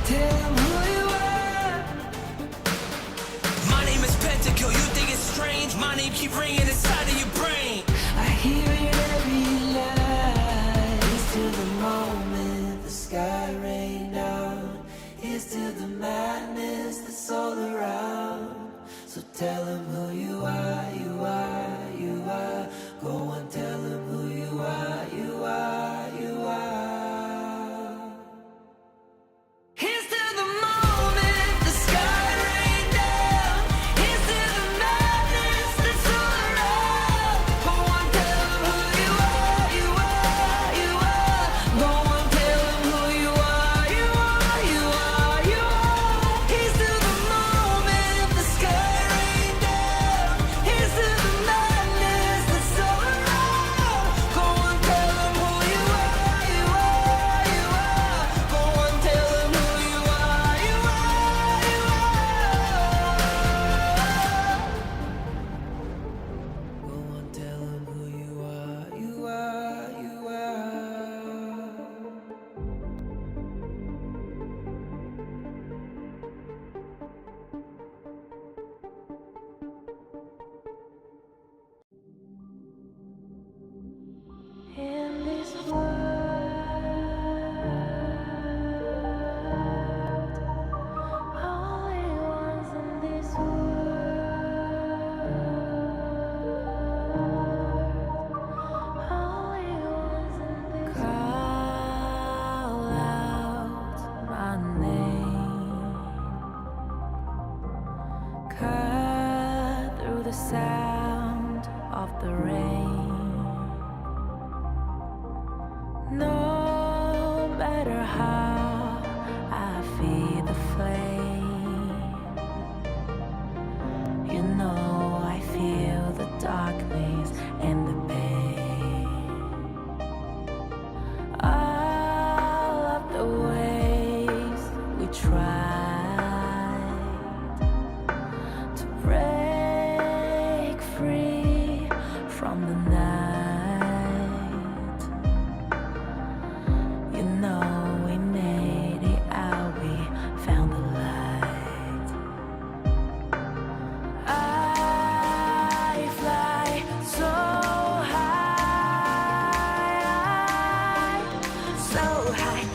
Tell them who you are. My name is Pentakill, you think it's strange? My name keep ringing inside of your brain. I hear it every night. Here's to the moment the sky rained down. Here's to the madness that's all around. So tell them who you are, you are, you are. Go and tell them who you are, you are, you are. Here's to the moment the sky rained down. Here's to the madness that's all around. Go and tell them who you are, you are, you are. Go and tell them who you are, you are, you are, you are. Here's to the moment the sky rained down. Here's to the madness that's all around. Go and tell them who you are, you are, you are. Go and tell them who you are, you are, you are. Go and tell them who you are, you are, you are. In this world, only ones in this world, only ones in this call out my name, cut through the sound of the rain. No matter how I feed the flame, you know I feel the darkness and the pain. All of the ways we tried to break free from the night. You know we made it out, we found the light. I fly so high,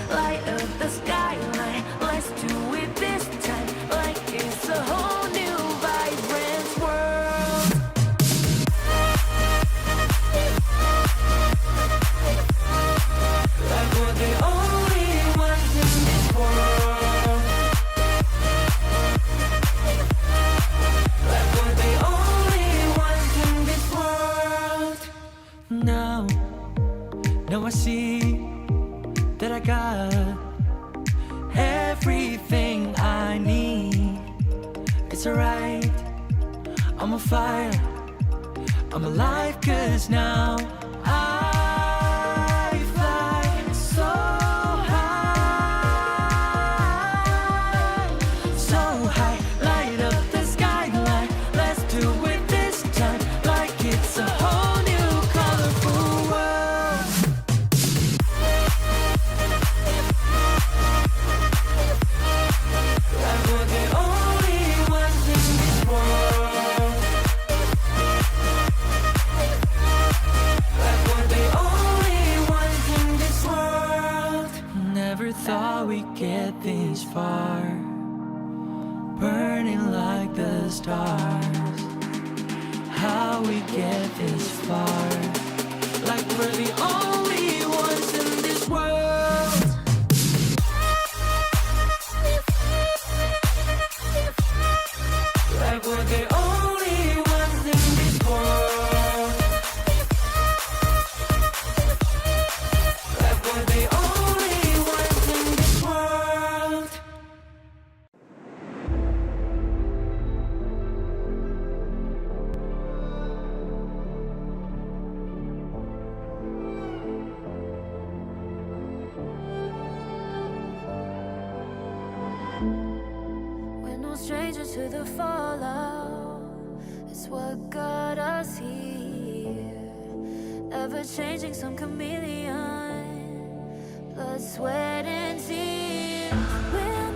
light up the skyline. Let's do it this time, like it's a whole new vibrant world. Like we're the only ones in this world. Like we're the only ones in this world. Now I see that I got everything I need. It's alright, I'm on fire, I'm alive, 'cause now I fly so high, light up the skyline. Let's do it this time, like it's a whole new colorful world. Like we're the only ones in this world. Like we're the only ones in this world. Never thought we'd get this far, burning like the stars. How we get this far, like we're the only ones in this world. Like we're the only ones in this world. Like we're the only ones in this world. strangers to the fallout. It's what got us here. Ever changing, some chameleon. Blood, sweat, and tears. We're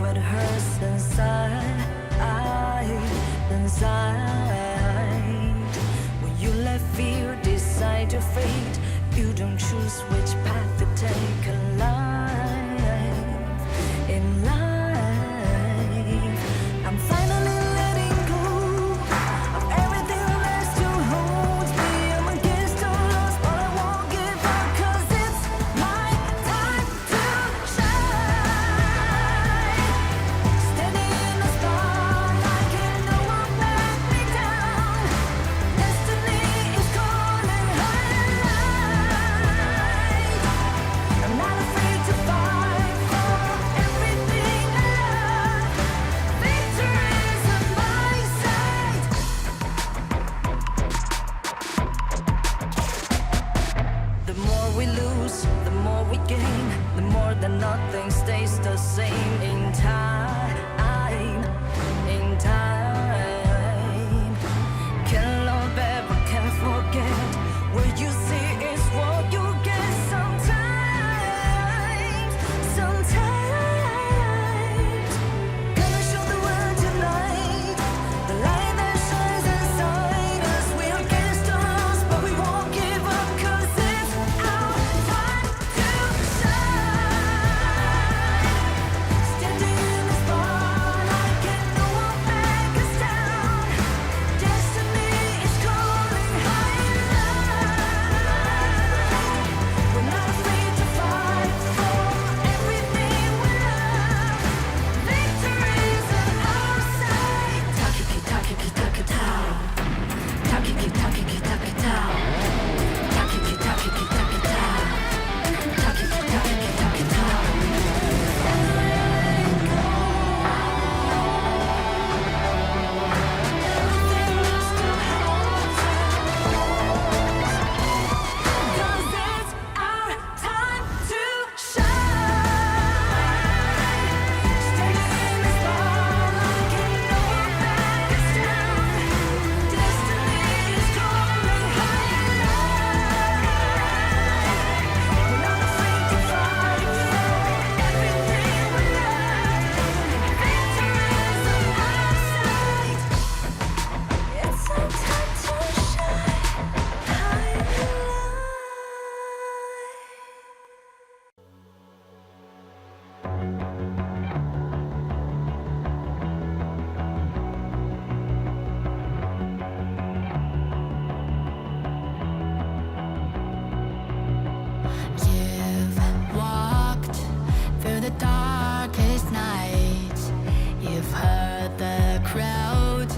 what hurts inside. When you let fear decide your fate, you don't choose which path to take alive. In life, I'm finally letting go of everything that still holds me. I'm against all odds, but I won't give up, 'cause it's my time to shine. Standing in the spotlight, and no one let me down. Destiny is calling highlight. I'm not afraid to fight for everything I love. Victory's on my side. The more we lose, the more we gain. The more that nothing stays the same. In time, can love ever, can't forget. What you see is what you get. Sometimes, gonna show the world tonight the light that shines inside us. We're against the odds, but we won't give up, 'cause it's our time to shine. Standing in the spotlight, can no one back us down. Destiny is calling highlight. We're not afraid to fight for everything we love. Victory's on our side. Takiki takiki takitao. Takiki takiki takitao. Takiki takiki takitao. Takiki takiki takitao. Everything that still holds us, 'cause it's our time to shine. Standing in the spotlight, can no one back us down. Destiny is calling highlight. We're not afraid to fight for everything we love. Victory's on our side. It's our time to shine. Highlight. You've walked through the darkest nights. You've heard the crowd,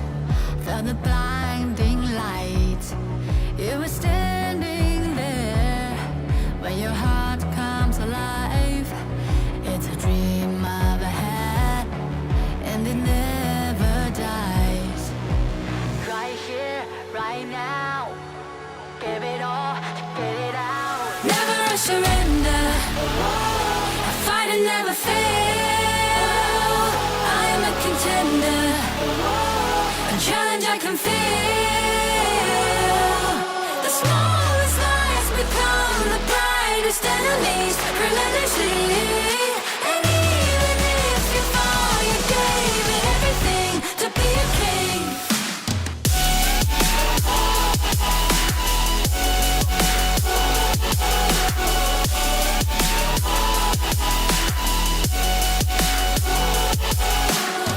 felt the blinding light. You were standing there when your heart comes alive. It's a dream of a hat, and it never dies. Right here, right now, give it all, get it out. Never a surrender. I fight and never fail. I am a contender. A challenge I can feel. The smallest lies become the brightest enemies. Relentlessly. And even if you fall, you gave it everything to be a king.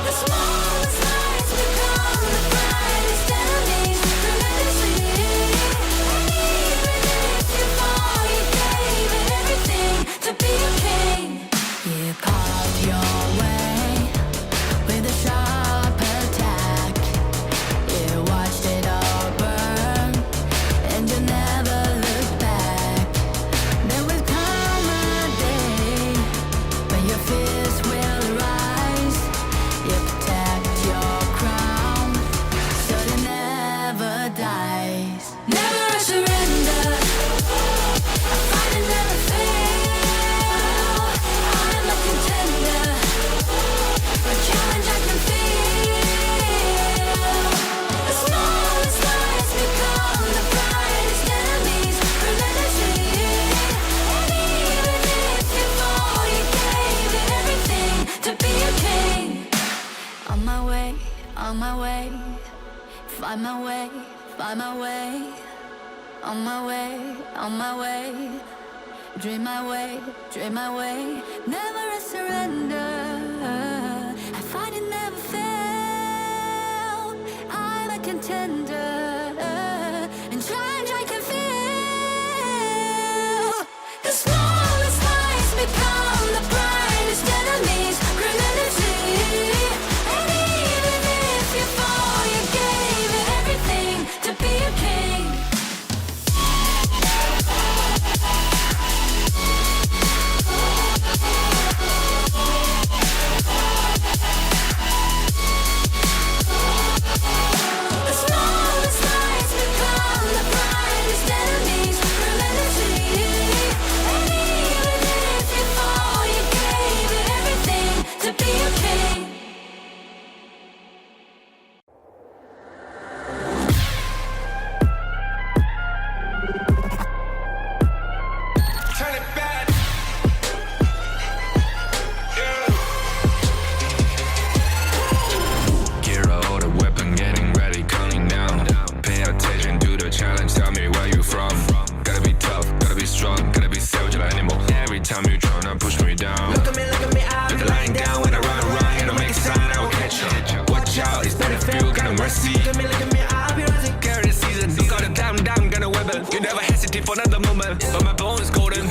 The smallest lies become the brightest enemies. Relentlessly. And even if you fall, you gave it everything to be a king. find my way, on my way, on my way. Dream my way, never a surrender. I find it never fail. I'm a contender, and change I can feel. The smallest lies become the brightest enemies. Remember, and even if you fall, you gave it everything to be a king. The smallest lies become the brightest enemies. Remember, and even if you fall, you gave it everything to be a king. Turn it back. Gear out the weapon, getting ready, counting down. Pay attention to the challenge, tell me where you from. Gotta be tough, gotta be strong, gotta be savage like animal. Every time you tryna push me down. Look at me, I'll be lying down when I run around. You don't make a sign, I will catch you. Watch out, it's better for you, kind of mercy. Look at me, I'll be rising. Carry the season, you got a damn, gonna weapon. You never hesitate for another moment, but my bone is golden.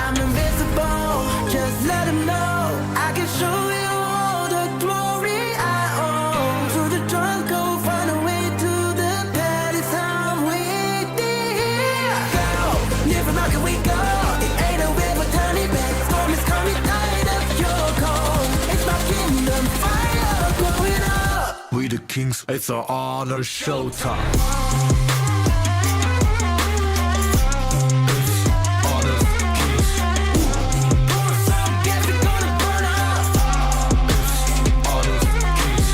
I'm invincible, just let him know. I can show you all the glory I own. Through the jungle, find a way to the palace. I'm waiting. Go, never mind, can we go? It ain't a river, turn it back. Storm is coming, tired of your cold. It's my kingdom, fire blowing up. We the kings, it's our honor showtime. Honor kings, Pour some gas, we gonna burn up. honor kings.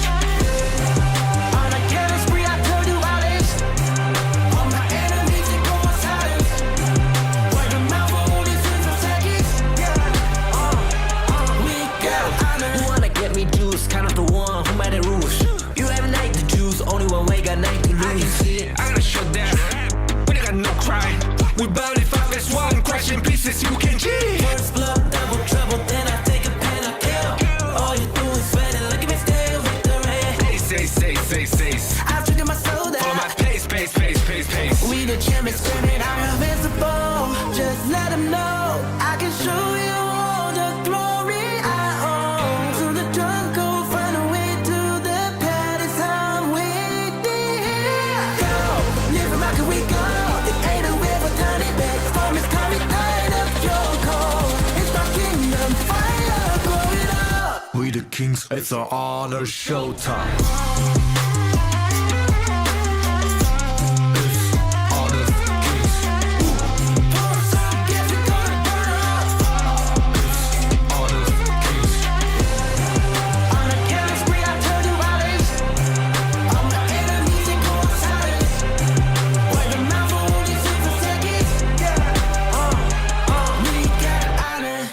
On a killing spree, I told you all this. All my enemies, they go on silence. Wipe them out for only 6 seconds. We got honor. You wanna get me juice, kind of the one who made it rules. You have night to choose, only one way, got night to I can lose. see it, I gotta shut down. We ain't got no cry. We bound if I miss one, crash in pieces, you can G. First blood, double trouble, then I take a pen, I kill. All you do is sweat and look at me still with the rain. Say. I've triggered my soul For my that pace. we the champions screaming, I'm invincible. Just let them know I can show you all the glory I own. Through the jungle, find a way to the palace. I'm waiting. Go, never mind, can we go? It ain't a river, turn it back. Storm is coming, tired of your cold. It's my kingdom, fire blowing up. We the kings, it's our honor showtime. Honor kings, Pour some gas, we gonna burn up. honor kings. On a killing spree, I told you all this. All my enemies, they go on silence. Wipe them out for only 6 seconds. We got honor.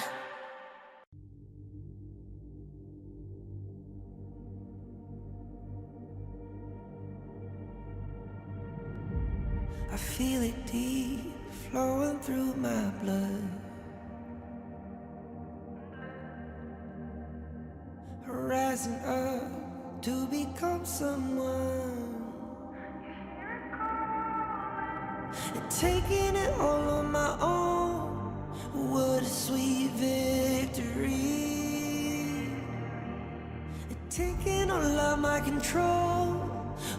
I feel it deep, flowing through my blood. Rising up to become someone. And taking it all on my own. What a sweet victory. And taking all of my control.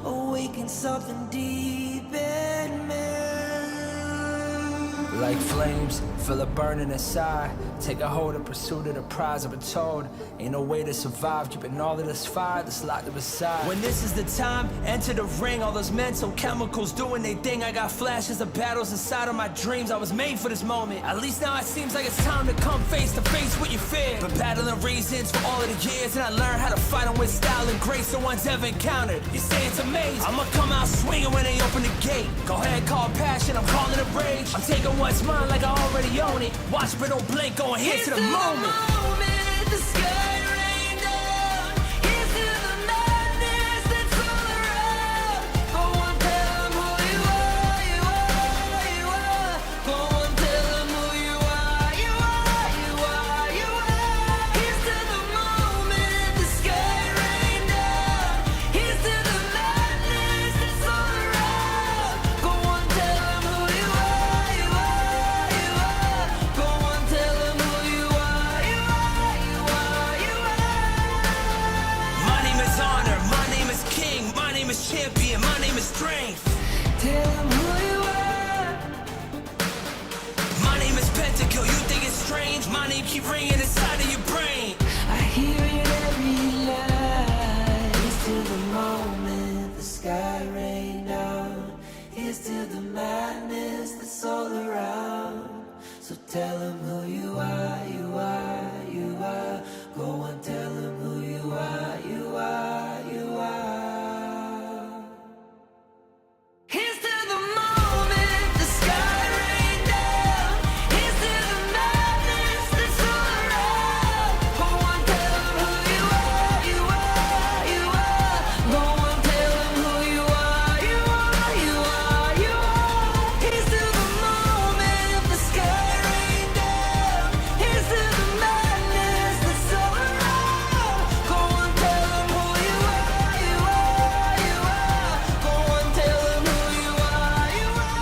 Awaken something deep in me. Like flames, feel it burning inside. Take a hold of pursuit of the prize. I've been told ain't no way to survive. Keeping all of this fire that's locked up inside. When this is the time, enter the ring. All those mental chemicals doing they thing. I got flashes of battles inside of my dreams. I was made for this moment. At least now it seems like it's time to come face to face with your fear. Been battling reasons for all of the years, and I learned how to fight them with style and grace no one's ever encountered. You say it's amazing. I'ma come out swinging when they open the gate. Go ahead, call passion. I'm calling it rage. I'm taking what's mine like I already own it. Watch but don't blink, going here to the moment. The sky rain down. Here's to the madness that's all around. I won't tell them who you name keep ringing inside of your brain. I hear it every night. Here's to the moment the sky rained down. Here's to the madness that's all around. So tell him who you are, you are, you are. Go and tell him who you are, you are, you are. Here's to the moment the sky rained down. Here's to the madness that's all around. Go and tell him who you are, you are, you are. Go and tell him who you are, you are, you are, you are. Here's to the moment the sky rained down. Here's to the madness that's all around. Go and tell him who you are, you are, you are. Go and tell him who you are, you are.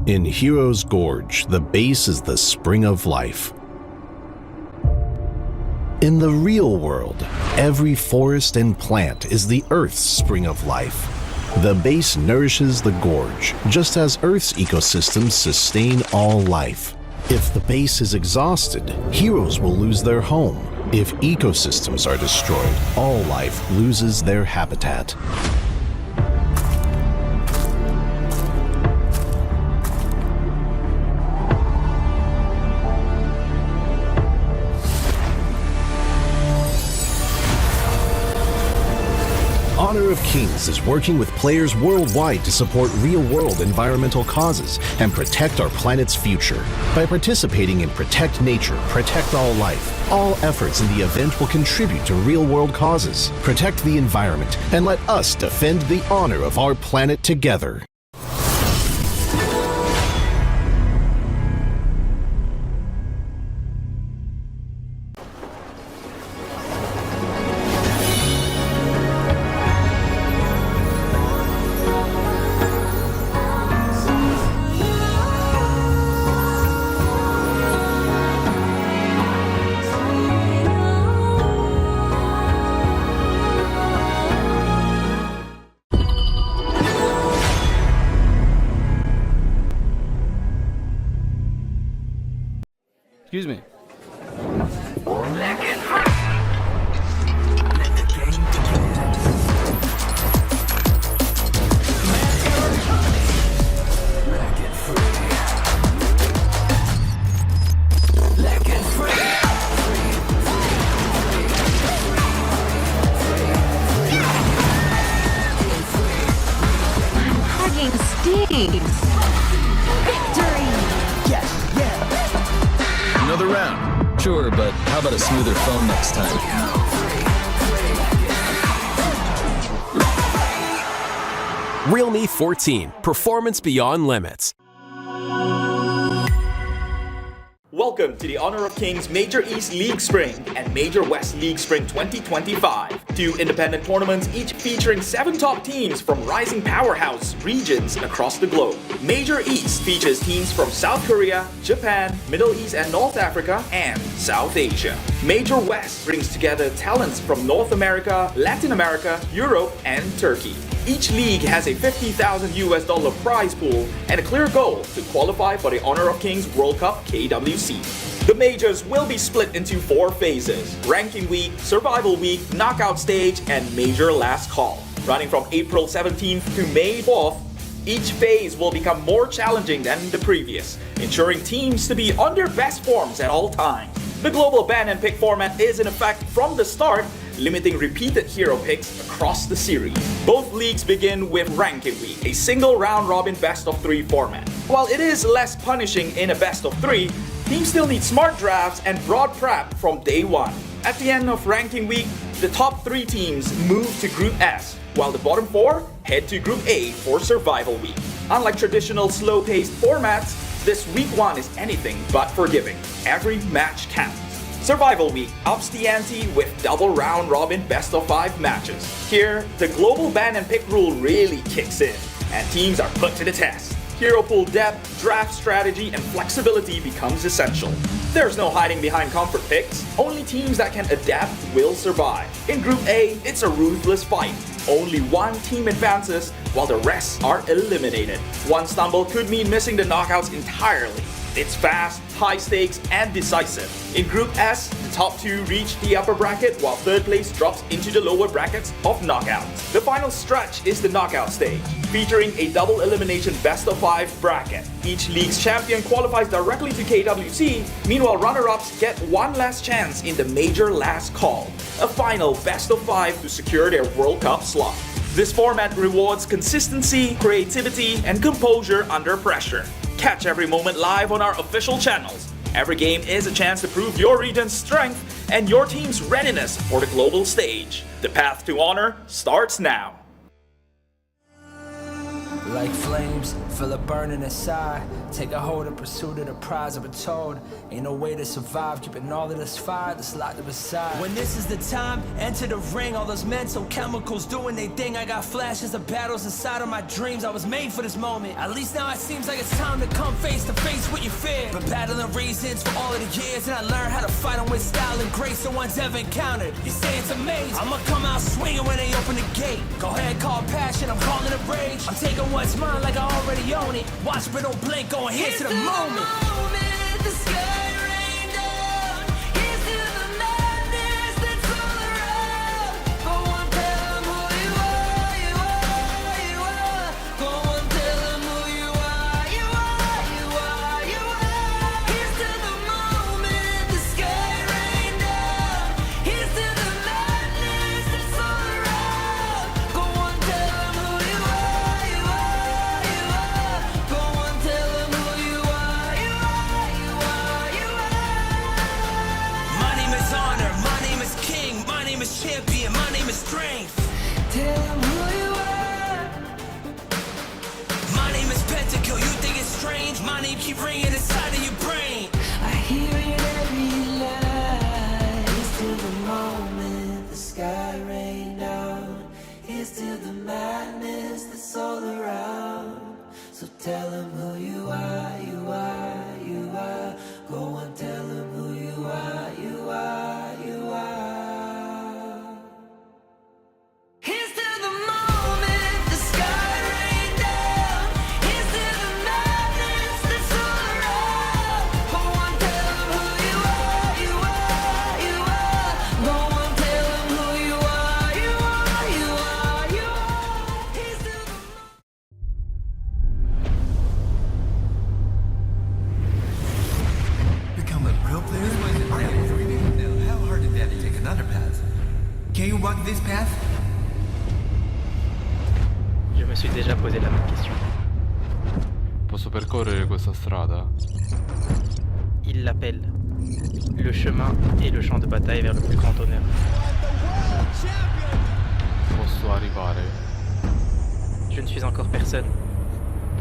In Hero's Gorge, the base is the spring of life. In the real world, every forest and plant is the Earth's spring of life. The base nourishes the gorge, just as Earth's ecosystems sustain all life. If the base is exhausted, heroes will lose their home. If ecosystems are destroyed, all life loses their habitat. Honor of Kings is working with players worldwide to support real-world environmental causes and protect our planet's future. By participating in Protect Nature, Protect All Life, all efforts in the event will contribute to real-world causes, protect the environment, and let us defend the honor of our planet together. Excuse me. another round? Sure, but how about a smoother phone next time? Realme 14, performance beyond limits. Welcome to the Honor of Kings Major East League Spring and Major West League Spring 2025. Two independent tournaments, each featuring 7 top teams from rising powerhouse regions across the globe. Major East features teams from South Korea, Japan, Middle East and North Africa, and South Asia. Major West brings together talents from North America, Latin America, Europe, and Turkey. Each league has a $50,000 prize pool and a clear goal to qualify for the Honor of Kings World Cup KWC. The majors will be split into 4 phases: Ranking Week, Survival Week, Knockout Stage, and Major Last Call. Running from April 17th to May 4th, each phase will become more challenging than the previous, ensuring teams to be on their best forms at all times. The global ban and pick format is in effect from the start, limiting repeated hero picks across the series. Both leagues begin with Ranking Week, a single round-robin best-of-3 format. While it is less punishing in a best-of-3, teams still need smart drafts and broad prep from day one. At the end of Ranking Week, the top 3 teams move to Group S, while the bottom 4 head to Group A for Survival Week. Unlike traditional slow-paced formats, this Week 1 is anything but forgiving. Every match counts. Survival Week ups the ante with double round-robin best-of-5 matches. Here, the global ban and pick rule really kicks in, and teams are put to the test. Hero pool depth, draft strategy, and flexibility becomes essential. There's no hiding behind comfort picks. Only teams that can adapt will survive. In Group A, it's a ruthless fight. Only one team advances, while the rest are eliminated. One stumble could mean missing the knockouts entirely. It's fast, high stakes, and decisive. In Group S, the top 2 reach the upper bracket, while third place drops into the lower brackets of knockouts. The final stretch is the knockout stage, featuring a double elimination best-of-5 bracket. Each league's champion qualifies directly to KWC, meanwhile runner-ups get one last chance in the major last call, a final best-of-5 to secure their World Cup slot. This format rewards consistency, creativity, and composure under pressure. Catch every moment live on our official channels. Every game is a chance to prove your region's strength and your team's readiness for the global stage. The path to honor starts now. Like flames, feel it burning inside. Take a hold in pursuit of the prize. I've been told ain't no way to survive, keeping all of this fire that's locked up inside. When this is the time, enter the ring. All those mental chemicals doing they thing. I got flashes of battles inside of my dreams. I was made for this moment. At least now it seems like it's time to come face to face with your fear. Been battling reasons for all of the years, and I learned how to fight them with style and grace no one's ever encountered. You say it's amazing, I'ma come out swinging when they open the gate. Go ahead, call passion, I'm calling it rage. I'm taking what's mine like I already own it. Watch but don't blink, going here to the moment. The sky rain down. Here's to the madness that's all around. Go on, tell them who you are, you are, you are. Go on, tell them who you are, you are, you are, you are. Here's to the moment, the sky rain down. Here's to the madness that's all around. Go on, tell them who you are, you are, you are. Go on, tell them who you are, you are, you are, you are. My name is Honor, my name is King, my name is Champion, my name is Strength. Tell them who you are. My name is Pentakill, you think it's strange? My name keep ringing inside of your brain. I hear it every night. It's till the moment the sky rain down. It's till the madness that's all around. So tell them who you are, you are, you are. Go and tell them who you are, you are, you are. Here's to the moment the sky rain down. Here's to the madness that's all around. Go on, tell them who you are, you are, you are. Go on, tell them who you are, you are, you are, you are. Here's to the Become a pro player? How hard did that take another path? Can you walk this path? Je me suis déjà posé la même question. Posso percorrere questa strada? Il l'appelle. le chemin et le champ de bataille vers le plus grand honneur. Posso arrivare, Je ne suis encore personne.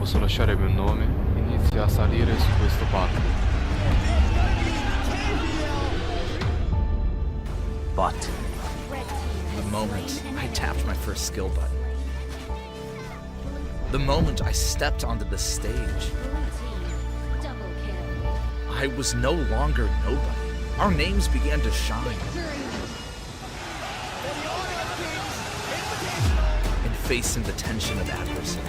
posso lasciare il mio nome, inizia a salire su questo palco. But the moment I tapped my first skill button, the moment I stepped onto the stage, I was no longer nobody. Our names began to shine. In facing the tension of adversity,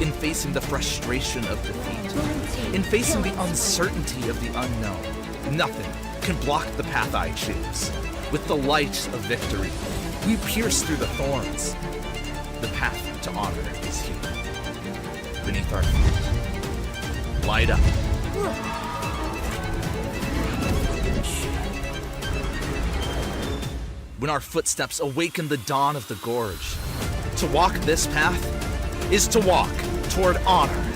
in facing the frustration of defeat, in facing the uncertainty of the unknown, nothing can block the path I choose. With the light of victory, we pierce through the thorns. The path to honor is here. Beneath our feet. Light up. When our footsteps awaken the dawn of the gorge, to walk this path is to walk toward honor.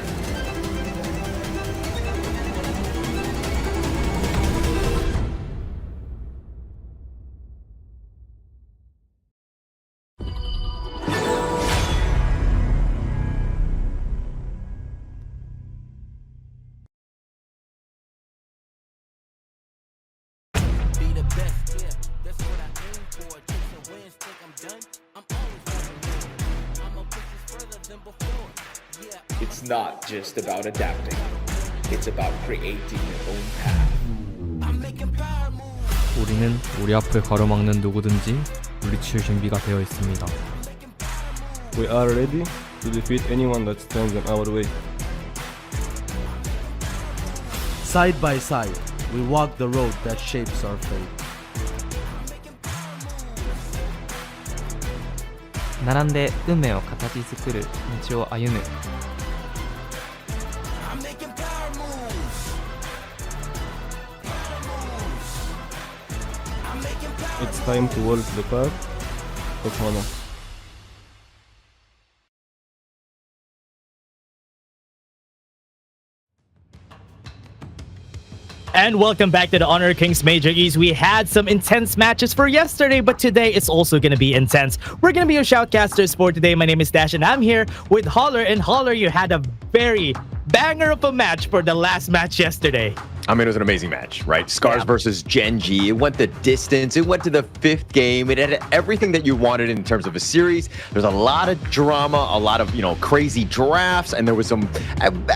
It's not just about adapting. It's about creating your own path. 우리는 우리 앞을 가로막는 누구든지 물리칠 준비가 되어 있습니다. We are ready to defeat anyone that stands in our way. Side by side, we walk the road that shapes our fate. 並んで運命を形作る道を歩む。 It's time to walk the path of honor. And welcome back to the Honor Kings Major East. We had some intense matches for yesterday, but today it's also going to be intense. We're going to be your shoutcasters for today. My name is Dash, and I'm here with Holler. And Holler, you had a very banger of a match for the last match yesterday. I mean, it was an amazing match, right? SCARZ versus Gen.G. It went the distance. It went to the 5th game. It had everything that you wanted in terms of a series. There's a lot of drama, a lot of, crazy drafts, and there was some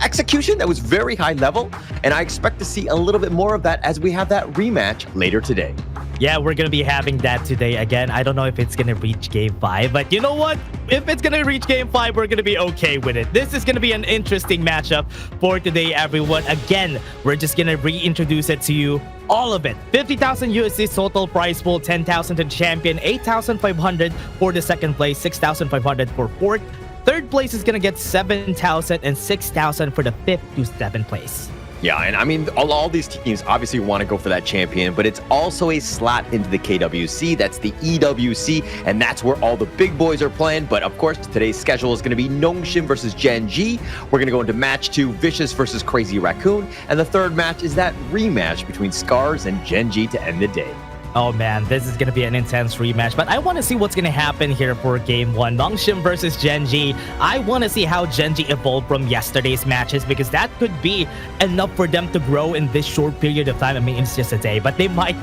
execution that was very high level. And I expect to see a little bit more of that as we have that rematch later today. Yeah, we're going to be having that today again. I don't know if it's going to reach Game 5, but you know what? If it's going to reach Game 5, we're going to be okay with it. This is going to be an interesting matchup for today, everyone. Again, we're just going to reintroduce it to you. All of it. 50,000 USD total prize pool, 10,000 to the champion, 8,500 for the second place, 6,500 for fourth. Third place is going to get 7,000 and 6,000 for the 5th to 7th place. Yeah, and I mean, all these teams obviously want to go for that champion, but it's also a slot into the KWC. That's the EWC, and that's where all the big boys are playing. But of course, today's schedule is going to be Nongshim versus Gen.G. We're going to go into match 2, Vicious versus Crazy Raccoon. And the third match is that rematch between SCARZ and Gen.G to end the day. Oh man, this is going to be an intense rematch, but I want to see what's going to happen here for Game 1. Nongshim versus Gen.G. I want to see how Gen.G evolved from yesterday's matches, because that could be enough for them to grow in this short period of time. I mean, it's just a day, but they might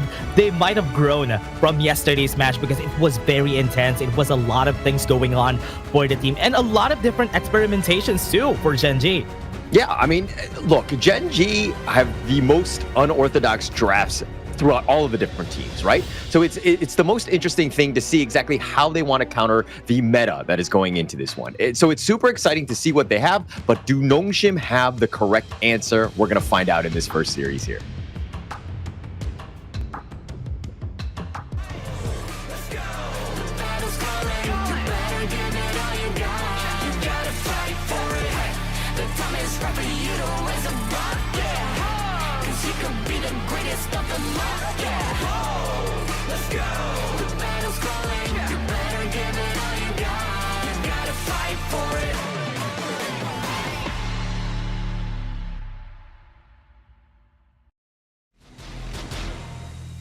have grown from yesterday's match because it was very intense. It was a lot of things going on for the team and a lot of different experimentations too for Gen.G. Yeah, I mean, look, Gen.G have the most unorthodox drafts throughout all of the different teams, right? So it's the most interesting thing to see exactly how they want to counter the meta that is going into this one. So it's super exciting to see what they have, but do Nongshim have the correct answer? We're going to find out in this first series here.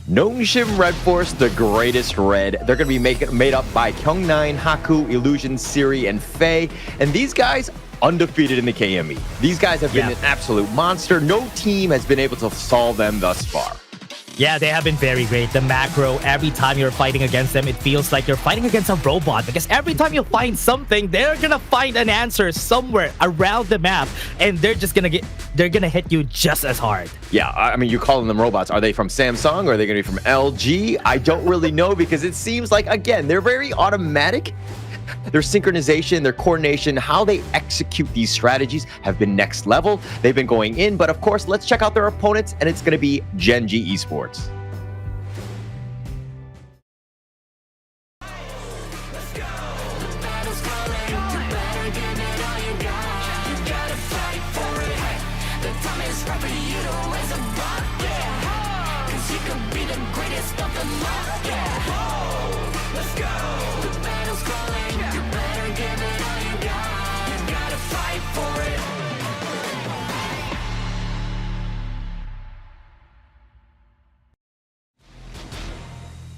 Nongshim RedForce, the greatest red. They're going to be made up by Kyung9, Haku, Illusion, Siri, and Faye. And these guys, undefeated in the KME. These guys have been an absolute monster. No team has been able to solve them thus far. Yeah, they have been very great. The macro, every time you're fighting against them, it feels like you're fighting against a robot, because every time you find something, they're gonna find an answer somewhere around the map, and they're gonna hit you just as hard. Yeah, I mean, you're calling them robots. Are they from Samsung? Or are they gonna be from LG? I don't really know, because it seems like, again, they're very automatic. Their synchronization, their coordination, how they execute these strategies have been next level. They've been going in, but of course, let's check out their opponents, and it's going to be Gen.G Esports.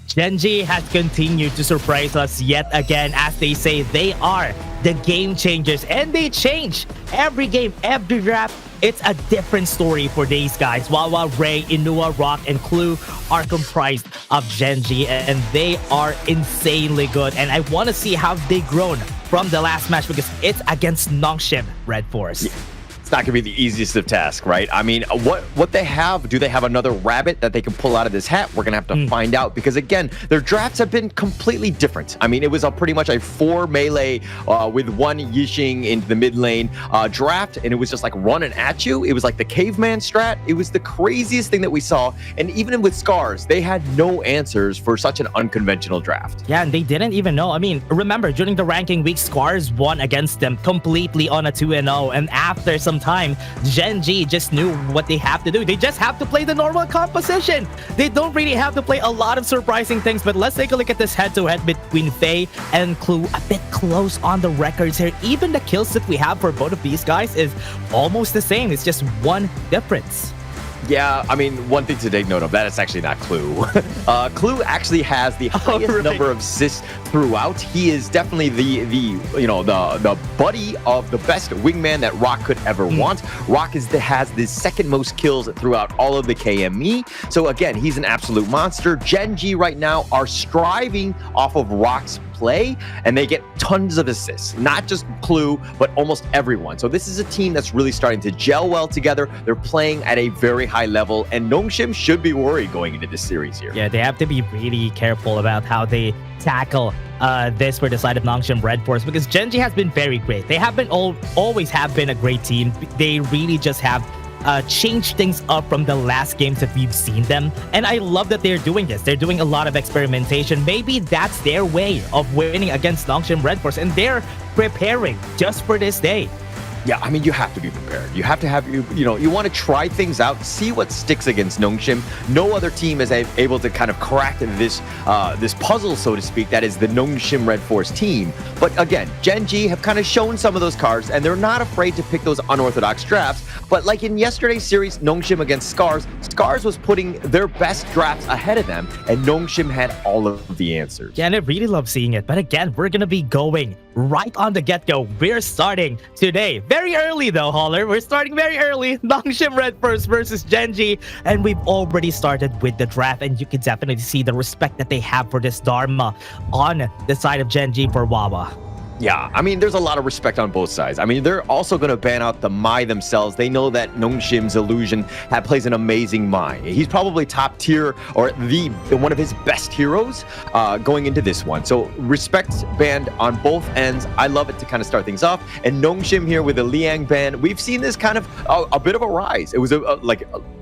Gen.G has continued to surprise us yet again. As they say, they are the game changers, and they change every game, every draft. It's a different story for these guys. Wawa, Ray, Inua, Rock, and Clue are comprised of Gen.G, and they are insanely good. And I want to see how they've grown from the last match, because it's against Nongshim RedForce. Yeah. It's not going to be the easiest of tasks, right? I mean, what they have, do they have another rabbit that they can pull out of this hat? We're going to have to find out, because again, their drafts have been completely different. I mean, it was pretty much a 4 melee with 1 Yixing into the mid lane draft, and it was just like running at you. It was like the caveman strat. It was the craziest thing that we saw. And even with SCARZ, they had no answers for such an unconventional draft. Yeah, and they didn't even know. I mean, remember, during the ranking week, SCARZ won against them completely on a 2-0, and after some time, Gen.G just knew what they have to do. They just have to play the normal composition. They don't really have to play a lot of surprising things. But let's take a look at this head-to-head between Faye and Clue. A bit close on the records here. Even the kills that we have for both of these guys is almost the same. It's just 1 difference. Yeah, I mean, one thing to take note of, that is actually not Clue. Clue actually has the highest number of assists throughout. He is definitely the buddy of the best wingman that Rock could ever want. Rock has the 2nd most kills throughout all of the KME. So again, he's an absolute monster. Gen.G right now are striving off of Rock's play, and they get tons of assists. Not just Clue, but almost everyone. So this is a team that's really starting to gel well together. They're playing at a very high level, and Nongshim should be worried going into this series here. Yeah, they have to be really careful about how they tackle this for the side of Nongshim RedForce, because Gen.G has been very great. They have been always have been a great team. They really just have changed things up from the last games that we've seen them, and I love that they're doing this. They're doing a lot of experimentation. Maybe that's their way of winning against Nongshim RedForce, and they're preparing just for this day. Yeah, I mean, you have to be prepared. You have to have, you want to try things out, see what sticks against Nongshim. No other team is able to kind of crack this puzzle, so to speak, that is the Nongshim RedForce team. But again, Gen.G have kind of shown some of those cards, and they're not afraid to pick those unorthodox drafts. But like in yesterday's series, Nongshim against SCARZ, SCARZ was putting their best drafts ahead of them, and Nongshim had all of the answers. Yeah, and I really love seeing it. But again, we're going to be going right on the get-go. We're starting today. Very early though, Holler. We're starting very early. Nongshim RedForce versus Gen.G, and we've already started with the draft, and you can definitely see the respect that they have for this Dharma on the side of Gen.G for Wawa. Yeah, I mean, there's a lot of respect on both sides. I mean, they're also going to ban out the Mai themselves. They know that Nongshim's Illusion plays an amazing Mai. He's probably top tier, or one of his best heroes going into this one. So respect band on both ends. I love it to kind of start things off. And Nongshim here with the Liang ban, we've seen this kind of a bit of a rise. It was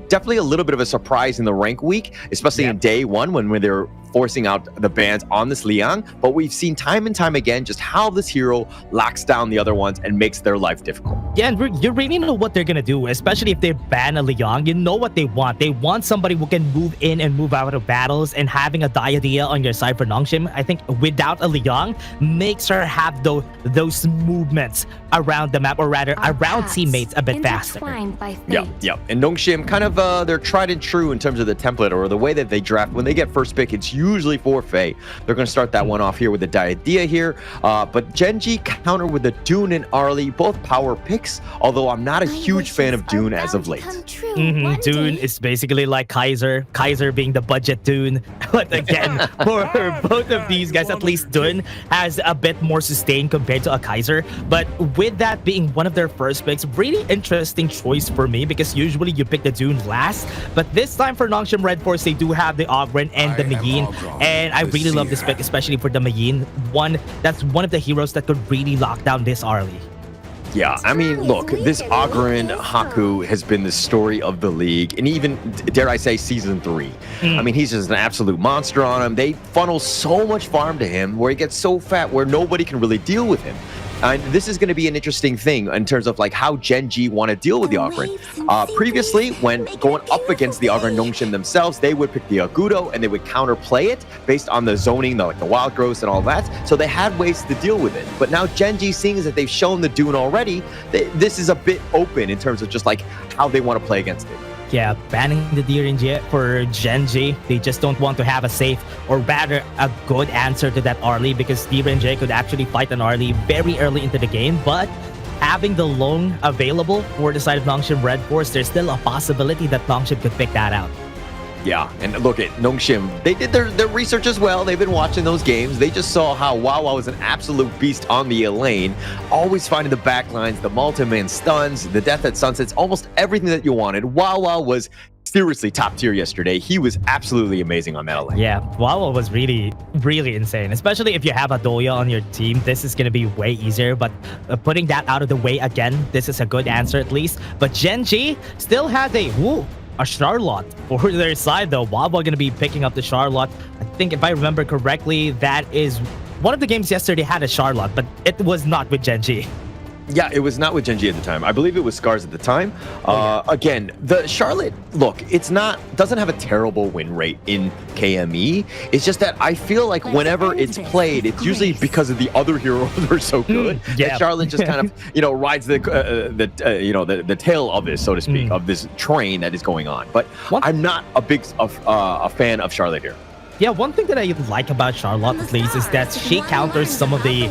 definitely a little bit of a surprise in the rank week, especially in day 1 when they're forcing out the bans on this Liang, but we've seen time and time again just how this hero locks down the other ones and makes their life difficult. Yeah, and you really know what they're gonna do, especially if they ban a Liang. You know what they want. They want somebody who can move in and move out of battles, and having a Diadea on your side for Nongshim, I think without a Liang, makes her have those movements around the map, or rather around teammates a bit faster. Yeah. And Nongshim, kind of they're tried and true in terms of the template or the way that they draft. When they get first pick, it's usually for Faye. They're going to start that one off here with the Diadea here. But Gen.G counter with the Dune and Arlie, both power picks, although I'm not a huge fan of Dune as of late. Dune is basically like Kaiser being the budget Dune. But again, for both of these guys, at least Dune has a bit more sustain compared to a Kaiser. But with that being one of their first picks, really interesting choice for me, because usually you pick the Dune last. But this time for Nongshim RedForce, they do have the Ogren and the Mayin. And I really love this pick, especially for the Mayin. That's one of the heroes that could really lock down this Arlie. Yeah, I mean, look, this Ogren Haku has been the story of the league, and even, dare I say, Season 3. I mean, he's just an absolute monster on him. They funnel so much farm to him where he gets so fat where nobody can really deal with him. And this is going to be an interesting thing in terms of like how Gen.G want to deal with the Ogren. Previously, when going up against the Ogren Nongshim themselves, they would pick the Agudo and they would counterplay it based on the zoning, the wild growth and all that. So they had ways to deal with it. But now Gen.G, seeing as that they've shown the Dune already, this is a bit open in terms of just like how they want to play against it. Yeah, banning the DRNG for Gen.G, they just don't want to have a safe, or rather a good answer to that Arlie, because DRNG could actually fight an Arlie very early into the game, but having the Long available for the side of Nongshim RedForce, there's still a possibility that Nongshim could pick that out. Yeah, and look at Nongshim. They did their research as well. They've been watching those games. They just saw how Wawa was an absolute beast on the lane, always finding the backlines, the multi-man stuns, the death at sunsets, almost everything that you wanted. Wawa was seriously top tier yesterday. He was absolutely amazing on that lane. Yeah, Wawa was really, really insane. Especially if you have a Doya on your team, this is going to be way easier. But putting that out of the way again, this is a good answer at least. But Gen.G still has a Charlotte for their side though. Wawa gonna be picking up the Charlotte. I think if I remember correctly, that is one of the games yesterday had a Charlotte, but it was not with Gen.G. Yeah, it was not with Gen.G at the time. I believe it was SCARZ at the time. Again, the Charlotte, look, doesn't have a terrible win rate in KME. It's just that I feel like whenever it's played, it's usually because of the other heroes are so good. That Charlotte just kind of, rides the tail of this, so to speak, of this train that is going on. But I'm not a fan of Charlotte here. Yeah, one thing that I like about Charlotte, at least, is that she counters some of the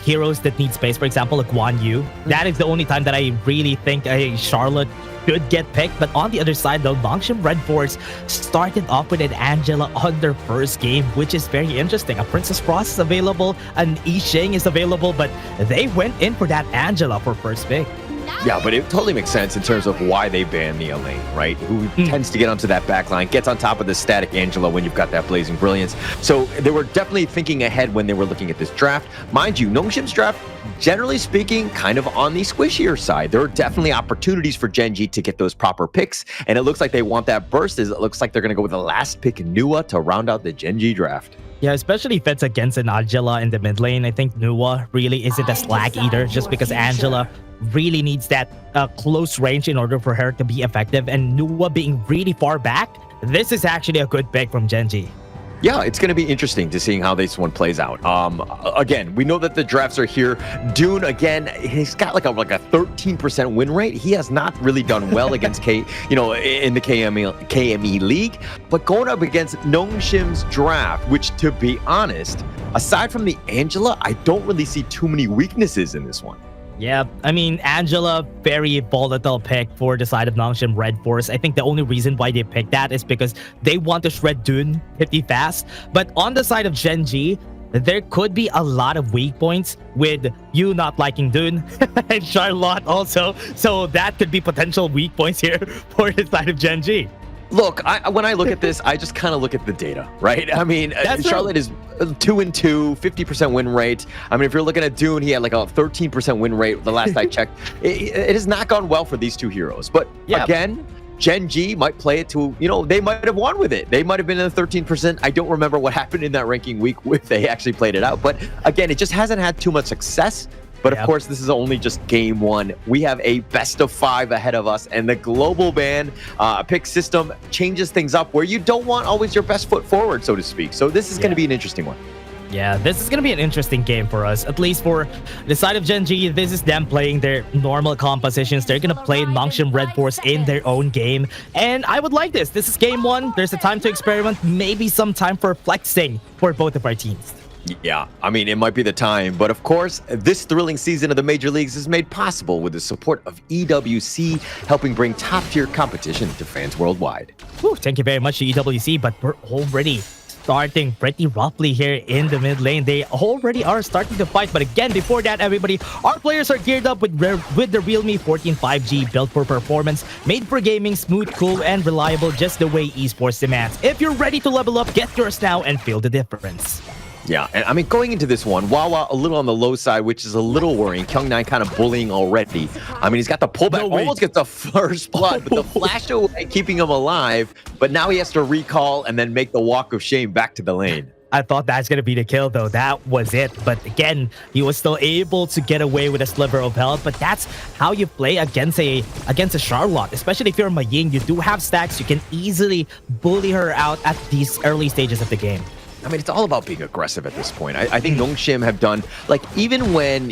heroes that need space. For example, like Guan Yu. That is the only time that I really think a Charlotte could get picked. But on the other side, though, Nongshim RedForce started off with an Angela on their first game, which is very interesting. A Princess Frost is available, an Yixing is available, but they went in for that Angela for first pick. Yeah, but it totally makes sense in terms of why they ban the lane, right? Who tends to get onto that back line, gets on top of the static Angela when you've got that Blazing Brilliance. So they were definitely thinking ahead when they were looking at this draft. Mind you, Nongshim's draft, generally speaking, kind of on the squishier side. There are definitely opportunities for Gen.G to get those proper picks, and it looks like they want that burst. It looks like they're going to go with the last pick, Nua, to round out the Gen.G draft. Yeah, especially if it's against an Angela in the mid lane. I think Nua really isn't a slack eater, just because Angela really needs that close range in order for her to be effective. And Nua being really far back, this is actually a good pick from Gen.G. Yeah, it's going to be interesting to seeing how this one plays out. Again, we know that the drafts are here. Dune, again, he's got like a 13% win rate. He has not really done well against in the KME league. But going up against Nongshim's draft, which, to be honest, aside from the Angela, I don't really see too many weaknesses in this one. Yeah, I mean, Angela, very volatile pick for the side of Nongshim RedForce. I think the only reason why they picked that is because they want to shred Dune pretty fast. But on the side of Gen.G, there could be a lot of weak points with you not liking Dune and Charlotte also. So that could be potential weak points here for the side of Gen.G. Look, when I look at this, I just kind of look at the data, right? I mean, Charlotte is 2-2, 50% win rate. I mean, if you're looking at Dune, he had like a 13% win rate the last I checked. It has not gone well for these two heroes. But again, Gen.G might play it to, they might have won with it. They might have been in the 13%. I don't remember what happened in that ranking week if they actually played it out. But again, it just hasn't had too much success. But of course, this is only just game one. We have a best of 5 ahead of us, and the global ban pick system changes things up where you don't want always your best foot forward, so to speak. So this is going to be an interesting one. Yeah, this is going to be an interesting game for us. At least for the side of Gen.G, this is them playing their normal compositions. They're going to play Nongshim RedForce in their own game. And I would like this. This is game one. There's a time to experiment. Maybe some time for flexing for both of our teams. Yeah, I mean, it might be the time. But of course, this thrilling season of the Major Leagues is made possible with the support of EWC, helping bring top-tier competition to fans worldwide. Whew, thank you very much to EWC, but we're already starting pretty roughly here in the mid lane. They already are starting to fight, but again, before that, everybody, our players are geared up with the Realme 14 5G, built for performance, made for gaming, smooth, cool, and reliable, just the way esports demands. If you're ready to level up, get yours now and feel the difference. Yeah, and I mean, going into this one, Wawa a little on the low side, which is a little worrying. Kyung9 kind of bullying already. I mean, he's got the pullback, almost gets the first blood, but the flash away keeping him alive. But now he has to recall and then make the walk of shame back to the lane. I thought that's going to be the kill, though. That was it. But again, he was still able to get away with a sliver of health. But that's how you play against a Charlotte. Especially if you're Ma Ying, you do have stacks. You can easily bully her out at these early stages of the game. I mean, it's all about being aggressive at this point. I think Nongshim have done, like, even when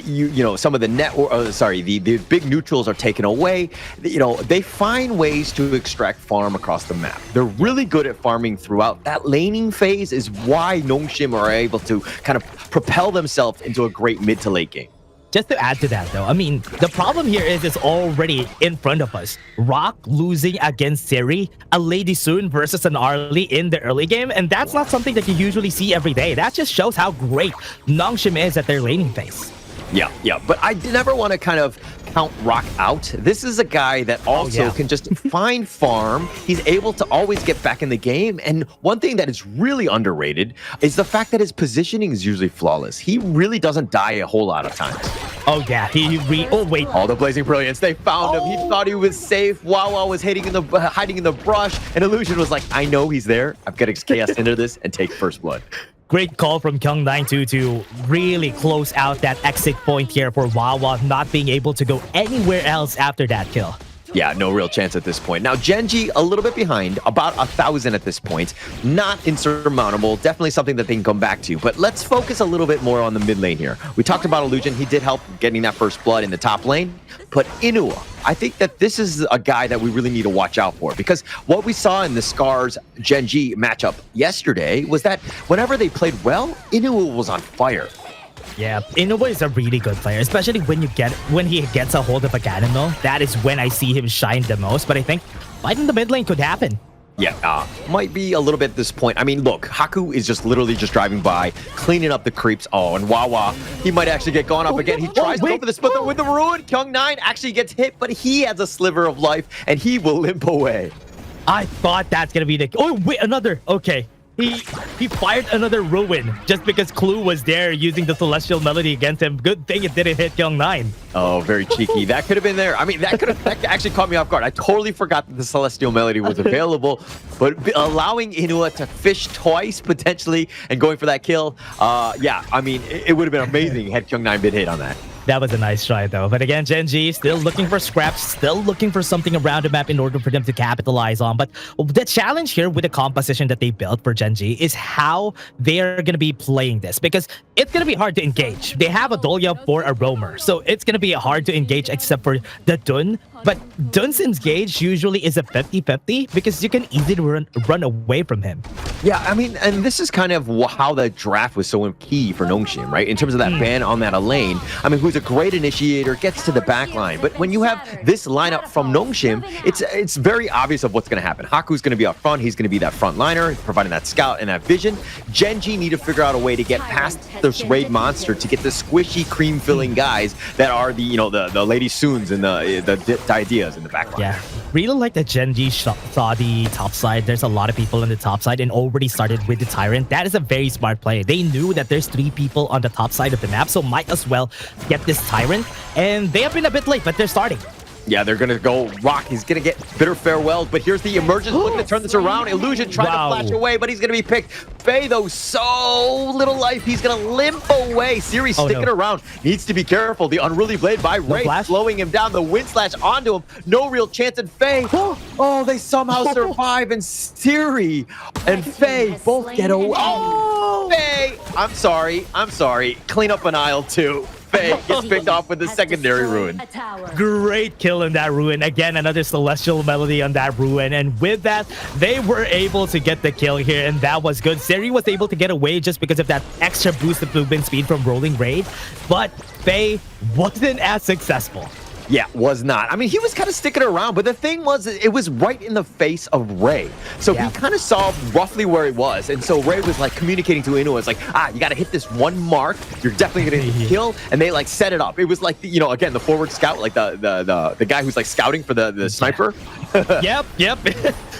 some of the the big neutrals are taken away, they find ways to extract farm across the map. They're really good at farming throughout. That laning phase is why Nongshim are able to kind of propel themselves into a great mid to late game. Just to add to that, though, I mean, the problem here is it's already in front of us. Rock losing against Siri, a Lady Soon versus an Arlie in the early game, and that's not something that you usually see every day. That just shows how great Nongshim is at their laning phase. Yeah, but I never want to kind of count Rock out. This is a guy that also can just find farm. He's able to always get back in the game. And one thing that is really underrated is the fact that his positioning is usually flawless. He really doesn't die a whole lot of times. Oh, yeah. All the Blazing Brilliance. They found him. He thought he was safe. Wawa was hiding in the brush. And Illusion was like, I know he's there. I've got to chaos into this and take first blood. Great call from Kyung9 to really close out that exit point here for Wawa, not being able to go anywhere else after that kill. Yeah, no real chance at this point. Now, Gen.G a little bit behind, about 1,000 at this point. Not insurmountable, definitely something that they can come back to. But let's focus a little bit more on the mid lane here. We talked about Illusion. He did help getting that first blood in the top lane. But Inua, I think that this is a guy that we really need to watch out for, because what we saw in the SCARZ Gen.G matchup yesterday was that whenever they played well, Inua was on fire. Yeah, Inua is a really good player, especially when he gets a hold of a Ganondorf. That is when I see him shine the most. But I think fighting the mid lane could happen. Yeah, might be a little bit at this point. I mean, look, Haku is just literally just driving by, cleaning up the creeps. Oh, and Wawa, he might actually get gone up again. He tries to go for the split with the ruin. Kyung9 actually gets hit, but he has a sliver of life, and he will limp away. I thought that's going to be the... Oh, wait, another. Okay. He fired another ruin just because Clue was there using the Celestial Melody against him. Good thing it didn't hit Kyung9. Oh, very cheeky. That could have been there. I mean, that actually caught me off guard. I totally forgot that the Celestial Melody was available, but allowing Inua to fish twice potentially and going for that kill, yeah, I mean, it would have been amazing had Kyung9 been hit on that. That was a nice try, though. But again, Gen.G still looking for scraps, still looking for something around the map in order for them to capitalize on. But the challenge here with the composition that they built for Gen.G is how they're going to be playing this, because it's going to be hard to engage. They have a Dolia for a roamer, so it's going to be hard to engage except for the Dun. But Dun's engage usually is a 50-50 because you can easily run away from him. Yeah, I mean, and this is kind of how the draft was so key for Nongshim, right? In terms of that ban on that lane. I mean, who's a great initiator, gets to the back line. But when you have this lineup from Nongshim, it's very obvious of what's going to happen. Haku's going to be up front. He's going to be that front liner, providing that scout and that vision. Gen.G need to figure out a way to get past this raid monster to get the squishy, cream-filling guys that are the Lady Soons and the ideas in the back line. Yeah, really like that Gen.G saw the top side. There's a lot of people on the top side and already started with the Tyrant. That is a very smart play. They knew that there's 3 people on the top side of the map, so might as well get this Tyrant. And they have been a bit late, but they're starting. Yeah, they're going to go Rock. He's going to get bitter farewell, but here's the emergence looking to turn this around. Illusion trying to flash away, but he's going to be picked. Faye, though, so little life. He's going to limp away. Siri sticking around. Needs to be careful. The Unruly Blade by Ray slowing him down. The wind slash onto him. No real chance. And Faye, oh, they somehow survive. And Siri and Faye both get away. Oh, Faye, I'm sorry. Clean up an aisle, too. Faye gets picked off with the secondary ruin. Great kill in that ruin. Again, another celestial melody on that ruin. And with that, they were able to get the kill here, and that was good. Siri was able to get away just because of that extra boost of movement speed from Rolling Raid, but Faye wasn't as successful. Yeah, was not. I mean, he was kind of sticking around, but the thing was, it was right in the face of Ray. So he kind of saw roughly where he was. And so Ray was like communicating to Inu, it's like, you got to hit this one mark. You're definitely going to kill. And they like set it up. It was like, you know, again, the forward scout, like the guy who's like scouting for the sniper. Yep.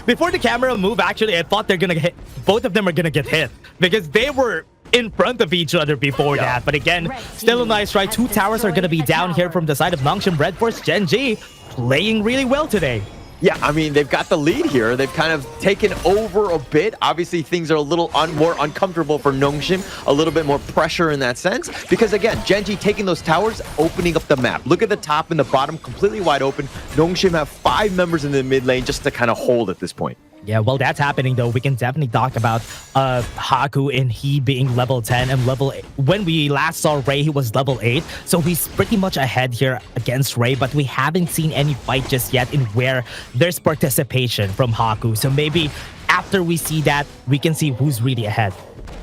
Before the camera move, actually, I thought they're going to hit. Both of them are going to get hit because they were in front of each other before that. But again, still a nice try. 2 towers are going to be down here from the side of Nongshim. RedForce, Gen.G playing really well today. Yeah, I mean, they've got the lead here. They've kind of taken over a bit. Obviously, things are a little more uncomfortable for Nongshim. A little bit more pressure in that sense. Because again, Gen.G taking those towers, opening up the map. Look at the top and the bottom, completely wide open. Nongshim have 5 members in the mid lane just to kind of hold at this point. Yeah, well, that's happening, though. We can definitely talk about Haku and he being level 10 and level 8. When we last saw Ray, he was level 8. So he's pretty much ahead here against Ray, but we haven't seen any fight just yet in where there's participation from Haku. So maybe after we see that, we can see who's really ahead.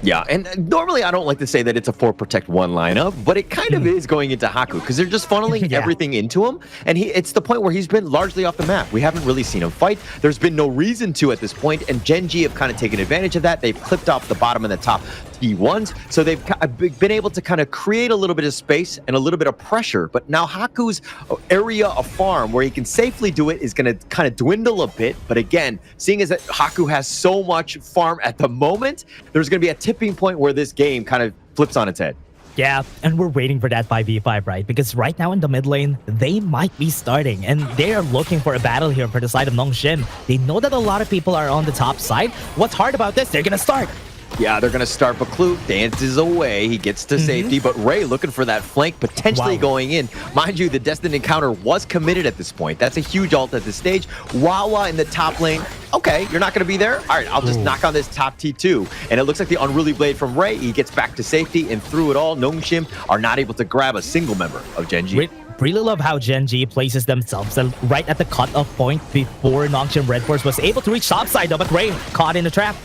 Yeah, and normally I don't like to say that it's a 4 protect 1 lineup, but it kind of is going into Haku because they're just funneling everything into him, and it's the point where he's been largely off the map. We haven't really seen him fight. There's been no reason to at this point, and Gen.G have kind of taken advantage of that. They've clipped off the bottom and the top T1s, so they've been able to kind of create a little bit of space and a little bit of pressure, but now Haku's area of farm where he can safely do it is going to kind of dwindle a bit. But again, seeing as that Haku has so much farm at the moment, there's going to be a tipping point where this game kind of flips on its head. Yeah, and we're waiting for that 5v5, right? Because right now in the mid lane, they might be starting, and they are looking for a battle here for the side of Nongshim. They know that a lot of people are on the top side. What's hard about this? They're gonna start. Yeah, they're going to start, but Clue dances away. He gets to safety, but Ray looking for that flank, potentially going in. Mind you, the Destined Encounter was committed at this point. That's a huge ult at this stage. Wawa in the top lane. Okay, you're not going to be there? All right, I'll just knock on this top T2. And it looks like the Unruly Blade from Ray. He gets back to safety, and through it all, Nongshim are not able to grab a single member of Gen.G. Really love how Gen.G places themselves right at the cutoff point before Nongshim RedForce was able to reach topside, though, but Ray caught in the trap.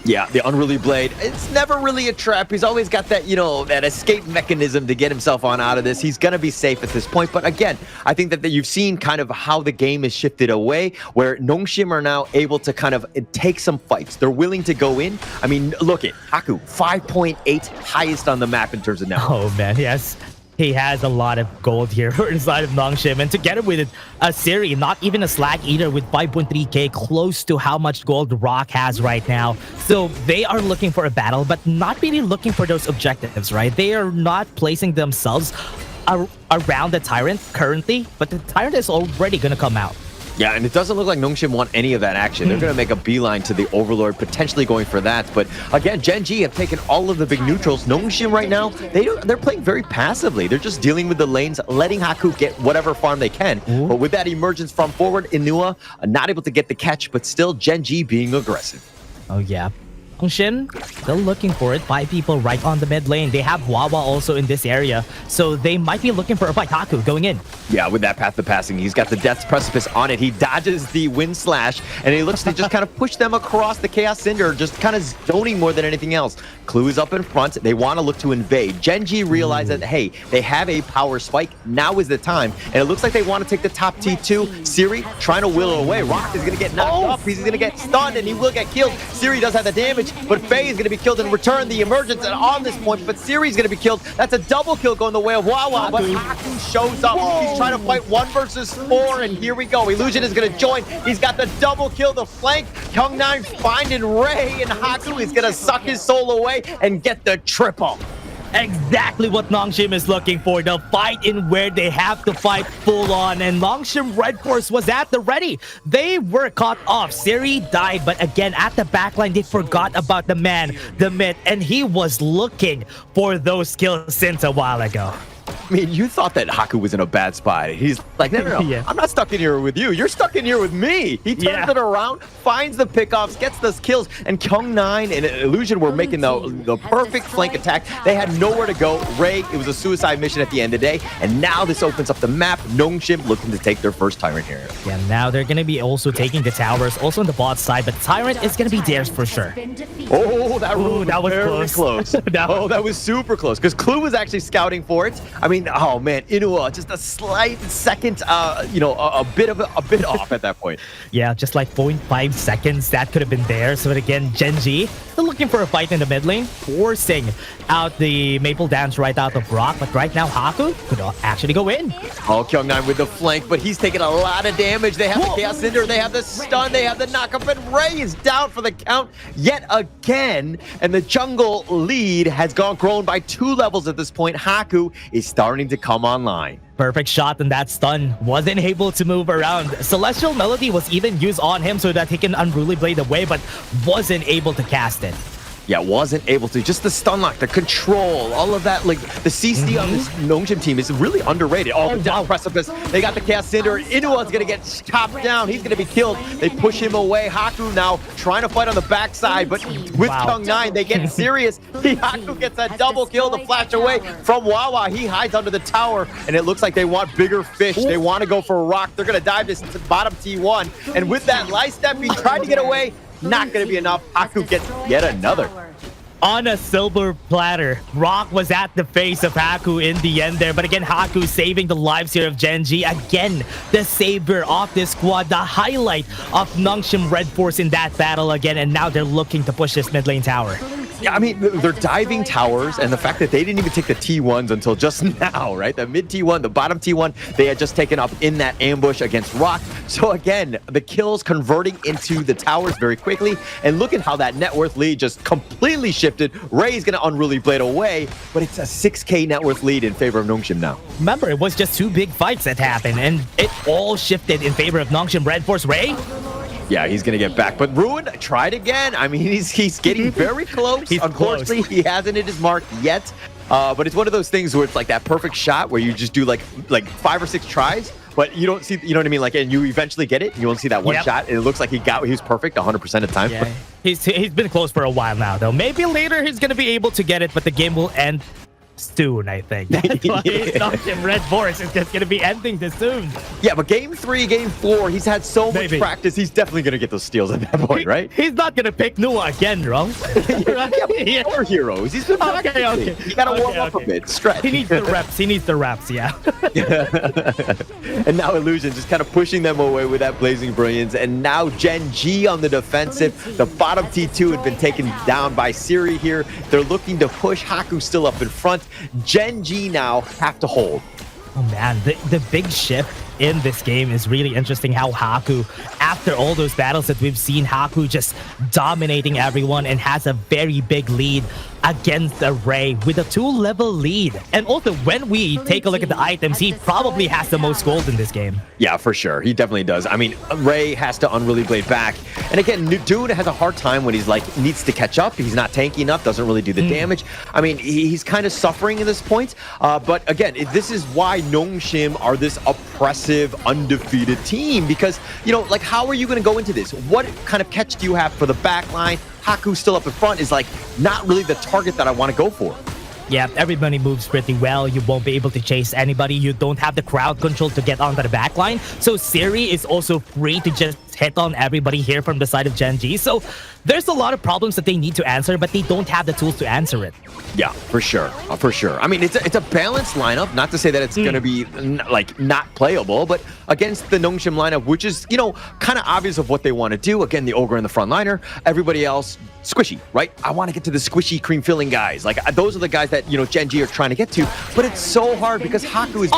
Yeah, the Unruly Blade. It's never really a trap. He's always got that, you know, that escape mechanism to get himself on out of this. He's going to be safe at this point. But again, I think that you've seen kind of how the game is shifted away, where Nongshim are now able to kind of take some fights. They're willing to go in. I mean, look at Haku, 5.8 highest on the map in terms of now. Oh, man, yes. He has a lot of gold here inside of Nongshim, and together with a Siri, not even a Slag Eater with 5.3k, close to how much gold Rock has right now. So they are looking for a battle, but not really looking for those objectives, right? They are not placing themselves around the Tyrant currently, but the Tyrant is already going to come out. Yeah, and it doesn't look like Nongshim want any of that action. They're going to make a beeline to the Overlord, potentially going for that. But again, Gen.G have taken all of the big neutrals. Nongshim right now, they're playing very passively. They're just dealing with the lanes, letting Haku get whatever farm they can. But with that emergence from forward, Inua not able to get the catch, but still Gen.G being aggressive. Oh, yeah. Nongshim still looking for it. 5 people right on the mid lane. They have Wawa also in this area, so they might be looking for a fight. Haku going in. Yeah, with that path to passing, he's got the Death's Precipice on it. He dodges the Wind Slash, and he looks to just kind of push them across the Chaos Cinder, just kind of zoning more than anything else. Clue is up in front. They want to look to invade. Gen.G realize that, hey, they have a power spike. Now is the time, and it looks like they want to take the top T2. Siri trying to will it away. Rock is going to get knocked off. He's going to get stunned, and he will get killed. Siri does have the damage, but Faye is going to be killed in return. The emergence on this point, but Siri's going to be killed. That's a double kill going the way of Wawa, but Haku shows up. He's trying to fight 1 versus 4, and here we go. Illusion is going to join. He's got the double kill, the flank. Young9 finding Ray, and Haku is going to suck his soul away and get the triple. Exactly what Nongshim is looking for. The fight in where they have to fight full on. And Nongshim RedForce was at the ready. They were caught off. Siri died, but again, at the backline, they forgot about the man, the myth, and he was looking for those kills since a while ago. I mean, you thought that Haku was in a bad spot. He's like, no. Yeah. I'm not stuck in here with you. You're stuck in here with me. He turns it around, finds the pickoffs, gets those kills, and Kyung9 and Illusion were making the perfect flank attack. They had nowhere to go. Ray, it was a suicide mission at the end of the day, and now this opens up the map. Nongshim looking to take their first Tyrant here. Yeah, now they're going to be also taking the towers, also on the bot side, but Tyrant is going to be theirs for sure. Oh, that was close. That was super close, because Clue was actually scouting for it. I mean, oh man, Inua, just a slight second, a bit off at that point. Yeah, just like 0.5 seconds, that could have been there. So again, Gen.G still looking for a fight in the mid lane, forcing out the Maple Dance right out of Rock, but right now Haku could actually go in. Oh, Kyung9 with the flank, but he's taking a lot of damage. They have the Chaos Cinder, they have the stun, they have the knockup, and Ray is down for the count yet again. And the jungle lead has grown by 2 levels at this point. Haku is starting to come online. Perfect shot, and that stun wasn't able to move around. Celestial Melody was even used on him so that he can Unruly Blade away, but wasn't able to cast it. Yeah, wasn't able to. Just the stun lock, the control, all of that. Like, the CC on this Nongshim team is really underrated. Oh, the down precipice. They got the Chaos Cinder. Inua's going to get chopped down. He's going to be killed. They push him away. Haku now trying to fight on the backside, but with Kyung9, they get serious. Haku gets that double kill, the flash away from Wawa. He hides under the tower, and it looks like they want bigger fish. They want to go for a rock. They're going to dive this to bottom T1, and with that light step, he tried to get away. Not going to be enough. Haku gets yet another. On a silver platter, Rock was at the face of Haku in the end there. But again, Haku saving the lives here of Gen.G. Again, the savior of this squad, the highlight of Nongshim RedForce in that battle again. And now they're looking to push this mid lane tower. Yeah, I mean, they're diving towers, and the fact that they didn't even take the T1s until just now, right? The mid T1, the bottom T1, they had just taken up in that ambush against Rock. So again, the kills converting into the towers very quickly, and look at how that net worth lead just completely shifted. Ray's gonna Unruly Blade away, but it's a 6K net worth lead in favor of Nongshim now. Remember, it was just 2 big fights that happened, and it all shifted in favor of Nongshim RedForce. Ray? Yeah, he's going to get back. But Ruin tried again. I mean, he's getting very close. Unfortunately, he hasn't hit his mark yet. But it's one of those things where it's like that perfect shot where you just do like 5 or 6 tries, but you don't see, you know what I mean? Like, and you eventually get it. And you only see that one shot, and it looks like he was perfect 100% of the time. Yeah, he's been close for a while now, though. Maybe later he's going to be able to get it, but the game will end soon, I think. That's why Nongshim RedForce is just going to be ending this soon. Yeah, but game 3, game 4, he's had so much practice. He's definitely going to get those steals at that point, right? He's not going to pick Nua again, bro. Yeah, more heroes. He's been practicing. You got to warm up a bit. Stretch. He needs the reps. He needs the reps, yeah. And now Illusion just kind of pushing them away with that Blazing Brilliance. And now Gen.G on the defensive. The bottom T2 had been taken down by Siri here. They're looking to push. Haku still up in front. Gen.G now have to hold. Oh man, the big shift in this game is really interesting. How Haku, after all those battles that we've seen, Haku just dominating everyone and has a very big lead against Ray with a 2-level lead. And also, when we take a look at the items, he probably has the most gold in this game. Yeah, for sure. He definitely does. I mean, Ray has to Unruly Blade back. And again, Dude has a hard time when he's like, needs to catch up. He's not tanky enough, doesn't really do the damage. I mean, he's kind of suffering at this point. But again, this is why Nongshim are this oppressive, undefeated team. Because, you know, like, how are you going to go into this? What kind of catch do you have for the back line? Haku still up in front is like not really the target that I want to go for. Yeah, everybody moves pretty well. You won't be able to chase anybody. You don't have the crowd control to get onto the backline. So Siri is also free to just hit on everybody here from the side of Gen.G. So there's a lot of problems that they need to answer, but they don't have the tools to answer it. Yeah, for sure. For sure. I mean, it's a balanced lineup. Not to say that it's going to be like not playable, but against the Nongshim lineup, which is, you know, kind of obvious of what they want to do. Again, the Ogre in the front liner, everybody else squishy, right? I want to get to the squishy cream filling guys. Like, those are the guys that, you know, Gen.G are trying to get to, but it's so hard because Haku is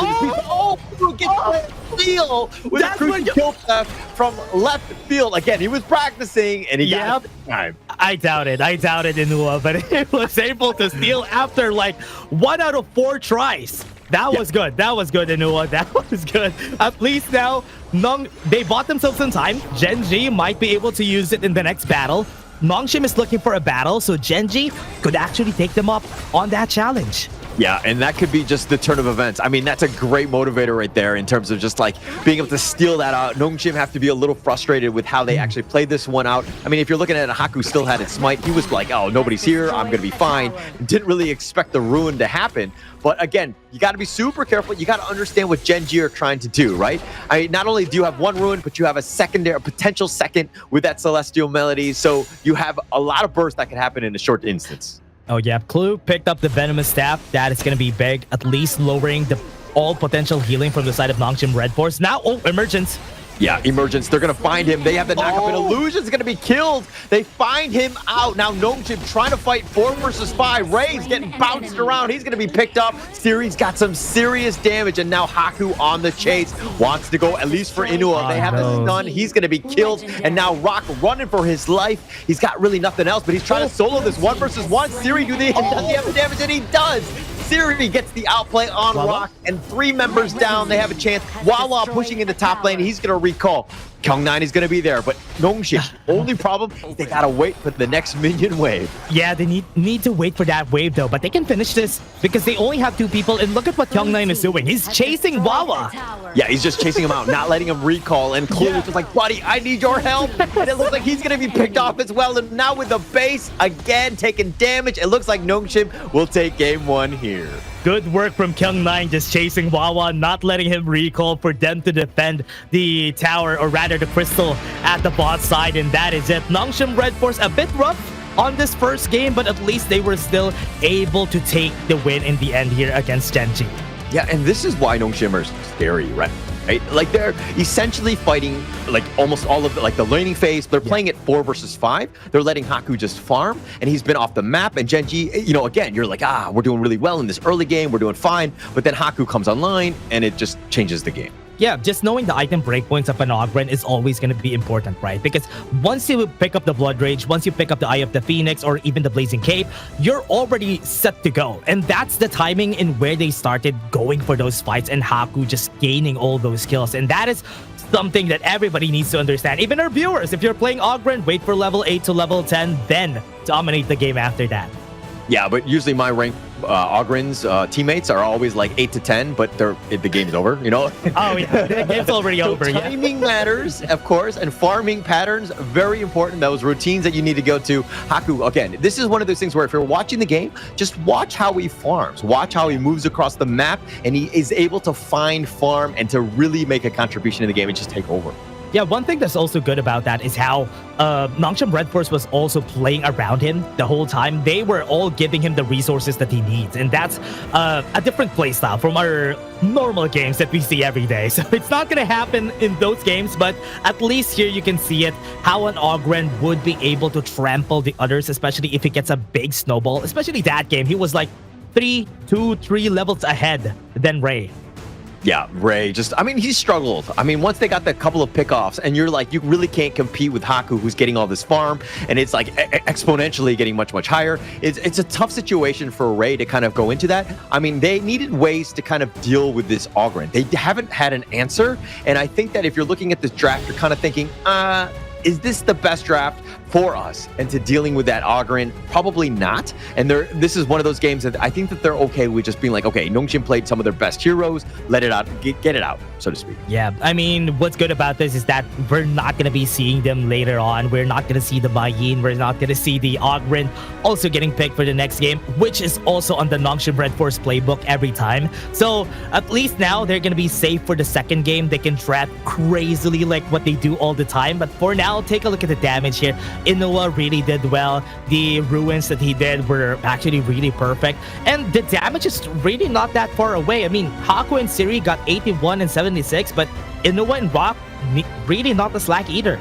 steal with a crucial kill theft from left field. Again, he was practicing and he got it time. I doubt it, Inua, but he was able to steal after like 1 out of 4 tries. That was good. That was good, Inua. That was good. At least now, they bought themselves some time. Gen.G might be able to use it in the next battle. Nongshim is looking for a battle, so Gen.G could actually take them up on that challenge. Yeah, and that could be just the turn of events. I mean, that's a great motivator right there in terms of just like being able to steal that out. Nongshim have to be a little frustrated with how they actually played this one out. I mean, if you're looking at it, Haku still had its smite. He was like, oh, nobody's here. I'm going to be fine. Didn't really expect the ruin to happen. But again, you got to be super careful. You got to understand what Gen.G are trying to do, right? I mean, not only do you have one ruin, but you have a potential second with that Celestial Melody. So you have a lot of bursts that can happen in a short instance. Oh yeah, Clue picked up the Venomous Staff. That is going to be big, at least lowering the all potential healing from the side of Nongshim RedForce. Now, Emergence. Yeah, Emergence. They're going to find him. They have the knockup and Illusion's going to be killed. They find him out. Now, Nongshim trying to fight 4 versus 5. Ray's getting bounced around. He's going to be picked up. Siri's got some serious damage. And now Haku on the chase. Wants to go at least for Inua. They have the stun. He's going to be killed. And now Rock running for his life. He's got really nothing else, but he's trying to solo this 1 versus 1. Siri, does he have the damage? And he does. Siri gets the outplay on Rock, and 3 members down. They have a chance. Wawa pushing in the top lane. He's going to recall. Kyung9 is going to be there, but Nongshim, only problem, they got to wait for the next minion wave. Yeah, they need to wait for that wave, though, but they can finish this because they only have 2 people, and look at what Kyung9 is doing. He's chasing Wawa. Yeah, he's just chasing him out, not letting him recall, and Clue is just like, buddy, I need your help, and it looks like he's going to be picked off as well, and now with the base, again, taking damage, it looks like Nongshim will take game 1 here. Good work from Kyung9, just chasing Wawa, not letting him recall for them to defend the tower, or rather the crystal at the bot side, and that is it. Nongshim RedForce a bit rough on this first game, but at least they were still able to take the win in the end here against Gen.G. Yeah, and this is why Nongshim are scary, right? Like they're essentially fighting like almost all of the laning phase. They're playing it 4 versus 5. They're letting Haku just farm, and he's been off the map. And Gen.G, you know, again, you're like, we're doing really well in this early game. We're doing fine. But then Haku comes online, and it just changes the game. Yeah, just knowing the item breakpoints of an Ogren is always going to be important, right? Because once you pick up the Blood Rage, once you pick up the Eye of the Phoenix, or even the Blazing Cape, you're already set to go. And that's the timing in where they started going for those fights, and Haku just gaining all those kills. And that is something that everybody needs to understand. Even our viewers, if you're playing Ogren, wait for level 8 to level 10, then dominate the game after that. Yeah, but usually my rank Ogren's teammates are always like 8 to 10, but the game's over, you know? Oh, yeah, the game's already over. Timing matters, of course, and farming patterns, very important. Those routines that you need to go to. Haku, again, this is one of those things where if you're watching the game, just watch how he farms. Watch how he moves across the map, and he is able to find farm and to really make a contribution in the game and just take over. Yeah, one thing that's also good about that is how Nongshim RedForce was also playing around him the whole time. They were all giving him the resources that he needs, and that's a different playstyle from our normal games that we see every day. So it's not going to happen in those games, but at least here you can see it, how an Ogren would be able to trample the others, especially if he gets a big snowball. Especially that game, he was like 3 levels ahead than Ray. Yeah, Ray he struggled. I mean, once they got the couple of pickoffs, and you're like, you really can't compete with Haku, who's getting all this farm, and it's like exponentially getting much, much higher. It's a tough situation for Ray to kind of go into that. I mean, they needed ways to kind of deal with this Ogren. They haven't had an answer, and I think that if you're looking at this draft, you're kind of thinking, is this the best draft for us? And to dealing with that Ogren, probably not. And this is one of those games that I think that they're okay with just being like, okay, Nongshim played some of their best heroes, let it out, get it out, so to speak. Yeah, I mean, what's good about this is that we're not going to be seeing them later on. We're not going to see the Mayin, we're not going to see the Ogren also getting picked for the next game, which is also on the Nongshim RedForce playbook every time. So at least now they're going to be safe for the second game. They can draft crazily like what they do all the time. But for now, take a look at the damage here. Inua really did well. The ruins that he did were actually really perfect. And the damage is really not that far away. I mean, Haku and Siri got 81 and 76, but Inua and Rock really not the slack either.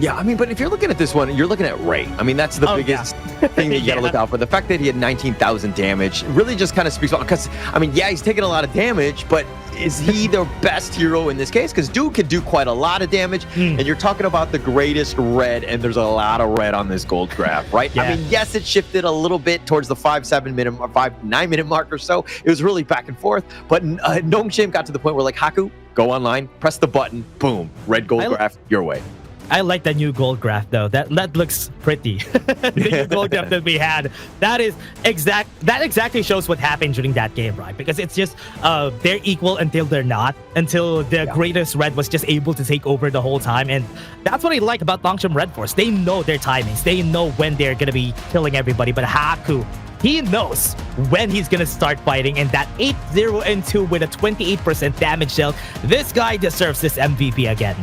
Yeah, I mean, but if you're looking at this one, you're looking at Ray. I mean, that's the biggest thing that you gotta look out for. The fact that he had 19,000 damage really just kind of speaks about, because, I mean, yeah, he's taking a lot of damage, but is he the best hero in this case? Because Dude can do quite a lot of damage, and you're talking about the greatest red, and there's a lot of red on this gold graph, right? Yeah. I mean, yes, it shifted a little bit towards the 5-7 minute, or 5-9 minute mark or so. It was really back and forth, but Nongshim got to the point where like, Haku, go online, press the button, boom, red gold graph your way. I like the new gold graph though. That looks pretty. The new gold graph that we had. That exactly shows what happened during that game, right? Because it's just they're equal until they're not. Until the greatest red was just able to take over the whole time. And that's what I like about Nongshim RedForce. They know their timings. They know when they're gonna be killing everybody. But Haku, he knows when he's gonna start fighting, and that 8-0-2 with a 28% damage dealt. This guy deserves this MVP again.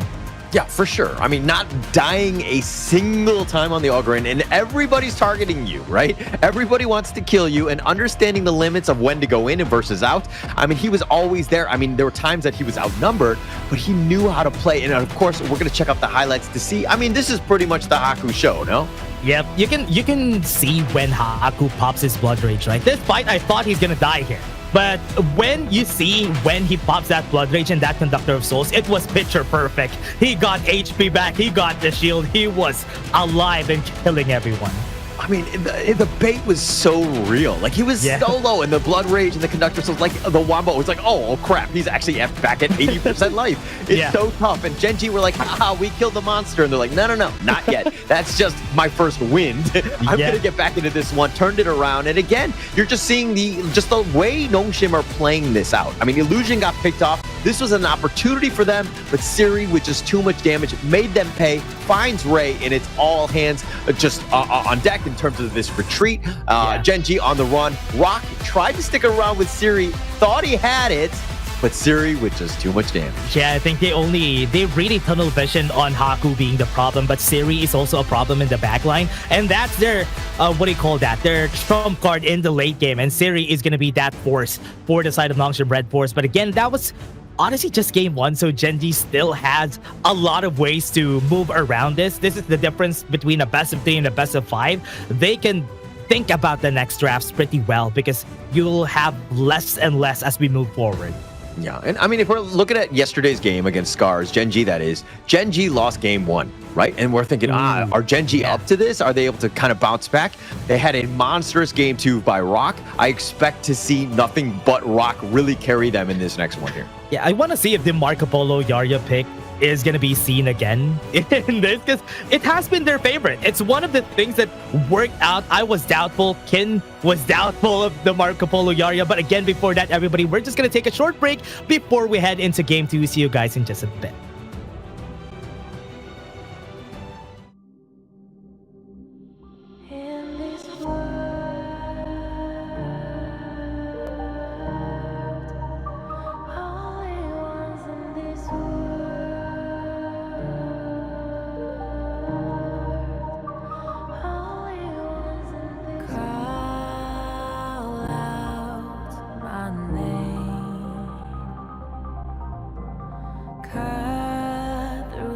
Yeah, for sure. I mean, not dying a single time on the Augur, and everybody's targeting you, right? Everybody wants to kill you, and understanding the limits of when to go in and versus out. I mean, he was always there. I mean, there were times that he was outnumbered, but he knew how to play. And of course, we're going to check out the highlights to see. I mean, this is pretty much the Haku show, no? Yep, you can see when Haku pops his Blood Rage, right? This fight, I thought he's gonna die here. But when you see when he pops that Blood Rage and that Conductor of Souls, it was picture perfect. He got HP back, he got the shield, he was alive and killing everyone. I mean, the bait was so real. Like, he was so low, and the Blood Rage and the Conductor Souls, like, the Wombo was like, oh crap, he's actually back at 80% life. It's so tough. And Gen.G were like, haha, we killed the monster. And they're like, no, not yet. That's just my first wind. I'm going to get back into this one, turned it around. And again, you're just seeing the way Nongshim are playing this out. I mean, Illusion got picked off. This was an opportunity for them, but Siri, with just too much damage, made them pay, finds Ray, and it's all hands just on deck in terms of this retreat. Gen.G on the run. Rock tried to stick around with Siri, thought he had it, but Siri with just too much damage. Yeah, I think they really tunnel vision on Haku being the problem, but Siri is also a problem in the backline, and that's their their trump card in the late game, and Siri is going to be that force for the side of Nongshim RedForce. But again, that was honestly just game one, so Gen.G still has a lot of ways to move around this. This is the difference between a best of 3 and a best of 5. They can think about the next drafts pretty well because you'll have less and less as we move forward. Yeah, and I mean, if we're looking at yesterday's game against SCARZ, Gen.G that is, Gen.G lost game 1, right? And we're thinking, are Gen.G up to this? Are they able to kind of bounce back? They had a monstrous game 2 by Rock. I expect to see nothing but Rock really carry them in this next one here. Yeah, I want to see if the Marco Polo Yarya pick is going to be seen again in this, because it has been their favorite. It's one of the things that worked out. I was doubtful. Kin was doubtful of the Marco Polo Yarya. But again, before that, everybody, we're just going to take a short break before we head into game 2. See you guys in just a bit.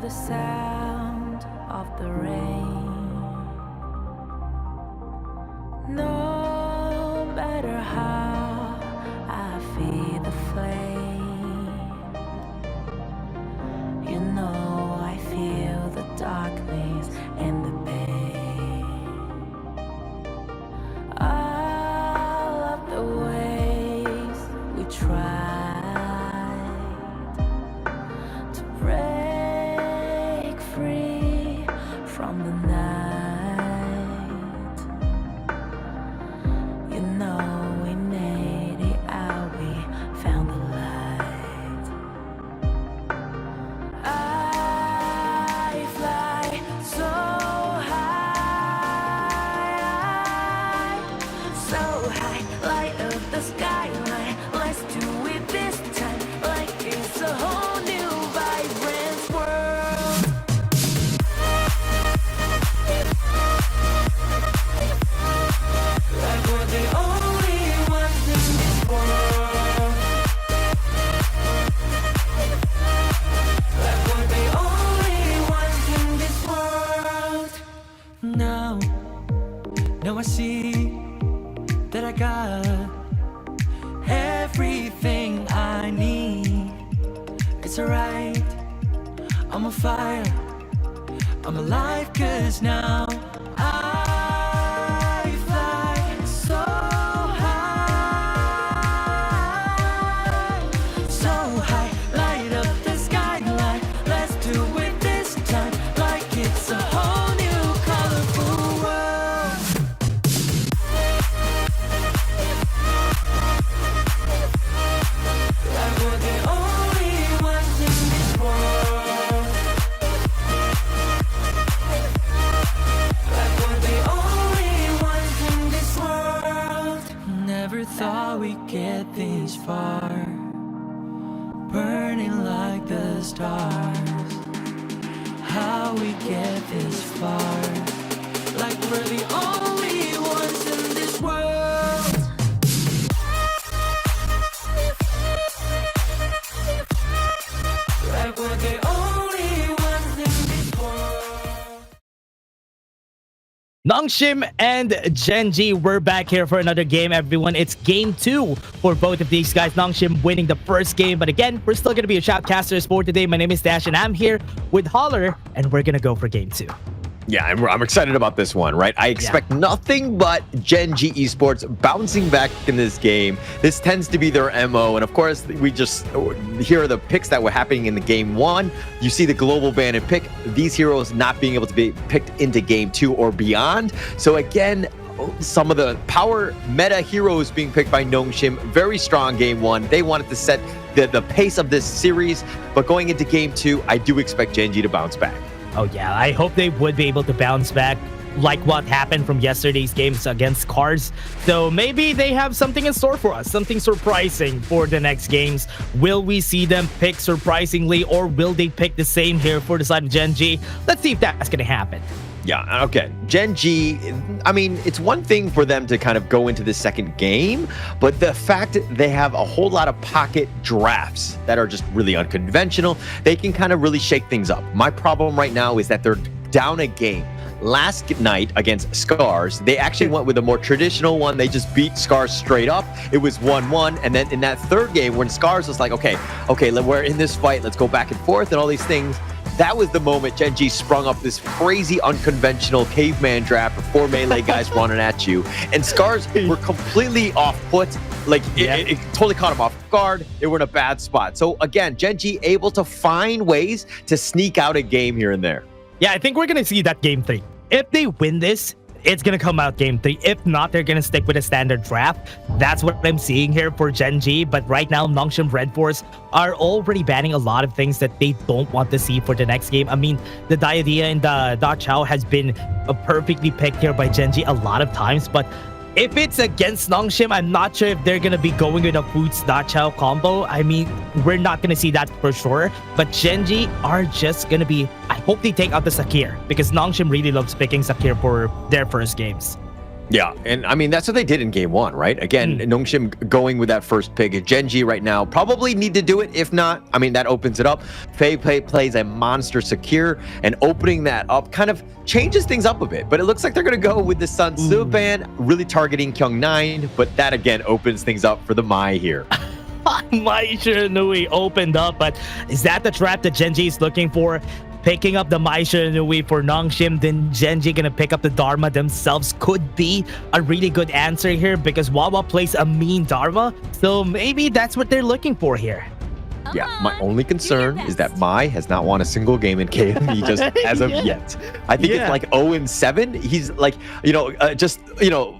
Sound of the rain. No matter how I feed the flame, you know I feel the darkness and the pain. All of the ways we tried to break free from the night, you know we made it out, we found the light. I fly so high, light up the skyline. Let's do it this time, like it's a whole new vibrant world. Like we're the only ones in this world. Like we're the only ones in this world. Now I see that I got everything I need. it's alright. I'm on fire, I'm alive, cause now I fly so high, so high. Light up the skyline, let's do it this time, like it's a whole new colorful world. Like we're the only ones in this world. Like we're the only ones in this world. Never thought we'd get this far, burning like the stars. How we get this far? Like we're the only ones in this world. Like we're the only ones in this world. Nongshim and Gen.G, we're back here for another game, everyone. It's game 2 for both of these guys. Nongshim winning the first game, but again, we're still going to be a shoutcaster sport today. My name is Dash, and I'm here with Holler, and we're going to go for game 2. Yeah, I'm excited about this one, right? I expect nothing but Gen.G Esports bouncing back in this game. This tends to be their MO, and of course, here are the picks that were happening in the game 1. You see the global ban and pick, these heroes not being able to be picked into game 2 or beyond. So again, some of the power meta heroes being picked by Nongshim, very strong game 1. They wanted to set the pace of this series, but going into game 2, I do expect Gen.G to bounce back. Oh yeah, I hope they would be able to bounce back like what happened from yesterday's games against SCARZ. So maybe they have something in store for us, something surprising for the next games. Will we see them pick surprisingly, or will they pick the same here for the side of Gen.G? Let's see if that's going to happen. Yeah, okay. Gen.G, I mean, it's one thing for them to kind of go into the second game, but the fact that they have a whole lot of pocket drafts that are just really unconventional, they can kind of really shake things up. My problem right now is that they're down a game. Last night against SCARZ, they actually went with a more traditional one. They just beat SCARZ straight up. It was 1-1. And then in that third game, when SCARZ was like, okay, we're in this fight, let's go back and forth and all these things, that was the moment Gen.G sprung up this crazy unconventional caveman draft with 4 melee guys running at you. And SCARZ were completely off put. Like, it totally caught them off guard. They were in a bad spot. So again, Gen.G able to find ways to sneak out a game here and there. Yeah, I think we're going to see that game 3. If they win this, it's going to come out game 3. If not, they're going to stick with a standard draft. That's what I'm seeing here for Gen.G. But right now, Nongshim RedForce are already banning a lot of things that they don't want to see for the next game. I mean, the Diadea and the Da Chao has been perfectly picked here by Gen.G a lot of times. But if it's against Nongshim, I'm not sure if they're going to be going with a Foods Da Chao combo. I mean, we're not going to see that for sure. But Gen.G are just going to be... I hope they take out the Sakir, because Nongshim really loves picking Sakir for their first games. Yeah, and I mean, that's what they did in game 1, right? Again, Nongshim going with that first pick. Gen.G right now probably need to do it. If not, I mean, that opens it up. Fei plays a monster Sakir, and opening that up kind of changes things up a bit. But it looks like they're going to go with the Sun Tzu ban, really targeting Kyung9, but that again opens things up for the Mai here. Mai Shiranui opened up, but is that the trap that Gen.G is looking for? Picking up the Mai Shiranui for Nongshim, then Gen.G gonna pick up the Dharma themselves could be a really good answer here, because Wawa plays a mean Dharma, so maybe that's what they're looking for here. Yeah, my only concern is that Mai has not won a single game in KME just as of yet. I think it's like 0-7. He's like,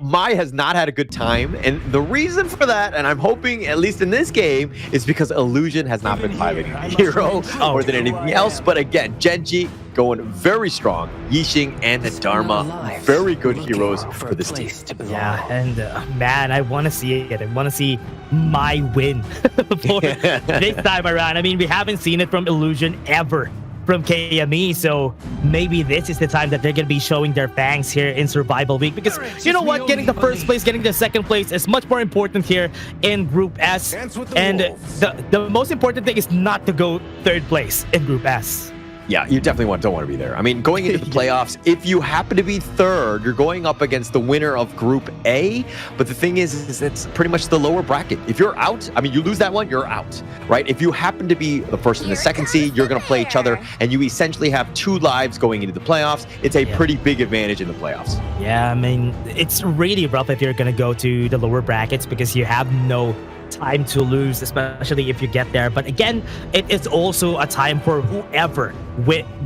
Mai has not had a good time. And the reason for that, and I'm hoping at least in this game, is because Illusion has not been piloting the hero more than anything else. But again, Gen.G going very strong. Yixing and the Dharma, very good heroes for this team. Yeah, and man, I want to see it. I want to see Mai win for this time around. I mean, we haven't seen it from Illusion ever from KME, so maybe this is the time that they're going to be showing their fangs here in Survival Week, because you know what, getting the first place, getting the second place is much more important here in Group S, and the most important thing is not to go third place in Group S. Yeah, you definitely don't want to be there. I mean, going into the playoffs, if you happen to be third, you're going up against the winner of Group A. But the thing is it's pretty much the lower bracket. If you're out, I mean, you lose that one, you're out, right? If you happen to be the first and the second seed, you're going to play each other, and you essentially have 2 lives going into the playoffs. It's a pretty big advantage in the playoffs. Yeah, I mean, it's really rough if you're going to go to the lower brackets because you have no time to lose, especially if you get there. But again, it is also a time for whoever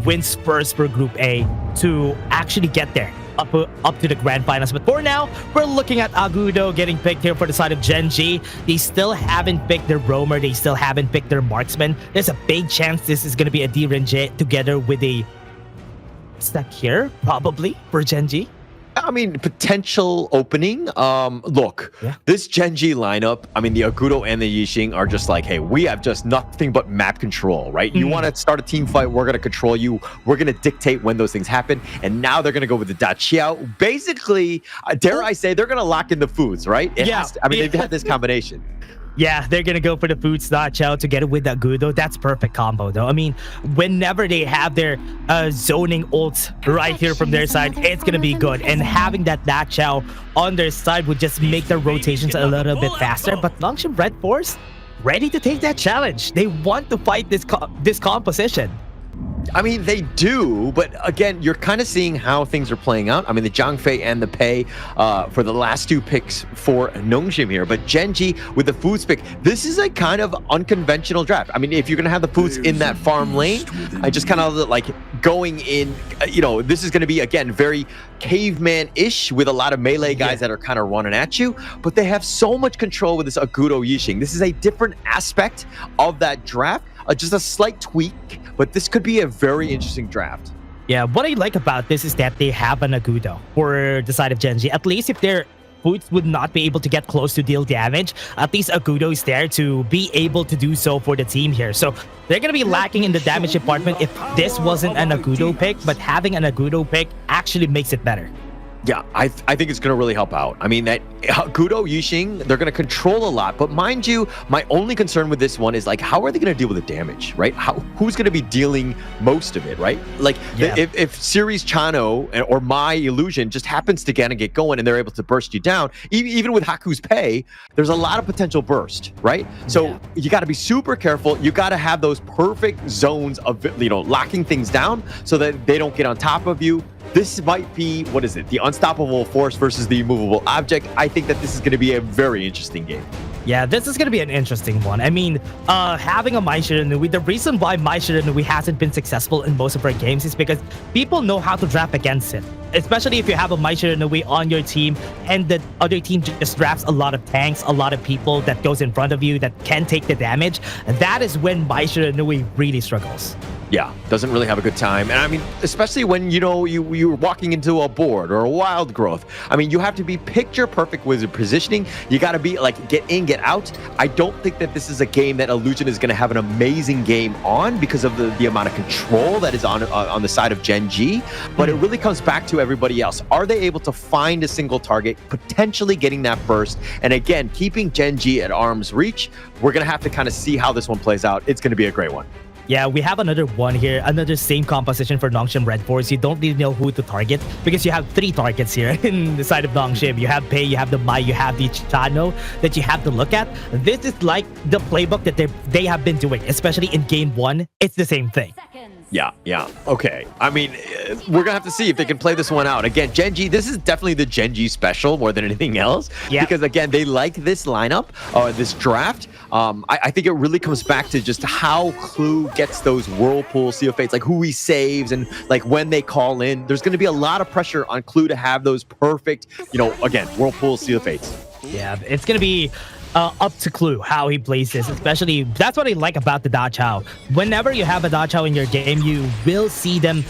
wins first for Group A to actually get there up to the grand finals. But for now, we're looking at Agudo getting picked here for the side of Gen.G. They still haven't picked their roamer. They still haven't picked their marksman. There's a big chance this is going to be a D-Renje together with a Sakir, probably, for Gen.G. I mean, potential opening. Look, this Gen.G lineup, I mean, the Agudo and the Yixing are just like, hey, we have just nothing but map control, right? You want to start a team fight, we're going to control you. We're going to dictate when those things happen. And now they're going to go with the Da Qiao. Basically, dare I say, they're going to lock in the foods, right? They've had this combination. Yeah, they're going to go for the food slot chow together with Agudo. That's perfect combo, though. I mean, whenever they have their zoning ults right here from their side, it's going to be good. And having that chow on their side would just make their rotations a little bit faster. But Nongshim RedForce, ready to take that challenge. They want to fight this composition. I mean, they do, but again, you're kind of seeing how things are playing out. I mean, the Zhangfei and the Pei for the last 2 picks for Nongshim here, but Gen.G with the foods pick, this is a kind of unconventional draft. I mean, if you're going to have the foods in that farm lane, I just kind of like going in, this is going to be, again, very caveman-ish with a lot of melee guys that are kind of running at you, but they have so much control with this Agudo Yixing. This is a different aspect of that draft, just a slight tweak, but this could be a very interesting draft. Yeah, what I like about this is that they have an Agudo for the side of Gen.G. At least if their boots would not be able to get close to deal damage, at least Agudo is there to be able to do so for the team here. So they're going to be lacking in the damage department if this wasn't an Agudo pick, but having an Agudo pick actually makes it better. Yeah, I think it's going to really help out. I mean, that Agudo, Yixing, they're going to control a lot. But mind you, my only concern with this one is, like, how are they going to deal with the damage, right? Who's going to be dealing most of it, right? Like, if Series Chano or My Illusion just happens to get going and they're able to burst you down, even with Haku's Pei, there's a lot of potential burst, right? So you got to be super careful. You got to have those perfect zones of, locking things down so that they don't get on top of you. This might be, the unstoppable force versus the immovable object. I think that this is going to be a very interesting game. Yeah, this is going to be an interesting one. I mean, having a Mai Shiranui, the reason why Mai Shiranui hasn't been successful in most of our games is because people know how to draft against it. Especially if you have a Mai Shiranui on your team and the other team just drafts a lot of tanks, a lot of people that goes in front of you that can take the damage. That is when Mai Shiranui really struggles. Yeah, doesn't really have a good time. And I mean, especially when, you're walking into a board or a wild growth. I mean, you have to be picture perfect with your positioning. You got to be like, get in, get out. I don't think that this is a game that Illusion is going to have an amazing game on because of the amount of control that is on the side of Gen.G. But it really comes back to everybody else. Are they able to find a single target, potentially getting that burst? And again, keeping Gen.G at arm's reach, we're going to have to kind of see how this one plays out. It's going to be a great one. Yeah, we have another one here, another same composition for Nongshim RedForce. You don't really know who to target because you have 3 targets here in the side of Nongshim. You have Pei, you have the Mai, you have the Chano that you have to look at. This is like the playbook that they have been doing, especially in game 1. It's the same thing. Yeah. Okay. I mean, we're going to have to see if they can play this one out. Again, Gen.G, this is definitely the Gen.G special more than anything else. Yeah. Because, again, they like this lineup, this draft. I think it really comes back to just how Clue gets those Whirlpool Sea of Fates, like who he saves and like when they call in. There's going to be a lot of pressure on Clue to have those perfect, again, Whirlpool Sea of Fates. Yeah, it's going to be up to Clue how he plays this, especially that's what I like about the Da Chao. Whenever you have a Da Chao in your game, you will see them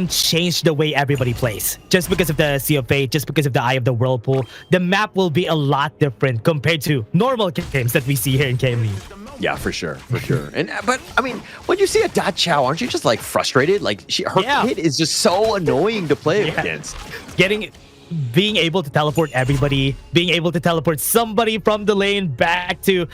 change the way everybody plays. Just because of the Sea of Fate, just because of the Eye of the Whirlpool, the map will be a lot different compared to normal games that we see here in KME. Yeah, for sure. But I mean, when you see a Da Chao, aren't you just like frustrated? Like her hit is just so annoying to play against. Being able to teleport everybody, being able to teleport somebody from the lane back to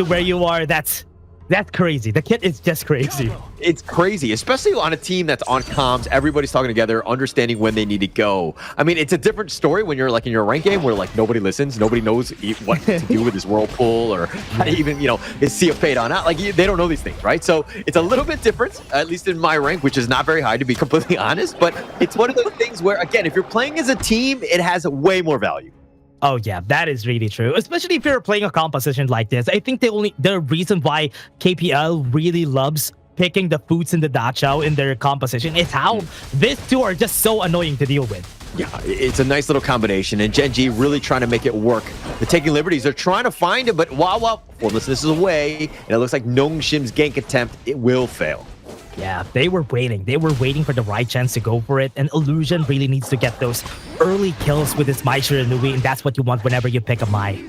where you are, that's That's crazy. The kit is just crazy. It's crazy, especially on a team that's on comms. Everybody's talking together, understanding when they need to go. I mean, it's a different story when you're like in your rank game where like nobody listens, nobody knows what to do with this whirlpool or how to even, is Sea of Fate on out. Like they don't know these things, right? So it's a little bit different, at least in my rank, which is not very high to be completely honest. But it's one of those things where, again, if you're playing as a team, it has way more value. Oh yeah, that is really true. Especially if you're playing a composition like this. I think the reason why KPL really loves picking the foods in the Dachau in their composition is how these two are just so annoying to deal with. Yeah, it's a nice little combination, and Gen.G really trying to make it work. They're taking liberties. They're trying to find it, but formlessness is away, and it looks like Nongshim's gank attempt, it will fail. Yeah, they were waiting. They were waiting for the right chance to go for it, and Illusion really needs to get those early kills with his Mai Shiranui, and that's what you want whenever you pick a Mai.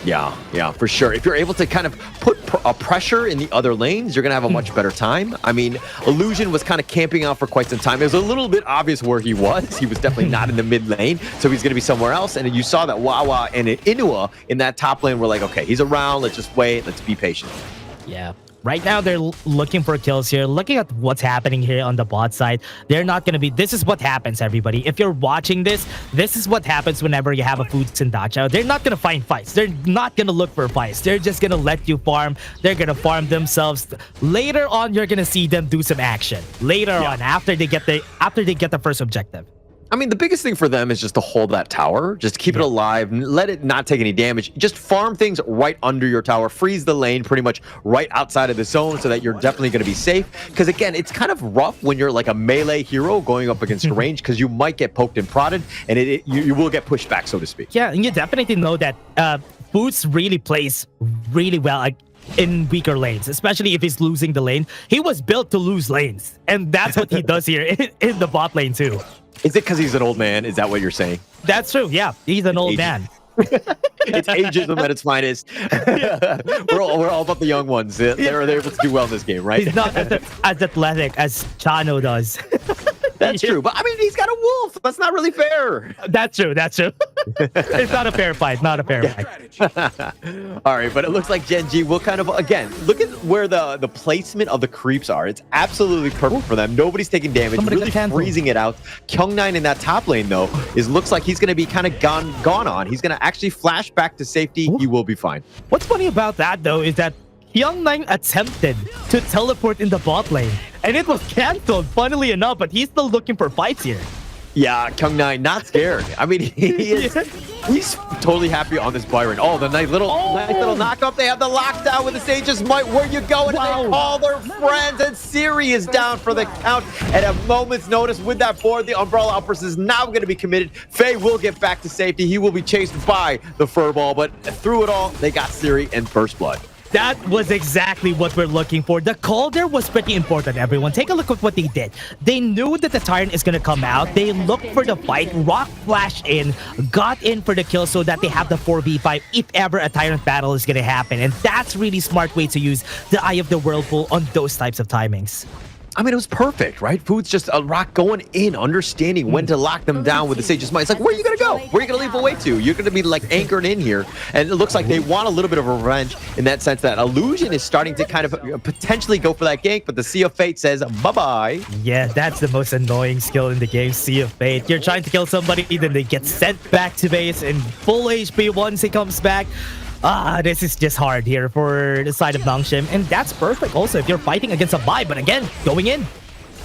Yeah, for sure. If you're able to kind of put a pressure in the other lanes, you're going to have a much better time. I mean, Illusion was kind of camping out for quite some time. It was a little bit obvious where he was. He was definitely not in the mid lane, so he's going to be somewhere else. And you saw that Wawa and Inua in that top lane were like, okay, he's around. Let's just wait. Let's be patient. Yeah. Right now, they're looking for kills here. Looking at what's happening here on the bot side, they're not going to be... This is what happens, everybody. If you're watching this, this is what happens whenever you have a Foods in Dachau. They're not going to find fights. They're not going to look for fights. They're just going to let you farm. They're going to farm themselves. Later on, you're going to see them do some action. Later on, after they get the first objective. I mean, the biggest thing for them is just to hold that tower, just keep it alive, let it not take any damage. Just farm things right under your tower, freeze the lane pretty much right outside of the zone so that you're definitely going to be safe. Because again, it's kind of rough when you're like a melee hero going up against a range because you might get poked and prodded and you will get pushed back, so to speak. Yeah, and you definitely know that Boots really plays really well in weaker lanes, especially if he's losing the lane. He was built to lose lanes, and that's what he does here in the bot lane too. Is it because he's an old man? Is that what you're saying? That's true. Yeah, he's an old man. It's ageism at its finest. we're all about the young ones. They're able to do well in this game, right? He's not as athletic as Chano does. That's true. But I mean, he's got a wolf. That's not really fair. That's true. It's not a fair fight. Not a fair fight. All right, but it looks like Gen.G will kind of, again, look at where the placement of the creeps are. It's absolutely perfect for them. Nobody's taking damage, really freezing it out. Kyung9 in that top lane, though, looks like he's going to be kind of gone on. He's going to actually flash back to safety. He will be fine. What's funny about that, though, is that Kyung9 attempted to teleport in the bot lane, and it was cancelled, funnily enough, but he's still looking for fights here. Yeah, Kyung9 not scared. I mean, he's totally happy on this Byron. Oh, the nice little knockup. They have the lockdown with the Sage's Might. Where you going? Wow. They call their friends, and Siri is down for the count at a moment's notice with that board. The Umbrella Outburst is now going to be committed. Faye will get back to safety. He will be chased by the Furball, but through it all, they got Siri and First Blood. That was exactly what we're looking for. The call there was pretty important, everyone. Take a look at what they did. They knew that the Tyrant is going to come out. They looked for the fight. Rock flashed in, got in for the kill so that they have the 4v5 if ever a Tyrant battle is going to happen. And that's really smart way to use the Eye of the Whirlpool on those types of timings. I mean, it was perfect, right? Food's just a Rock going in, understanding when to lock them down with the Sage's Might. It's like, where are you going to go? Where are you going to leap away to? You're going to be like anchored in here. And it looks like they want a little bit of revenge in that sense that Illusion is starting to kind of potentially go for that gank, but the Sea of Fate says bye-bye. Yeah, that's the most annoying skill in the game, Sea of Fate. You're trying to kill somebody, then they get sent back to base in full HP once he comes back. This is just hard here for the side of Nongshim, and that's perfect also if you're fighting against a buy, but again, going in.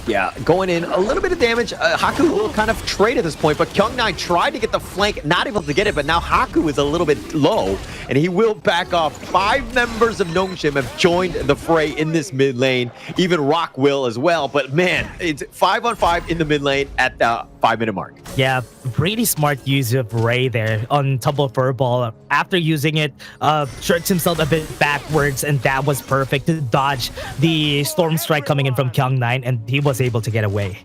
Yeah, going in, a little bit of damage. Haku will kind of trade at this point, but Kyung9 tried to get the flank, not able to get it, but now Haku is a little bit low, and he will back off. 5 members of Nongshim have joined the fray in this mid lane. Even Rock will as well, but man, it's 5-on-5 in the mid lane at the 5-minute mark. Yeah, really smart use of Ray there on Tumble Furball. After using it, jerks himself a bit backwards, and that was perfect to dodge the Storm Strike coming in from Kyung9, and he was able to get away.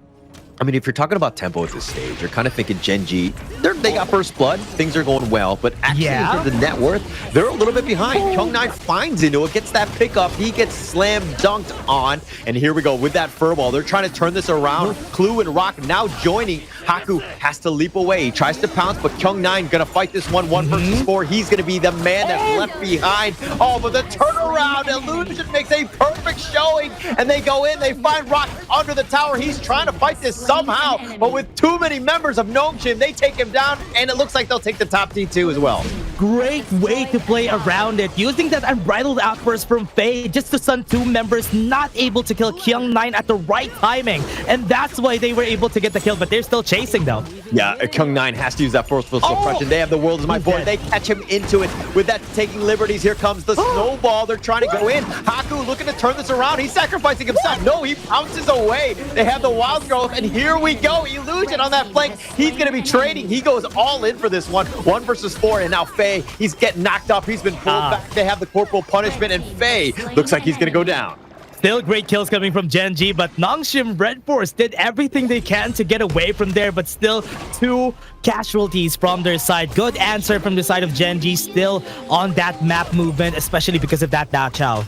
I mean, if you're talking about tempo at this stage, you're kind of thinking Gen.G, they got first blood, things are going well, but actually in terms of net worth, they're a little bit behind. Kyung9 finds into it, gets that pickup, he gets slam dunked on, and here we go with that furball. They're trying to turn this around. Clue and Rock now joining. Haku has to leap away. He tries to pounce, but Kyung9 gonna fight this one versus 4. He's gonna be the man that's left behind. Oh, but the turnaround, Illusion makes a perfect showing, and they go in, they find Rock under the tower. He's trying to fight this somehow, but with too many members of Nongshim, they take him down, and it looks like they'll take the top T2 as well. Great way to play around it, using that unbridled outburst from Faye just to stun 2 members, not able to kill Kyung9 at the right timing, and that's why they were able to get the kill, but they're still chasing though. Yeah, Kyung9 has to use that forceful suppression. They have the world as my boy. They catch him into it with that taking liberties. Here comes the snowball. They're trying to go in. Haku looking to turn this around. He's sacrificing himself. No, he pounces away. They have the wild growth, and here we go. Illusion on that flank. He's going to be trading. He goes all in for this one. 1 versus 4, and now Faye, he's getting knocked up. He's been pulled back. They have the corporal punishment, and Faye looks like he's going to go down. Still great kills coming from Gen.G, but Nongshim RedForce did everything they can to get away from there, but still 2 casualties from their side. Good answer from the side of Gen.G, still on that map movement, especially because of that Da Chao.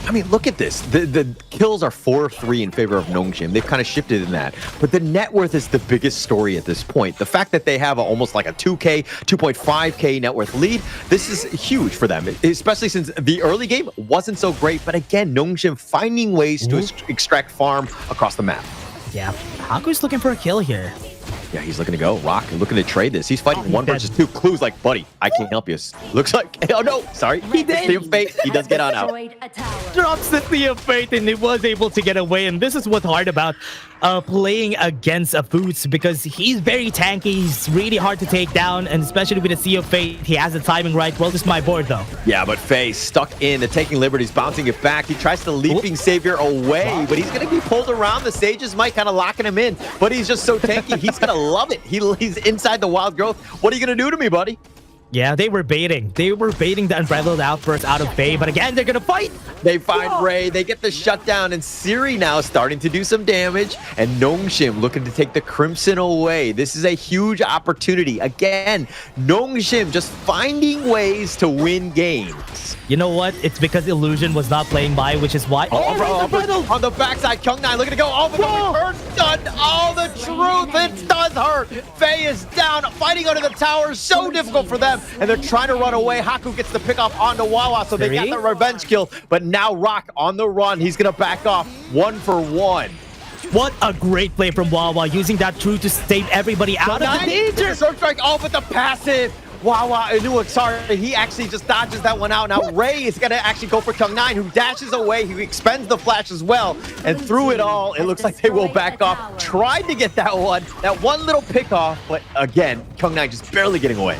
I mean, look at this. The kills are 4-3 in favor of Nongshim. They've kind of shifted in that. But the net worth is the biggest story at this point. The fact that they have almost like a 2K, 2.5K net worth lead, this is huge for them, especially since the early game wasn't so great. But again, Nongshim finding ways to extract farm across the map. Yeah, Haku's looking for a kill here. Yeah, he's looking to go. Rock looking to trade this. He's fighting 1 versus 2. Clue's like, buddy, I can't help you. Looks like, oh no, sorry. He did. Sea of Fate, he does get on out. Drops the Sea of Fate, and he was able to get away. And this is what's hard about playing against a Foods, because he's very tanky. He's really hard to take down, and especially with the Sea of Fate, he has the timing right. Well, this is my board though. Yeah, but Faye stuck in the taking liberties, bouncing it back. He tries to leaping savior away, but he's going to be pulled around. The sages might kind of locking him in, but he's just so tanky. He's going to love it. He's inside the wild growth. What are you going to do to me, buddy? Yeah, they were baiting. They were baiting the unbridled outburst out of Faye, but again, they're gonna fight. They find Ray, they get the shutdown, and Siri now starting to do some damage, and Nongshim looking to take the Crimson away. This is a huge opportunity. Again, Nongshim just finding ways to win games. You know what? It's because Illusion was not playing by, which is why. On the backside, Kyung9 looking to go. Oh, but the return stun. Oh, the truth, it does hurt. Faye is down, fighting under the tower. So difficult for them. And they're trying to run away. Haku gets the pick off onto Wawa, so they got the revenge kill. But now Rock on the run. He's going to back off 1 for 1. What a great play from Wawa, using that truth to save everybody out of the danger. Surf strike, oh, but the passive. Wawa, sorry, he actually just dodges that one out. Now Ray is going to actually go for Kyung9, who dashes away. He expends the flash as well. And through it all, it looks like they will back off. Tried to get that one little pick off. But again, Kyung9 just barely getting away.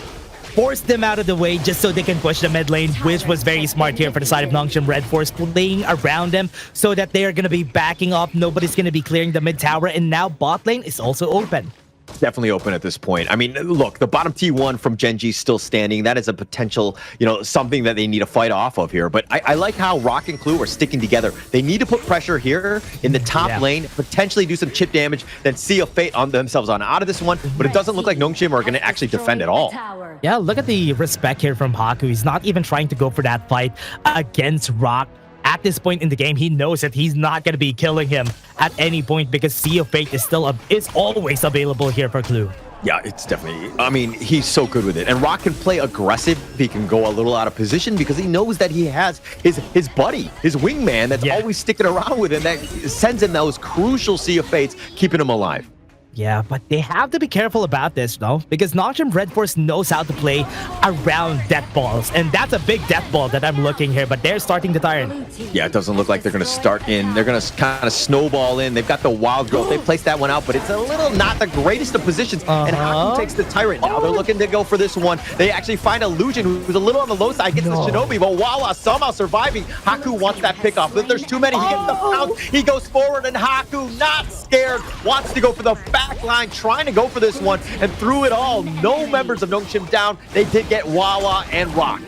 Forced them out of the way just so they can push the mid lane, which was very smart here for the side of Nongshim RedForce, playing around them so that they are going to be backing up. Nobody's going to be clearing the mid tower, and now bot lane is also open. Definitely open at this point. I mean, look, the bottom T1 from Gen.G is still standing. That is a potential, something that they need to fight off of here. But I like how Rock and Clue are sticking together. They need to put pressure here in the top lane, potentially do some chip damage, then see a fate on themselves on out of this one. But it doesn't look like Nongshim are going to actually defend at all. Yeah, look at the respect here from Haku. He's not even trying to go for that fight against Rock. At this point in the game, he knows that he's not going to be killing him at any point because Sea of Fate is always available here for Clue. Yeah, it's definitely, I mean, he's so good with it. And Rock can play aggressive. He can go a little out of position because he knows that he has his buddy, his wingman that's always sticking around with him, that sends him those crucial Sea of Fates, keeping him alive. Yeah, but they have to be careful about this, though, because Nongshim RedForce knows how to play around death balls, and that's a big death ball that I'm looking here, but they're starting to turn. Yeah, it doesn't look like they're going to start in. They're going to kind of snowball in. They've got the wild growth. They placed that one out, but it's a little not the greatest of positions, and Haku takes the Tyrant. Now they're looking to go for this one. They actually find Illusion, who's a little on the low side, gets the Shinobi, but Wawa somehow surviving. Haku wants that pick off, but there's too many. He gets the pounce. He goes forward, and Haku, not scared, wants to go for the back line, trying to go for this one, and through it all, no members of Nongshim down. They did get Wawa and Rock.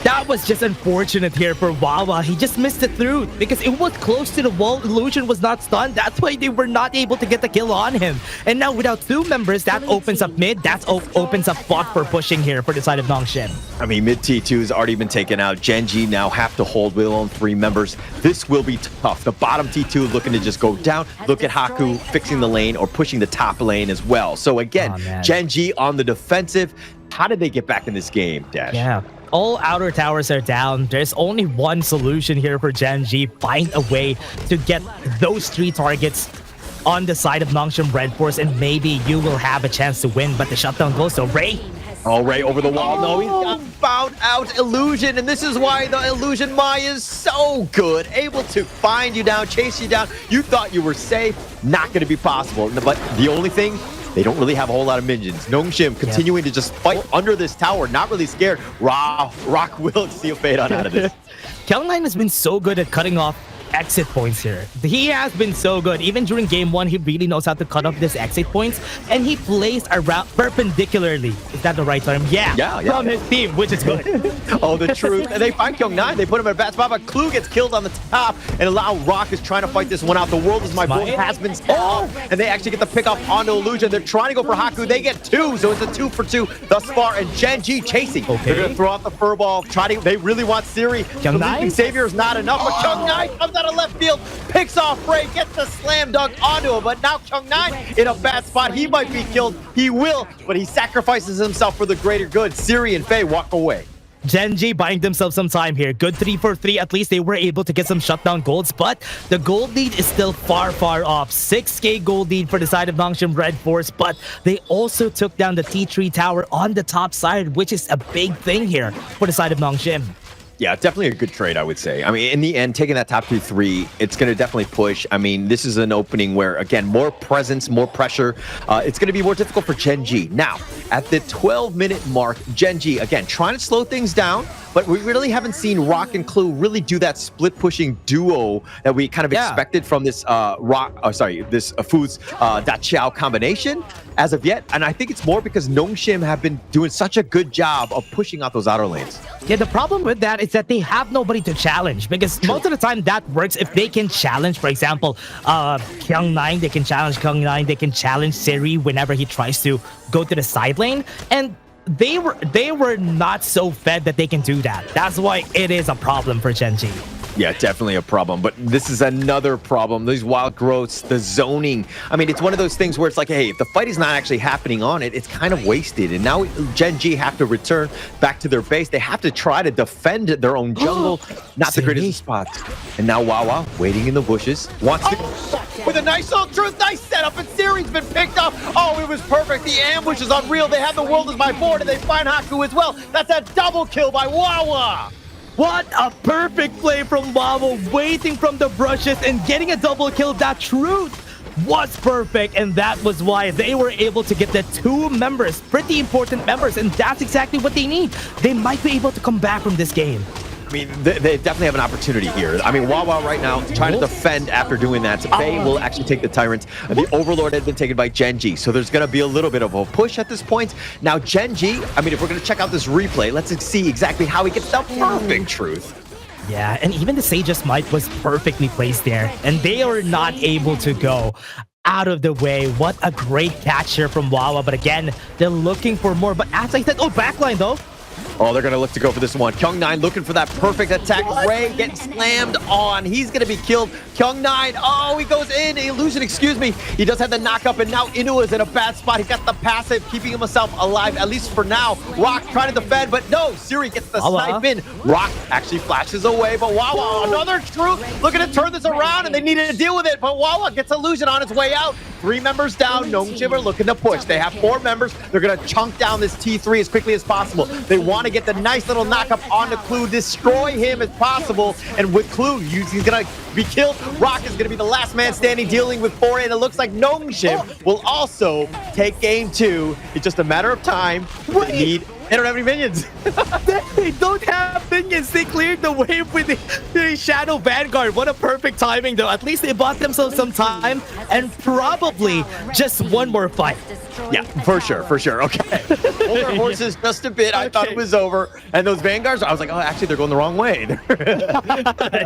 That was just unfortunate here for Wawa. He just missed it through because it was close to the wall. Illusion was not stunned. That's why they were not able to get the kill on him. And now without 2 members, that opens up mid. That opens up spot for pushing here for the side of Nongshim. I mean, mid T2 has already been taken out. Gen.G now have to hold with only 3 members. This will be tough. The bottom T2 looking to just go down. Look at Haku fixing the lane or pushing the top lane as well. So again, Gen.G on the defensive. How did they get back in this game, Dash? Yeah. All outer towers are down. There's only one solution here for Gen.G. Find a way to get those 3 targets on the side of Nongshim RedForce, and maybe you will have a chance to win. But the shutdown goes to Ray. Oh, Ray over the wall. No, he's got found out Illusion, and this is why the Illusion Mai is so good. Able to find you down, chase you down. You thought you were safe. Not going to be possible. But the only thing, they don't really have a whole lot of minions. Nongshim continuing to just fight under this tower, not really scared. Rock will steal fade on out of this. Kyung9 has been so good at cutting off exit points here. He has been so good. Even during game 1, he really knows how to cut off these exit points, and he plays around perpendicularly. Is that the right term? Yeah. From his team, which is good. Oh, the truth. And they find Kyung9. They put him in a bad spot, but Clue gets killed on the top, and allow Rock is trying to fight this one out. The world is my boy has been stopped, and they actually get the pick off onto Illusion. They're trying to go for Haku. They get 2, so it's a 2 for 2 thus far, and Gen.G chasing. They're going to throw out the fur ball. They really want Siri. Kyung9? Savior is not enough, but Kyung9 comes out of left field, picks off Ray, gets the slam dunk onto him, but now Kyung9 in a bad spot. He might be killed. He will, but he sacrifices himself for the greater good. Siri and Faye walk away. Gen.G buying themselves some time here. Good 3 for 3. At least they were able to get some shutdown golds, but the gold lead is still far off. 6k gold lead for the side of Nongshim RedForce, but they also took down the T3 tower on the top side, which is a big thing here for the side of Nongshim. Yeah, definitely a good trade, I would say. I mean, in the end, taking that top 2-3, it's going to definitely push. I mean, this is an opening where, again, more presence, more pressure. It's going to be more difficult for Gen.G. Now, at the 12-minute mark, Gen.G, again, trying to slow things down, but we really haven't seen Rock and Clue really do that split-pushing duo that we kind of expected from this Foods Da Chiao combination as of yet. And I think it's more because Nongshim have been doing such a good job of pushing out those outer lanes. Yeah, the problem with that is that they have nobody to challenge, because most of the time that works if they can challenge, for example, Kyung9, they can challenge Kyung9, they can challenge Siri whenever he tries to go to the side lane, and they were not so fed that they can do that. That's why it is a problem for Gen.G. Yeah, definitely a problem. But this is another problem. These wild growths, the zoning. I mean, it's one of those things where it's like, hey, if the fight is not actually happening on it, it's kind of wasted. And now Gen.G have to return back to their base. They have to try to defend their own jungle. Not the greatest spots. And now Wawa, waiting in the bushes, wants to... with a nice little truth, nice setup, and Siri's been picked up. Oh, it was perfect. The ambush is unreal. They have the world as my board, and they find Haku as well. That's a double kill by Wawa. What a perfect play from Wawa, waiting from the brushes and getting a double kill. That truth was perfect, and that was why they were able to get the 2 members, pretty important members, and that's exactly what they need. They might be able to come back from this game. I mean, they definitely have an opportunity here. I mean, Wawa right now trying to defend after doing that. Faye will actually take the Tyrant. The Overlord had been taken by Gen.G, so there's going to be a little bit of a push at this point. Now, Gen.G, I mean, if we're going to check out this replay, let's see exactly how he gets the perfect truth. Yeah, and even the Sage's Might was perfectly placed there, and they are not able to go out of the way. What a great catch here from Wawa, but again, they're looking for more. But as I said, backline though. Oh, they're going to look to go for this one. Kyung9 looking for that perfect attack. Ray getting slammed on. He's going to be killed. Kyung9, oh, he goes in. Illusion, excuse me. He does have the knock-up, and now Inu is in a bad spot. He got the passive, keeping himself alive, at least for now. Rock trying to defend, but no. Siri gets the snipe in. Rock actually flashes away, but Wawa, another truth, looking to turn this around, and they needed to deal with it, but Wawa gets Illusion on its way out. 3 members down. Nongshim are looking to push. They have 4 members. They're going to chunk down this T3 as quickly as possible. They want to get the nice little knock-up onto Clue, destroy him as possible, and with Clue, he's going to be killed. Rock is going to be the last man standing, dealing with 4, and it looks like Nongshim will also take game 2. It's just a matter of time. They need They don't have any minions. They don't have minions. They cleared the wave with the Shadow Vanguard. What a perfect timing, though. At least they bought themselves some time and probably just one more fight. Yeah, for sure. Okay. Hold our horses just a bit. I thought it was over. And those Vanguards, I was like, oh, actually, they're going the wrong way.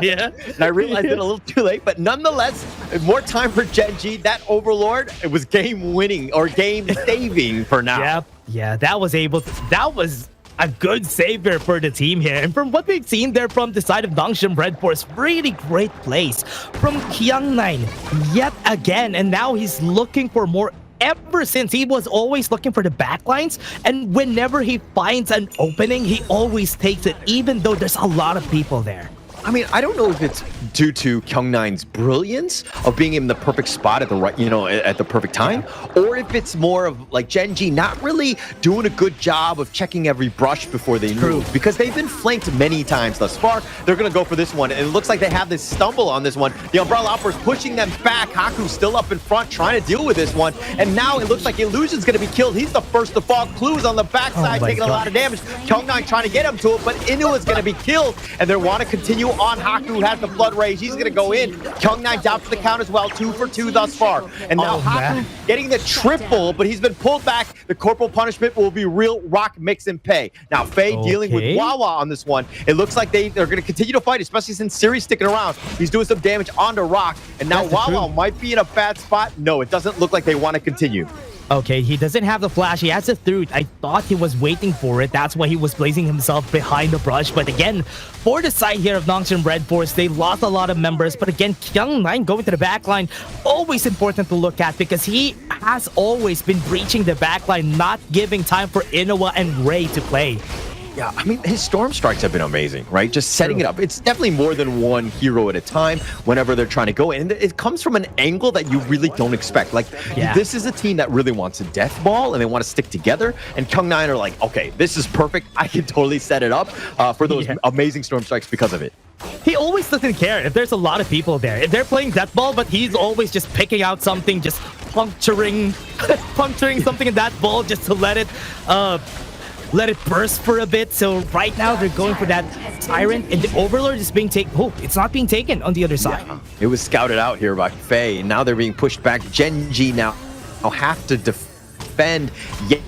Yeah. And I realized it a little too late. But nonetheless, more time for Gen.G. That Overlord, it was game winning or game saving for now. Yep. Yeah, that was a good savior for the team here. And from what we've seen there from the side of Nongshim RedForce, really great plays from Kyung9 yet again. And now he's looking for more. Ever since, he was always looking for the backlines, and whenever he finds an opening, he always takes it, even though there's a lot of people there. I mean, I don't know if it's due to Kyung9's brilliance of being in the perfect spot at the right, at the perfect time, or if it's more of like Gen.G not really doing a good job of checking every brush before they move, because they've been flanked many times thus far. They're going to go for this one, and it looks like they have this stumble on this one. The Umbrella Outburst pushing them back. Haku's still up in front trying to deal with this one, and now it looks like Illusion's going to be killed. He's the first to fall. Clue's on the backside taking a lot of damage. Kyung9 trying to get him to it, but Inu is going to be killed, and they want to continue on. Haku has the Blood Rage. He's going to go in. Kyung9 down for the count as well. 2 for 2 thus far. And now Haku getting the triple, but he's been pulled back. The Corporal Punishment will be real rock, mix, and pay. Now, Faye dealing with Wawa on this one. It looks like they're going to continue to fight, especially since Siri's sticking around. He's doing some damage onto Rock. And now Wawa might be in a bad spot. No, it doesn't look like they want to continue. Okay, he doesn't have the flash. He has the Throot. I thought he was waiting for it. That's why he was placing himself behind the brush. But again, for the side here of Nongshim RedForce, they lost a lot of members. But again, Kyung9 going to the backline, always important to look at because he has always been breaching the backline, not giving time for Inoue and Ray to play. Yeah, I mean, his Storm Strikes have been amazing, right? Just setting it up. It's definitely more than one hero at a time whenever they're trying to go in. And it comes from an angle that you really don't expect. Like, this is a team that really wants a death ball and they want to stick together. And Kyung9 are like, okay, this is perfect. I can totally set it up for those amazing Storm Strikes because of it. He always doesn't care if there's a lot of people there. If they're playing death ball, but he's always just picking out something, just puncturing something in that ball just to let it burst for a bit. So right now they're going for that Tyrant, and the Overlord is being taken. Oh, it's not being taken on the other side. Yeah. It was scouted out here by Faye, and now they're being pushed back. Gen.G now have to defend yet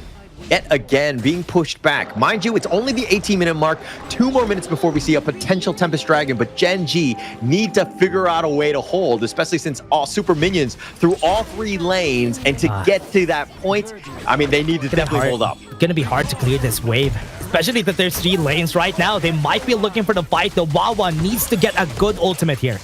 again, being pushed back. Mind you, it's only the 18-minute mark. 2 more minutes before we see a potential Tempest Dragon, but Gen.G need to figure out a way to hold, especially since all super minions through all 3 lanes, and to get to that point, I mean, they need to definitely hold up. Gonna be hard to clear this wave, especially that there's 3 lanes right now. They might be looking for the fight. The Wawa needs to get a good ultimate here.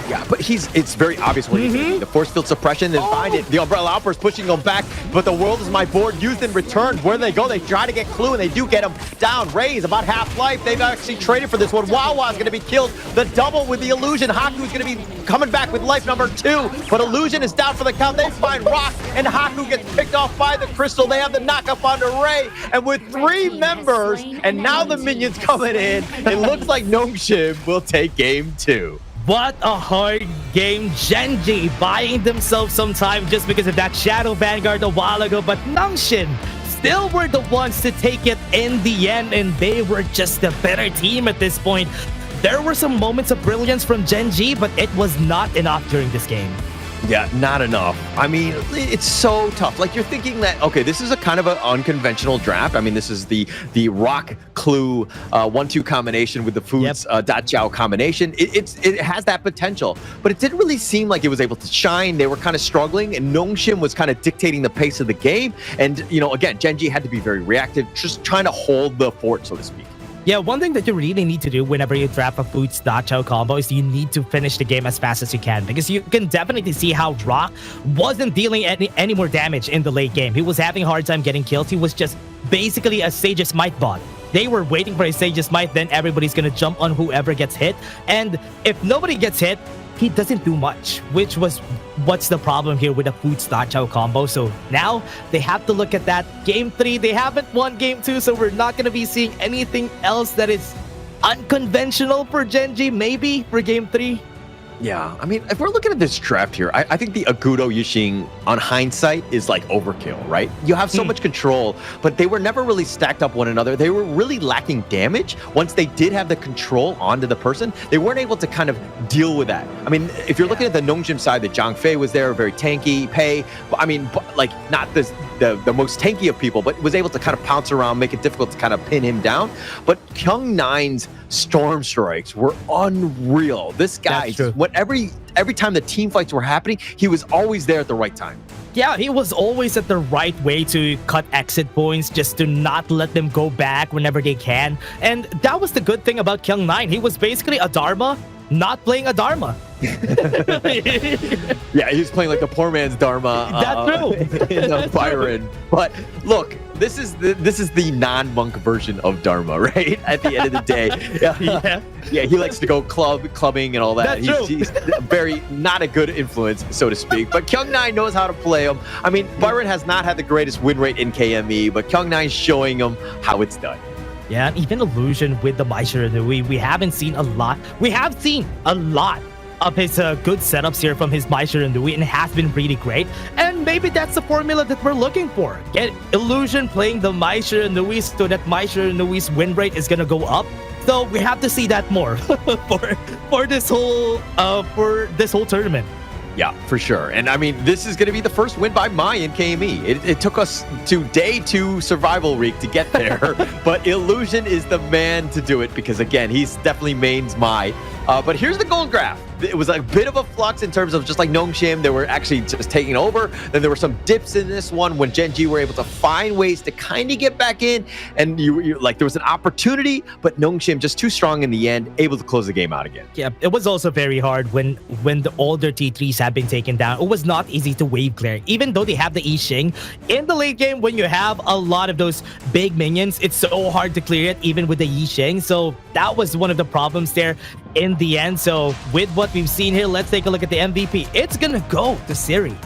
Yeah, but it's very obvious what he's doing. The force field suppression is behind it. The Umbrella Outburst pushing him back, but the world is my board used in return. Where do they go? They try to get Clue, and they do get him down. Ray's about half-life. They've actually traded for this one. Wawa's going to be killed. The double with the Illusion. Haku's going to be coming back with life number 2, but Illusion is down for the count. They find Rock, and Haku gets picked off by the Crystal. They have the knockup onto Ray, and with 3 members, and now the minions coming in, it looks like Nongshim will take game 2. What a hard game. Gen.G buying themselves some time just because of that Shadow Vanguard a while ago, but Nongshim still were the ones to take it in the end, and they were just the better team at this point. There were some moments of brilliance from Gen.G, but it was not enough during this game. Yeah, not enough. I mean, it's so tough. Like, you're thinking that, okay, this is a kind of an unconventional draft. I mean, this is the Rock Clue 1-2 combination with the Foods Da-Chow combination. It has that potential, but it didn't really seem like it was able to shine. They were kind of struggling, and Nongshim was kind of dictating the pace of the game. And, you know, again, Gen.G had to be very reactive, just trying to hold the fort, so to speak. Yeah, one thing that you really need to do whenever you draft a Foods Da-Chow combo is you need to finish the game as fast as you can, because you can definitely see how Rock wasn't dealing any more damage in the late game. He was having a hard time getting kills. He was just basically a Sage's Might bot. They were waiting for a Sage's Might, then everybody's gonna jump on whoever gets hit. And if nobody gets hit, he doesn't do much, which was what's the problem here with the Foods Da-Chow combo. So now they have to look at that. Game 3, they haven't won Game 2, so we're not going to be seeing anything else that is unconventional for Gen.G, maybe, for Game 3. Yeah, I mean, if we're looking at this draft here, I think the Agudo Yixing, on hindsight, is like overkill, right? You have so much control, but they were never really stacked up one another. They were really lacking damage. Once they did have the control onto the person, they weren't able to kind of deal with that. I mean, if you're looking at the Nongshim side, the Zhang Fei was there, very tanky, Pei, I mean, like, not the most tanky of people, but was able to kind of pounce around, make it difficult to kind of pin him down. But Kyung9's storm strikes were unreal. This guy, every time the team fights were happening, he was always there at the right time. Yeah, he was always at the right way to cut exit points, just to not let them go back whenever they can. And that was the good thing about Kyung9. He was basically a Dharma, not playing a Dharma. Yeah, he was playing like a poor man's Dharma. That's true. In Byron. But look, this is the non-monk version of Dharma, right? At the end of the day, yeah, he likes to go clubbing and all that. That's true. He's very not a good influence, so to speak. But Kyung9 knows how to play him. I mean, Byron has not had the greatest win rate in KME, but Kyung9's showing him how it's done. Yeah, even Illusion with the Maisha Nui, we haven't seen a lot. We have seen a lot of his good setups here from his Maisha Nui, and it has been really great. And maybe that's the formula that we're looking for. Get Illusion playing the Maisha Nui so that Maisha Nui's win rate is gonna go up. So we have to see that more for this whole tournament. Yeah, for sure. And I mean, this is going to be the first win by Mai in KME. It took us to day 2 survival week to get there, but Illusion is the man to do it because, again, he's definitely mains Mai. But here's the gold graph. It was a bit of a flux in terms of just like Nongshim, they were actually just taking over. Then there were some dips in this one when Gen.G were able to find ways to kind of get back in. And you like there was an opportunity, but Nongshim just too strong in the end, able to close the game out again. Yeah, it was also very hard when the older T3s have been taken down. It was not easy to wave clear, even though they have the Yixing. In the late game, when you have a lot of those big minions, it's so hard to clear it, even with the Yixing. So that was one of the problems there in the end. So with what we've seen here, let's take a look at the MVP. It's gonna go to Siri.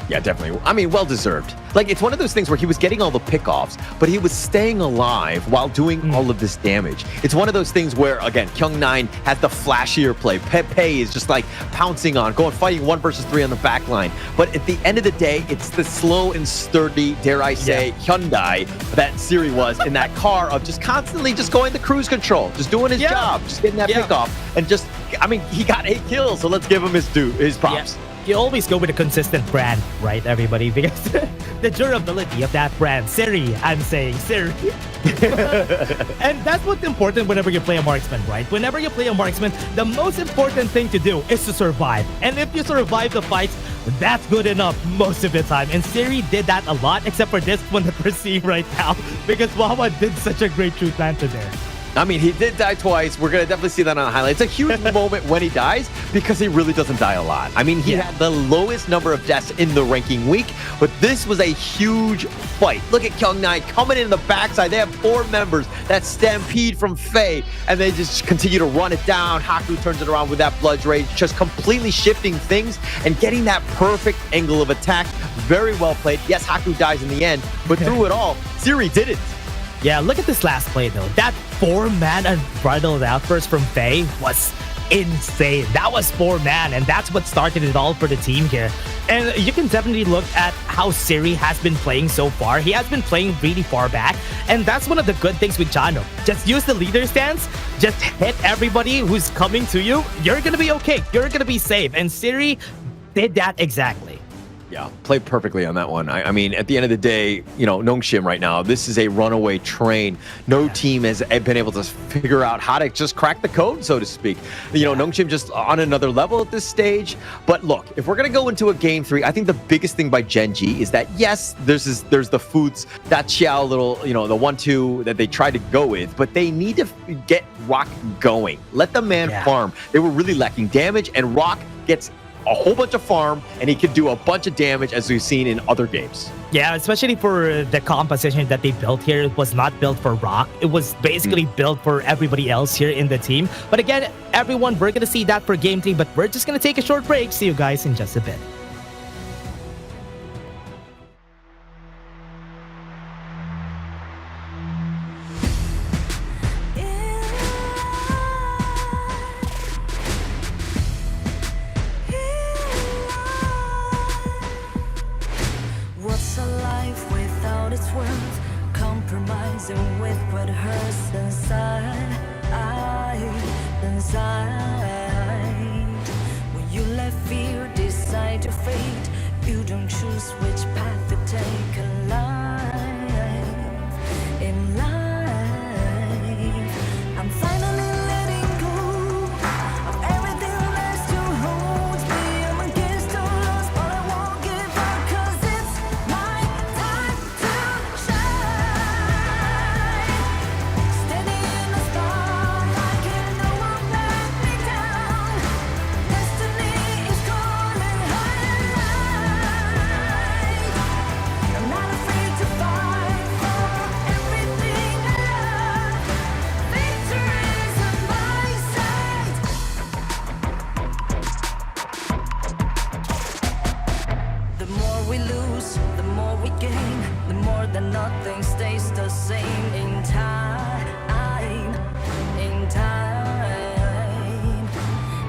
Yeah, definitely. I mean, well-deserved. Like, it's one of those things where he was getting all the pickoffs, but he was staying alive while doing all of this damage. It's one of those things where, again, Kyung9 has the flashier play. Pepe is just like pouncing on, fighting 1 versus 3 on the back line. But at the end of the day, it's the slow and sturdy, dare I say, Hyundai that Siri was in that car of just constantly just going to cruise control, just doing his job, just getting that pickoff. And just, I mean, he got 8 kills, so let's give him his props. Yeah. You always go with a consistent brand, right, everybody? Because the durability of that brand, Siri, I'm saying, Siri. And that's what's important whenever you play a marksman, right? Whenever you play a marksman, the most important thing to do is to survive. And if you survive the fights, that's good enough most of the time. And Siri did that a lot, except for this one that we're seeing right now, because Wawa did such a great truth lantern there. I mean, he did die twice. We're going to definitely see that on the highlights. It's a huge moment when he dies because he really doesn't die a lot. I mean, he had the lowest number of deaths in the ranking week, but this was a huge fight. Look at Kyung9 coming in the backside. They have 4 members. That stampede from Faye, and they just continue to run it down. Haku turns it around with that Blood Rage, just completely shifting things and getting that perfect angle of attack. Very well played. Yes, Haku dies in the end, but through it all, Siri did it. Yeah, look at this last play, though. That 4-man unbridled outburst from Faye was insane. That was 4-man, and that's what started it all for the team here. And you can definitely look at how Siri has been playing so far. He has been playing really far back, and that's one of the good things with Chano. Just use the leader stance, just hit everybody who's coming to you. You're gonna be okay. You're gonna be safe. And Siri did that exactly. Yeah, played perfectly on that one. I mean, at the end of the day, you know, Nongshim right now, this is a runaway train. No team has been able to figure out how to just crack the code, so to speak. You know, Nongshim just on another level at this stage. But look, if we're going to go into a game 3, I think the biggest thing by Gen.G is that, yes, there's the foods, that Xiao little, you know, the 1-2 that they tried to go with, but they need to get Rock going. Let the man farm. They were really lacking damage, and Rock gets a whole bunch of farm, and he could do a bunch of damage, as we've seen in other games. Yeah, especially for the composition that they built here. It was not built for Rock. It was basically built for everybody else here in the team. But again, everyone, we're going to see that for game 3, but we're just going to take a short break. See you guys in just a bit. this world, compromising with what hurts inside. When you let fear decide your fate, you don't choose which path to take in life. I'm finally letting go of everything that still holds me. I'm against all odds, but I won't give up, 'cause it's my time to shine. Standing in the spotlight, can no one let me down. Destiny is calling high. I'm not afraid to fight for everything I love. Victory's on my side. The more we lose, the more we gain. The more that nothing stays the same. In time.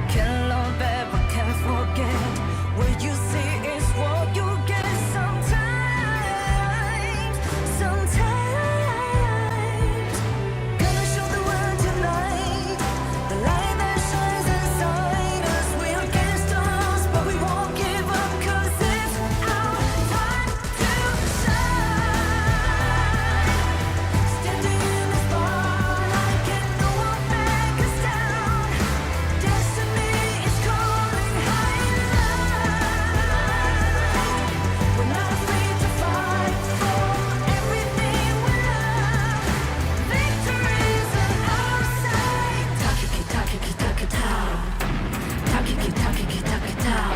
Can't love ever, can't forget. What you see is what you get sometimes. Gonna show the world tonight the light that shines inside us. We're against the odds, but we won't give up, 'cause it's our time to shine. Standing in the spotlight, can no one back us down. Destiny is calling high. We're not afraid to fight for everything we love. Victory's on our side. Takiki takiki takitao. Takiki takiki takitao.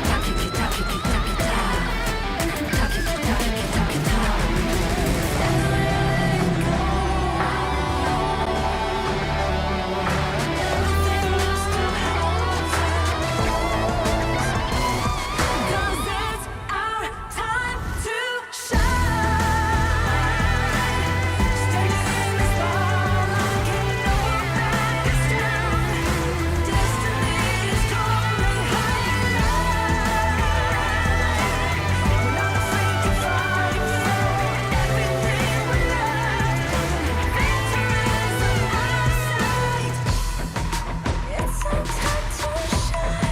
Takiki takiki takitao. Takiki takiki takitao. Everything still holds us. 'Cause it's our time to shine. Standing in the spotlight, can no one back us down. Destiny is calling high. We're not afraid to fight for everything we love. Victory's on our side. It's our time to shine.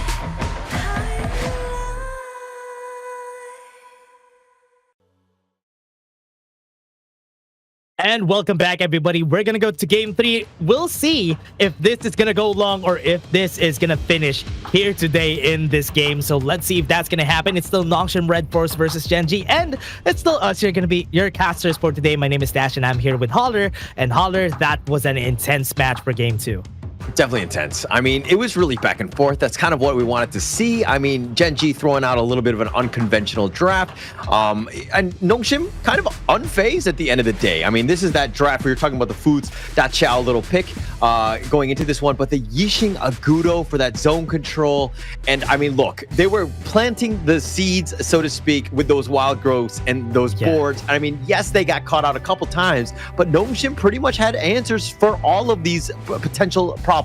And welcome back, everybody. We're gonna go to game 3. We'll see if this is gonna go long or if this is gonna finish here today in this game. So let's see if that's gonna happen. It's still Nongshim RedForce versus Gen.G, and it's still us. You're gonna be your casters for today. My name is Dash, and I'm here with Holler. And Holler, that was an intense match for game 2. Definitely intense. I mean, it was really back and forth. That's kind of what we wanted to see. I mean, Gen.G throwing out a little bit of an unconventional draft. And Nongshim kind of unfazed at the end of the day. I mean, this is that draft where you're talking about the foods, that Chow little pick going into this one, but the Yixing Agudo for that zone control. And I mean, look, they were planting the seeds, so to speak, with those wild growths and those boards. I mean, yes, they got caught out a couple times, but Nongshim pretty much had answers for all of these potential problems.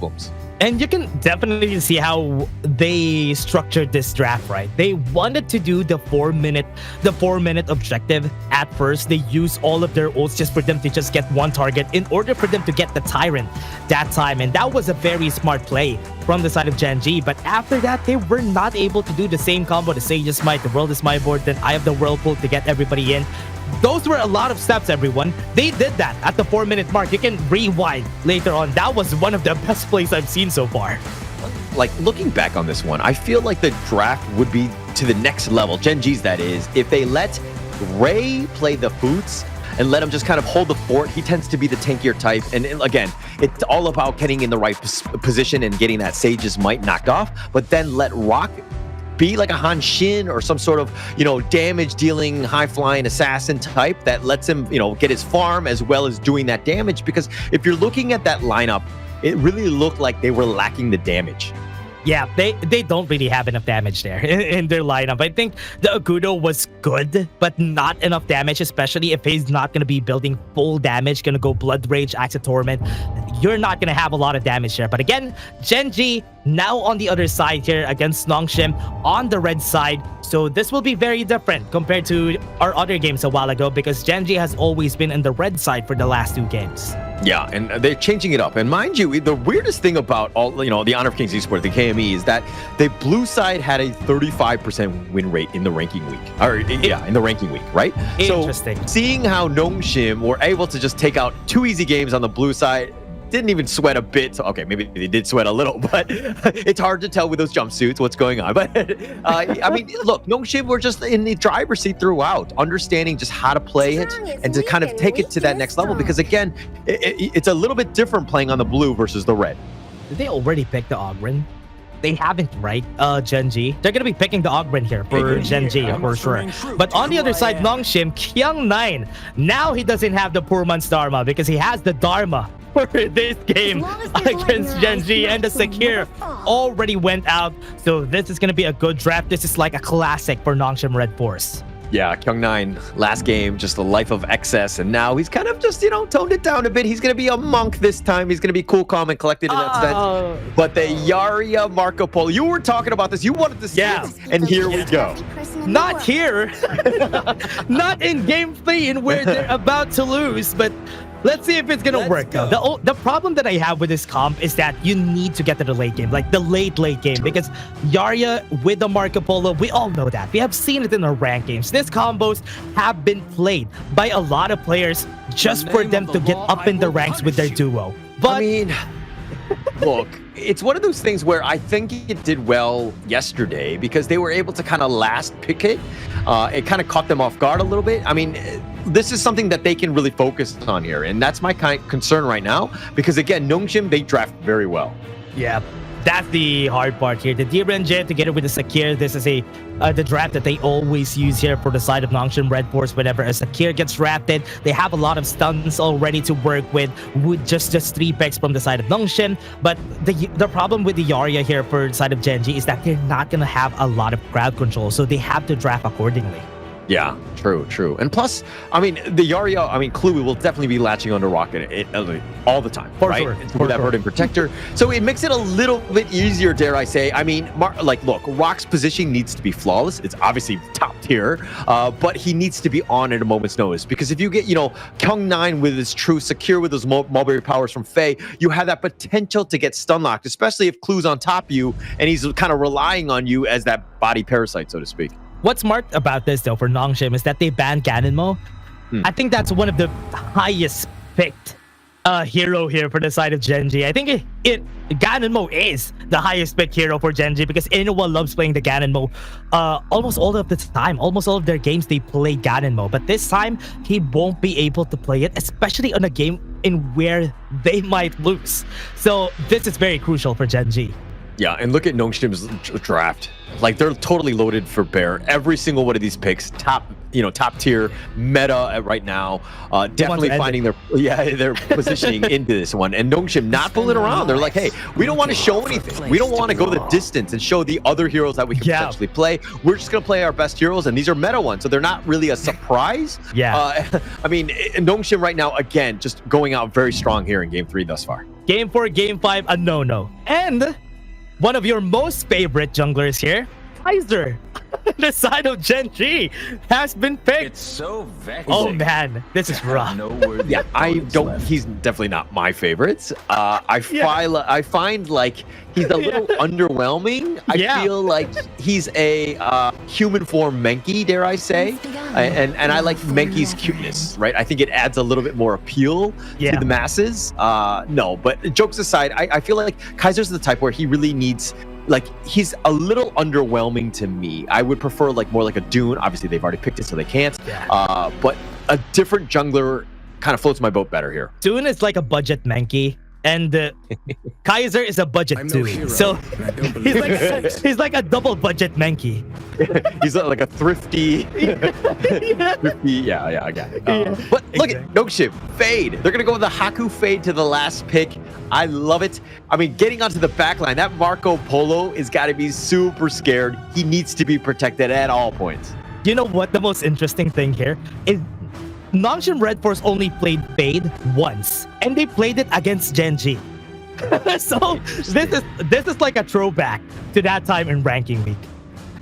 And you can definitely see how they structured this draft, right? They wanted to do the 4-minute objective. At first, they used all of their ults just for them to just get one target in order for them to get the Tyrant that time. And that was a very smart play from the side of Gen.G. But after that, they were not able to do the same combo, the Sage's Might, the World is my board, then I have the Whirlpool to get everybody in. Those were a lot of steps, everyone. They did that at the 4-minute mark. You can rewind later on. That was one of the best plays I've seen so far. Like, looking back on this one, I feel like the draft would be to the next level, Gen.G's that is, if they let Ray play the Foots and let him just kind of hold the fort. He tends to be the tankier type. And again, it's all about getting in the right position and getting that Sage's Might knocked off. But then let Rock be like a Han Shin or some sort of, damage dealing, high flying assassin type that lets him, get his farm as well as doing that damage. Because if you're looking at that lineup, it really looked like they were lacking the damage. Yeah, they don't really have enough damage there in their lineup. I think the Agudo was good, but not enough damage, especially if he's not going to be building full damage, going to go Blood Rage, Axe of Torment. You're not going to have a lot of damage there. But again, Gen.G now on the other side here against Nongshim on the red side. So this will be very different compared to our other games a while ago because Gen.G has always been in the red side for the last 2 games. Yeah, and they're changing it up. And mind you, the weirdest thing about all the Honor of Kings Esports, the KME, is that the blue side had a 35% win rate in the ranking week. In the ranking week, right? Interesting. So seeing how Nongshim were able to just take out 2 easy games on the blue side, didn't even sweat a bit. So, okay, maybe they did sweat a little, but it's hard to tell with those jumpsuits what's going on. But I mean, look, Nongshim were just in the driver's seat throughout, understanding just how to play it and to kind of take it to that next level. Because again, it's a little bit different playing on the blue versus the red. Did they already pick the Ogren? They haven't, right? Gen.G. They're gonna be picking the Ogren here for Gen.G for sure. But on the other side, Nongshim, Kyung9, now he doesn't have the poor man's Dharma because he has the Dharma for this game against Gen.G, and the Secure already went out. So this is gonna be a good draft. This is like a classic for Nongshim RedForce. Yeah, Kyung9, last game, just a life of excess, and now he's kind of just, toned it down a bit. He's going to be a monk this time. He's going to be cool, calm, and collected in that sense. But the Yarya Marco Polo, you were talking about this. You wanted to see it, and here we go. Not here. Not in game 3 where they're about to lose, but let's see if it's gonna work though. The problem that I have with this comp is that you need to get to the late game, like the late game, because Yarya with the Marco Polo, we all know that. We have seen it in our rank games. These combos have been played by a lot of players just for them to get up in the ranks with their duo. But I mean, look, it's one of those things where I think it did well yesterday because they were able to kind of last pick it. It kind of caught them off guard a little bit. I mean, this is something that they can really focus on here, and that's my concern right now because, again, Nongshim, they draft very well. Yeah, that's the hard part here. The Gen.G together with the Sakir, this is the draft that they always use here for the side of Nongshim RedForce. Whenever a Sakir gets drafted, they have a lot of stuns already to work with just 3 picks from the side of Nongshim. But the problem with the Yarya here for the side of Gen.G is that they're not going to have a lot of crowd control, so they have to draft accordingly. Yeah, true. And plus, I mean, the Yarya, Cluey will definitely be latching onto Rocket all the time, for right? Sure. For that Verdant Protector. So it makes it a little bit easier, dare I say. I mean, look, Rock's positioning needs to be flawless. It's obviously top tier, but he needs to be on at a moment's notice. Because if you get, Kyung9 with his true Secure with his mulberry powers from Faye, you have that potential to get stun locked, especially if Clue's on top of you and he's kind of relying on you as that body parasite, so to speak. What's smart about this, though, for Nongshim is that they banned Ganonmo. I think that's one of the highest picked hero here for the side of Gen.G. I think Ganonmo is the highest picked hero for Gen.G because Inuwa loves playing the Ganonmo. Almost all of the time, almost all of their games, they play Ganonmo. But this time, he won't be able to play it, especially on a game in where they might lose. So this is very crucial for Gen.G. Yeah, and look at Nongshim's draft. Like, they're totally loaded for bear. Every single one of these picks, top tier meta right now. Definitely finding their positioning into this one. And Nongshim not fooling around. They're like, hey, we don't want to show anything. We don't want to go the distance and show the other heroes that we can potentially play. We're just going to play our best heroes, and these are meta ones, so they're not really a surprise. I mean, Nongshim right now, again, just going out very strong here in Game 3 thus far. Game 4, Game 5, a no-no. And one of your most favorite junglers here, Kaiser, the side of Gen.G, has been picked. It's so vexing. Oh man, this is rough. Yeah, he's definitely not my favorites. I find like he's a little underwhelming. I feel like he's a human form Menki, dare I say. And I like Menki's cuteness, right? I think it adds a little bit more appeal to the masses. No, but jokes aside, I feel like Kaiser's the type where he really needs, like, he's a little underwhelming to me. I would prefer more like a Dune. Obviously, they've already picked it, so they can't. But a different jungler kind of floats my boat better here. Dune is like a budget Menki. And Kaiser is a budget too. So he's like a double budget Menki. He's like a thrifty. Thrifty, yeah, I got it. But look at Nongshim, fade. They're going to go with the Haku fade to the last pick. I love it. I mean, getting onto the back line, that Marco Polo has got to be super scared. He needs to be protected at all points. You know what? The most interesting thing here is Nongshim RedForce only played fade once, and they played it against Gen.G. So this is like a throwback to that time in ranking week.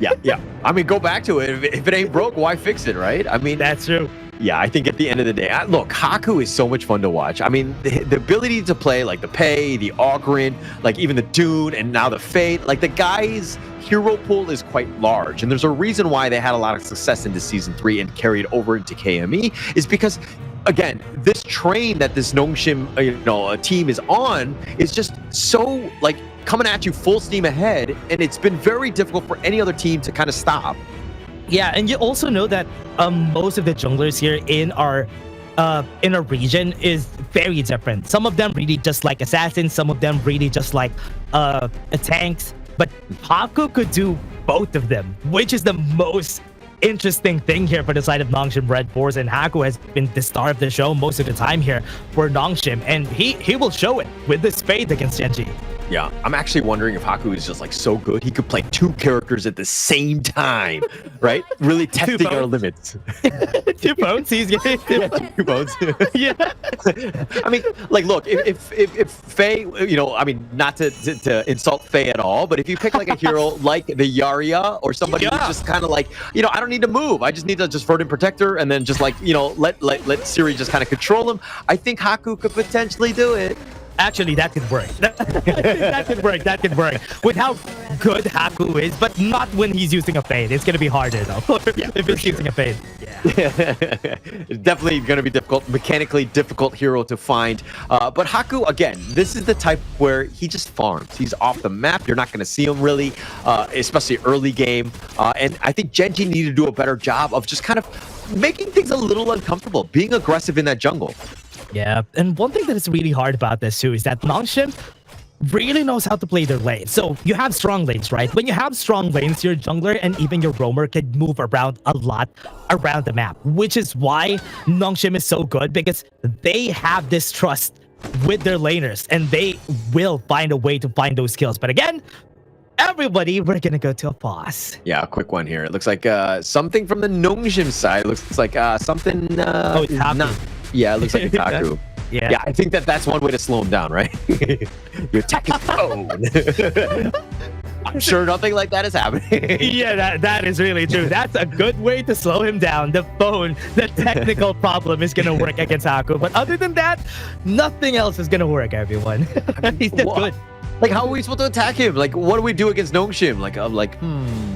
Yeah. I mean, go back to it. If it ain't broke, why fix it, right? I mean, that's true. Yeah, I think at the end of the day, look, Haku is so much fun to watch. I mean, the ability to play like the Pei, the Ogren, like even the Dune, and now the Fade, like the guy's hero pool is quite large. And there's a reason why they had a lot of success into Season 3 and carried over into KME is because, again, this train that this Nongshim team is on is just so, like, coming at you full steam ahead, and it's been very difficult for any other team to kind of stop. Yeah, and you also know that most of the junglers here in our region is very different. Some of them really just like assassins, some of them really just like tanks. But Haku could do both of them, which is the most interesting thing here for the side of Nongshim RedForce. And Haku has been the star of the show most of the time here for Nongshim, and he will show it with this fade against Gen.G. Yeah, I'm actually wondering if Haku is just like so good he could play two characters at the same time, right? Really testing our limits. 2 phones, he's getting 2 phones. Yeah. I mean, like, look, if Faye, I mean, not to insult Faye at all, but if you pick like a hero like the Yarya or somebody who's just kind of like, I don't need to move. I just need to just Verdant Protector and then just like, let Siri just kind of control him. I think Haku could potentially do it. Actually, that could work. That could work. With how good Haku is, but not when he's using a fade. It's going to be harder, though, if he's using a fade. It's definitely going to be difficult, mechanically difficult hero to find. But Haku, again, this is the type where he just farms. He's off the map. You're not going to see him really, especially early game. And I think Gen.G needed to do a better job of just kind of making things a little uncomfortable, being aggressive in that jungle. Yeah, and one thing that is really hard about this too is that Nongshim really knows how to play their lanes. So you have strong lanes, right? When you have strong lanes, your jungler and even your roamer can move around a lot around the map, which is why Nongshim is so good, because they have this trust with their laners and they will find a way to find those kills. But again, everybody, we're gonna go to a pause. Yeah, a quick one here. It looks like something from the Nongshim side. It looks like something. It's Haku. Yeah, it looks like Haku. Yeah, I think that's one way to slow him down, right? You attack his phone. I'm sure nothing like that is happening. Yeah, that is really true. That's a good way to slow him down. The phone, the technical problem is gonna work against Haku. But other than that, nothing else is gonna work, everyone. He's still good. Like, how are we supposed to attack him? Like, what do we do against Nongshim? Like, I'm like,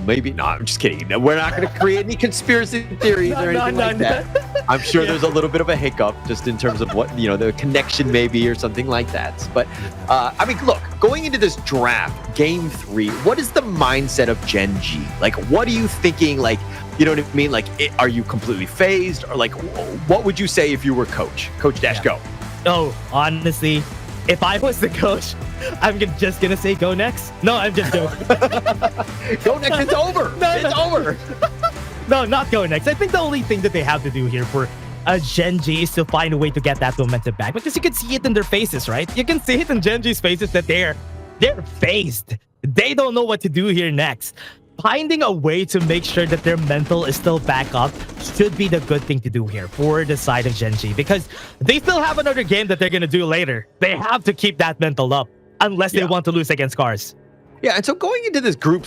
maybe. No, I'm just kidding. We're not going to create any conspiracy theories or anything like that. I'm sure there's a little bit of a hiccup just in terms of what, the connection maybe or something like that. But, I mean, look, going into this draft, Game 3, what is the mindset of Gen.G? Like, what are you thinking? Like, you know what I mean? Like, are you completely phased? Or, like, what would you say if you were coach? Coach Dash, go. Oh, honestly, if I was the coach, I'm just gonna say go next. No, I'm just joking. Go next, it's over. It's over. No, not go next. I think the only thing that they have to do here for Gen.G is to find a way to get that momentum back, because you can see it in their faces, right? You can see it in Gen.G's faces that they're phased. They don't know what to do here next. Finding a way to make sure that their mental is still back up should be the good thing to do here for the side of Gen.G, because they still have another game that they're going to do later. They have to keep that mental up unless they want to lose against SCARZ. Yeah, and so going into this Group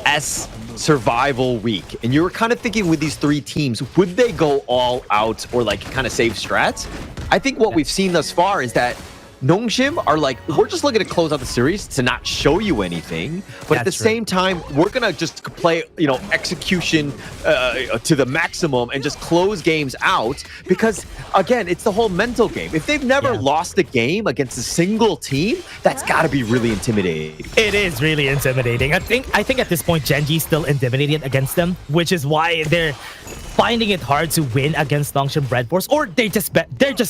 S survival week, and you were kind of thinking with these 3 teams, would they go all out or like kind of save strats? I think what we've seen thus far is that Nongshim are like, we're just looking to close out the series to not show you anything, but at the same time, we're gonna just play, execution to the maximum and just close games out, because again, it's the whole mental game. If they've never lost a game against a single team, that's got to be really intimidating. It is really intimidating. I think at this point, Gen.G is still intimidated against them, which is why they're finding it hard to win against Nongshim RedForce, or they're just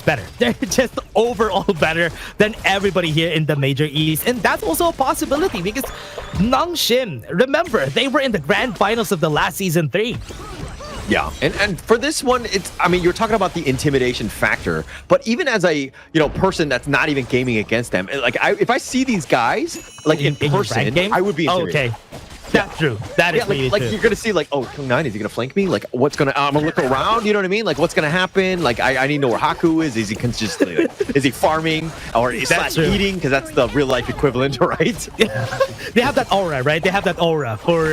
better. They're just overall better than everybody here in the Major East. And that's also a possibility because Nongshim, remember, they were in the grand finals of the last season 3. Yeah, and for this one, I mean, you're talking about the intimidation factor, but even as a person that's not even gaming against them, like if I see these guys like in person, I would be intimidated. Okay. That's true. That is like you're gonna see like, oh, Kung9, is he gonna flank me? Like, what's gonna? I'm gonna look around. You know what I mean? Like, what's gonna happen? Like, I need to know where Haku is. Is he consistently? Is he farming or is he eating? Because that's the real life equivalent, right? They have that aura, right? They have that aura for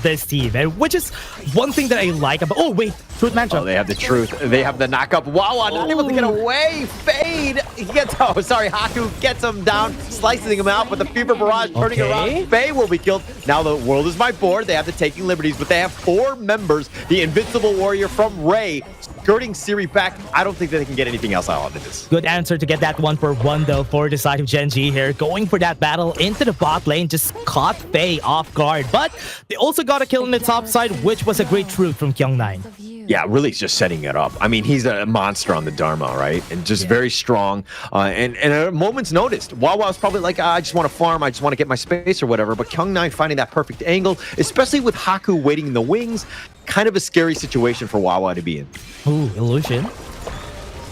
this team, and which is one thing that I like about. Oh wait, truth matchup. Oh, they have the truth. They have the knockup. Wawa not able to get away. Fade. He gets. Oh, sorry. Haku gets him down, slicing him out, but the Fever Barrage turning around. Faye will be killed. Now the world is my board. They have the Taking Liberties, but they have 4 members. The Invincible Warrior from Ray skirting Siri back. I don't think that they can get anything else out of this. Good answer to get that 1-for-1 though for the side of Gen.G here. Going for that battle into the bot lane, just caught Faye off guard. But they also got a kill on the top side, which was a great truth from Kyung9. Yeah, really just setting it up. I mean, he's a monster on the Dharma, right? And just very strong. And at a moment's notice, Wawa's probably like, I just want to farm, I just want to get my space or whatever. But Kyung9 finding that perfect angle, especially with Haku waiting in the wings, kind of a scary situation for Wawa to be in. Ooh, illusion.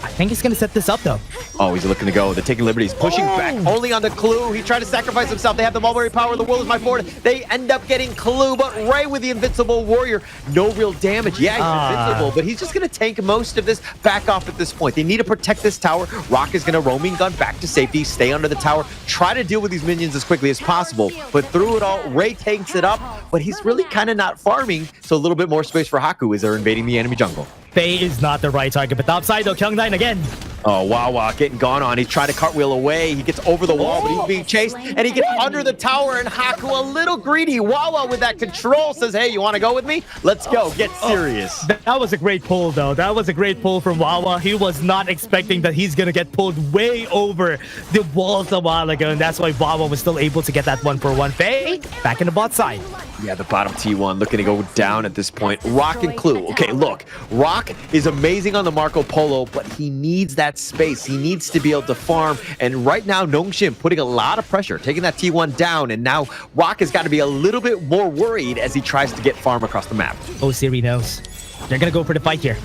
I think he's going to set this up, though. Oh, he's looking to go. They're taking liberties, pushing back only on the Clue. He tried to sacrifice himself. They have the mulberry power. The world is my board. They end up getting Clue, but Ray with the Invincible Warrior, no real damage. Yeah, he's invincible, but he's just going to tank most of this back off at this point. They need to protect this tower. Rock is going to roaming gun back to safety, stay under the tower, try to deal with these minions as quickly as possible. But through it all, Ray tanks it up, but he's really kind of not farming, so a little bit more space for Haku as they're invading the enemy jungle. Faye is not the right target, but topside though, Kyung9 again. Oh, Wawa getting gone on. He's trying to cartwheel away. He gets over the wall, but he's being chased, and he gets under the tower, and Haku a little greedy. Wawa with that control says, hey, you want to go with me? Let's go. Get serious. That was a great pull, though. That was a great pull from Wawa. He was not expecting that he's going to get pulled way over the walls a while ago, and that's why Wawa was still able to get that 1-for-1. Faye, back in the bot side. Yeah, the bottom T1 looking to go down at this point. Rock and Clue. Okay, look. Rock is amazing on the Marco Polo, but he needs that space. He needs to be able to farm. And right now, Nongshim putting a lot of pressure, taking that T1 down. And now Rock has got to be a little bit more worried as he tries to get farm across the map. Oh, Siri knows. They're going to go for the fight here.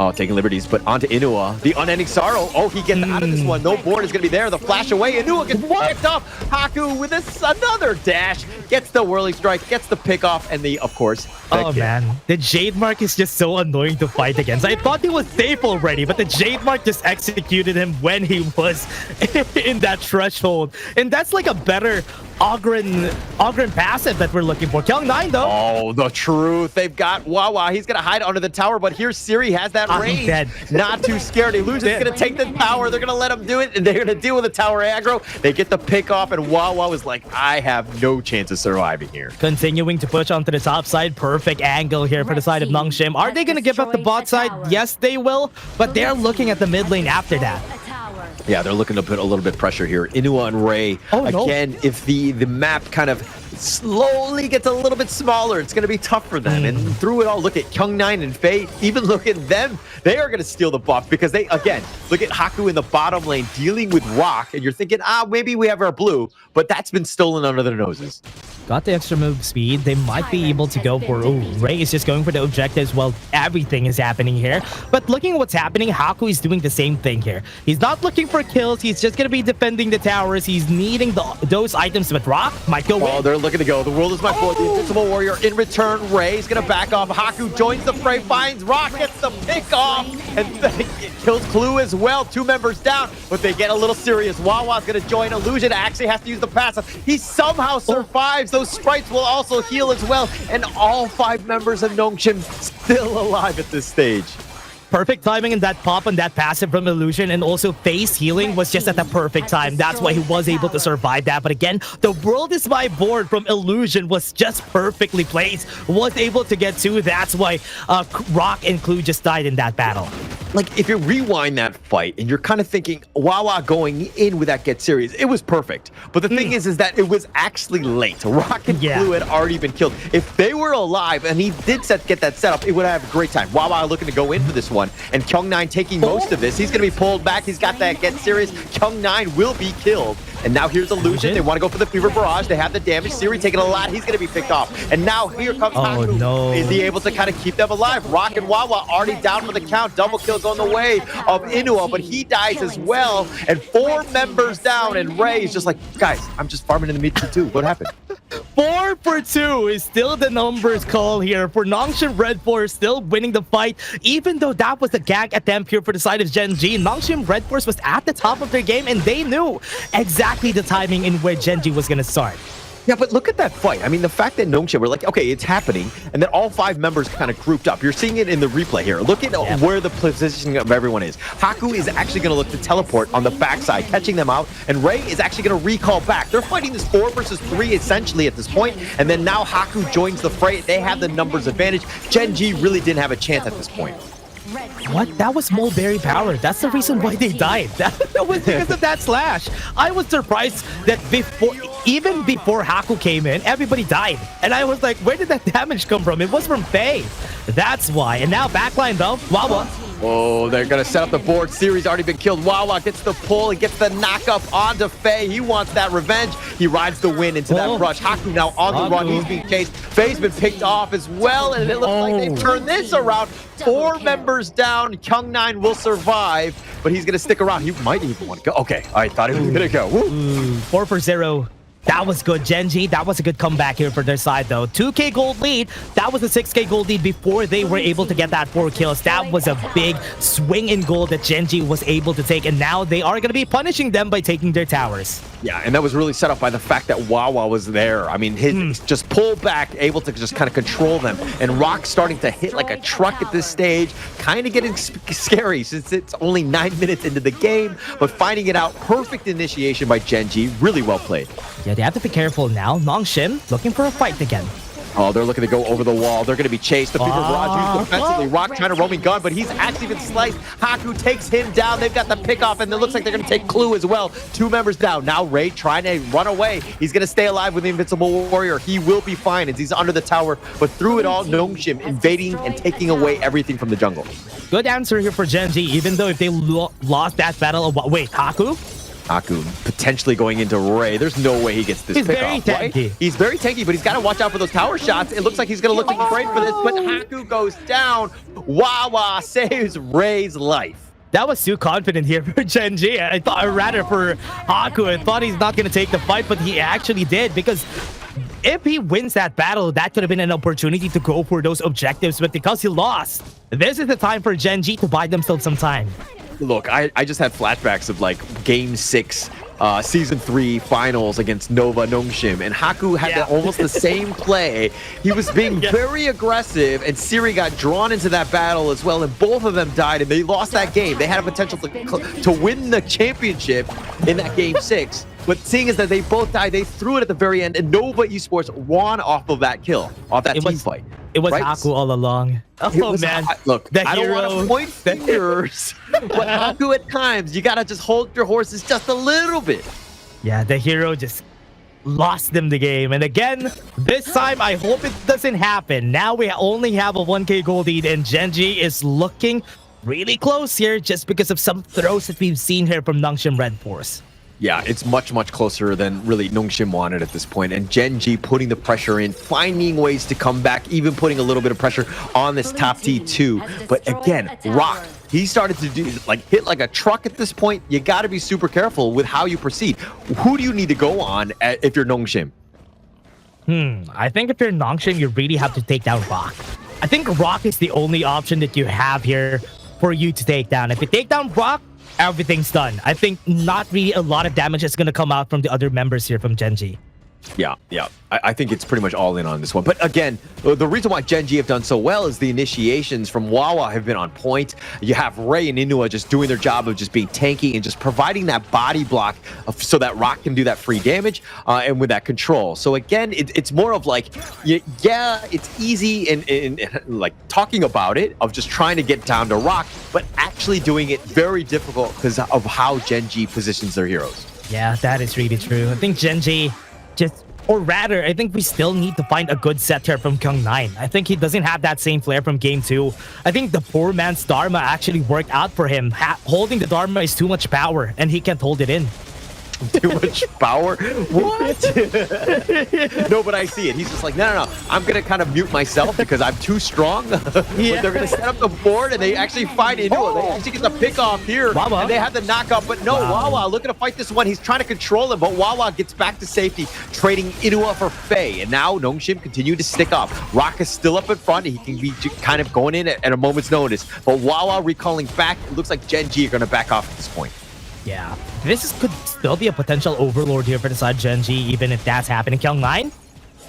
Oh, taking liberties, but onto Inua. The unending sorrow. Oh, he gets out of this one. No board is going to be there. The flash away. Inua gets wiped off. Haku with another dash. Gets the whirling strike. Gets the pick off. And of course, oh, man. The Jade Mark is just so annoying to fight against. I thought he was safe already, but the Jade Mark just executed him when he was in that threshold. And that's like a better Ogren passive that we're looking for. Kyung9, though. Oh, the truth. They've got Wawa. He's going to hide under the tower, but here's Siri has that range. Not too scared. Illusion's going to take the tower. They're going to let him do it, and they're going to deal with the tower aggro. They get the pick off, and Wawa was like, I have no chance of surviving here. Continuing to push onto the top side. Perfect angle here for the side of Nongshim. Are they going to give up the bot side? Yes, they will, but they're looking at the mid lane after that. Yeah, they're looking to put a little bit pressure here. Inua and Ray, again, if the map kind of slowly gets a little bit smaller, it's going to be tough for them. And through it all, look at Kyung9 and Faye. Even look at them. They are going to steal the buff because they, again, look at Haku in the bottom lane dealing with Rock. And you're thinking, maybe we have our blue, but that's been stolen under their noses. Got the extra move speed. They might be able to go for... Oh, Ray is just going for the objectives while everything is happening here. But looking at what's happening, Haku is doing the same thing here. He's not looking for kills. He's just going to be defending the towers. He's needing those items, but Rock might go in. They're looking to go. The world is my board. The Invincible Warrior in return. Ray is going to back off. Haku joins the fray, finds Rock, gets the pick off, and kills Clue as well. 2 members down, but they get a little serious. Wawa's going to join. Illusion actually has to use the passive. He somehow survives. Those sprites will also heal as well, and all 5 members of Nongshim still alive at this stage. Perfect timing in that pop and that passive from Illusion, and also face healing was just at the perfect time. That's why he was able to survive that. But again, the world is my board from Illusion was just perfectly placed. Was able to get 2. That's why Rock and Clue just died in that battle. like if you rewind that fight and you're kind of thinking Wawa going in with that get serious, it was perfect. But the thing is that it was actually late. Rock and Blue had already been killed. If they were alive and he did get that set up, it would have a great time. Wawa looking to go in for this one, and Kyung9 taking most of this. He's going to be pulled back. He's got that get serious. Kyung9 will be killed. And now here's Illusion. They want to go for the Fever Barrage. They have the damage. Siri taking a lot. He's going to be picked off. And now here comes Haku. No. Is he able to kind of keep them alive? Rock and Wawa already down for the count. Double kills on the way of Inua, but he dies as well. And 4 members down. And Ray is just like, guys, I'm just farming in the mid too. What happened? 4 for 2 is still the numbers call here for Nongshim RedForce, still winning the fight. Even though that was the gank attempt here for the side of Gen.G, Nongshim RedForce was at the top of their game, and they knew exactly the timing in where Gen.G was going to start. Yeah, but look at that fight. I mean, the fact that Nongshim were like, okay, it's happening, and then all 5 members kind of grouped up. You're seeing it in the replay here. Look at where the positioning of everyone is. Haku is actually going to look to teleport on the backside, catching them out, and Ray is actually going to recall back. They're fighting this 4 versus 3 essentially at this point, and then now Haku joins the fray. They have the numbers advantage. Gen.G really didn't have a chance at this point. What? That was Mulberry power. That's the reason why they died. That was because of that slash. I was surprised that even before Haku came in, everybody died. And I was like, where did that damage come from? It was from Faye. That's why. And now backline though, Wawa. Oh, they're going to set up the board. Siri's already been killed. Wawa gets the pull. He gets the knock up onto Faye. He wants that revenge. He rides the win into that rush. Haku now on the run. He's being chased. Faye's been picked off as well. And it looks like they turned this around. 4 members down. Kyung9 will survive, but he's going to stick around. He might even want to go. Okay, I thought he was going to go. Woo. 4 for 0. That was good, Gen.G. That was a good comeback here for their side, though. 2K gold lead. That was a 6K gold lead before they were able to get that 4 kills. That was a big swing in gold that Gen.G was able to take, and now they are going to be punishing them by taking their towers. Yeah, and that was really set up by the fact that Wawa was there. I mean, his just pull back, able to just kind of control them. And Rock starting to hit like a truck at this stage, kind of getting scary since it's only 9 minutes into the game, but finding it out. Perfect initiation by Gen.G. Really well played. Yeah, they have to be careful now. Nongshim looking for a fight again. Oh, they're looking to go over the wall. They're going to be chased. The Fever Barrage used defensively. Rock trying to roaming gun, but he's actually been sliced. Haku takes him down. They've got the pick off, and it looks like they're going to take Clue as well. 2 members down. Now Ray trying to run away. He's going to stay alive with the Invincible Warrior. He will be fine as he's under the tower, but through it all, Nongshim invading and taking away everything from the jungle. Good answer here for Gen.G, even though if they lost that battle. Wait, Haku? Haku potentially going into Ray. There's no way he gets this pick off, right? He's very tanky, but he's got to watch out for those tower shots. It looks like he's going to look to trade for this, but Haku goes down. Wawa saves Ray's life. That was too confident here for Gen.G. I thought, or rather for Haku, I thought he's not going to take the fight, but he actually did, because if he wins that battle, that could have been an opportunity to go for those objectives, but because he lost, this is the time for Gen.G to buy themselves some time. Look, I just had flashbacks of like Game 6, Season 3 finals against Nova Nongshim, and Haku had almost the same play. He was being very aggressive, and Siri got drawn into that battle as well, and both of them died, and they lost that game. They had a potential to win the championship in that Game 6. But seeing as that they both died, they threw it at the very end, and Nova Esports won off of that kill, off that team fight. It was Haku all along. Oh, man. Look, I don't want to point fingers, but Haku at times, you got to just hold your horses just a little bit. Yeah, the hero just lost them the game. And again, this time, I hope it doesn't happen. Now we only have a 1K gold lead, and Gen.G is looking really close here just because of some throws that we've seen here from Nongshim RedForce. Yeah, it's much, much closer than really Nongshim wanted at this point. And Gen.G putting the pressure in, finding ways to come back, even putting a little bit of pressure on this top T2. But again, Rock, he started to do hit like a truck at this point. You got to be super careful with how you proceed. Who do you need to go on if you're Nongshim? I think if you're Nongshim, you really have to take down Rock. I think Rock is the only option that you have here for you to take down. If you take down Rock, everything's done. I think not really a lot of damage is going to come out from the other members here from Gen.G. Yeah. I think it's pretty much all in on this one. But again, the reason why Gen.G have done so well is the initiations from Wawa have been on point. You have Ray and Inua just doing their job of just being tanky and just providing that body block so that Rock can do that free damage and with that control. So again, it's more of like, yeah, it's easy and like talking about it, of just trying to get down to Rock, but actually doing it very difficult because of how Gen.G positions their heroes. Yeah, that is really true. I think Gen.G or rather, I think we still need to find a good set here from Kyung9. I think he doesn't have that same flair from game 2. I think the poor man's Dharma actually worked out for him. Holding the Dharma is too much power, and he can't hold it in. Too much power? What? No, but I see it. He's just like, no. I'm going to kind of mute myself because I'm too strong. Yeah. But they're going to set up the board, and they actually find Inua. Oh. They actually get the pick off here, Wawa. And they have the knockout. But no, Wawa looking to fight this one. He's trying to control him, but Wawa gets back to safety, trading Inua for Faye. And now Nongshim continue to stick up. Rock is still up in front. He can be kind of going in at a moment's notice. But Wawa recalling back. It looks like Gen.G are going to back off at this point. Yeah, could still be a potential overlord here for the side Gen.G, even if that's happening. Kyung9.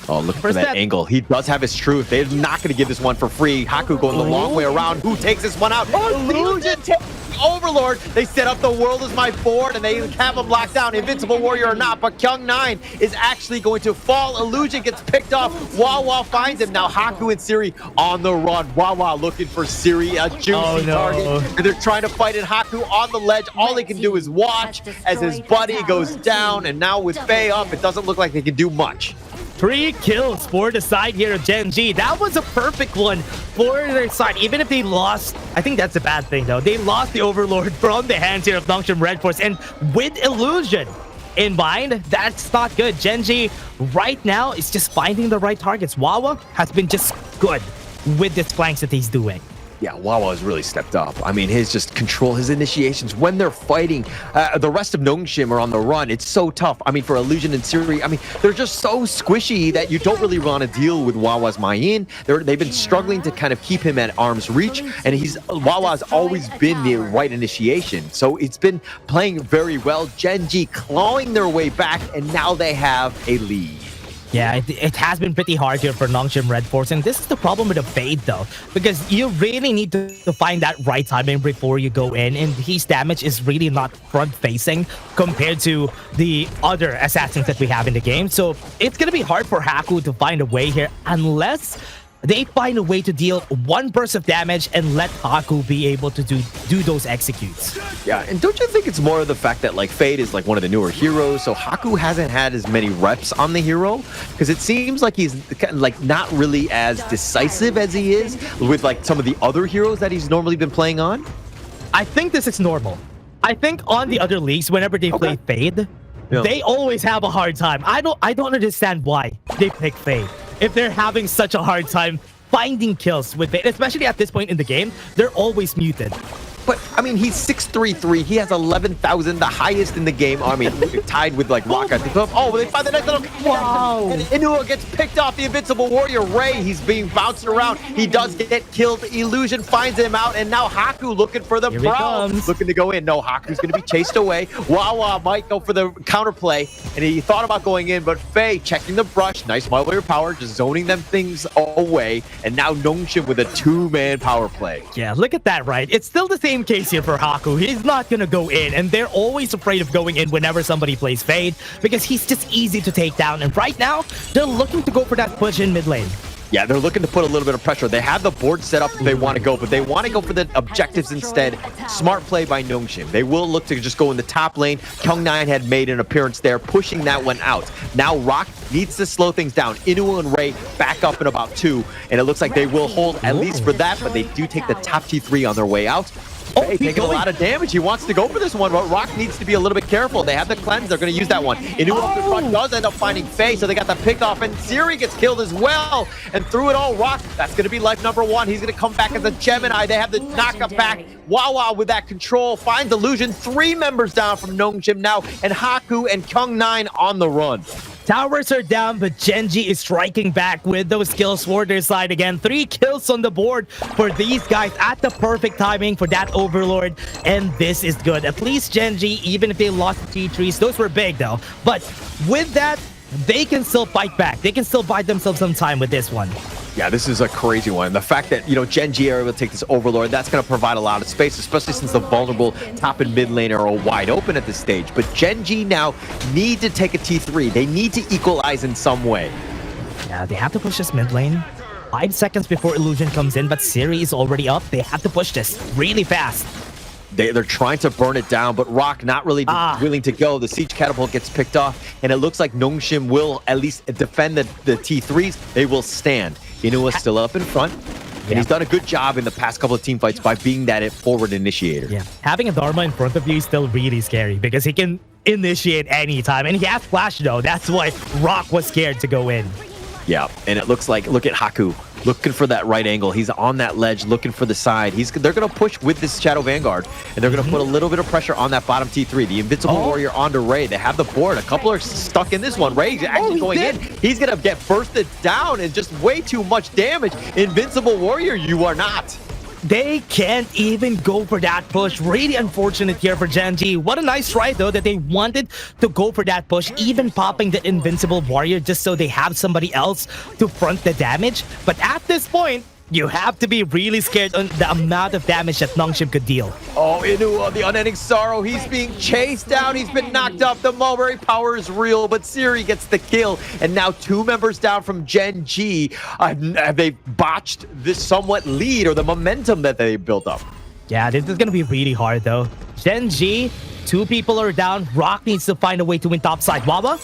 Oh, look for that angle. He does have his truth. They're not going to give this one for free. Haku going the long way around. Who takes this one out? Illusion takes the Overlord. They set up the world as my board, and they have him locked down. Invincible Warrior or not, but Kyung9 is actually going to fall. Illusion gets picked off. Wawa finds him. Now Haku and Siri on the run. Wawa looking for Siri, a juicy target. And they're trying to fight it. Haku on the ledge. All he can do is watch as his buddy goes down. And now with Faye up, it doesn't look like they can do much. 3 kills for the side here of Gen.G. That was a perfect one for their side. Even if they lost, I think that's a bad thing though. They lost the Overlord from the hands here of Nongshim RedForce, and with Illusion in mind, that's not good. Gen.G right now is just finding the right targets. Wawa has been just good with the flanks that he's doing. Yeah, Wawa has really stepped up. I mean, his just control, his initiations when they're fighting. The rest of Nongshim are on the run. It's so tough. I mean, for Illusion and Siri, I mean, they're just so squishy that you don't really want to deal with Wawa's Mayin. They've been struggling to kind of keep him at arm's reach, and Wawa's always been the right initiation. So it's been playing very well. Gen.G clawing their way back, and now they have a lead. Yeah, it has been pretty hard here for Nongshim RedForce, and this is the problem with the Fade though, because you really need to find that right timing before you go in, and his damage is really not front-facing compared to the other assassins that we have in the game. So it's gonna be hard for Haku to find a way here unless they find a way to deal one burst of damage and let Haku be able to do those executes. Yeah, and don't you think it's more of the fact that like Fade is like one of the newer heroes, so Haku hasn't had as many reps on the hero? Because it seems like he's like not really as decisive as he is with like some of the other heroes that he's normally been playing on? I think this is normal. I think on the other leagues, whenever they play Fade, they always have a hard time. I don't understand why they pick Fade. If they're having such a hard time finding kills with Fade, especially at this point in the game, they're always muted. But, I mean, he's 633. He has 11,000, the highest in the game. I mean, tied with, like, Rock, I think. Oh, they find the next little... Wow. And Inua gets picked off the Invincible Warrior. Ray, he's being bounced around. He does get killed. Illusion finds him out. And now Haku looking for the prowl. Looking to go in. No, Haku's going to be chased away. Wawa might go for the counterplay. And he thought about going in, but Faye checking the brush. Nice modular power, just zoning them things away. And now Nongshim with a 2-man power play. Yeah, look at that, right? It's still the same case here for Haku. He's not gonna go in, and they're always afraid of going in whenever somebody plays Fade because he's just easy to take down, and right now they're looking to go for that push in mid lane. Yeah, they're looking to put a little bit of pressure. They have the board set up if they want to go, but they want to go for the objectives instead. Smart play by Nongshim. They will look to just go in the top lane. Kyung9 had made an appearance there, pushing that one out. Now Rock needs to slow things down. Inua and Ray back up in about 2, and it looks like they will hold at least for that, but they do take the top T3 on their way out. Hey, taking a lot of damage. He wants to go for this one, but Rock needs to be a little bit careful. They have the cleanse. They're going to use that one. Inua up in front does end up finding Faye, so they got the pick off, and Siri gets killed as well. And through it all, Rock, that's going to be life number 1. He's going to come back as a Gemini. They have the knockup back. Wawa with that control finds Illusion. 3 members down from Nongshim now, and Haku and Kyung9 on the run. Towers are down, but Gen.G is striking back with those kills for their side again. 3 kills on the board for these guys at the perfect timing for that Overlord, and this is good. At least Gen.G, even if they lost the T3s, those were big though. But with that, they can still fight back. They can still buy themselves some time with this one. Yeah, this is a crazy one. The fact that, Gen.G are able to take this Overlord, that's going to provide a lot of space, especially since the vulnerable top and mid lane are all wide open at this stage. But Gen.G now need to take a T3. They need to equalize in some way. Yeah, they have to push this mid lane. 5 seconds before Illusion comes in, but Siri is already up. They have to push this really fast. They're trying to burn it down, but Rock not really willing to go. The Siege Catapult gets picked off, and it looks like Nongshim will at least defend the T3s. They will stand. Inua's still up in front, and he's done a good job in the past couple of team fights by being that forward initiator. Yeah, having a Dharma in front of you is still really scary because he can initiate anytime, and he has Flash though. That's why Rock was scared to go in. Yeah, and it looks like, look at Haku, looking for that right angle. He's on that ledge, looking for the side. They're going to push with this Shadow Vanguard, and they're going to put a little bit of pressure on that bottom T3. The Invincible Warrior onto Ray. They have the board. A couple are stuck in this one. Ray's actually going in. He's going to get bursted down and just way too much damage. Invincible Warrior, you are not. They can't even go for that push. Really unfortunate here for Gen.G. What a nice try, though, that they wanted to go for that push, even popping the Invincible Warrior just so they have somebody else to front the damage. But at this point, you have to be really scared on the amount of damage that Nongshim could deal. Oh, Inua, the unending sorrow. He's being chased down. He's been knocked off. The Mulberry power is real, but Siri gets the kill. And now 2 members down from Gen.G. Have they botched this somewhat lead or the momentum that they built up? Yeah, this is going to be really hard, though. Gen.G, 2 people are down. Rock needs to find a way to win topside. Wawa?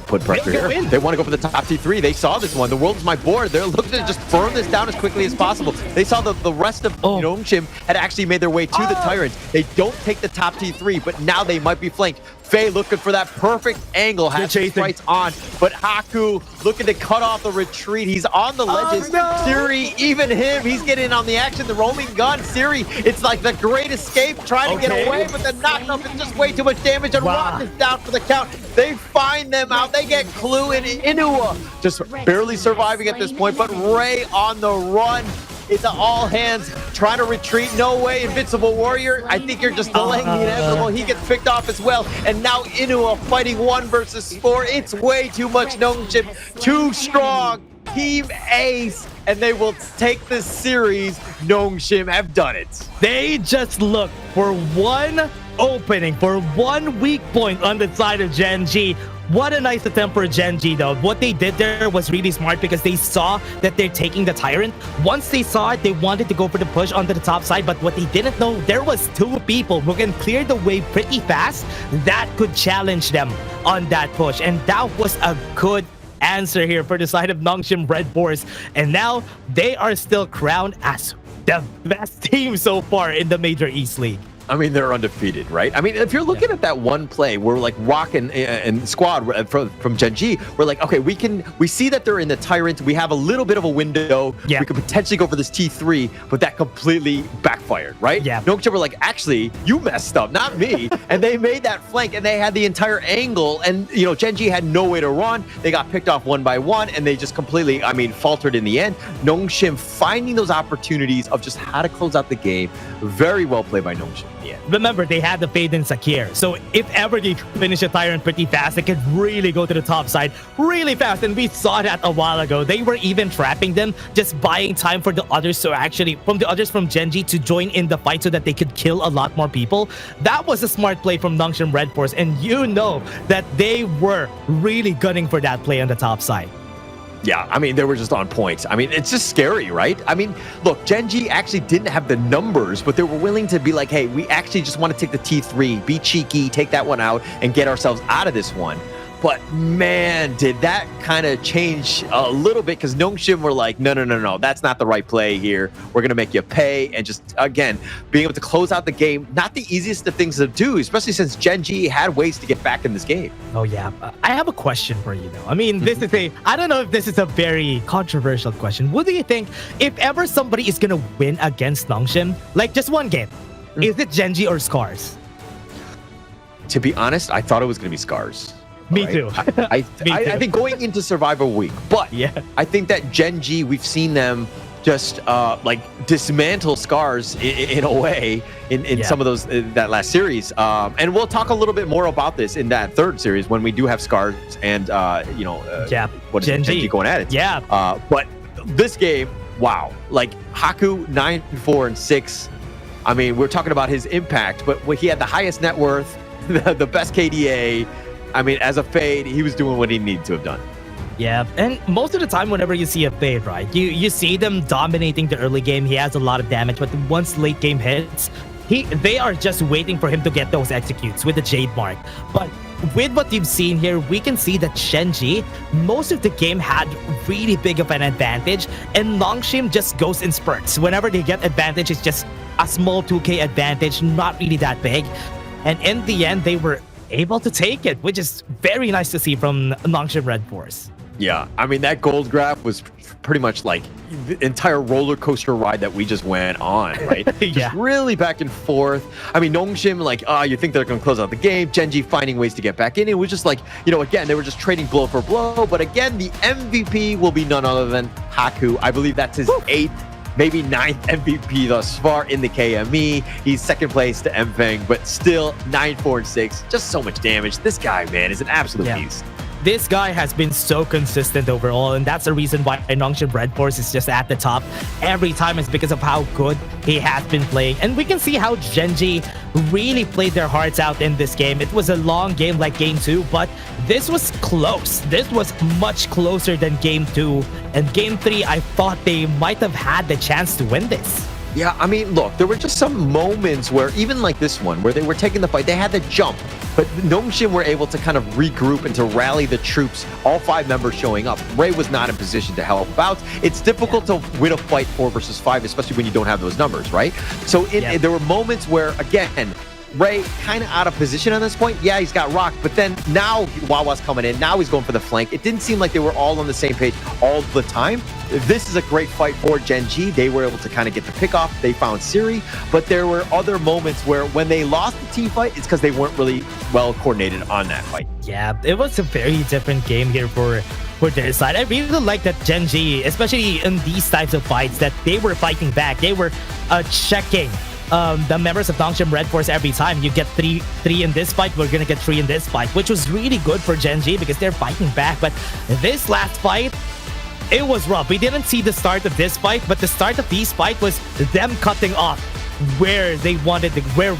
Put pressure here. They want to go for the top T3. They saw this one. The world's my board. They're looking to just burn this down as quickly as possible. They saw the rest of Nongshim had actually made their way to the Tyrant. They don't take the top T3, but now they might be flanked. Faye looking for that perfect angle, has his rights on, but Haku looking to cut off the retreat. He's on the ledges. Siri, even him, he's getting in on the action. The roaming gun, Siri, it's like the great escape, trying to get away, but the knock-up is just way too much damage, and Rock is down for the count. They find them out. They get Clue and Inua just barely surviving at this point, but Ray on the run. It's all hands trying to retreat. No way, Invincible Warrior. I think you're just delaying the inevitable. He gets picked off as well. And now Inua fighting 1 versus 4. It's way too much. Nongshim too strong. Team Ace, and they will take this series. Nongshim have done it. They just look for one opening, for one weak point on the side of Gen.G. What a nice attempt for Gen.G, though. What they did there was really smart because they saw that they're taking the Tyrant. Once they saw it, they wanted to go for the push onto the top side, but what they didn't know, there was 2 people who can clear the way pretty fast that could challenge them on that push, and that was a good answer here for the side of Nongshim RedForce, and now they are still crowned as the best team so far in the Major East League. I mean, they're undefeated, right? I mean, if you're looking at that one play where like Rock and Squad from Gen.G, we're like, okay, we see that they're in the Tyrant. We have a little bit of a window. Yeah. We could potentially go for this T3, but that completely backfired, right? Yeah. Nongshim were like, actually, you messed up, not me. And they made that flank, and they had the entire angle, and Gen.G had no way to run. They got picked off 1 by 1, and they just completely, faltered in the end. Nongshim finding those opportunities of just how to close out the game. Very well played by Nongshim. Yeah. Remember, they had the Fade in Sakir. So if ever they finish a Tyrant pretty fast, they could really go to the top side really fast. And we saw that a while ago. They were even trapping them, just buying time for the others to actually, from Gen.G to join in the fight so that they could kill a lot more people. That was a smart play from Nongshim RedForce. And you know that they were really gunning for that play on the top side. Yeah, I mean, they were just on point. I mean, it's just scary, right? I mean, look, Gen.G actually didn't have the numbers, but they were willing to be like, hey, we actually just want to take the T3, be cheeky, take that one out, and get ourselves out of this one. But man, did that kind of change a little bit, because Nongshim were like, no, that's not the right play here. We're going to make you pay. And just, again, being able to close out the game, not the easiest of things to do, especially since Gen.G had ways to get back in this game. Oh, yeah. I have a question for you, though. I mean, this is I don't know if this is a very controversial question. What do you think, if ever somebody is going to win against Nongshim, like just one game, is it Gen.G or SCARZ? To be honest, I thought it was going to be SCARZ. Me too. I think going into Survivor Week, but I think that Gen.G, we've seen them just like dismantle SCARZ in a way in some of those that last series. And we'll talk a little bit more about this in that third series when we do have SCARZ and what is Gen.G going at it. Yeah. But this game, wow, like Haku 9-4-6. I mean, we're talking about his impact, but he had the highest net worth, the best KDA. I mean, as a Fade, he was doing what he needed to have done. Yeah, and most of the time, whenever you see a Fade, right, you see them dominating the early game. He has a lot of damage, but once late game hits, they are just waiting for him to get those executes with the Jade Mark. But with what you've seen here, we can see that Gen.G, most of the game had really big of an advantage, and Nongshim just goes in spurts. Whenever they get advantage, it's just a small 2k advantage, not really that big. And in the end, they were able to take it, which is very nice to see from Nongshim RedForce. Yeah, I mean, that gold graph was pretty much like the entire roller coaster ride that we just went on, right? Just really back and forth. I mean, Nongshim, like, you think they're going to close out the game. Gen.G finding ways to get back in. It was just like, again, they were just trading blow for blow. But again, the MVP will be none other than Haku. I believe that's his 8th, maybe 9th MVP thus far in the KME. He's second place to Mfeng, but still 9-4-6. Just so much damage. This guy, man, is an absolute beast. This guy has been so consistent overall, and that's the reason why Nongshim RedForce is just at the top every time. Is because of how good he has been playing. And we can see how Gen.G really played their hearts out in this game. It was a long game like Game 2, but this was close. This was much closer than Game 2. And Game 3, I thought they might have had the chance to win this. Yeah, I mean, look, there were just some moments where, even like this one, where they were taking the fight, they had the jump, but Nongshim were able to kind of regroup and to rally the troops, all 5 members showing up. Ray was not in position to help out. It's difficult to win a fight 4 versus 5, especially when you don't have those numbers, right? So there were moments where, again, Ray kind of out of position on this point. Yeah, he's got rocked, but then now Wawa's coming in. Now he's going for the flank. It didn't seem like they were all on the same page all the time. This is a great fight for Gen.G. They were able to kind of get the pick off. They found Siri, but there were other moments where when they lost the team fight, it's because they weren't really well coordinated on that fight. Yeah, it was a very different game here for their side. I really like that Gen.G, especially in these types of fights, that they were fighting back. They were checking the members of Nongshim RedForce every time. You get three in this fight, we're gonna get 3 in this fight, which was really good for Gen.G because they're fighting back. But this last fight, it was rough. We didn't see the start of this fight, but the start of this fight was them cutting off where they wanted to, where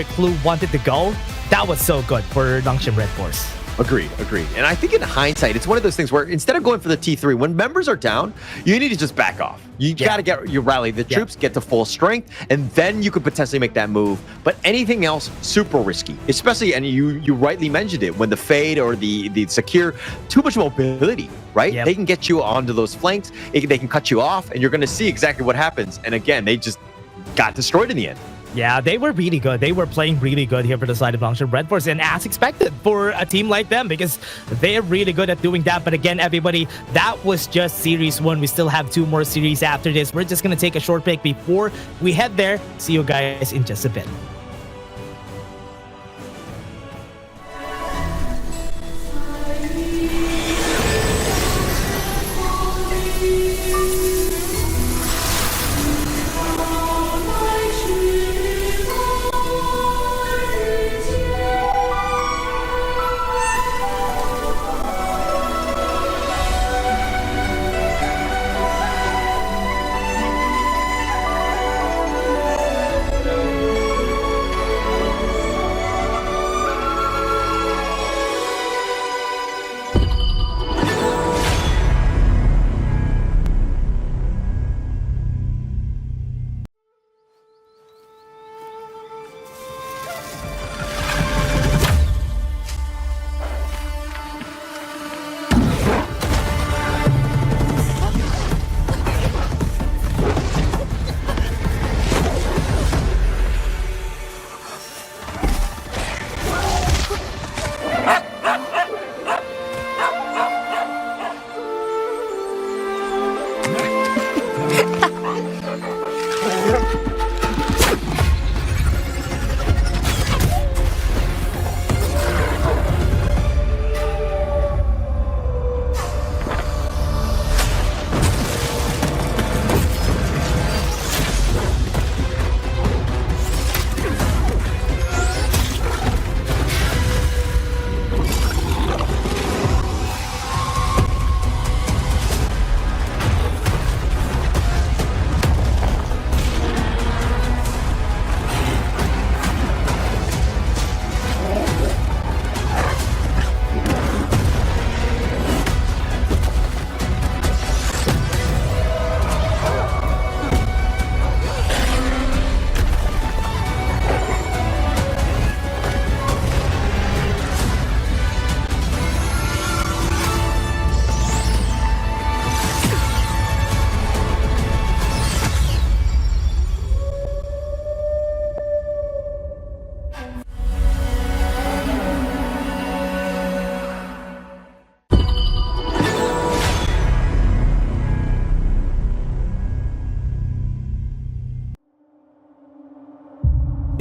Clue wanted to go. That was so good for Nongshim RedForce. Agreed. And I think in hindsight, it's one of those things where instead of going for the T3, when members are down, you need to just back off. You got to rally the troops, get to full strength, and then you could potentially make that move. But anything else, super risky, especially, and you rightly mentioned it, when the Fade or the Secure, too much mobility, right? They can get you onto those flanks, they can cut you off, and you're going to see exactly what happens. And again, they just got destroyed in the end. Yeah, they were really good. They were playing really good here for the side of Nongshim RedForce, and as expected for a team like them, because they're really good at doing that. But again, everybody, that was just Series 1. We still have 2 more series after this. We're just going to take a short break before we head there. See you guys in just a bit.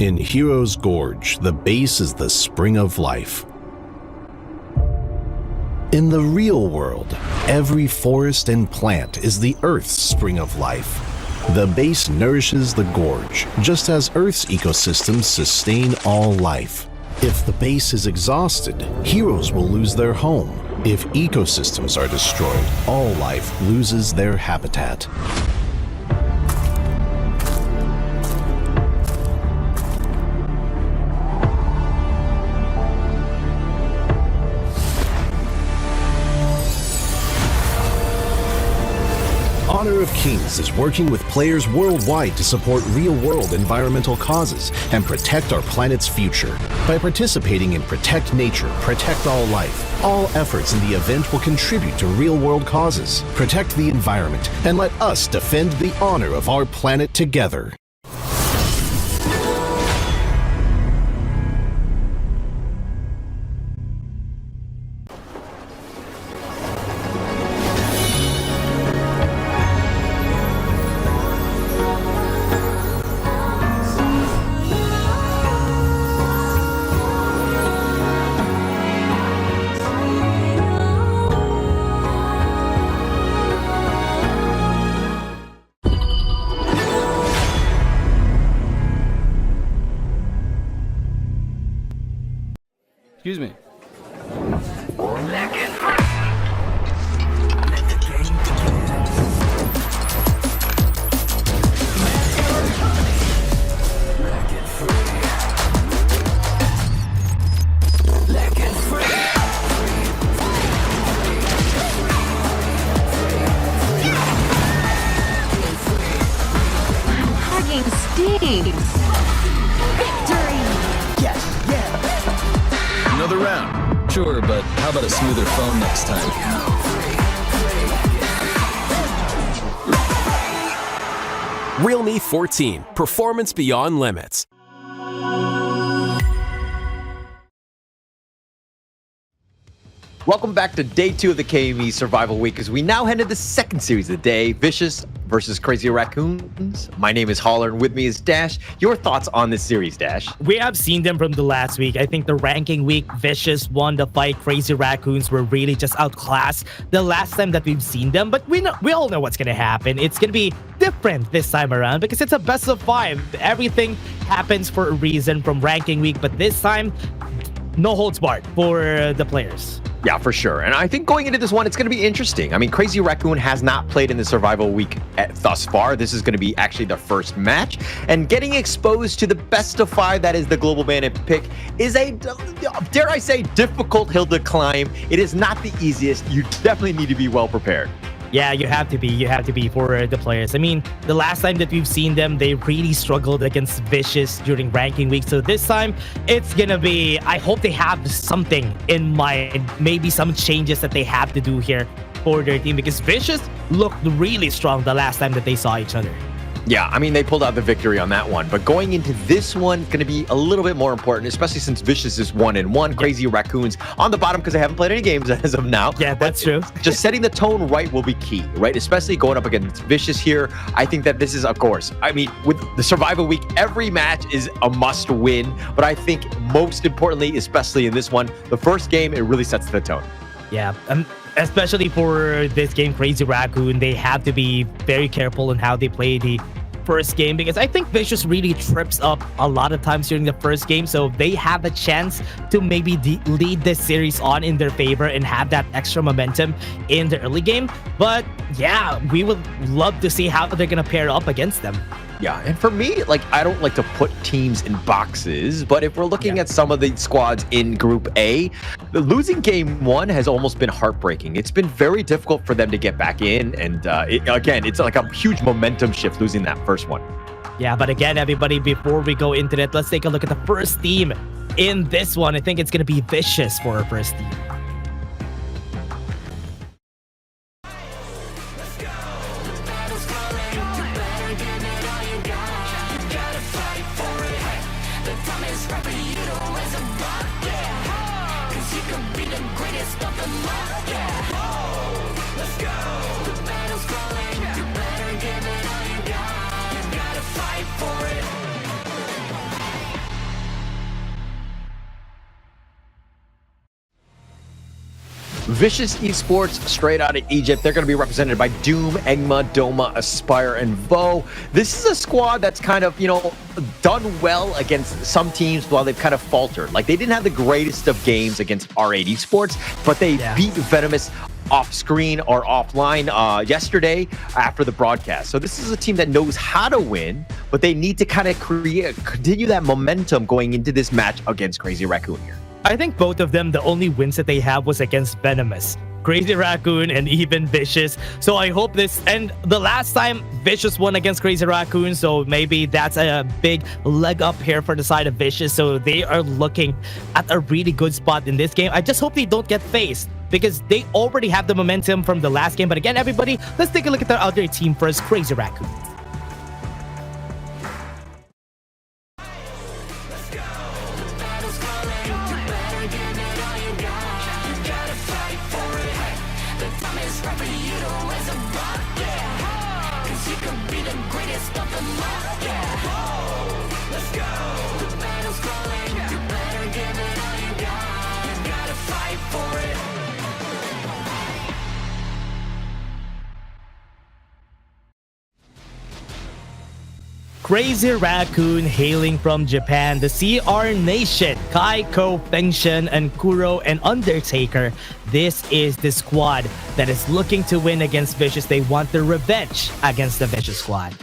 In Hero's Gorge, the base is the spring of life. In the real world, every forest and plant is the Earth's spring of life. The base nourishes the gorge, just as Earth's ecosystems sustain all life. If the base is exhausted, heroes will lose their home. If ecosystems are destroyed, all life loses their habitat. Honor of Kings is working with players worldwide to support real-world environmental causes and protect our planet's future. By participating in Protect Nature, Protect All Life, all efforts in the event will contribute to real-world causes, protect the environment, and let us defend the honor of our planet together. Excuse me. Hugging stings. Victory! Another round. Sure, but how about a smoother phone next time? Realme 14, performance beyond limits. Welcome back to day 2 of the KME Survival Week as we now head to the second series of the day, Vicious versus Crazy Raccoons. My name is Holler and with me is Dash. Your thoughts on this series, Dash? We have seen them from the last week. I think the ranking week, Vicious won the fight. Crazy Raccoons were really just outclassed the last time that we've seen them. But we all know what's going to happen. It's going to be different this time around because it's a best of 5. Everything happens for a reason from ranking week. But this time, no holds barred for the players. Yeah, for sure. And I think going into this one, it's going to be interesting. I mean, Crazy Raccoon has not played in the Survival Week thus far. This is going to be actually the first match. And getting exposed to the best of 5, that is the Global Bandit pick, is a, dare I say, difficult hill to climb. It is not the easiest. You definitely need to be well prepared. Yeah, you have to be for the players. I mean, the last time that we've seen them, they really struggled against Vicious during ranking week. So this time, it's gonna be, I hope they have something in mind, maybe some changes that they have to do here for their team because Vicious looked really strong the last time that they saw each other. Yeah, I mean, they pulled out the victory on that one. But going into this one, going to be a little bit more important, especially since Vicious is 1-1. Crazy Raccoons on the bottom because they haven't played any games as of now. Yeah, that's true. Just setting the tone right will be key, right? Especially going up against Vicious here. I think that this is, of course, I mean, with the Survival Week, every match is a must win. But I think most importantly, especially in this one, the first game, it really sets the tone. Yeah, especially for this game, Crazy Raccoon, they have to be very careful in how they play the first game because I think Vicious really trips up a lot of times during the first game, so they have a chance to maybe lead this series on in their favor and have that extra momentum in the early game. But yeah, we would love to see how they're gonna pair up against them. Yeah, and for me, like, I don't like to put teams in boxes, but if we're looking at some of the squads in Group A, the losing game 1 has almost been heartbreaking. It's been very difficult for them to get back in, and again, it's like a huge momentum shift losing that first one. Yeah, but again, everybody, before we go into that, let's take a look at the first team in this one. I think it's going to be Vicious for our first team. Vicious Esports, straight out of Egypt. They're going to be represented by Doom, Engma, Doma, Aspire, and Vo. This is a squad that's kind of, done well against some teams while they've kind of faltered. Like, they didn't have the greatest of games against R8 Esports, but they beat Venomous off screen or offline yesterday after the broadcast. So this is a team that knows how to win, but they need to kind of continue that momentum going into this match against Crazy Raccoon here. I think both of them, the only wins that they have was against Venomous, Crazy Raccoon, and even Vicious. So I hope this, and the last time Vicious won against Crazy Raccoon, so maybe that's a big leg up here for the side of Vicious. So they are looking at a really good spot in this game. I just hope they don't get faced, because they already have the momentum from the last game. But again, everybody, let's take a look at the other team first, Crazy Raccoon. Crazy Raccoon hailing from Japan, the CR Nation, Kaiko, Fengshen, and Kuro, and Undertaker. This is the squad that is looking to win against Vicious. They want their revenge against the Vicious squad.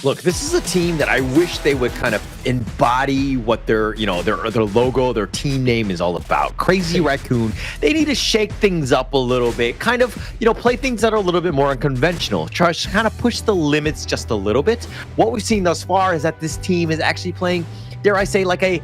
Look, this is a team that I wish they would kind of embody what their logo, their team name is all about. Crazy Raccoon, they need to shake things up a little bit, kind of, play things that are a little bit more unconventional, try to kind of push the limits just a little bit. What we've seen thus far is that this team is actually playing, dare I say, like a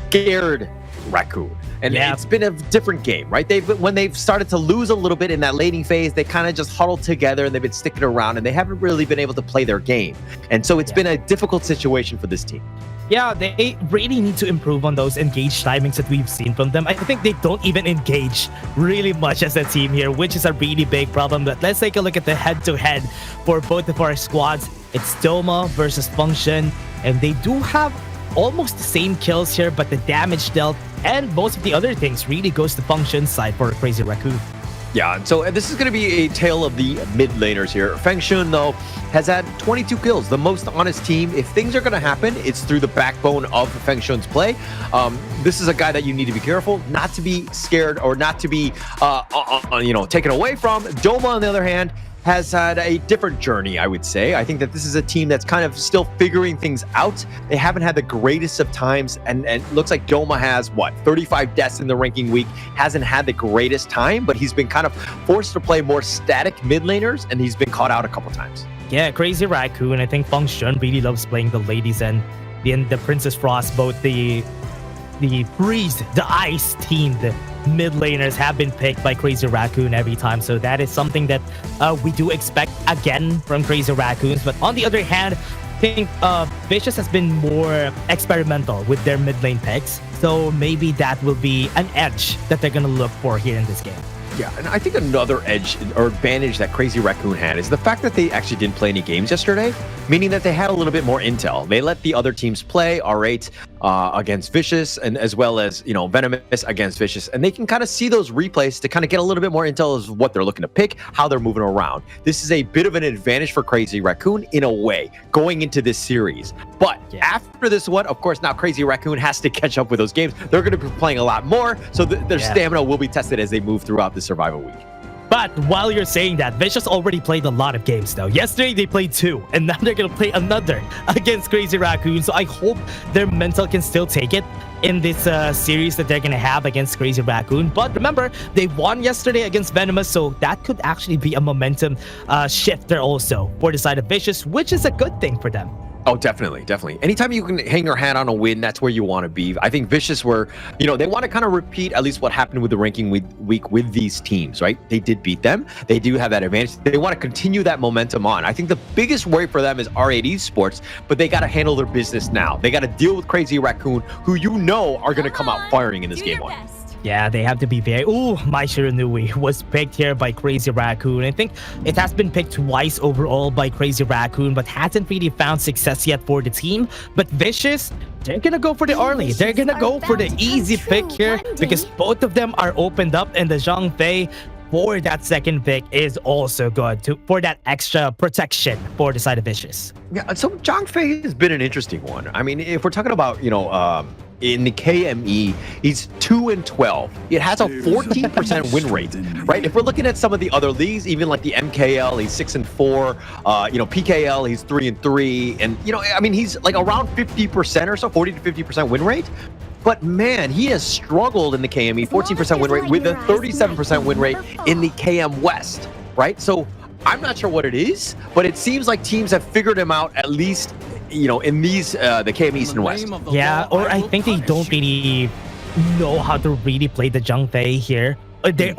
scared Raccoon. And it's been a different game, right? When they've started to lose a little bit in that laning phase, they kind of just huddled together and they've been sticking around and they haven't really been able to play their game. And so it's been a difficult situation for this team. Yeah, they really need to improve on those engage timings that we've seen from them. I think they don't even engage really much as a team here, which is a really big problem. But let's take a look at the head-to-head for both of our squads. It's Doma versus Function, and they do have almost the same kills here, but the damage dealt and most of the other things really goes to Function's side for Crazy Raccoon. Yeah, so this is going to be a tale of the mid laners here. Fengshen, though, has had 22 kills, the most on his team. If things are going to happen, it's through the backbone of Fengshen's play. This is a guy that you need to be careful, not to be scared or not to be, taken away from. Doma, on the other hand, has had a different journey, I would say. I think that this is a team that's kind of still figuring things out. They haven't had the greatest of times, and it looks like Doma has, 35 deaths in the ranking week, hasn't had the greatest time, but he's been kind of forced to play more static mid laners, and he's been caught out a couple times. Yeah, Crazy Raccoon, I think Function really loves playing the ladies and the Princess Frost, both the freeze, the ice teamed mid laners have been picked by Crazy Raccoon every time. So that is something that we do expect again from Crazy Raccoons. But on the other hand, I think Vicious has been more experimental with their mid lane picks. So maybe that will be an edge that they're going to look for here in this game. Yeah, and I think another edge or advantage that Crazy Raccoon had is the fact that they actually didn't play any games yesterday, meaning that they had a little bit more intel. They let the other teams play R8 against Vicious, and as well as, Venomous against Vicious, and they can kind of see those replays to kind of get a little bit more intel of what they're looking to pick, how they're moving around. This is a bit of an advantage for Crazy Raccoon in a way, going into this series. But after this one, of course, now Crazy Raccoon has to catch up with those games. They're going to be playing a lot more, so their stamina will be tested as they move throughout the survival week. But while you're saying that, Vicious already played a lot of games though. Yesterday they played 2, and now they're gonna play another against Crazy Raccoon. So I hope their mental can still take it in this series that they're gonna have against Crazy Raccoon. But remember, they won yesterday against Venomous, so that could actually be a momentum shifter also for the side of Vicious, which is a good thing for them. Oh, definitely, definitely. Anytime you can hang your hat on a win, that's where you want to be. I think Vicious were, they want to kind of repeat at least what happened with the ranking week with these teams, right? They did beat them. They do have that advantage. They want to continue that momentum on. I think the biggest worry for them is R8 Esports, but they got to handle their business now. They got to deal with Crazy Raccoon, who are going to come out firing in this game one. Yeah, they have to be very... Ooh, My Shiranui was picked here by Crazy Raccoon. I think it has been picked twice overall by Crazy Raccoon, but hasn't really found success yet for the team. But Vicious, they're gonna go for the early. They're gonna go for the easy pick here because both of them are opened up, and the Zhang Fei for that second pick is also good for that extra protection for the side of Vicious. Yeah, so Zhang has been an interesting one. I mean, if we're talking about, in the KME, he's 2-12. It has a 14% win rate, right? If we're looking at some of the other leagues, even like the MKL, he's 6-4. PKL, he's 3-3, and he's like around 50% or so, 40 to 50% win rate. But man, he has struggled in the KME, 14% win rate with a 37% win rate in the KM West, right? So I'm not sure what it is, but it seems like teams have figured him out at least, in these the KM East and West. Yeah, or I think they don't really know how to really play the Zhang Fei here. They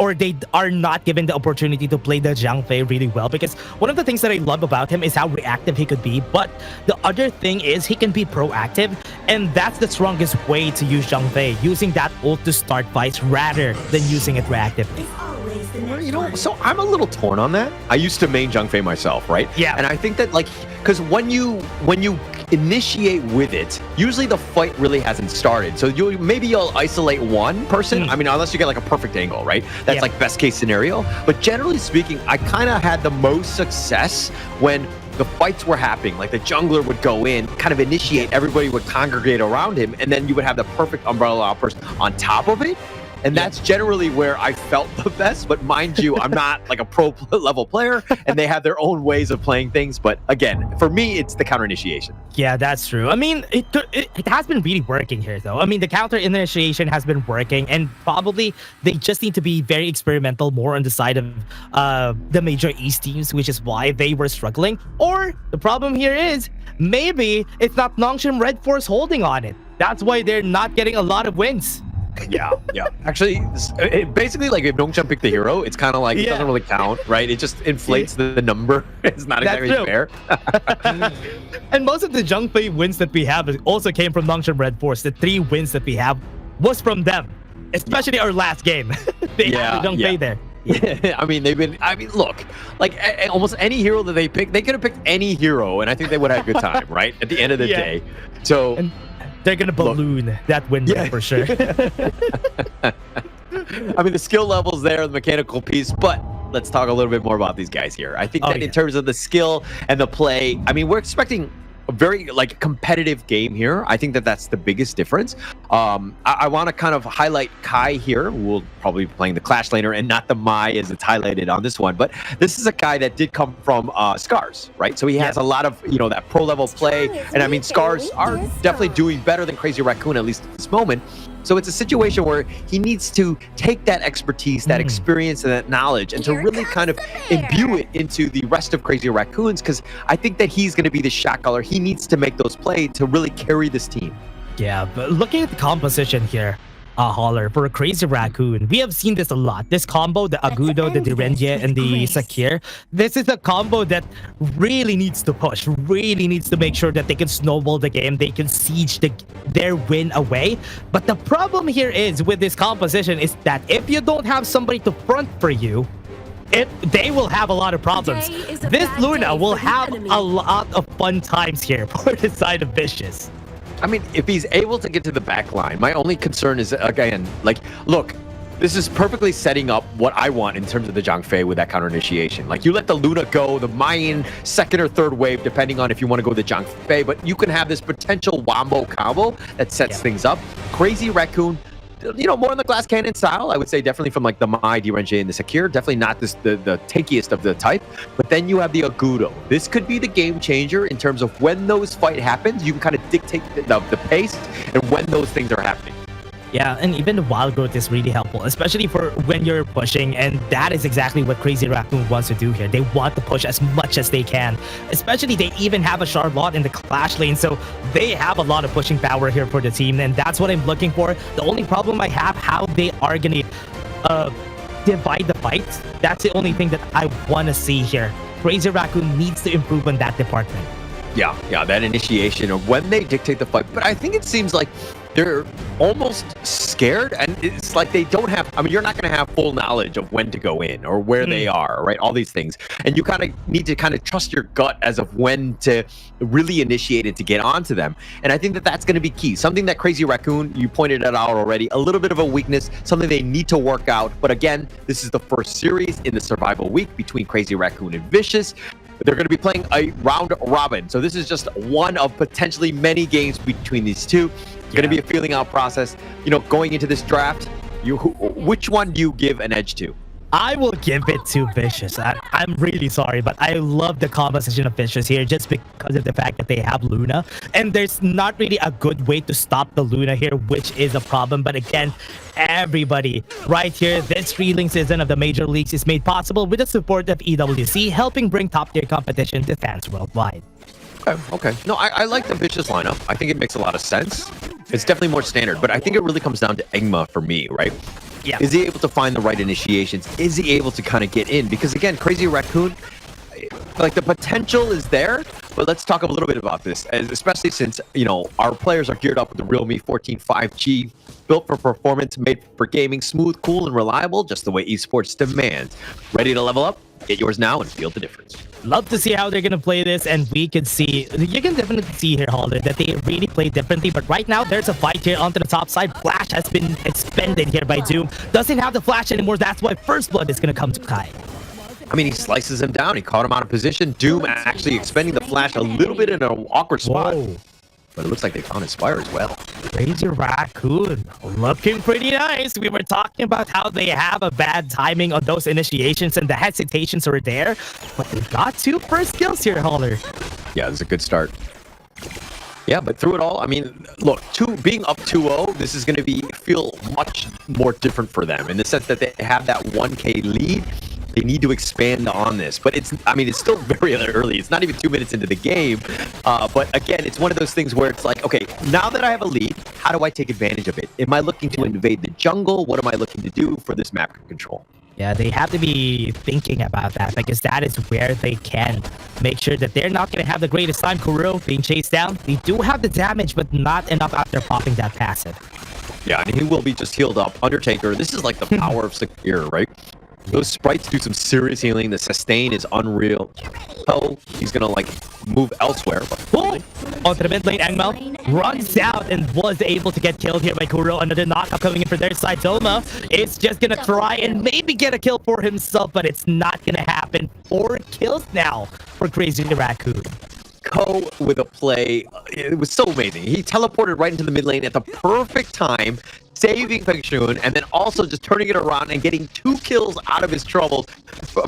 are not given the opportunity to play the Zhang Fei really well, because one of the things that I love about him is how reactive he could be, but the other thing is he can be proactive, and that's the strongest way to use Zhang Fei, using that ult to start fights rather than using it reactively. So I'm a little torn on that. I used to main Zhang Fei myself, right? Yeah. And I think that because when you initiate with it, usually the fight really hasn't started. So you'll isolate one person. I mean, unless you get like a perfect angle, right? That's like best case scenario. But generally speaking, I kind of had the most success when the fights were happening. Like the jungler would go in, kind of initiate, everybody would congregate around him, and then you would have the perfect umbrella outburst on top of it. And that's generally where I felt the best. But mind you, I'm not like a pro level player, and they have their own ways of playing things. But again, for me, it's the counter initiation. Yeah, that's true. I mean, it has been really working here, though. I mean, the counter initiation has been working, and probably they just need to be very experimental more on the side of the major East teams, which is why they were struggling. Or the problem here is maybe it's not Nongshim RedForce holding on it. That's why they're not getting a lot of wins. Yeah. Actually, basically, like if Nongshim picked the hero, it's kind of like it doesn't really count, right? It just inflates the number. It's not exactly fair. And most of the Zhang Fei wins that we have also came from Nongshim RedForce. The 3 wins that we have was from them, especially our last game. They had the Zhang Fei there. I mean, look, like almost any hero that they picked, they could have picked any hero, and I think they would have had a good time, right? At the end of the day. So. And they're gonna balloon that win rate for sure. I mean, the skill level's there, the mechanical piece, but let's talk a little bit more about these guys here. I think that in terms of the skill and the play, I mean, we're expecting a very competitive game here. I think that that's the biggest difference. I want to kind of highlight Kai here, who will probably be playing the Clash laner and not the Mai as it's highlighted on this one. But this is a guy that did come from SCARZ, right? So he has a lot of, that pro level play. And I mean, SCARZ are definitely doing better than Crazy Raccoon, at least at this moment. So it's a situation where he needs to take that expertise, that experience, and that knowledge, and to really kind of imbue it into the rest of Crazy Raccoons, because I think that he's going to be the shot caller. He needs to make those plays to really carry this team. Yeah, but looking at the composition here, Holler, for a Crazy Raccoon, we have seen this a lot. This combo, the Agudo, the Gen.G, and the Sakir, this is a combo that really needs to push, really needs to make sure that they can snowball the game, they can siege their win away. But the problem here is with this composition is that if you don't have somebody to front for you, they will have a lot of problems. This Luna will have a lot of fun times here for the side of Vicious. I mean, if he's able to get to the back line, my only concern is, again, look, this is perfectly setting up what I want in terms of the Zhang Fei with that counter initiation. Like, you let the Luna go, the Mayan second or third wave, depending on if you want to go the Zhang Fei, but you can have this potential wombo combo that sets things up. Crazy Raccoon, more on the glass cannon style, I would say, definitely from like the Mai, Gen.G, and the Sakir. Definitely not the tankiest of the type. But then you have the Agudo. This could be the game changer in terms of when those fight happens. You can kind of dictate the pace and when those things are happening. Yeah, and even the wild growth is really helpful, especially for when you're pushing, and that is exactly what Crazy Raccoon wants to do here. They want to push as much as they can, especially they even have a Charlotte in the Clash lane, so they have a lot of pushing power here for the team, and that's what I'm looking for. The only problem I have, how they are going to divide the fight, that's the only thing that I want to see here. Crazy Raccoon needs to improve on that department. Yeah, that initiation of when they dictate the fight. But I think it seems like they're almost scared, and it's like they don't have, I mean, you're not going to have full knowledge of when to go in or where they are, right? All these things. And you kind of need to kind of trust your gut as of when to really initiate it to get onto them. And I think that that's going to be key. Something that Crazy Raccoon, you pointed it out already, a little bit of a weakness, something they need to work out. But again, this is the first series in the survival week between Crazy Raccoon and Vicious. They're going to be playing a round robin. So this is just one of potentially many games between these two. It's going to be a feeling out process. You know, going into this draft, which one do you give an edge to? I will give it to Vicious. I'm really sorry, but I love the composition of Vicious here just because of the fact that they have Luna. And there's not really a good way to stop the Luna here, which is a problem. But again, everybody right here, this thrilling season of the Major Leagues is made possible with the support of EWC, helping bring top-tier competition to fans worldwide. Okay. No, I like the Vicious lineup. I think it makes a lot of sense. It's definitely more standard, but I think it really comes down to Engma for me, right? Yeah. Is he able to find the right initiations? Is he able to kind of get in? Because again, Crazy Raccoon, like the potential is there, but let's talk a little bit about this, especially since, you know, our players are geared up with the Realme 14 5G, built for performance, made for gaming, smooth, cool, and reliable, just the way esports demands. Ready to level up? Get yours now and feel the difference. Love to see how they're going to play this, and we can see, you can definitely see here, Holder, that they really play differently. But right now, there's a fight here onto the top side. Flash has been expended here by Doom. Doesn't have the flash anymore. That's why First Blood is going to come to Kai. I mean, he slices him down. He caught him out of position. Doom actually expending the flash a little bit in an awkward spot. Whoa. But it looks like they found Inspire as well. Crazy Raccoon looking pretty nice. We were talking about how they have a bad timing on those initiations and the hesitations are there, but they got 2 first kills here, Holler. Yeah, it's a good start. Yeah, but through it all, I mean, look, being up 2-0, this is going to feel much more different for them in the sense that they have that 1K lead. They need to expand on this, but it's still very early. It's not even 2 minutes into the game. But again, it's one of those things where it's like, okay, now that I have a lead, how do I take advantage of it? Am I looking to invade the jungle? What am I looking to do for this map control? Yeah, they have to be thinking about that because that is where they can make sure that they're not going to have the greatest time. Kuro being chased down. They do have the damage, but not enough after popping that passive. Yeah, and he will be just healed up. Undertaker, this is like the power of Secure, right? Those sprites do some serious healing. The sustain is unreal. Oh, he's gonna like move elsewhere. Oh, onto the mid lane, Engma runs out and was able to get killed here by Kuro. Another knockup coming in for their side. Doma is just gonna try and maybe get a kill for himself, but it's not gonna happen. 4 kills now for Crazy Raccoon. Ko with a play, it was so amazing. He teleported right into the mid lane at the perfect time, saving Pengshun, and then also just turning it around and getting 2 kills out of his troubles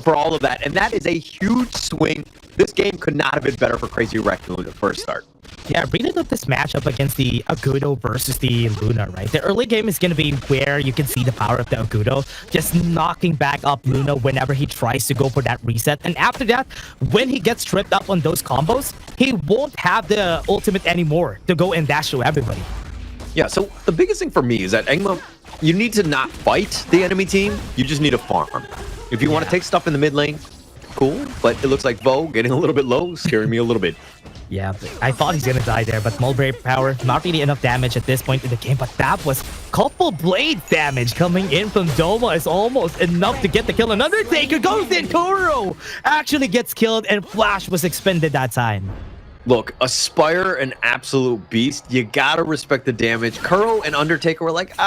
for all of that. And that is a huge swing. This game could not have been better for Crazy Raccoon at first start. Yeah, I really love this matchup against the Agudo versus the Luna, right? The early game is going to be where you can see the power of the Agudo, just knocking back up Luna whenever he tries to go for that reset. And after that, when he gets tripped up on those combos, he won't have the ultimate anymore to go and dash to everybody. Yeah, so the biggest thing for me is that Engma, you need to not fight the enemy team. You just need to farm. If you want to take stuff in the mid lane, cool. But it looks like Vo getting a little bit low, scaring me a little bit. Yeah, I thought he's gonna die there, but Mulberry Power, not really enough damage at this point in the game, but that was couple blade damage coming in from Doma is almost enough to get the kill. And Undertaker goes in, Kuro actually gets killed, and Flash was expended that time. Look, Aspire, an absolute beast. You gotta respect the damage. Kuro and Undertaker were like,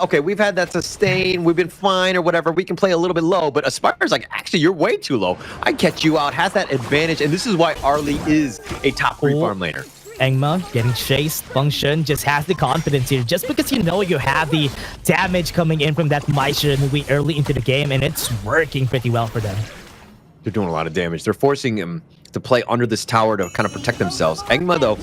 okay, we've had that sustain, we've been fine or whatever, we can play a little bit low, but Aspire's like, actually, you're way too low. I catch you out, has that advantage, and this is why Arlie is a top 3 farm laner. Engma getting chased. Function just has the confidence here, just because you know you have the damage coming in from that Maisha movie early into the game, and it's working pretty well for them. They're doing a lot of damage. They're forcing him to play under this tower to kind of protect themselves. Engma, though,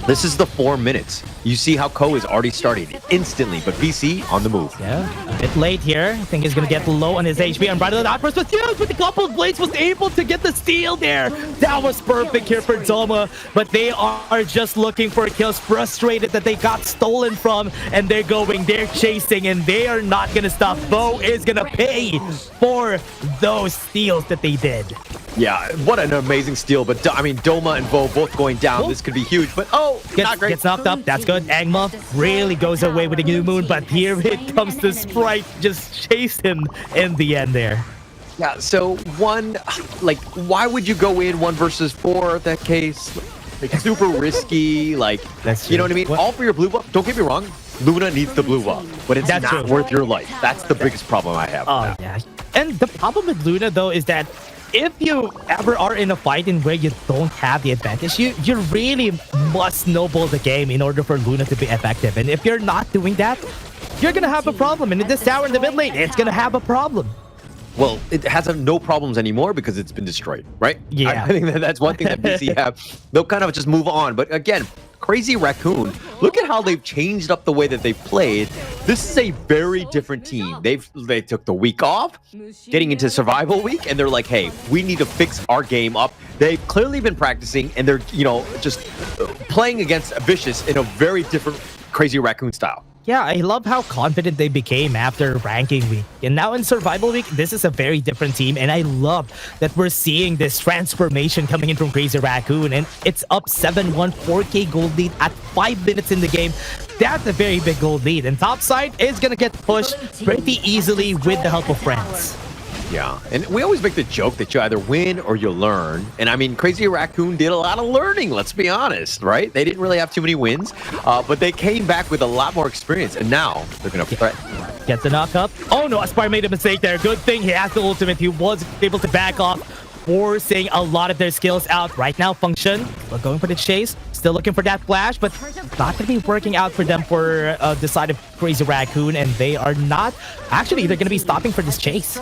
this is the 4 minutes. You see how Ko is already started instantly, but VC on the move. Yeah, a bit late here. I think he's going to get low on his HP. And Bridal Outburst was huge with a couple of blades, was able to get the steal there. That was perfect here for Doma, but they are just looking for kills, frustrated that they got stolen from, and they're chasing, and they are not going to stop. Bo is going to pay for those steals that they did. Yeah, what an amazing steal. But I mean, Doma and Vo both going down. This could be huge. But not great. Gets knocked up. That's good. Angma really goes away with the new moon. But here it comes to Sprite. Just chased him in the end there. Yeah, so why would you go in 1 versus 4 in that case? Like, super risky, like, you know what I mean? All for your blue buff. Don't get me wrong, Luna needs the blue buff, but it's not worth your life. That's the biggest problem I have. Oh, yeah. And the problem with Luna, though, is that if you ever are in a fight in where you don't have the advantage, you really must snowball the game in order for Luna to be effective. And if you're not doing that, you're going to have a problem. And in this tower in the mid lane, it's going to have a problem. Well, it has no problems anymore because it's been destroyed, right? Yeah. I think that's one thing that PC have. They'll kind of just move on. But again, Crazy Raccoon, look at how they've changed up the way that they've played. This is a very different team. They took the week off, getting into survival week, and they're like, hey, we need to fix our game up. They've clearly been practicing, and they're, just playing against Vicious in a very different Crazy Raccoon style. Yeah, I love how confident they became after ranking week. And now in survival week, this is a very different team. And I love that we're seeing this transformation coming in from Crazy Raccoon. And it's up 7-1, 4K gold lead at 5 minutes in the game. That's a very big gold lead. And topside is going to get pushed pretty easily with the help of friends. Yeah, and we always make the joke that you either win or you learn. And I mean, Crazy Raccoon did a lot of learning, let's be honest, right? They didn't really have too many wins, but they came back with a lot more experience, and now they're going to threaten. Gets a knock up. Oh no, Aspire made a mistake there. Good thing he has the ultimate. He was able to back off, forcing a lot of their skills out. Right now, Function, we're going for the chase. Still looking for that flash, but not going to be working out for them for the side of Crazy Raccoon, and they are not. Actually, they're going to be stopping for this chase.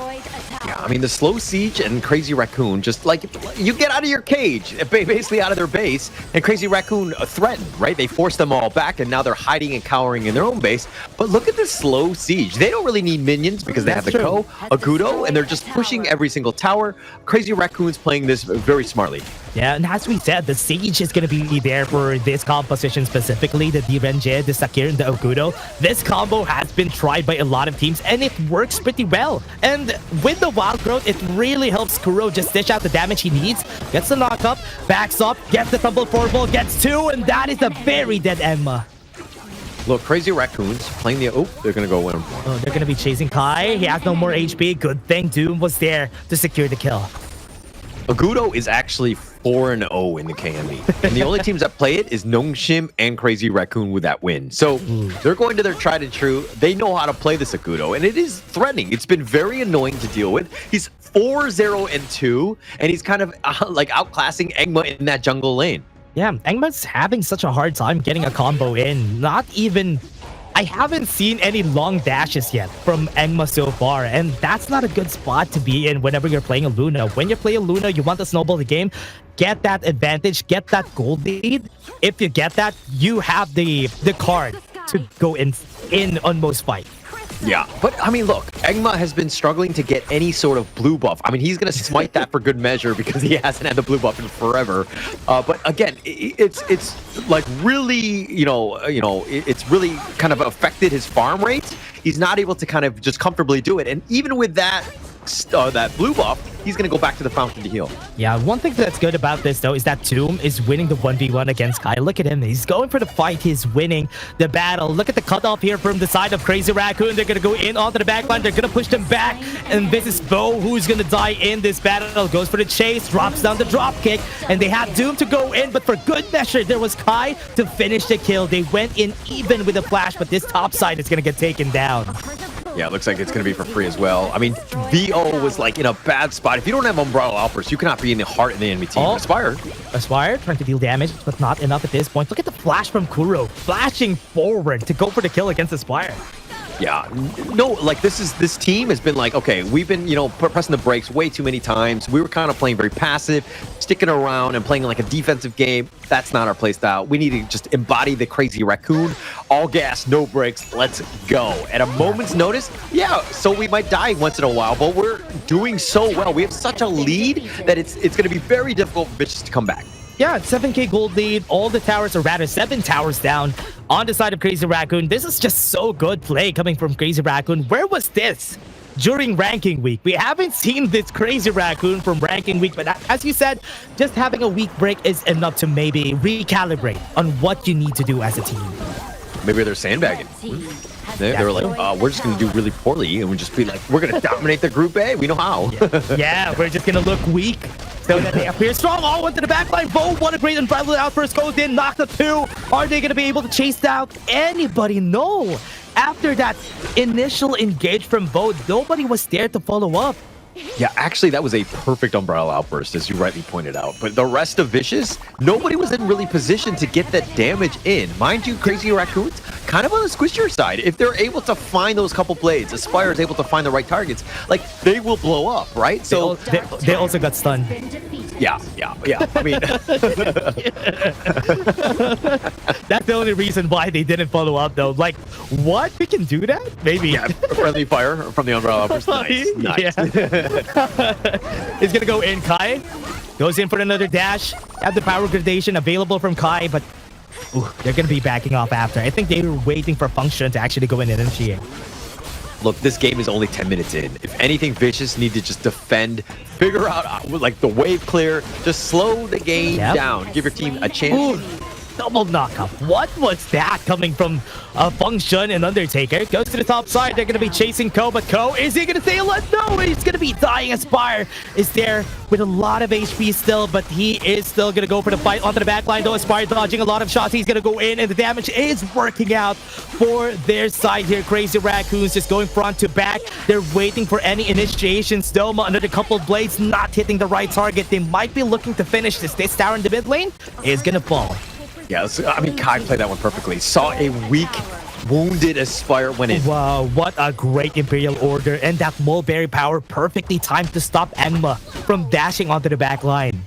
Yeah, I mean, the slow siege and Crazy Raccoon, just like, you get out of your cage, basically out of their base, and Crazy Raccoon threatened, right? They forced them all back, and now they're hiding and cowering in their own base. But look at this slow siege. They don't really need minions because they have the Ko, Agudo, and they're just pushing every single tower. Crazy Raccoon's playing this very smartly. Yeah, and as we said, the Siege is going to be there for this composition specifically, the Gen.G, the Sakir, and the Agudo. This combo has been tried by a lot of teams, and it works pretty well. And with the Wild Growth, it really helps Kuro just dish out the damage he needs. Gets the knock up, backs up, gets the tumble forward, gets 2, and that is a very dead Enma. Look, Crazy Raccoons playing the... Oh, they're going to go win. Oh, they're going to be chasing Kai. He has no more HP. Good thing Doom was there to secure the kill. Agudo is actually 4-0 in the KME. And the only teams that play it is Nongshim and Crazy Raccoon with that win. So they're going to their tried and true. They know how to play this Agudo, and it is threatening. It's been very annoying to deal with. He's 4-0-2, and he's kind of like outclassing Engma in that jungle lane. Yeah, Engma's having such a hard time getting a combo in. Not even... I haven't seen any long dashes yet from Engma so far, and that's not a good spot to be in whenever you're playing a Luna. When you're playing Luna, you want to snowball the game, get that advantage, get that gold lead. If you get that, you have the card to go in on most fights. Yeah, but I mean, look, Engma has been struggling to get any sort of blue buff. I mean, he's going to smite that for good measure because he hasn't had the blue buff in forever. But again, it's like really, it's really kind of affected his farm rate. He's not able to kind of just comfortably do it. And even with that blue buff, he's going to go back to the fountain to heal. Yeah, one thing that's good about this, though, is that Tomb is winning the 1v1 against Kai. Look at him. He's going for the fight. He's winning the battle. Look at the cutoff here from the side of Crazy Raccoon. They're going to go in onto the backline. They're going to push them back. And this is Bo, who's going to die in this battle. Goes for the chase, drops down the drop kick. And they had Doom to go in, but for good measure, there was Kai to finish the kill. They went in even with a flash, but this top side is going to get taken down. Yeah, it looks like it's going to be for free as well. I mean, VO was like in a bad spot. If you don't have Umbrella Outburst, you cannot be in the heart of the enemy team. Aspire trying to deal damage, but not enough at this point. Look at the flash from Kuro, flashing forward to go for the kill against Aspire. Yeah, no, like this team has been like, okay, we've been, pressing the brakes way too many times. We were kind of playing very passive, sticking around and playing like a defensive game. That's not our play style. We need to just embody the Crazy Raccoon. All gas, no brakes, let's go. At a moment's notice, yeah, so we might die once in a while, but we're doing so well. We have such a lead that it's going to be very difficult for Bitches to come back. Yeah, 7k gold lead. All the towers, or rather 7 towers down on the side of Crazy Raccoon. This is just so good play coming from Crazy Raccoon. Where was this during ranking week. We haven't seen this crazy Raccoon from ranking week, but as you said, just having a week break is enough to maybe recalibrate on what you need to do as a team. Maybe they're sandbagging. They were like, we're just going to do really poorly, and we're just be like, we're going to dominate the Group A. We know how. Yeah, we're just going to look weak so that they appear strong. All went to the backline. Bo, what a great unbridled outburst. Goes in, knocked the 2. Are they going to be able to chase out anybody? No. After that initial engage from Bo, nobody was there to follow up. Yeah, actually, that was a perfect umbrella outburst, as you rightly pointed out. But the rest of Vicious, nobody was in really position to get that damage in. Mind you, Crazy Raccoons, kind of on the squishier side. If they're able to find those couple blades, Aspire is able to find the right targets, like, they will blow up, right? So they also got stunned. Yeah. I mean, that's the only reason why they didn't follow up, though. Like, what? We can do that? Maybe. Yeah, friendly fire from the umbrella outburst. Nice. Yeah. It's gonna go in. Kai goes in for another dash. Have the power gradation available from Kai, but they're gonna be backing off after. I think they were waiting for Function to actually go in and initiate. Look, this game is only 10 minutes in. If anything, Vicious need to just defend, figure out like the wave clear, just slow the game down, give your team a chance. Double knockup. What was that coming from Function and Undertaker? Goes to the top side. They're going to be chasing Ko, but Ko, is he going to stay alive? No, he's going to be dying. Aspire is there with a lot of HP still, but he is still going to go for the fight onto the back line, though. Aspire dodging a lot of shots. He's going to go in, and the damage is working out for their side here. Crazy Raccoons just going front to back. They're waiting for any initiations. Doma under the couple of blades, not hitting the right target. They might be looking to finish this. This tower in the mid lane is going to fall. Yeah, I mean, Kai played that one perfectly. Saw a weak, wounded Aspire when it... Wow, what a great Imperial Order. And that Mulberry power perfectly timed to stop Enma from dashing onto the back line.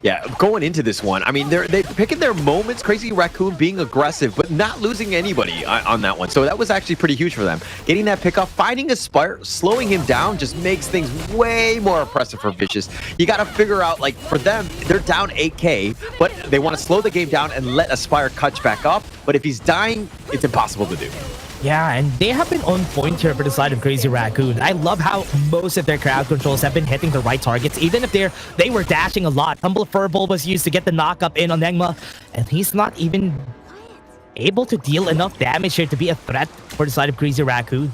Yeah, going into this one, I mean, they're picking their moments. Crazy Raccoon being aggressive, but not losing anybody on that one. So that was actually pretty huge for them. Getting that pick off, finding Aspire, slowing him down just makes things way more oppressive for Vicious. You got to figure out, like, for them, they're down 8k, but they want to slow the game down and let Aspire catch back up. But if he's dying, it's impossible to do. Yeah, and they have been on point here for the side of Crazy Raccoon. I love how most of their crowd controls have been hitting the right targets, even if they were dashing a lot. Humble Furball was used to get the knock-up in on Enma, and he's not even able to deal enough damage here to be a threat for the side of Crazy Raccoon.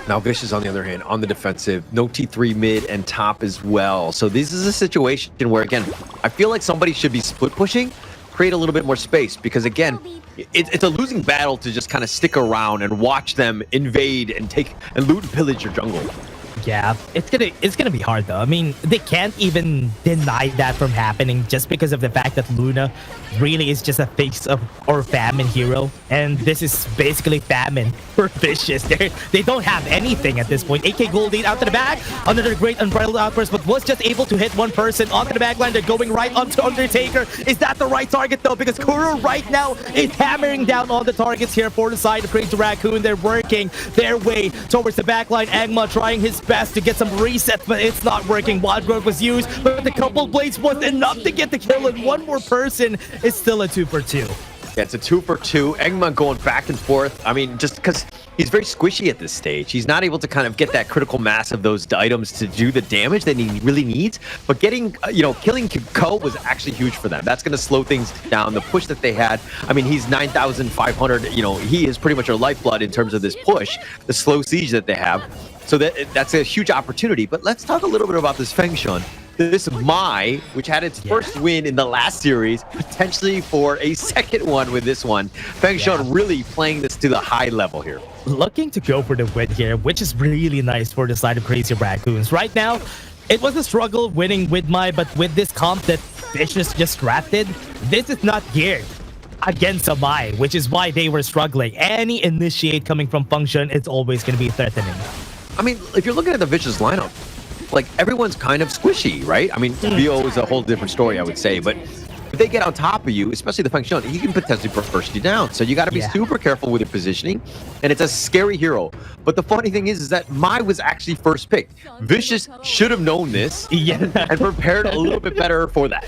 Now Vicious, on the other hand, on the defensive, no T3 mid and top as well. So this is a situation where, again, I feel like somebody should be split pushing, create a little bit more space, because, again, it's a losing battle to just kind of stick around and watch them invade and take and loot and pillage your jungle. Yeah, it's gonna be hard though. I mean, they can't even deny that from happening just because of the fact that Luna really is just a face of or famine hero, and this is basically famine for Vicious. They don't have anything at this point. AK Gold lead out to the back, another great unbridled outburst, but was just able to hit one person onto the back line. They're going right onto Undertaker. Is that the right target though? Because Kuro right now is hammering down all the targets here for the side of Crazy Raccoon. They're working their way towards the back line. Agma trying his best to get some reset, but it's not working. Wild Growth was used, but the couple blades was enough to get the kill, and one more person is still a 2 for 2. Yeah, it's a 2 for 2. Eggman going back and forth. I mean, just because he's very squishy at this stage. He's not able to kind of get that critical mass of those items to do the damage that he really needs. But getting, killing Ko was actually huge for them. That's going to slow things down. The push that they had, I mean, he's 9,500. He is pretty much our lifeblood in terms of this push, the slow siege that they have. So that's a huge opportunity. But let's talk a little bit about this Feng Shun. This Mai, which had its first win in the last series, potentially for a second one with this one. Feng Shun really playing this to the high level here. Looking to go for the win here, which is really nice for the side of Crazy Raccoons. Right now, it was a struggle winning with Mai, but with this comp that Vicious just drafted, this is not geared against a Mai, which is why they were struggling. Any initiate coming from Function is always going to be threatening. I mean, if you're looking at the Vicious lineup, like, everyone's kind of squishy, right? I mean, BO is a whole different story, I would say, but if they get on top of you, especially the Feng Shun, he can potentially burst you down. So you got to be super careful with your positioning, and it's a scary hero. But the funny thing is that Mai was actually first picked. Vicious should have known this and prepared a little bit better for that.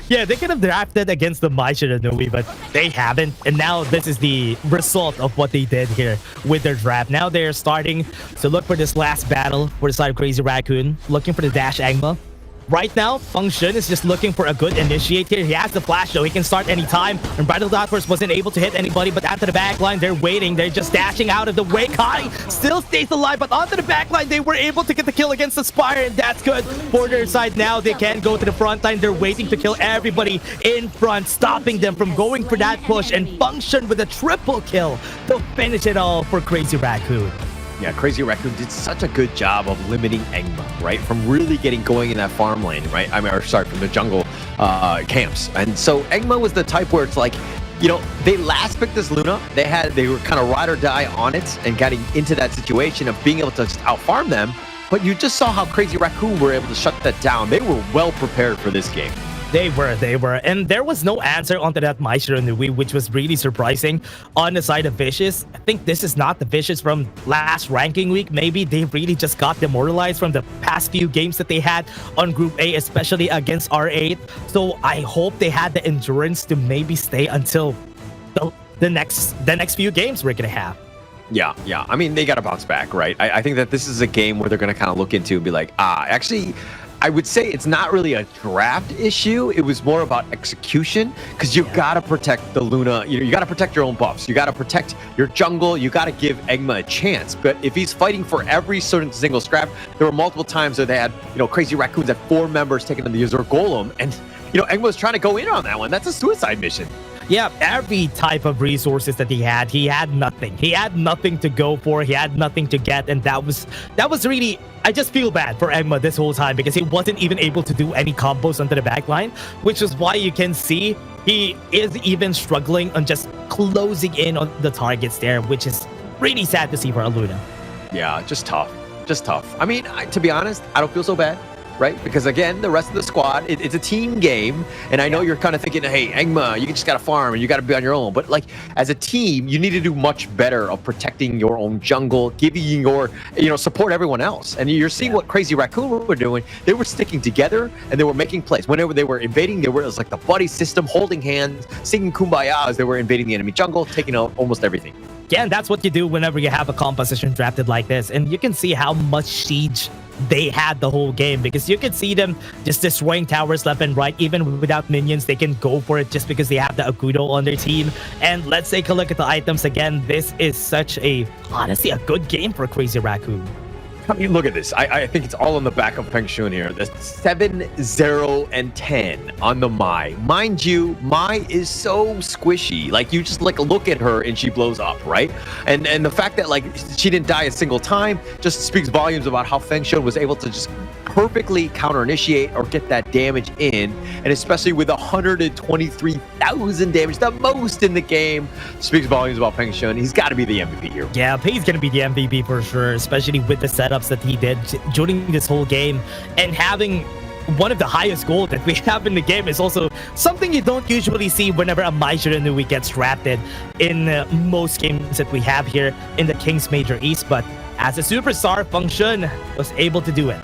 Yeah, they could have drafted against the Mai Shiranui, but they haven't. And now this is the result of what they did here with their draft. Now they're starting to look for this last battle for the side of Crazy Raccoon, looking for the dash Angma. Right now, Fengshun is just looking for a good initiate here. He has the flash, so he can start anytime. And RedForce wasn't able to hit anybody, but after the backline, they're waiting. They're just dashing out of the way. Kai still stays alive, but onto the backline, they were able to get the kill against the Spire, and that's good for their side. Now they can go to the front line. They're waiting to kill everybody in front, stopping them from going for that push. And Fengshun with a triple kill to finish it all for Crazy Raccoon. Yeah, Crazy Raccoon did such a good job of limiting Engma, right? From really getting going in that farm lane, right? I mean, or sorry, from the jungle camps. And so Engma was the type where it's like, you know, they last picked this Luna. They were kind of ride or die on it and getting into that situation of being able to just out-farm them. But you just saw how Crazy Raccoon were able to shut that down. They were well prepared for this game. They were. And there was no answer onto that Mai Shiranui, which was really surprising on the side of Vicious. I think this is not the Vicious from last ranking week. Maybe they really just got demoralized from the past few games that they had on Group A, especially against R8. So I hope they had the endurance to maybe stay until the next few games we're going to have. Yeah. I mean, they got to bounce back, right? I think that this is a game where they're going to kind of look into and be like, actually, I would say it's not really a draft issue. It was more about execution, because you got to protect the Luna. You got to protect your own buffs. You got to protect your jungle. You got to give Engma a chance. But if he's fighting for every certain single scrap, there were multiple times where they had, Crazy Raccoons had 4 members taking on the Azure Golem, and Engma was trying to go in on that one. That's a suicide mission. Yeah, every type of resources that he had nothing. He had nothing to go for. He had nothing to get, and that was really. I just feel bad for Engma this whole time because he wasn't even able to do any combos onto the backline, which is why you can see he is even struggling on just closing in on the targets there, which is really sad to see for Aluna. Yeah, just tough. I mean, to be honest, I don't feel so bad. Right? Because again, the rest of the squad, it's a team game. And I know you're kind of thinking, hey, Engma, you just got to farm and you got to be on your own. But like, as a team, you need to do much better of protecting your own jungle, giving your, support everyone else. And you're seeing what Crazy Raccoon were doing. They were sticking together and they were making plays. Whenever they were invading, it was like the buddy system, holding hands, singing Kumbaya as they were invading the enemy jungle, taking out almost everything. Yeah, and that's what you do whenever you have a composition drafted like this. And you can see how much siege they had the whole game, because you could see them just destroying towers left and right. Even without minions, they can go for it just because they have the Akudo on their team. And let's take a look at the items again. This is such honestly a good game for Crazy Raccoon. I mean, look at this. I think it's all on the back of Fengshun here. The 7, 0, and 10 on the Mai. Mind you, Mai is so squishy. Like, you just look at her and she blows up, right? And the fact that she didn't die a single time just speaks volumes about how Fengshun was able to just perfectly counter-initiate or get that damage in. And especially with 123,000 damage, the most in the game, speaks volumes about Fengshun. He's got to be the MVP here. Yeah, he's going to be the MVP for sure, especially with the setups that he did during this whole game. And having one of the highest gold that we have in the game is also something you don't usually see whenever a Mai Shiranui gets drafted in most games that we have here in the Kings Major East. But as a superstar, Fengshun was able to do it.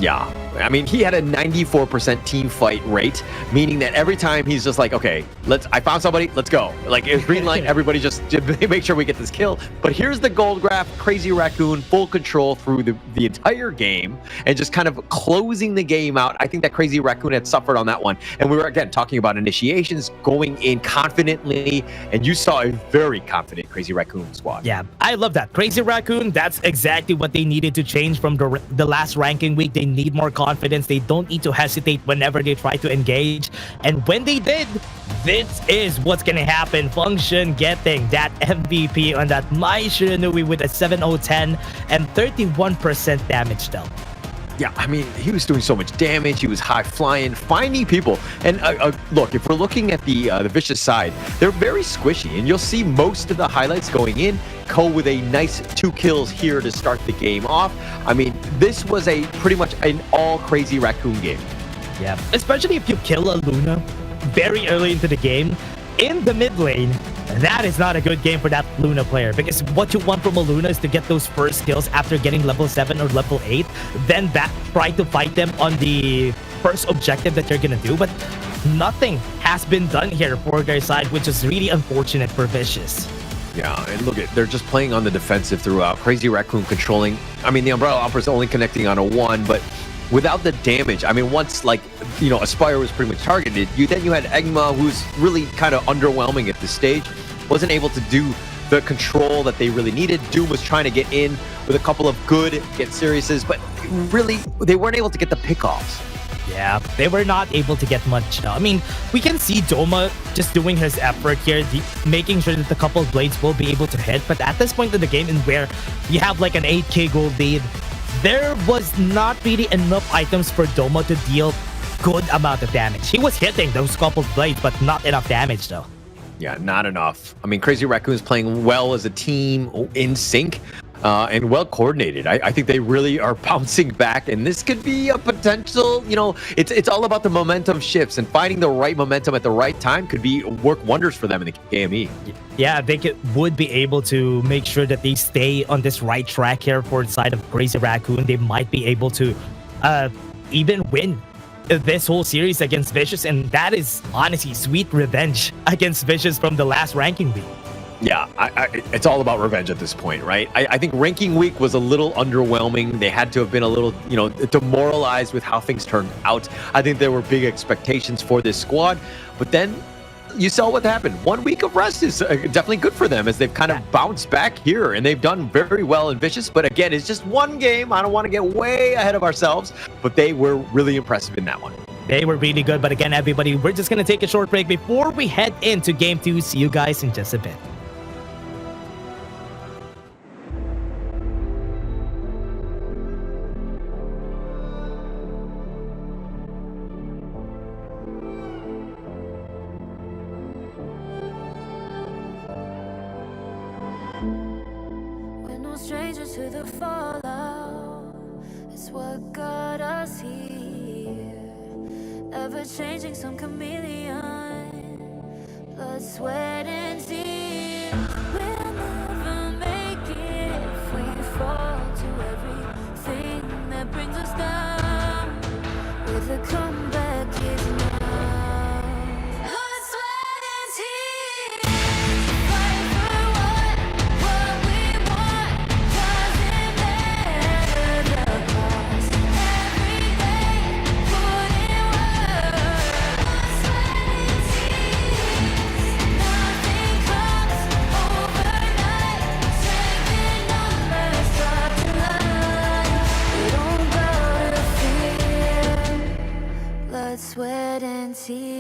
Yeah, I mean, he had a 94% team fight rate, meaning that every time he's just like, okay, I found somebody, let's go. Like, it's green light, everybody just make sure we get this kill. But here's the gold graph, Crazy Raccoon, full control through the entire game and just kind of closing the game out. I think that Crazy Raccoon had suffered on that one. And we were, again, talking about initiations, going in confidently, and you saw a very confident Crazy Raccoon squad. Yeah, I love that. Crazy Raccoon, that's exactly what they needed to change from the last ranking week. They need more confidence. They don't need to hesitate whenever they try to engage. And when they did, this is what's going to happen. Fengshun getting that MVP on that Mai Shiranui with a 7-0-10 and 31% damage dealt. Yeah, I mean, he was doing so much damage. He was high flying, finding people. And look, if we're looking at the Vicious side, they're very squishy. And you'll see most of the highlights going in. Ko with a nice 2 kills here to start the game off. I mean, this was pretty much an all Crazy Raccoon game. Yeah, especially if you kill a Luna very early into the game in the mid lane. That is not a good game for that Luna player, because what you want from a Luna is to get those first kills after getting level 7 or level 8, then try to fight them on the first objective that you're gonna do, but nothing has been done here for their side, which is really unfortunate for Vicious. Yeah, and look at, they're just playing on the defensive throughout. Crazy Raccoon controlling. I mean, the Umbrella Opera's only connecting on a 1, but without the damage, I mean, once, like, you know, Aspire was pretty much targeted, then you had Egma, who's really kind of underwhelming at this stage. Wasn't able to do the control that they really needed. Doom was trying to get in with a couple of good get seriouses, but really, they weren't able to get the pickoffs. Yeah, they were not able to get much. I mean, we can see Doma just doing his effort here, making sure that the couple of blades will be able to hit. But at this point in the game, in where you have like an 8k gold lead, there was not really enough items for Doma to deal good amount of damage. He was hitting those couple of blades, but not enough damage though. Yeah, not enough. I mean, Crazy Raccoon's playing well as a team, in sync. And well coordinated. I think they really are bouncing back, and this could be a potential, you know, it's all about the momentum shifts, and finding the right momentum at the right time could be work wonders for them in the KME. Yeah, they would be able to make sure that they stay on this right track here for the side of Crazy Raccoon. They might be able to even win this whole series against Vicious, and that is honestly sweet revenge against Vicious from the last ranking week. Yeah, it's all about revenge at this point, right? I think ranking week was a little underwhelming. They had to have been a little, you know, demoralized with how things turned out. I think there were big expectations for this squad, but then you saw what happened. 1 week of rest is definitely good for them as they've kind of bounced back here, and they've done very well in Vicious. But again, it's just one game. I don't want to get way ahead of ourselves, but they were really impressive in that one. They were really good. But again, everybody, we're just going to take a short break before we head into Game 2. See you guys in just a bit. Strangers to the fallout, it's what got us here. Ever changing, some chameleon, blood, sweat, and tears. We'll never make it if we fall to everything that brings us down. With a comeback is now. Blood, sweat, and tears. Fight for what we want. Doesn't matter the cost. Every day, put in work. Blood, sweat, and tears. Nothing comes overnight. Strength in numbers start to lie. We don't bow to fear. Blood, sweat, and tears.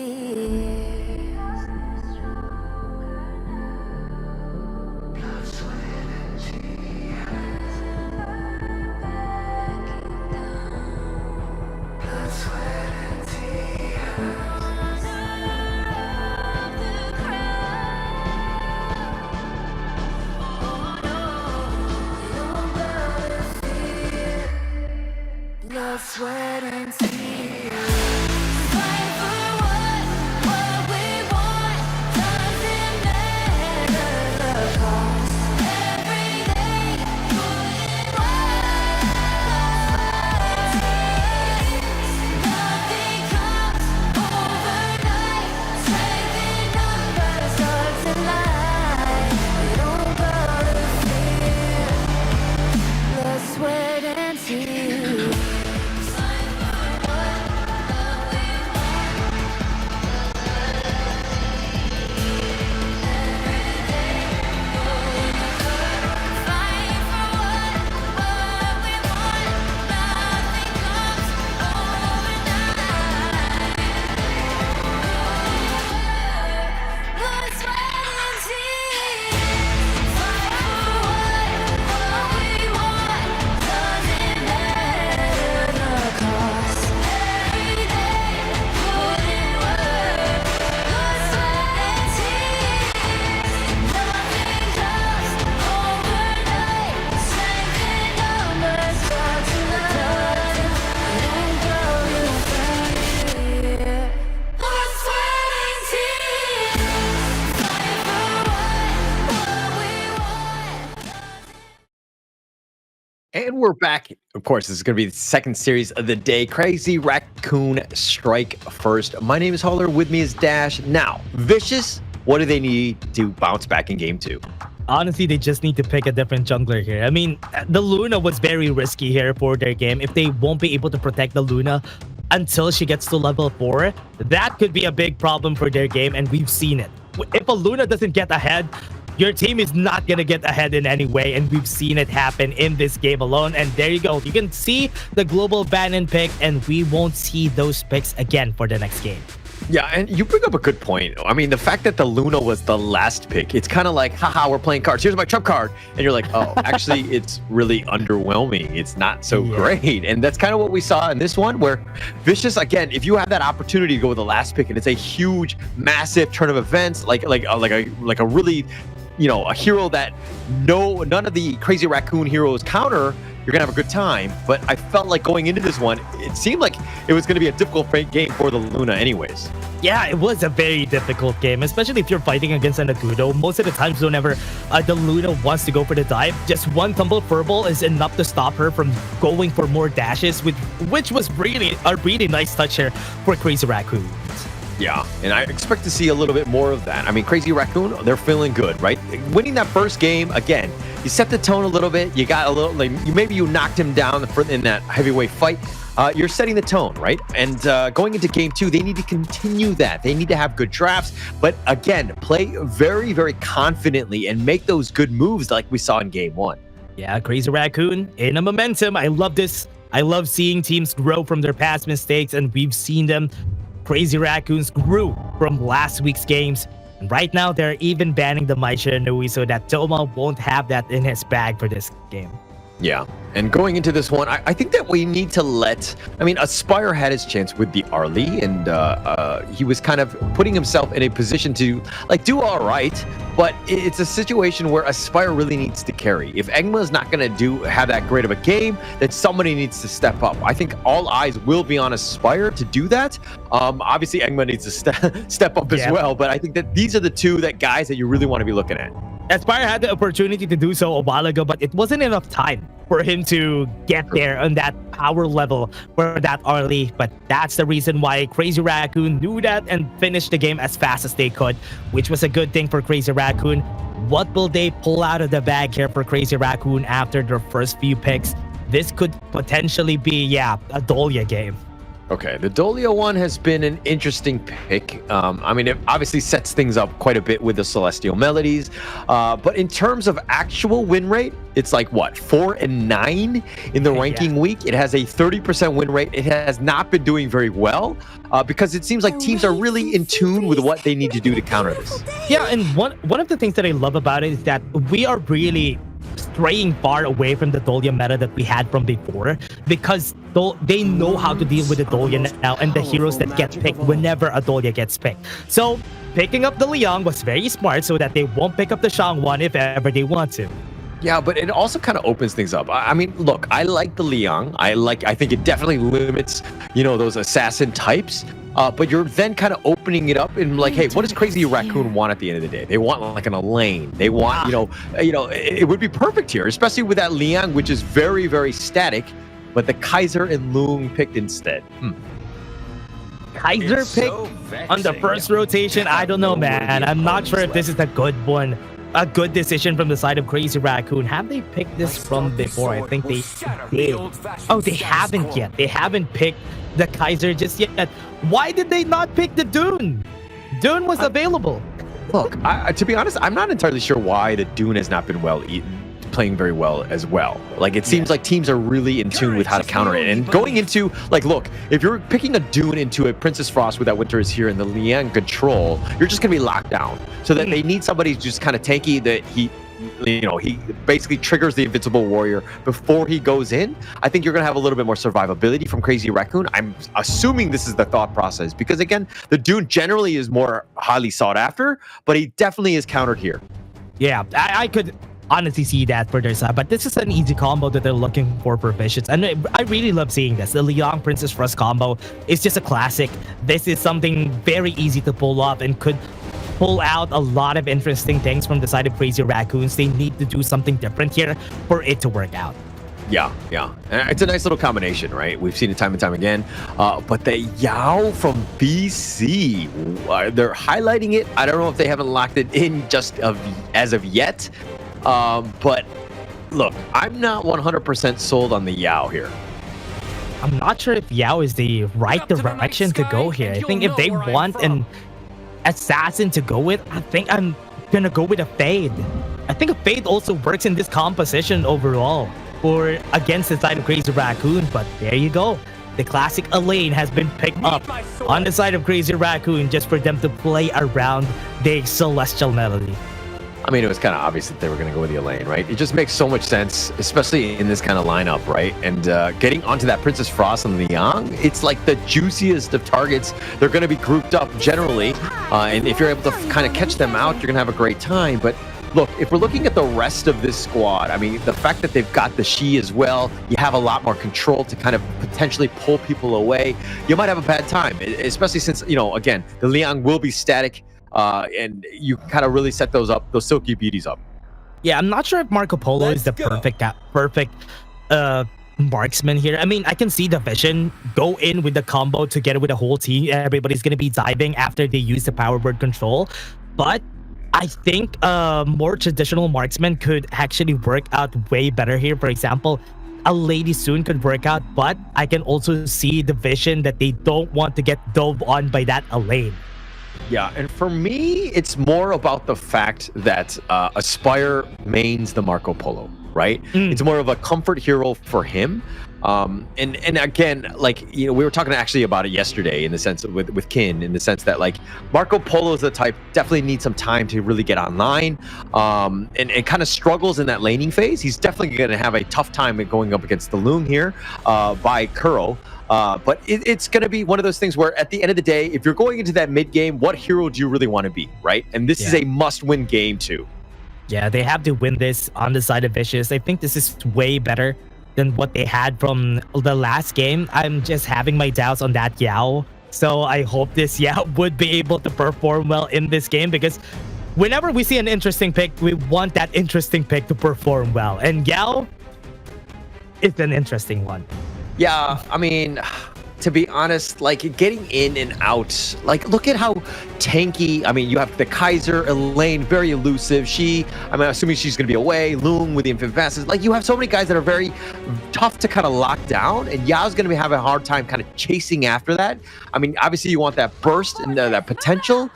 Blood, sweat, and tears. Fight for what And we're back. Of course, this is going to be the second series of the day. Crazy Raccoon strike first. My name is Holler. With me is Dash. Now, Vicious, what do they need to bounce back in game 2? Honestly, they just need to pick a different jungler here. I mean, the Luna was very risky here for their game. If they won't be able to protect the Luna until she gets to level 4, that could be a big problem for their game, and we've seen it. If a Luna doesn't get ahead, your team is not going to get ahead in any way, and we've seen it happen in this game alone. And there you go. You can see the global Bannon pick, and we won't see those picks again for the next game. Yeah, and you bring up a good point. I mean, the fact that the Luna was the last pick, it's kind of like, haha, we're playing cards. Here's my trump card. And you're like, oh, actually, it's really underwhelming. It's not so great. And that's kind of what we saw in this one, where Vicious, again, if you have that opportunity to go with the last pick, and it's a huge, massive turn of events, like a really, a hero that none of the Crazy Raccoon heroes counter, you're gonna have a good time. But I felt like going into this one, it seemed like it was gonna be a difficult game for the Luna anyways. Yeah, it was a very difficult game, especially if you're fighting against an Agudo. Most of the times, whenever the Luna wants to go for the dive, just one tumble furball is enough to stop her from going for more dashes, which was really a really nice touch here for Crazy Raccoon. Yeah, and I expect to see a little bit more of that. I mean, Crazy Raccoon, they're feeling good, right? Winning that first game, again, you set the tone a little bit. You got a little, maybe you knocked him down in that heavyweight fight. You're setting the tone, right? And going into game 2, they need to continue that. They need to have good drafts, but again, play very, very confidently and make those good moves like we saw in game 1. Yeah, Crazy Raccoon in a momentum. I love this. I love seeing teams grow from their past mistakes, and we've seen them. Crazy Raccoons grew from last week's games, and right now they're even banning the Mai Shiranui so that Toma won't have that in his bag for this game. Yeah, and going into this one, I think that we need to Aspire had his chance with the Arlie, and he was kind of putting himself in a position to do all right, but it's a situation where Aspire really needs to carry. If Engma is not going to have that great of a game, then somebody needs to step up. I think all eyes will be on Aspire to do that. Obviously, Engma needs to step up as well, but I think that these are the two guys that you really want to be looking at. Aspire had the opportunity to do so a while ago, but it wasn't enough time for him to get there on that power level for that Arlie. But that's the reason why Crazy Raccoon knew that and finished the game as fast as they could, which was a good thing for Crazy Raccoon. What will they pull out of the bag here for Crazy Raccoon after their first few picks? This could potentially be, a Dolia game. Okay, the Dolia one has been an interesting pick. It obviously sets things up quite a bit with the Celestial Melodies. But in terms of actual win rate, it's 4-9 in the ranking week. It has a 30% win rate. It has not been doing very well because it seems like teams are really in tune with what they need to do to counter this. Yeah, and one of the things that I love about it is that we are really straying far away from the Dolia meta that we had from before, because they know how to deal with the Dolia now and the heroes that get picked whenever a Dolia gets picked. So picking up the Liang was very smart so that they won't pick up the Shangwan if ever they want to. Yeah, but it also kind of opens things up. I mean, look, I like the Liang. I think it definitely limits, those assassin types. But you're then kind of opening it up and hey, what does Crazy Raccoon want at the end of the day? They want an Elaine. They want, it would be perfect here, especially with that Liang, which is very, very static, but the Kaiser and Loong picked instead. Kaiser picked on the first rotation. I don't know, man. I'm not sure if this is a good one. A good decision from the side of Crazy Raccoon. Have they picked this from before? I think they did. Oh, they haven't yet. They haven't picked the Kaiser just yet. Why did they not pick the Dune? Dune was available. Look, to be honest, I'm not entirely sure why the Dune has not been playing very well as well. It seems like teams are really in tune with how to counter it. And going into, look, if you're picking a Dune into a Princess Frost with that Winter is Here and the Liang control, you're just going to be locked down. So that they need somebody who's just kind of tanky, that he basically triggers the Invincible Warrior before he goes in. I think you're going to have a little bit more survivability from Crazy Raccoon. I'm assuming this is the thought process, because again, the Dune generally is more highly sought after, but he definitely is countered here. Yeah, I could honestly see that for their side, but this is an easy combo that they're looking for Vicious, and I really love seeing this. The Liang Princess Frost combo is just a classic. This is something very easy to pull off and could pull out a lot of interesting things from the side of Crazy Raccoons. They need to do something different here for it to work out. Yeah. And it's a nice little combination, right? We've seen it time and time again. But the Yao from BC, they're highlighting it. I don't know if they haven't locked it in as of yet. But look, I'm not 100% sold on the Yao here. I'm not sure if Yao is the right direction to go here. I think if they want an assassin to go with, I think I'm gonna go with a Fade. I think a Fade also works in this composition overall or against the side of Crazy Raccoon, but there you go. The classic Elaine has been picked up on the side of Crazy Raccoon just for them to play around the Celestial Melody. I mean, it was kind of obvious that they were going to go with the Elaine, right? It just makes so much sense, especially in this kind of lineup, right? And getting onto that Princess Frost and Liang, it's like the juiciest of targets. They're going to be grouped up generally, and if you're able to kind of catch them out, you're going to have a great time. But look, if we're looking at the rest of this squad, I mean, the fact that they've got the Shi as well, you have a lot more control to kind of potentially pull people away. You might have a bad time, especially since, you know, again, the Liang will be static. And you kind of really set those silky beauties up. Yeah, I'm not sure if Marco Polo is the perfect marksman here. I mean, I can see the vision go in with the combo together with the whole team. Everybody's going to be diving after they use the power word control. But I think more traditional marksman could actually work out way better here. For example, a Lady Soon could work out, but I can also see the vision that they don't want to get dove on by that Elaine. Yeah, and for me, it's more about the fact that Aspire mains the Marco Polo, right? It's more of a comfort hero for him. And again, like, you know, we were talking actually about it yesterday in the sense of, with Kin, in the sense that like Marco Polo is the type definitely needs some time to really get online, and kind of struggles in that laning phase. He's definitely going to have a tough time going up against the Loom here by Kuro. But it's going to be one of those things where at the end of the day, if you're going into that mid game, what hero do you really want to be, right? And this is a must-win game too. Yeah, they have to win this on the side of Vicious. I think this is way better than what they had from the last game. I'm just having my doubts on that Yao. So I hope this Yao would be able to perform well in this game, because whenever we see an interesting pick, we want that interesting pick to perform well. And Yao is an interesting one. Yeah, I mean, to be honest, like getting in and out, like look at how tanky. I mean, you have the Kaiser, Elaine, very elusive. I'm assuming she's going to be away. Loom with the Infant Passes. Like you have so many guys that are very tough to kind of lock down, and Yao's going to be having a hard time kind of chasing after that. I mean, obviously you want that burst and that potential,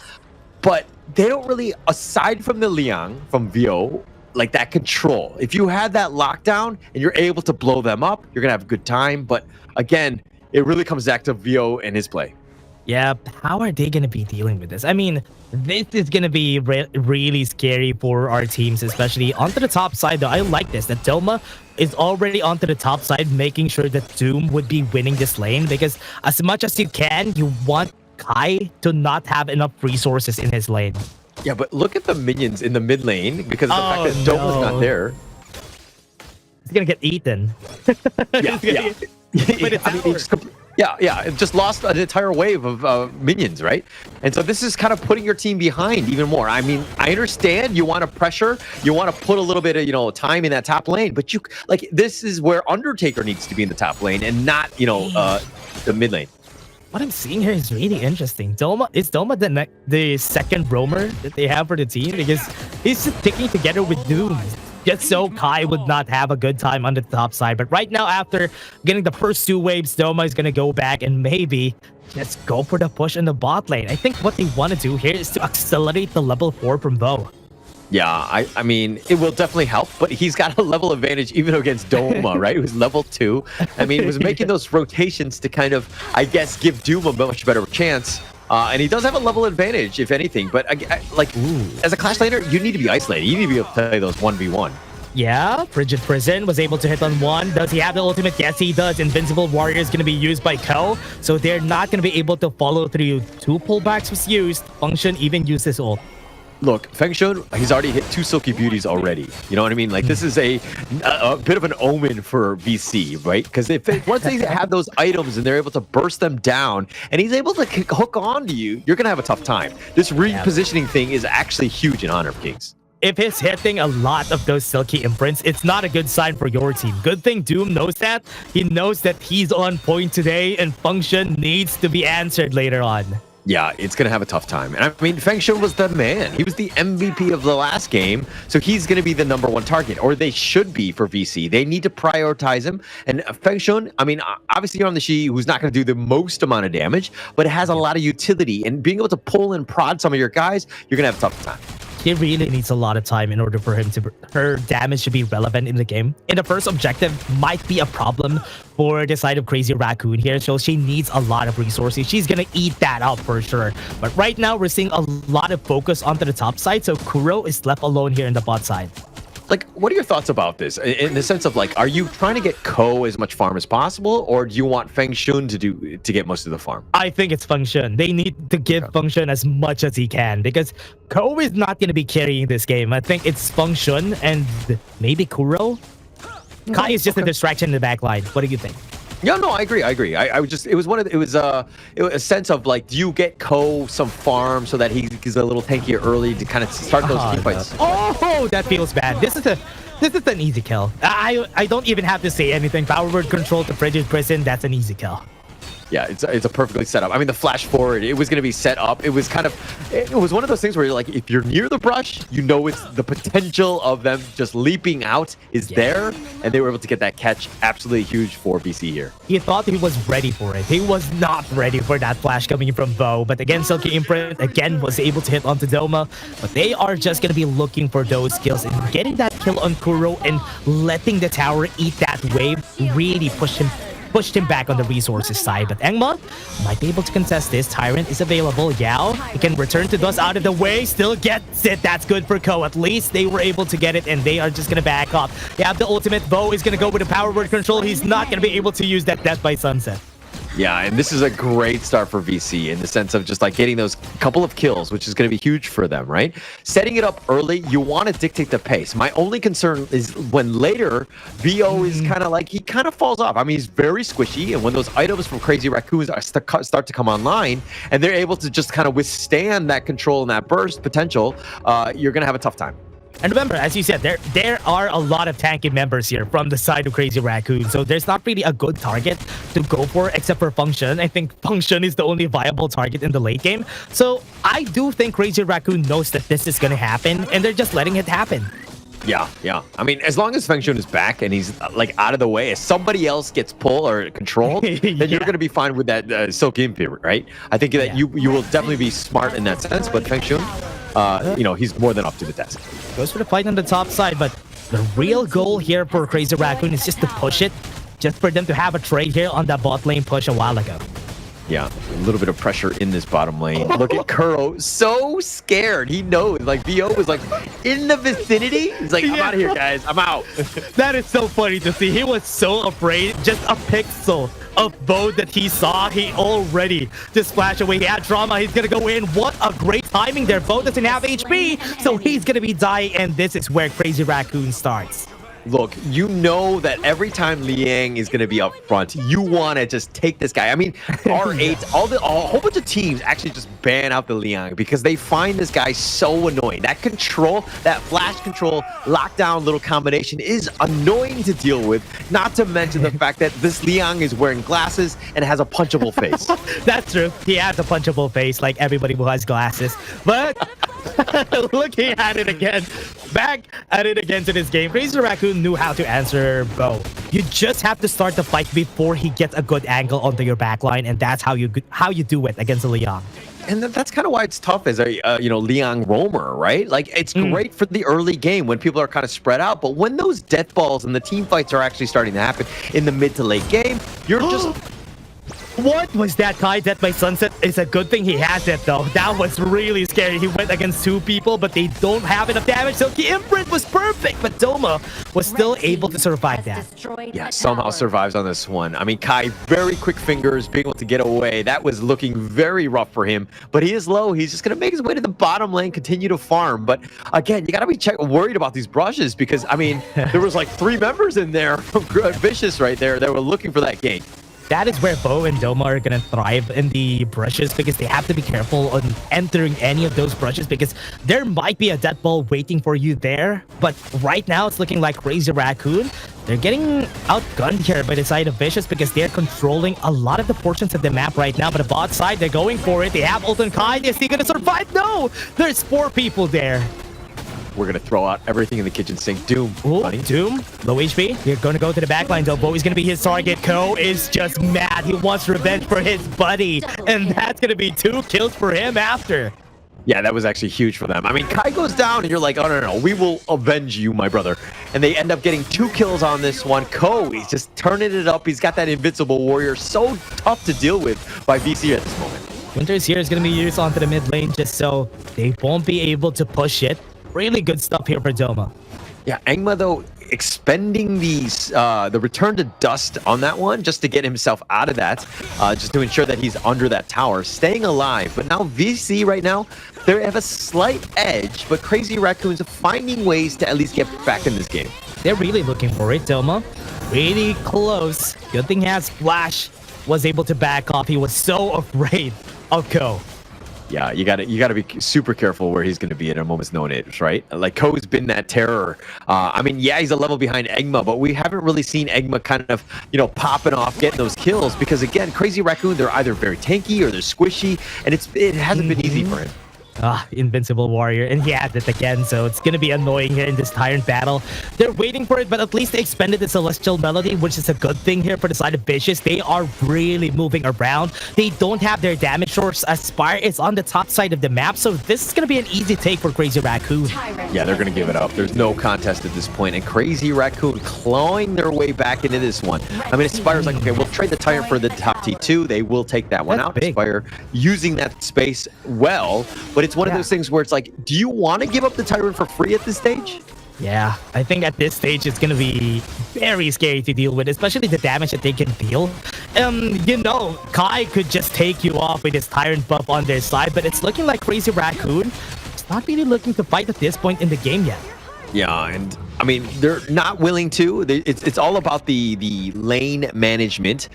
but they don't really, aside from the Liang from VO, like that control. If you had that lockdown and you're able to blow them up, you're gonna have a good time. But again, it really comes back to VO and his play. Yeah, how are they gonna be dealing with this? I mean, this is gonna be really scary for our teams, especially onto the top side. Though I like this, that Doma is already onto the top side, making sure that Doom would be winning this lane, because as much as you can, you want Kai to not have enough resources in his lane. Yeah, but look at the minions in the mid lane, because of the fact that Doma's not there. He's gonna get eaten. It just lost an entire wave of minions, right? And so this is kind of putting your team behind even more. I mean, I understand you want to pressure, you want to put a little bit of, you know, time in that top lane, but you like this is where Undertaker needs to be in the top lane and not, you know, the mid lane. What I'm seeing here is really interesting. Is Doma the second roamer that they have for the team? Because he's just sticking together with Doom, just so Kai would not have a good time on the top side. But right now, after getting the first two waves, Doma is going to go back and maybe just go for the push in the bot lane. I think what they want to do here is to accelerate the level 4 from Bo. Yeah, I mean, it will definitely help, but he's got a level advantage even against Doma, right? Who's level 2. I mean, he was making those rotations to kind of, I guess, give Doom a much better chance. And he does have a level advantage, if anything. But, as a Clash laner, you need to be isolated. You need to be able to play those 1v1. Yeah, Frigid Prison was able to hit on one. Does he have the ultimate? Yes, he does. Invincible Warrior is going to be used by Ko, so they're not going to be able to follow through. 2 pullbacks was used. Function even used his ult. Look, Feng Shun, he's already hit 2 Silky Beauties already. You know what I mean? Like, this is a bit of an omen for VC, right? Because once they have those items and they're able to burst them down, and he's able to hook on to you, you're going to have a tough time. This repositioning thing is actually huge in Honor of Kings. if he's hitting a lot of those silky imprints, it's not a good sign for your team. Good thing Doom knows that. He knows that he's on point today, and Function needs to be answered later on. Yeah, it's going to have a tough time. And I mean, Feng Shun was the man. He was the MVP of the last game, so he's going to be the #1 target, or they should be for VC. They need to prioritize him. And Feng Shun, I mean, obviously you're on the Shi, who's not going to do the most amount of damage, but it has a lot of utility. And being able to pull and prod some of your guys, you're going to have a tough time. He really needs a lot of time in order for her damage to be relevant in the game. And the first objective might be a problem for the side of Crazy Raccoon here, so she needs a lot of resources. She's gonna eat that up for sure. But right now, we're seeing a lot of focus onto the top side, so Kuro is left alone here in the bot side. Like, what are your thoughts about this? In the sense of, like, are you trying to get Ko as much farm as possible, or do you want Feng Shun to get most of the farm? I think it's Feng Shun. They need to give Feng Shun as much as he can, because Ko is not going to be carrying this game. I think it's Feng Shun and maybe Kuro. Kai is just a distraction in the back line. What do you think? Yeah, no, I agree. I was just, it was a sense of, like, do you get Ko some farm so that he's a little tankier early to kind of start those team fights? Oh, that feels bad. This is an easy kill. I don't even have to say anything. Power word control to Frigid Prison. That's an easy kill. Yeah, it's a perfectly set up. I mean, the flash forward, it was going to be set up. It was one of those things where you're like, if you're near the brush, you know it's the potential of them just leaping out is there, and they were able to get that catch. Absolutely huge for BC here. He thought he was ready for it. He was not ready for that flash coming from Bo, but again, Silky Imprint again was able to hit onto Doma, but they are just going to be looking for those kills, and getting that kill on Kuro and letting the tower eat that wave really pushed him back on the resources side. But Engma might be able to contest this. Tyrant is available. Yao, he can return to Dust out of the way. Still gets it. That's good for Ko. At least they were able to get it, and they are just going to back up. They have the ultimate. Bo is going to go with the power word control. He's not going to be able to use that Death by Sunset. Yeah, and this is a great start for VC in the sense of just like getting those couple of kills, which is going to be huge for them, right? Setting it up early, you want to dictate the pace. My only concern is when later, VO is kind of like, he kind of falls off. I mean, he's very squishy, and when those items from Crazy Raccoons start to come online, and they're able to just kind of withstand that control and that burst potential, you're going to have a tough time. And remember, as you said, there are a lot of tanky members here from the side of Crazy Raccoon, so there's not really a good target to go for except for Function. I think Function is the only viable target in the late game. So I do think Crazy Raccoon knows that this is going to happen, and they're just letting it happen. Yeah. I mean, as long as Feng Shun is back and he's like out of the way, if somebody else gets pulled or controlled, then you're going to be fine with that Silk Imp, right? I think that you will definitely be smart in that sense, but Feng Shun, he's more than up to the task. Goes for the fight on the top side, but the real goal here for Crazy Raccoon is just to push it, just for them to have a trade here on that bot lane push a while ago. Yeah, a little bit of pressure in this bottom lane. Look at Kuro, so scared. He knows, like, VO was like in the vicinity. He's like, I'm out of here, guys. I'm out. That is so funny to see. He was so afraid. Just a pixel of Bo that he saw, he already just flashed away. He had drama. He's going to go in. What a great timing there. Bo doesn't have HP, so he's going to be dying, and this is where Crazy Raccoon starts. Look, you know that every time Liang is going to be up front, you want to just take this guy. I mean, R8, a whole bunch of teams actually just ban out the Liang because they find this guy so annoying. That control, that flash control, lockdown little combination is annoying to deal with, not to mention the fact that this Liang is wearing glasses and has a punchable face. That's true. He has a punchable face like everybody who has glasses. But looking at it again, back at it again to this game, Crazy Raccoon knew how to answer Bo. You just have to start the fight before he gets a good angle onto your backline, and that's how you do it against a Liang. And that's kind of why it's tough as a Liang roamer, right? Like, it's great for the early game when people are kind of spread out, but when those death balls and the team fights are actually starting to happen in the mid to late game, you're just... What was that, Kai? Death by Sunset? It's a good thing he has it, though. That was really scary. He went against two people, but they don't have enough damage. So the imprint was perfect, but Doma was still able to survive that. Yeah, somehow survives on this one. I mean, Kai, very quick fingers, being able to get away. That was looking very rough for him, but he is low. He's just going to make his way to the bottom lane, continue to farm. But again, you got to be worried about these brushes because, I mean, there was like 3 members in there from Vicious right there that were looking for that gank. that is where Bo and Doma are gonna thrive in the brushes, because they have to be careful on entering any of those brushes, because there might be a death ball waiting for you there. But right now it's looking like Crazy Raccoon, they're getting outgunned here by the side of Vicious, because they're controlling a lot of the portions of the map right now. But the bot side, they're going for it. They have Ult and Kai. Is he gonna survive? No! There's 4 people there. We're going to throw out everything in the kitchen sink. Doom. Ooh, buddy. Doom, low HP. You're going to go to the backline though. Bo is going to be his target. Ko is just mad. He wants revenge for his buddy. And that's going to be 2 kills for him after. Yeah, that was actually huge for them. I mean, Kai goes down and you're like, oh, no, we will avenge you, my brother. And they end up getting 2 kills on this one. Ko, he's just turning it up. He's got that invincible warrior. So tough to deal with by VC at this moment. Winters here is going to be used onto the mid lane just so they won't be able to push it. Really good stuff here for Doma. Yeah, Engma, though, expending the return to dust on that one just to get himself out of that, just to ensure that he's under that tower, staying alive. But now VC right now, they have a slight edge, but Crazy Raccoons are finding ways to at least get back in this game. They're really looking for it, Doma. Really close. Good thing he has Flash. Was able to back off. He was so afraid of Ko. Yeah, you gotta be super careful where he's gonna be at a moment's notice, right? Like, Ko's been that terror. I mean, yeah, he's a level behind Engma, but we haven't really seen Engma kind of, popping off, getting those kills, because again, Crazy Raccoon, they're either very tanky or they're squishy, and it hasn't been easy for him. Invincible warrior, and he has it again, so it's gonna be annoying here in this Tyrant battle. They're waiting for it, but at least they expended the Celestial Melody, which is a good thing here for the side of Vicious. They are really moving around. They don't have their damage source. Aspire is on the top side of the map, so this is gonna be an easy take for Crazy Raccoon. Yeah, they're gonna give it up. There's no contest at this point, and Crazy Raccoon clawing their way back into this one. I mean, Aspire's like, okay, we'll trade the Tyrant for the top T2. They will take that one out. Big. Aspire using that space well, but it's one of those things where it's like, do you want to give up the Tyrant for free at this stage? Yeah, I think at this stage it's gonna be very scary to deal with, especially the damage that they can deal. Kai could just take you off with his Tyrant buff on their side, but it's looking like Crazy Raccoon is not really looking to fight at this point in the game yet. Yeah, and I mean, they're not willing to. It's all about the lane management,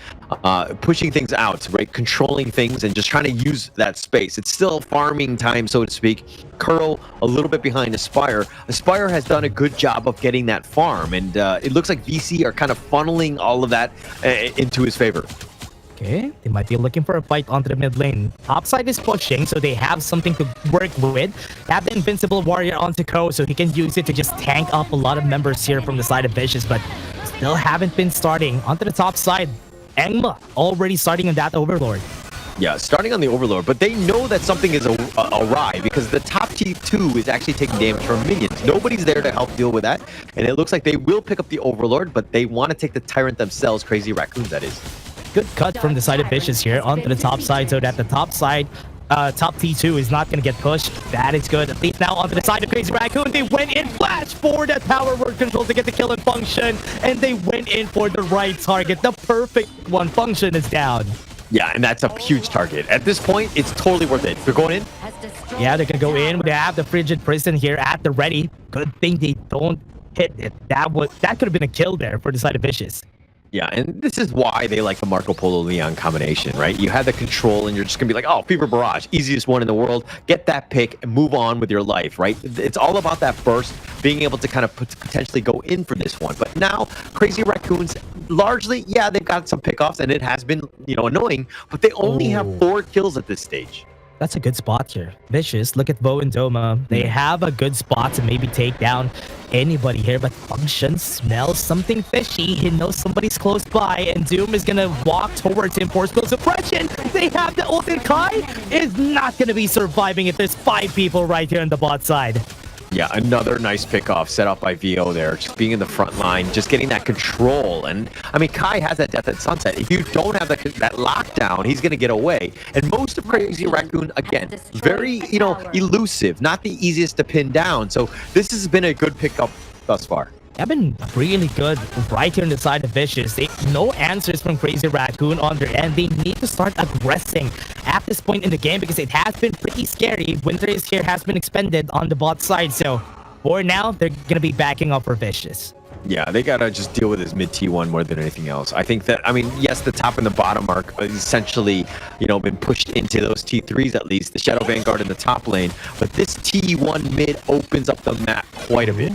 pushing things out, right? Controlling things and just trying to use that space. It's still farming time, so to speak. Curl a little bit behind Aspire. Aspire has done a good job of getting that farm, and it looks like VC are kind of funneling all of that into his favor. Okay, they might be looking for a fight onto the mid lane. Topside is pushing, so they have something to work with. They have the Invincible Warrior onto Ko, so he can use it to just tank up a lot of members here from the side of Vicious, but still haven't been starting. Onto the top side, Engma already starting on that Overlord. Yeah, starting on the Overlord, but they know that something is awry, because the top T2 is actually taking damage from minions. Nobody's there to help deal with that, and it looks like they will pick up the Overlord, but they want to take the Tyrant themselves, Crazy Raccoon, that is. Good cut from the side of Vicious here onto the top side, so that the top side, top T2 is not going to get pushed. That is good. At least now onto the side of Crazy Raccoon, they went in Flash for that power word control to get the kill and Function, and they went in for the right target. The perfect one. Function is down. Yeah, and that's a huge target. At this point, it's totally worth it. They're going in? Yeah, they're going to go in. They have the Frigid Prison here at the ready. Good thing they don't hit it. That could have been a kill there for the side of Vicious. Yeah, and this is why they like the Marco Polo Leon combination, right? You have the control, and you're just going to be like, oh, Fever Barrage, easiest one in the world. Get that pick and move on with your life, right? It's all about that burst, being able to kind of potentially go in for this one. But now, Crazy Raccoons, largely, yeah, they've got some pickoffs, and it has been, annoying, but they only have 4 kills at this stage. That's a good spot here. Vicious, look at Bo and Doma. They have a good spot to maybe take down anybody here, but Function smells something fishy. He knows somebody's close by, and Doom is gonna walk towards him for skill suppression. They have the ult, and Kai is not gonna be surviving if there's 5 people right here on the bot side. Yeah, another nice pickoff set up by VO there, just being in the front line, just getting that control. And I mean, Kai has that Death at Sunset. If you don't have that lockdown, he's going to get away. And most of Crazy Raccoon, again, very, elusive, not the easiest to pin down. So this has been a good pickup thus far. They've been really good right here on the side of Vicious. No answers from Crazy Raccoon on their end. They need to start aggressing at this point in the game, because it has been pretty scary. Winter is here, has been expended on the bot side. So for now, they're going to be backing up for Vicious. Yeah, they gotta just deal with his mid T1 more than anything else. I think that, I mean, yes, the top and the bottom are essentially, you know, been pushed into those T3s at least. The Shadow Vanguard in the top lane, but this T1 mid opens up the map quite a bit.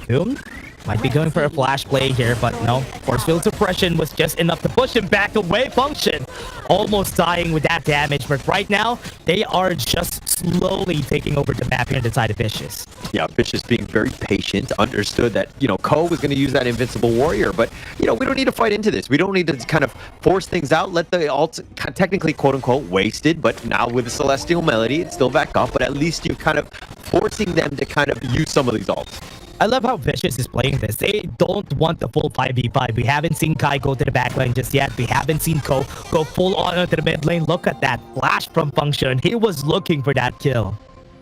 Doom might be going for a flash play here, but no. Force field suppression was just enough to push him back away. Function almost dying with that damage, but right now they are just slowly taking over the map here on the side of Vicious. Yeah, Vicious being very patient, understood that, you know, Ko was going to use that Invincible Warrior, but, you know, we don't need to fight into this. We don't need to kind of force things out, let the ult technically, quote-unquote, wasted, but now with the Celestial Melody, it's still back up, but at least you're kind of forcing them to kind of use some of these ults. I love how Vicious is playing this. They don't want the full 5v5. We haven't seen Kai go to the back lane just yet. We haven't seen Ko go full on into the mid lane. Look at that flash from Function. He was looking for that kill.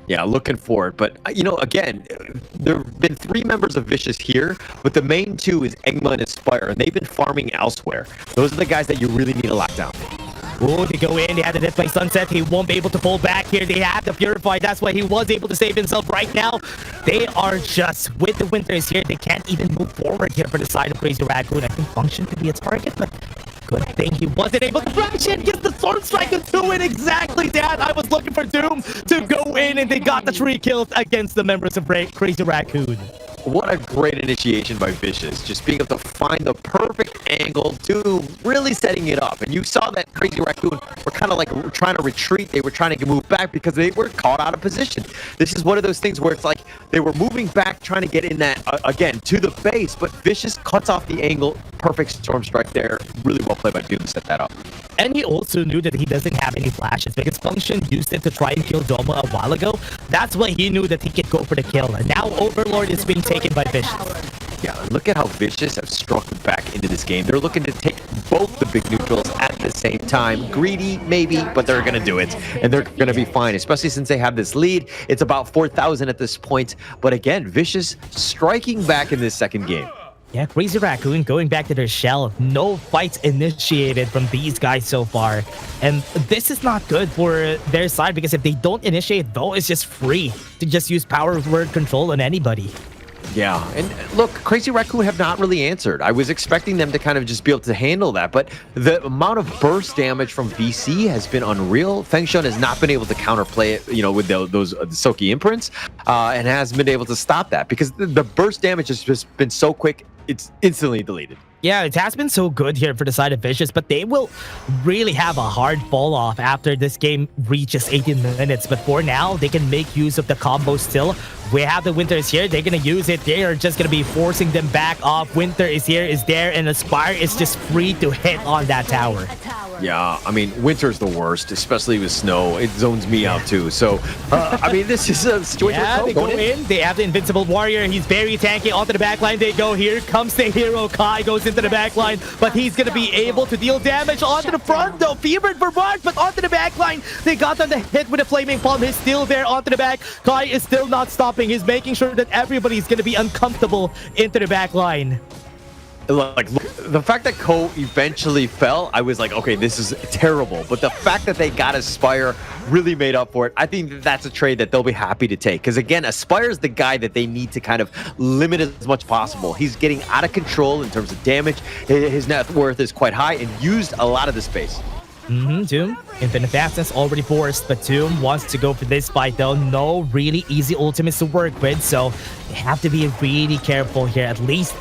Yeah, looking for it. But, you know, again, there have been 3 members of Vicious here, but the main 2 is Engma and Aspire, and they've been farming elsewhere. Those are the guys that you really need to lock down. Oh, they go in. They had the Death by Sunset. He won't be able to pull back here. They have the Purify. That's why he was able to save himself right now. They are just, with the Winters here, they can't even move forward here for the side of Crazy Raccoon. I think Function could be a target, but good thing he wasn't able to flash in. Gets the Sword Strike and do it exactly that. I was looking for Doom to go in, and they got the 3 kills against the members of Crazy Raccoon. What a great initiation by Vicious, just being able to find the perfect angle to really setting it up. And you saw that Crazy Raccoon were kind of like trying to retreat. They were trying to move back because they were caught out of position. This is one of those things where it's like they were moving back, trying to get in that, again, to the base, but Vicious cuts off the angle. Perfect Storm Strike there. Really well played by Doom to set that up. And he also knew that he doesn't have any flashes because Function used it to try and kill Doma a while ago. That's why he knew that he could go for the kill. And now Overlord is being taken by Vicious. Yeah, look at how Vicious have struck back into this game. They're looking to take both the big neutrals at the same time. Greedy, maybe, but they're going to do it. And they're going to be fine, especially since they have this lead. It's about 4,000 at this point. But again, Vicious striking back in this second game. Yeah, Crazy Raccoon going back to their shell. No fights initiated from these guys so far. And this is not good for their side because if they don't initiate, though, it's just free to just use power word control on anybody. Yeah, and look, Crazy Raccoon have not really answered. I was expecting them to kind of just be able to handle that, but the amount of burst damage from VC has been unreal. Feng Shen has not been able to counterplay it, you know, with those Soki imprints, and hasn't been able to stop that because the burst damage has just been so quick, it's instantly deleted. Yeah, it has been so good here for the side of Vicious, but they will really have a hard fall off after this game reaches 18 minutes. But for now, they can make use of the combo still. We have the Winters here. They're going to use it. They are just going to be forcing them back off. Winter is here, is there, and Aspire is just free to hit on that tower. Yeah, I mean, Winter's the worst, especially with snow. It zones me out too. So, I mean, this is a situation. Yeah, they go in. They have the Invincible Warrior. He's very tanky. Onto the backline they go. Here comes the hero. Kai goes into the backline, but he's going to be able to deal damage onto the front, though. Fevered for Mark, but onto the backline. They got on the hit with a Flaming Palm. He's still there onto the back. Kai is still not stopping. He's making sure that everybody's going to be uncomfortable into the backline. Like, the fact that Ko eventually fell, I was like, okay, this is terrible. But the fact that they got Aspire really made up for it. I think that's a trade that they'll be happy to take. Because again, Aspire is the guy that they need to kind of limit as much possible. He's getting out of control in terms of damage. His net worth is quite high and used a lot of the space. Doom, Infinite Fastness already forced, but Doom wants to go for this fight though. No really easy ultimates to work with, so they have to be really careful here. At least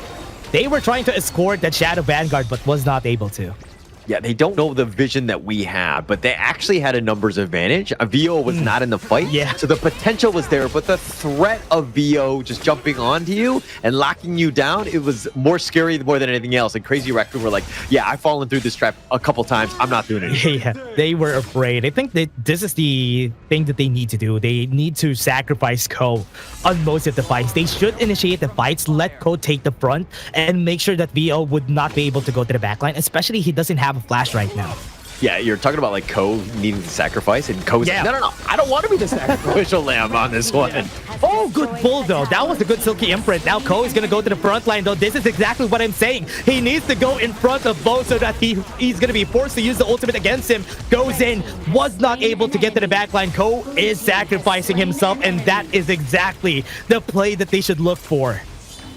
they were trying to escort that Shadow Vanguard, but was not able to. Yeah, they don't know the vision that we had, but they actually had a numbers advantage. VO was not in the fight, so the potential was there, but the threat of VO just jumping onto you and locking you down, it was more scary more than anything else. And Crazy Raccoon were like, yeah, I've fallen through this trap a couple times. I'm not doing it. Yeah, they were afraid. I think that this is the thing that they need to do. They need to sacrifice Ko on most of the fights. They should initiate the fights, let Ko take the front, and make sure that VO would not be able to go to the backline, especially he doesn't have a flash right now. Yeah, you're talking about like Ko needing to sacrifice, and Ko's like, no, I don't want to be the sacrificial lamb on this one. Oh, good pull though. That was a good Silky imprint. Now Ko is going to go to the front line though. This is exactly what I'm saying. He needs to go in front of Bo so that he's going to be forced to use the ultimate against him. Goes in, was not able to get to the back line. Ko is sacrificing himself, and that is exactly the play that they should look for.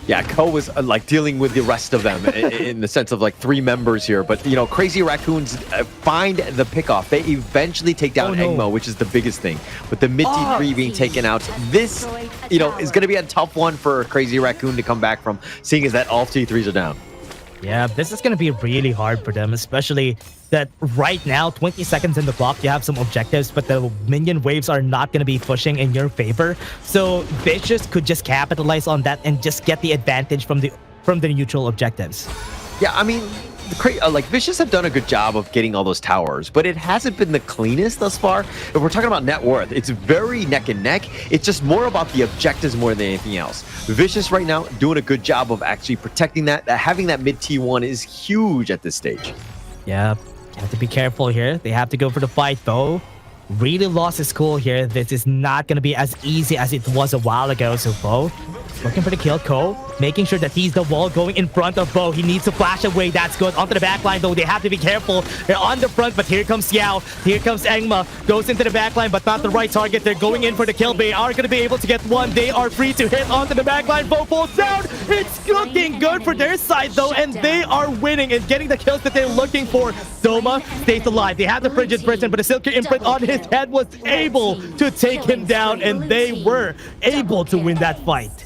Yeah, Ko was like dealing with the rest of them in the sense of like 3 members here. But, you know, Crazy Raccoons find the pickoff. They eventually take down Engmo, which is the biggest thing. With the mid T3 being taken out, this, you know, is going to be a tough one for Crazy Raccoon to come back from, seeing as that all T3s are down. Yeah, this is going to be really hard for them, especially that right now, 20 seconds in the clock, you have some objectives, but the minion waves are not going to be pushing in your favor. So Vicious could just capitalize on that and just get the advantage from the neutral objectives. Yeah, I mean, like Vicious have done a good job of getting all those towers, but it hasn't been the cleanest thus far. If we're talking about net worth, it's very neck and neck. It's just more about the objectives more than anything else. Vicious right now doing a good job of actually protecting that. Having that mid T1 is huge at this stage. Yeah, you have to be careful here. They have to go for the fight though. Really lost his cool here. This is not going to be as easy as it was a while ago. So Bo looking for the kill. Ko making sure that he's the wall going in front of Bo. He needs to flash away. That's good. Onto the back line though. They have to be careful. They're on the front, but here comes Xiao. Here comes Engma. Goes into the back line, but not the right target. They're going in for the kill. They are going to be able to get one. They are free to hit onto the back line. Bo falls down. It's looking good for their side though, and they are winning and getting the kills that they're looking for. Doma stays alive. They have the frigid prison, but the silky imprint on his head was able to take him down, and they were able to win that fight.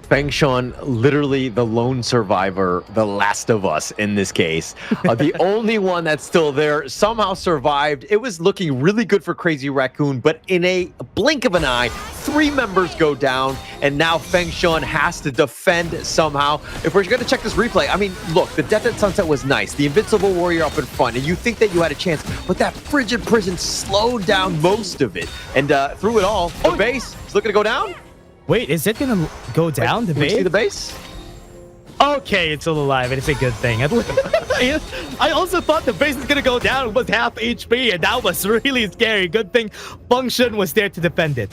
Feng Shan, literally the lone survivor, the last of us in this case. The only one that's still there, somehow survived. It was looking really good for Crazy Raccoon, but in a blink of an eye, 3 members go down, and now Feng Shan has to defend somehow. If we're going to check this replay, I mean, look, the Death at Sunset was nice. The Invincible Warrior up in front, and you think that you had a chance, but that Frigid Prison slowed down most of it. And through it all, the base is looking to go down. Wait, is it gonna go down? Wait, the base? See the base? Okay, it's still alive, and it's a good thing. I also thought the base was gonna go down. It was half HP, and that was really scary. Good thing Function was there to defend it.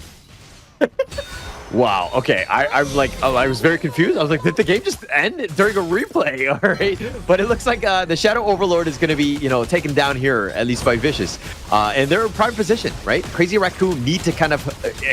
Wow. Okay. I'm like, I was very confused. I was like, did the game just end during a replay? All right. But it looks like the Shadow Overlord is going to be, you know, taken down here, at least by Vicious. And they're in prime position, right? Crazy Raccoon need to kind of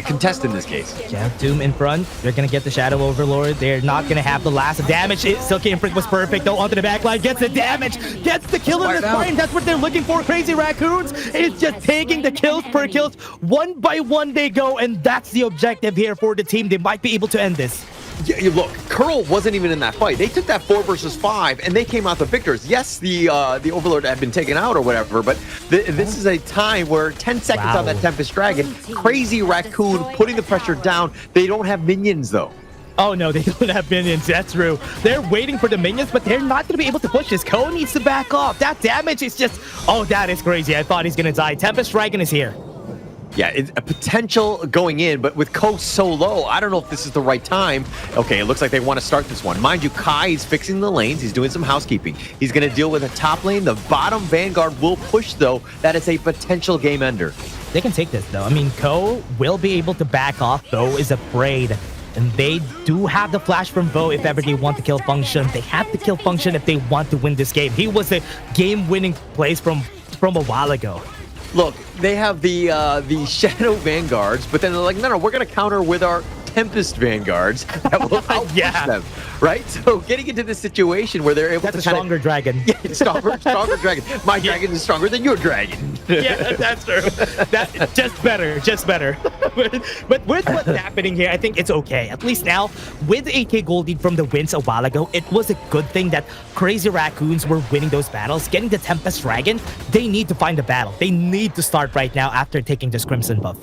contest in this case. Yeah, Doom in front. They're going to get the Shadow Overlord. They're not going to have the last damage. Silky Imprint was perfect, though, onto the back line. Gets the damage. Gets the kill in the frame. That's what they're looking for. Crazy Raccoons is just taking the kills per kills. One by one they go, and that's the objective here for the team. They might be able to end this. Yeah, look, Curl wasn't even in that fight. They took that 4 versus 5, and they came out the victors. Yes, the Overlord had been taken out or whatever, but this is a time where 10 seconds on that Tempest Dragon, Crazy Raccoon putting the pressure down. They don't have minions, though. Oh, no, they don't have minions. That's true. They're waiting for the minions, but they're not going to be able to push this. Ko needs to back off. That damage is just... Oh, that is crazy. I thought he's going to die. Tempest Dragon is here. Yeah, it's a potential going in, but with Ko so low, I don't know if this is the right time. Okay, it looks like they want to start this one. Mind you, Kai is fixing the lanes. He's doing some housekeeping. He's going to deal with a top lane. The bottom Vanguard will push, though. That is a potential game ender. They can take this, though. I mean, Ko will be able to back off. Bo is afraid. And they do have the flash from Bo if ever they want to kill Function. They have to kill Function if they want to win this game. He was a game-winning plays from a while ago. Look, they have the Shadow Vanguards, but then they're like, no, we're going to counter with our Tempest Vanguards that will outpush them, right? So getting into this situation where they're able that's to a stronger dragon. Yeah, stronger dragon. My dragon is stronger than your dragon. Yeah, that's true. That's just better. But with what's happening here, I think it's okay. At least now, with 8K gold lead from the wins a while ago, it was a good thing that Crazy Raccoons were winning those battles. Getting the Tempest Dragon, they need to find a battle. They need to start right now after taking this Crimson buff.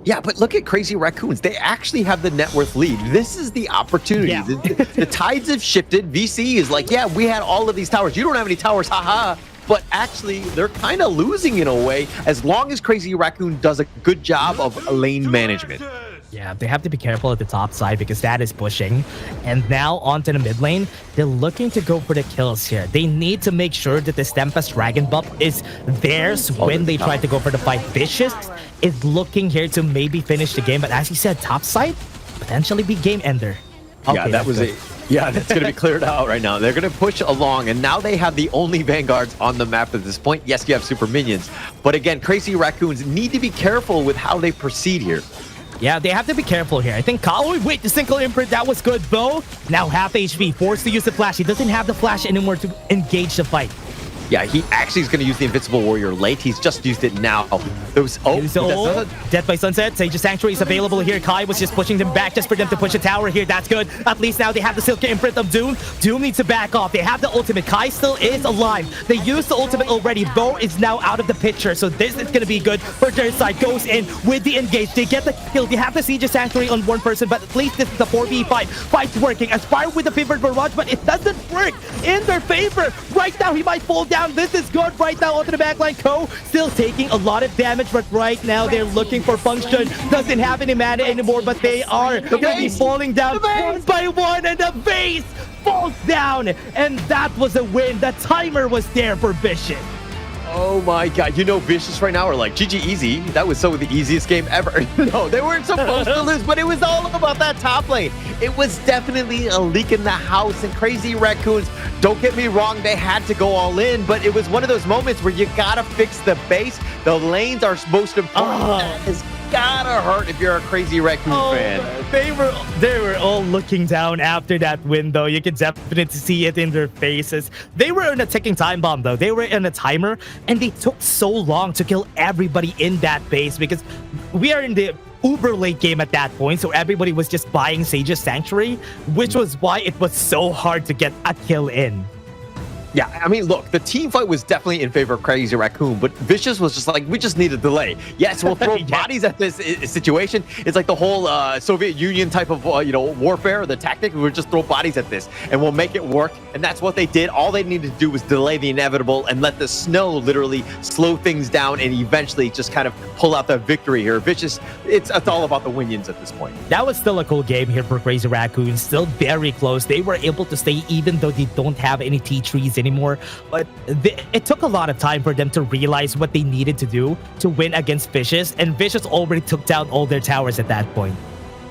Yeah, but look at Crazy Raccoons. They actually have the net worth lead. This is the opportunity. Yeah. The tides have shifted. VC is like, yeah, we had all of these towers. You don't have any towers, haha. But actually, they're kind of losing in a way as long as Crazy Raccoon does a good job of lane management. Yeah, they have to be careful at the top side because that is pushing. And now onto the mid lane, they're looking to go for the kills here. They need to make sure that this Tempest Dragon buff is theirs when they try to go for the fight. Vicious is looking here to maybe finish the game, but as you said, top side, potentially be game ender. Okay, yeah, that was it. Yeah, that's going to be cleared out right now. They're going to push along, and now they have the only Vanguards on the map at this point. Yes, you have super minions, but again, Crazy Raccoons need to be careful with how they proceed here. Yeah, they have to be careful here. I think oh, wait, the single imprint, that was good though. Now half HP, forced to use the flash. He doesn't have the flash anymore to engage the fight. Yeah, he actually is going to use the Invincible Warrior late. He's just used it now. Those Death by Sunset. Sage's Sanctuary is available here. Kai was just pushing them back just for them to push a tower here. That's good. At least now they have the Silky Imprint of Doom. Doom needs to back off. They have the ultimate. Kai still is alive. They used the ultimate already. Bo is now out of the picture, so this is going to be good for their side. Goes in with the engage. They get the kill. They have the Siege Sanctuary on one person, but at least this is a 4v5. Fight's working. Aspire with the Pivot Barrage, but it doesn't work in their favor. Right now, he might fall down. This is good right now onto the backline. Ko still taking a lot of damage, but right now they're looking for function. Doesn't have any mana anymore, but they are going to be falling down one by one, and the base falls down. And that was a win. The timer was there for Vicious. Oh my god, you know Vicious right now are like, GG easy. That was the easiest game ever. No, they weren't supposed to lose, but it was all about that top lane. It was definitely a leak in the house, and Crazy Raccoons, don't get me wrong, they had to go all in, but it was one of those moments where you gotta fix the base. The lanes are most important. It's gotta hurt if you're a Crazy Raccoon fan. They were all looking down after that win, though. You could definitely see it in their faces. They were in a ticking time bomb, though. They were in a timer, and they took so long to kill everybody in that base because we are in the uber late game at that point, so everybody was just buying Sage's Sanctuary, which was why it was so hard to get a kill in. Yeah, I mean, look, the team fight was definitely in favor of Crazy Raccoon, but Vicious was just like, we just need a delay. Yes, we'll throw bodies at this situation. It's like the whole Soviet Union type of, warfare, the tactic. We'll just throw bodies at this, and we'll make it work. And that's what they did. All they needed to do was delay the inevitable and let the snow literally slow things down and eventually just kind of pull out the victory here. Vicious, it's all about the winions at this point. That was still a cool game here for Crazy Raccoon. Still very close. They were able to stay even though they don't have any T3s anymore, but it took a lot of time for them to realize what they needed to do to win against Vicious, and Vicious already took down all their towers at that point.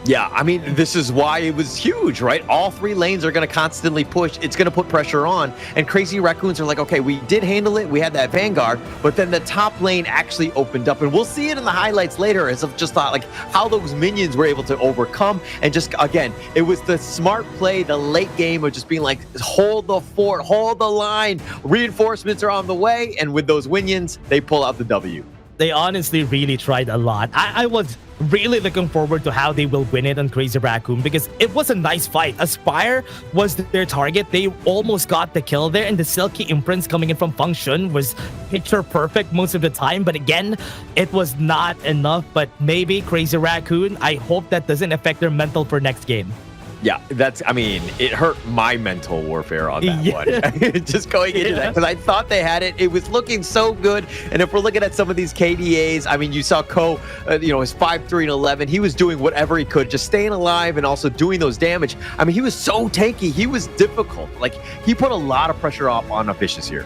Yeah, I mean, this is why it was huge, right? All three lanes are going to constantly push. It's going to put pressure on. And Crazy Raccoons are like, okay, we did handle it. We had that Vanguard, but then the top lane actually opened up. And we'll see it in the highlights later as of just how those minions were able to overcome. And just, again, it was the smart play, the late game of just being like, hold the fort, hold the line. Reinforcements are on the way. And with those minions, they pull out the W. They honestly really tried a lot. I was really looking forward to how they will win it on Crazy Raccoon because it was a nice fight. Aspire was their target. They almost got the kill there, and the Silky Imprints coming in from Function was picture perfect most of the time. But again, it was not enough. But maybe Crazy Raccoon, I hope that doesn't affect their mental for next game. Yeah, it hurt my mental warfare on that one. Just going into that, because I thought they had it. It was looking so good. And if we're looking at some of these KDAs, I mean, you saw Ko, his 5-3 and 11. He was doing whatever he could, just staying alive and also doing those damage. I mean, he was so tanky. He was difficult. Like, he put a lot of pressure off on Vicious here.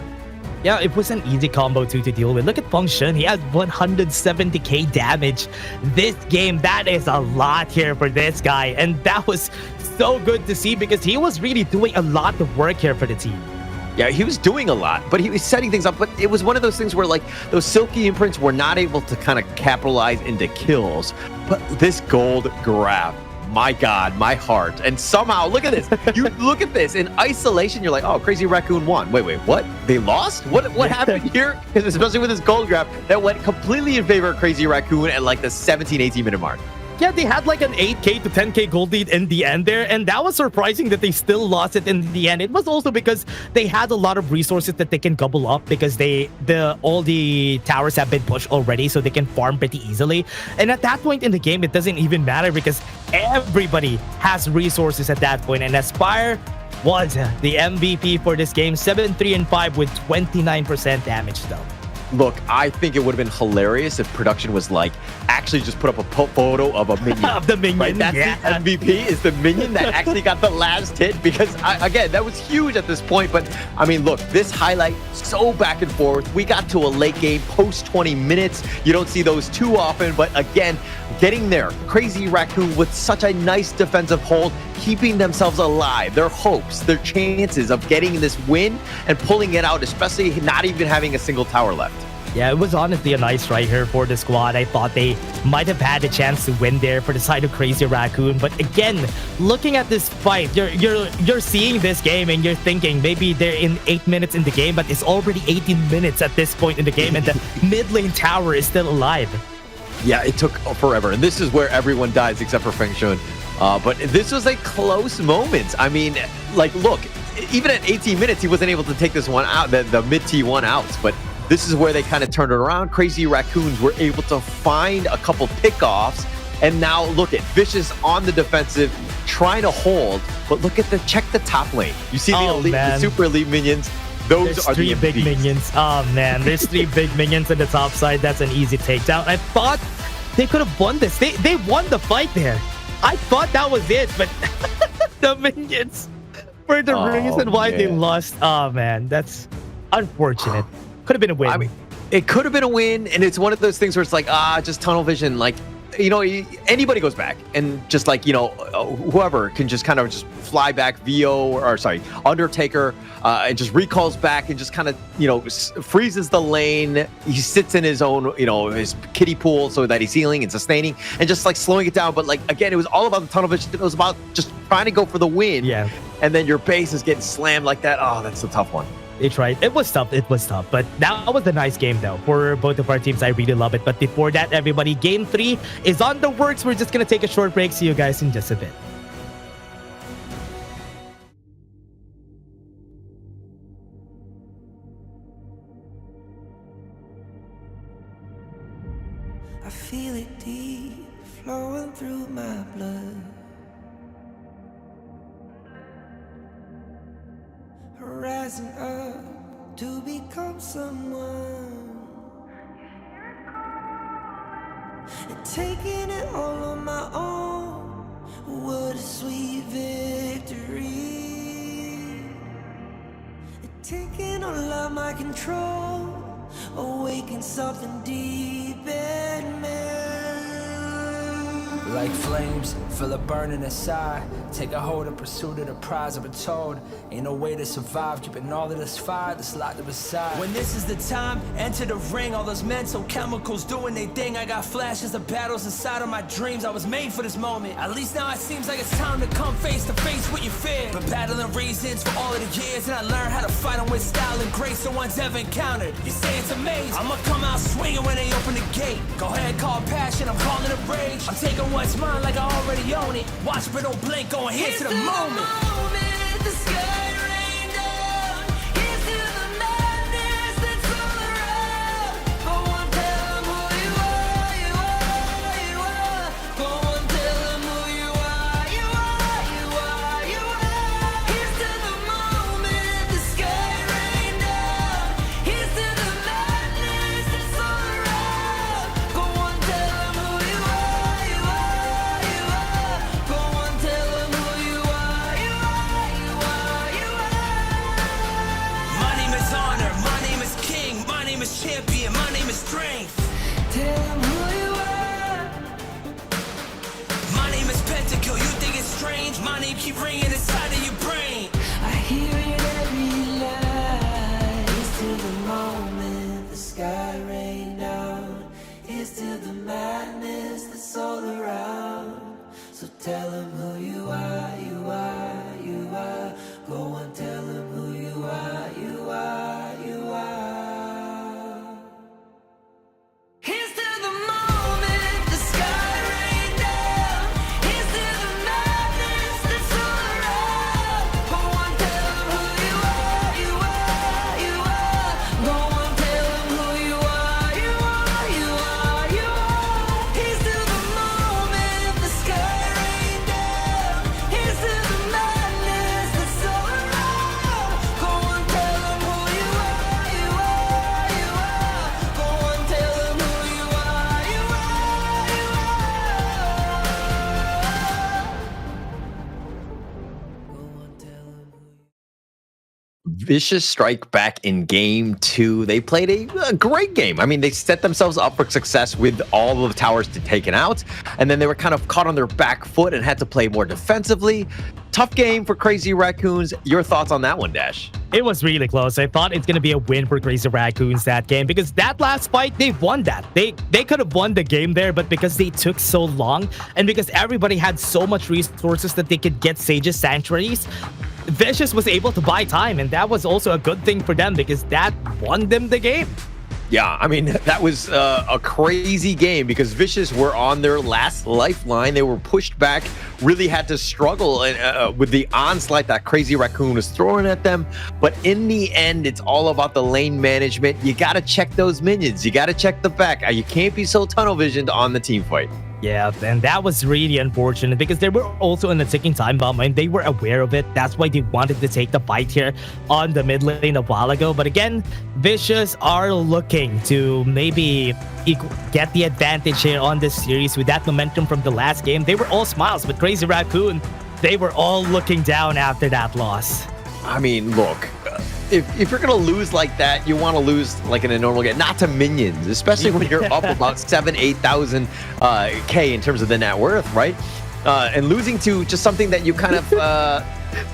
Yeah, it was an easy combo to deal with. Look at Function. He has 170k damage this game. That is a lot here for this guy. And that was so good to see because he was really doing a lot of work here for the team. Yeah, he was doing a lot, but he was setting things up. But it was one of those things where, like, those Silky Imprints were not able to kind of capitalize into kills. But this gold grab, my God, my heart. And somehow, look at this. You look at this in isolation, you're like, oh, Crazy Raccoon won. Wait, what? They lost? What happened here? Because especially with this gold grab, that went completely in favor of Crazy Raccoon at like the 17, 18 minute mark. Yeah, they had like an 8k to 10k gold lead in the end there, and that was surprising that they still lost it in the end. It was also because they had a lot of resources that they can gobble up because all the towers have been pushed already, so they can farm pretty easily. And at that point in the game, it doesn't even matter because everybody has resources at that point, and Aspire was the MVP for this game, 7-3-5 with 29% damage though. Look, I think it would have been hilarious if production was like, actually just put up a photo of a minion. Of the minion, right? That's the MVP, is the minion that actually got the last hit, because, again, that was huge at this point. But, I mean, look, this highlight, so back and forth. We got to a late game, post 20 minutes. You don't see those too often, but again, getting there. Crazy Raccoon with such a nice defensive hold, keeping themselves alive, their hopes, their chances of getting this win and pulling it out, especially not even having a single tower left. Yeah, it was honestly a nice right here for the squad. I thought they might have had a chance to win there for the side of Crazy Raccoon. But again, looking at this fight, you're seeing this game and you're thinking maybe they're in 8 minutes in the game, but it's already 18 minutes at this point in the game, and the mid lane tower is still alive. Yeah, it took forever, and this is where everyone dies except for Feng Shun. But this was a close moment. I mean, like, look, even at 18 minutes, he wasn't able to take this one out, the mid T1 out. But this is where they kind of turned it around. Crazy Raccoons were able to find a couple pickoffs, and now look at Vicious on the defensive, trying to hold. But look at check the top lane. You see the super elite minions. Those are three the big MVPs. minions. Oh man, there's 3 big minions on the top side. That's an easy takedown. I thought they could have won this. They won the fight there. I thought that was it, but the minions were the reason why they lost. Oh man, that's unfortunate. Could have been a win. I mean, it could have been a win, and it's one of those things where it's like, just tunnel vision. Like, you know, anybody goes back and just like, you know, whoever can just kind of just fly back, Undertaker, and just recalls back and just kind of, you know, freezes the lane. He sits in his own, you know, his kiddie pool so that he's healing and sustaining and just like slowing it down. But like, again, it was all about the tunnel vision. It was about just trying to go for the win. Yeah. And then your base is getting slammed like that. Oh, that's a tough one. It's right. It was tough. It was tough. But that was a nice game, though, for both of our teams. I really love it. But before that, everybody, Game 3 is on the works. We're just going to take a short break. See you guys in just a bit. I feel it deep flowing through my blood. Rising up to become someone, and taking it all on my own. What a sweet victory. And taking all of my control, awaken something deep in me. Like flames, feel it burning inside. Take a hold of pursuit of the prize. I've been told ain't no way to survive, keeping all of this fire that's locked up aside. When this is the time, enter the ring. All those mental chemicals doing their thing. I got flashes of battles inside of my dreams. I was made for this moment. At least now it seems like it's time to come face to face with your fear. Been battling reasons for all of the years, and I learned how to fight them with style and grace no one's ever encountered. You say it's amazing, I'ma come out swinging when they open the gate. Go ahead, call passion, I'm calling it rage. I'm taking what's mine like I already own it. Watch but don't blink, going here to the moment. The sky rain down. Here's to the madness that's all around. Go on, tell them who you are, you are, you are. Go on, tell them who you are, you are, you are, you are. Here's to the moment, the sky rain down. Here's to the madness that's all around. Go on, tell them who you are, you are, you are. Go on, tell them who you are, you are, you are, you are. My name is honor, my name is king, my name is champion, my name is strength. Tell them who you are. My name is Pentakill, you think it's strange? My name keep ringing inside of your brain. I hear it every night. Here's to the moment the sky rain down. Here's to the madness that's all around. So tell them who you are, you are, you are. Go on, tell them who you are, you are, you are. Here's to the moment the sky rain down. Here's to the madness that's all around. Go on, tell them who you are, you are, you are. Go on, tell them who you are, you are, you are, you are. Here's to the moment the sky rain down. Here's to the madness that's all around. Go on, tell them who you are, you are, you are. Go on, tell them who you are, you are, you are. Vicious strike back in game 2. They played a great game. I mean, they set themselves up for success with all of the towers taken out, and then they were kind of caught on their back foot and had to play more defensively. tough game for Crazy Raccoons. Your thoughts on that one, Dash? It was really close. I thought it's going to be a win for Crazy Raccoons that game because that last fight, they won that. They could have won the game there, but because they took so long and because everybody had so much resources that they could get Sage's Sanctuaries, Vicious was able to buy time, and that was also a good thing for them because that won them the game. Yeah, I mean, that was a crazy game because Vicious were on their last lifeline. They were pushed back, really had to struggle with the onslaught that Crazy Raccoon was throwing at them. But in the end, it's all about the lane management. You got to check those minions. You got to check the back. You can't be so tunnel visioned on the team fight. Yeah, and that was really unfortunate because they were also in a ticking time bomb and they were aware of it. That's why they wanted to take the fight here on the mid lane a while ago. But again, Vicious are looking to maybe get the advantage here on this series with that momentum from the last game. They were all smiles, but Crazy Raccoon, they were all looking down after that loss. I mean, look, if you're going to lose like that, you want to lose like in a normal game, not to minions, especially when you're up about 8,000 K in terms of the net worth, right? And losing to just something that you kind of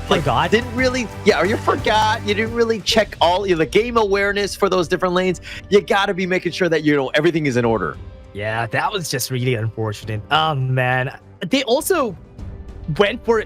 forgot. Didn't really, yeah, or you forgot. You didn't really check all the game awareness for those different lanes. You got to be making sure that, you know, everything is in order. Yeah, that was just really unfortunate. Oh, man. They also went for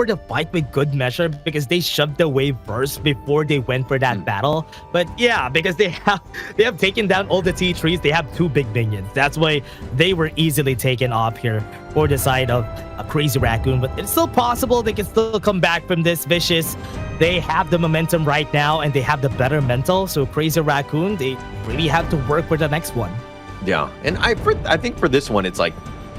the fight with good measure because they shoved the wave first before they went for that battle. But yeah, because they have taken down all the T3s, they have 2 big minions. That's why they were easily taken off here for the side of a Crazy Raccoon. But it's still possible they can still come back from this. Vicious, they have the momentum right now and they have the better mental. So Crazy Raccoon, they really have to work for the next one. Yeah, and I think for this one, it's like,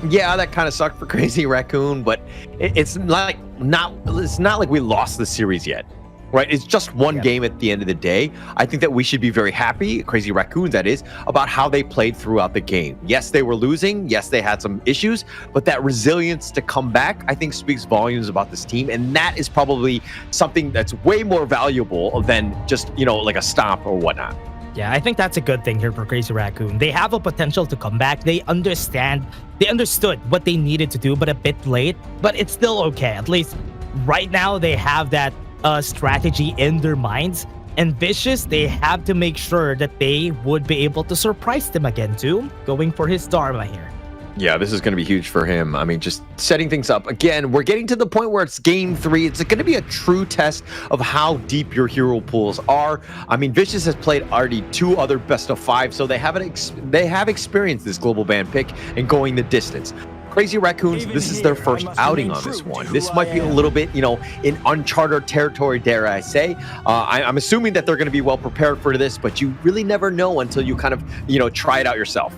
yeah, that kind of sucked for Crazy Raccoon, but it's not like we lost the series yet, right? It's just one game at the end of the day. I think that we should be very happy, Crazy Raccoons that is, about how they played throughout the game. Yes, they were losing. Yes, they had some issues, but that resilience to come back, I think, speaks volumes about this team, and that is probably something that's way more valuable than just, you know, like a stomp or whatnot. Yeah, I think that's a good thing here for Crazy Raccoon. They have a potential to come back. They understood what they needed to do, but a bit late. But it's still okay. At least right now, they have that strategy in their minds. And Vicious, they have to make sure that they would be able to surprise them again too, going for his Dharma here. Yeah, this is going to be huge for him. I mean, just setting things up. Again, we're getting to the point where it's game 3. It's going to be a true test of how deep your hero pools are. I mean, Vicious has played already 2 other best of 5, so they have experienced this global ban pick and going the distance. Crazy Raccoons, this is their first outing on this one. This might be a little bit, you know, in uncharted territory, dare I say. I'm assuming that they're going to be well prepared for this, but you really never know until you kind of, you know, try it out yourself.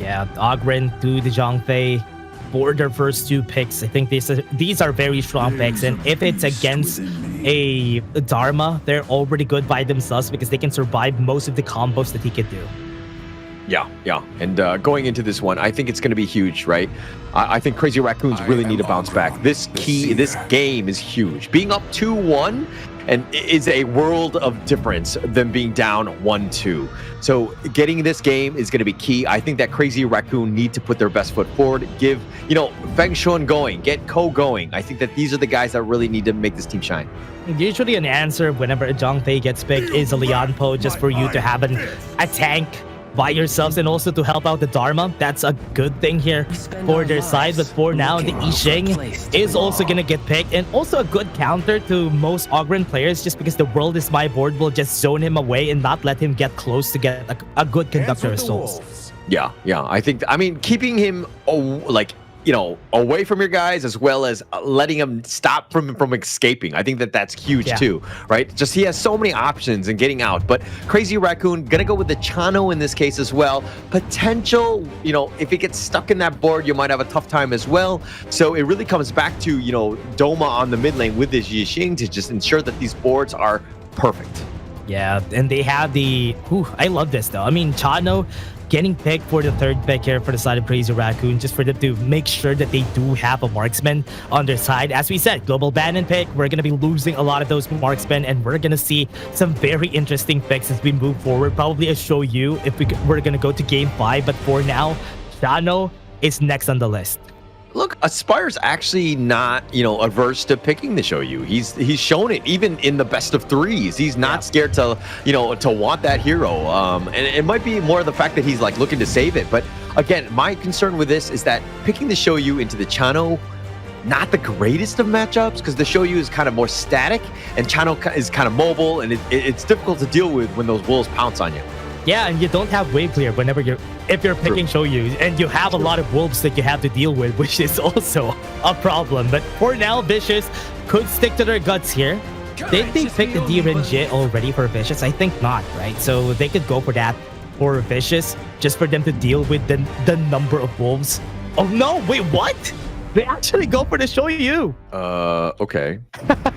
Yeah, Ogren to the Zhongfei for their first 2 picks. I think these are very strong picks. And if it's against a Dharma, they're already good by themselves because they can survive most of the combos that he could do. Yeah. And going into this one, I think it's going to be huge, right? I think Crazy Raccoons really need to bounce back. This game is huge. Being up 2-1 and is a world of difference than being down 1-2. So getting this game is going to be key. I think that Crazy Raccoon need to put their best foot forward. Give, you know, Feng Shuan going, get Ko going. I think that these are the guys that really need to make this team shine. Usually an answer whenever a Zhongfei gets picked is a Lian Po, just for you to have a tank by yourselves and also to help out the Dharma. That's a good thing here for their side. But for now, the Yixing is also going to get picked, and also a good counter to most Ogren players, just because the world is my board will just zone him away and not let him get close to get a good conductor of souls. Yeah. I mean, keeping him like, you know, away from your guys, as well as letting him stop from escaping. I think that that's huge too, right? Just he has so many options in getting out. But Crazy Raccoon gonna go with the Chano in this case as well. Potential, you know, if he gets stuck in that board, you might have a tough time as well. So it really comes back to, you know, Doma on the mid lane with this Yixing to just ensure that these boards are perfect. Yeah, and they have the... I love this though. I mean, Chano getting picked for the 3rd pick here for the side of Crazy Raccoon, just for them to make sure that they do have a marksman on their side. As we said, global ban and pick, we're going to be losing a lot of those marksmen, and we're going to see some very interesting picks as we move forward. Probably a show you if we're going to go to game 5, but for now, Chano is next on the list. look, Aspire's actually not, averse to picking the Shoyu. He's shown it even in the best of threes. He's not scared to, to want that hero. And it might be more the fact that he's like looking to save it. But again, my concern with this is that picking the Shoyu into the Chano, not the greatest of matchups, because the Shoyu is kind of more static and Chano is kind of mobile, and it's difficult to deal with when those wolves pounce on you. Yeah, and you don't have wave clear if you're picking Shoyu, and you have a lot of wolves that you have to deal with, which is also a problem. But for now, Vicious could stick to their guts here. Did they pick the Gen.G already for Vicious? I think not, right? So they could go for that for Vicious, just for them to deal with the number of wolves. Oh no, wait, what? They actually go for the Shoyu. Okay.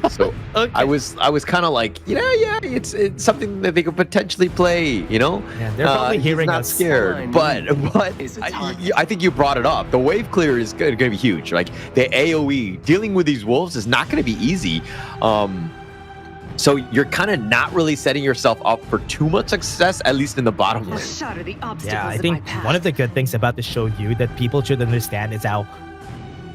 So okay. I was kind of like, it's something that they could potentially play, Yeah, they're probably hearing not us. Scared, but I think you brought it up. The wave clear is going to be huge. Like the AOE, dealing with these wolves is not going to be easy. So you're kind of not really setting yourself up for too much success, at least in the bottom lane. Yeah, I think one of the good things about the Shoyu that people should understand is how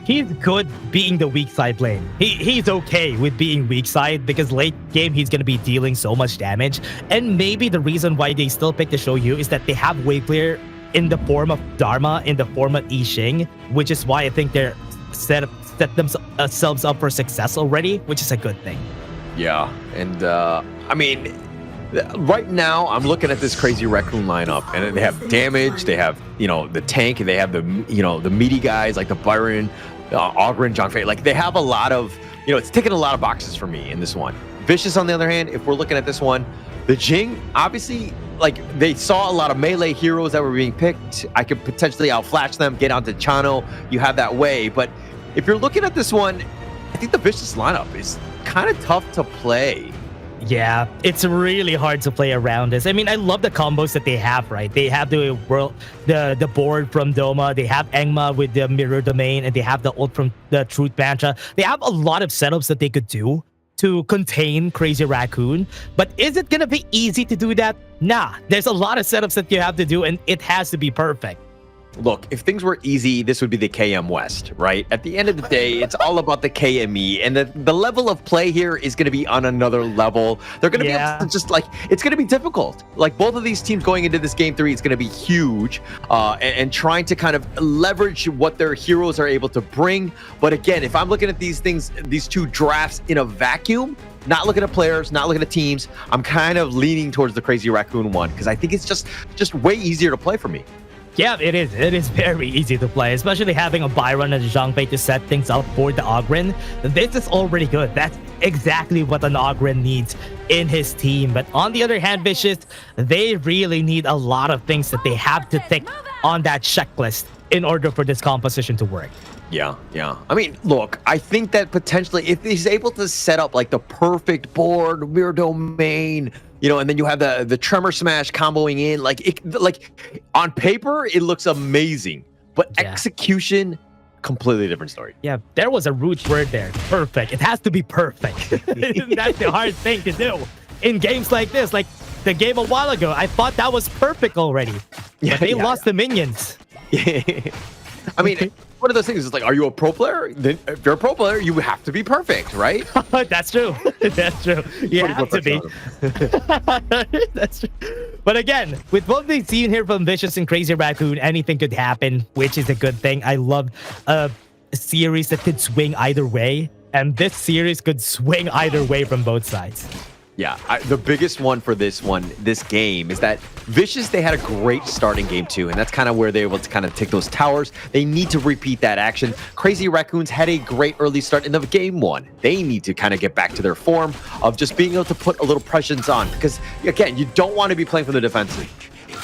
he's good being the weak side lane. He's okay with being weak side because late game he's going to be dealing so much damage. And maybe the reason why they still pick the Shoyu is that they have wave clear in the form of Dharma, in the form of Yixing, which is why I think they're set themselves up for success already, which is a good thing. Yeah, and I mean, right now I'm looking at this crazy Raccoon lineup, and they have damage, they have the tank, they have the the meaty guys like the Byron, Ogren, John Fay. Like they have a lot of it's ticking a lot of boxes for me in this one. Vicious, on the other hand, if we're looking at this one, the Jing obviously, like they saw a lot of melee heroes that were being picked. I could potentially outflash them, get onto Chano. You have that way, but if you're looking at this one, I think the Vicious lineup is kind of tough to play. Yeah, it's really hard to play around this. I mean, I love the combos that they have, right? They have the board from Doma, they have Engma with the Mirror Domain, and they have the ult from the Truth Mantra. They have a lot of setups that they could do to contain Crazy Raccoon. But is it going to be easy to do that? Nah, there's a lot of setups that you have to do, and it has to be perfect. Look, if things were easy, this would be the KM West, right? At the end of the day, it's all about the KME, and the level of play here is going to be on another level. They're going to be able to just like, it's going to be difficult. Like both of these teams going into this game 3, it's going to be huge, and trying to kind of leverage what their heroes are able to bring. But again, if I'm looking at these things, these two drafts in a vacuum, not looking at players, not looking at teams, I'm kind of leaning towards the Crazy Raccoon one because I think it's just way easier to play for me. Yeah, it is. It is very easy to play, especially having a Byron and a Zhang Fei to set things up for the Ogren. This is already good. That's exactly what an Ogren needs in his team. But on the other hand, Vicious, they really need a lot of things that they have to tick on that checklist in order for this composition to work. Yeah. I mean, look, I think that potentially if he's able to set up like the perfect board, mirror domain, and then you have the tremor smash comboing in, like on paper, it looks amazing, but execution, completely different story. Yeah, there was a root word there. Perfect. It has to be perfect. That's the hard thing to do in games like this. Like the game a while ago, I thought that was perfect already, but they lost the minions. I mean, one of those things is like, are you a pro player? Then if you're a pro player, you have to be perfect, right? That's true. That's true. You have to be. That's true. But again, with what we've seen here from Vicious and Crazy Raccoon, anything could happen, which is a good thing. I love a series that could swing either way, and this series could swing either way from both sides. Yeah, the biggest one for this game is that Vicious, they had a great start in game 2, and that's kind of where they were able to kind of take those towers. They need to repeat that action. Crazy Raccoons had a great early start in the game 1. They need to kind of get back to their form of just being able to put a little presence on, because again, you don't want to be playing from the defensive.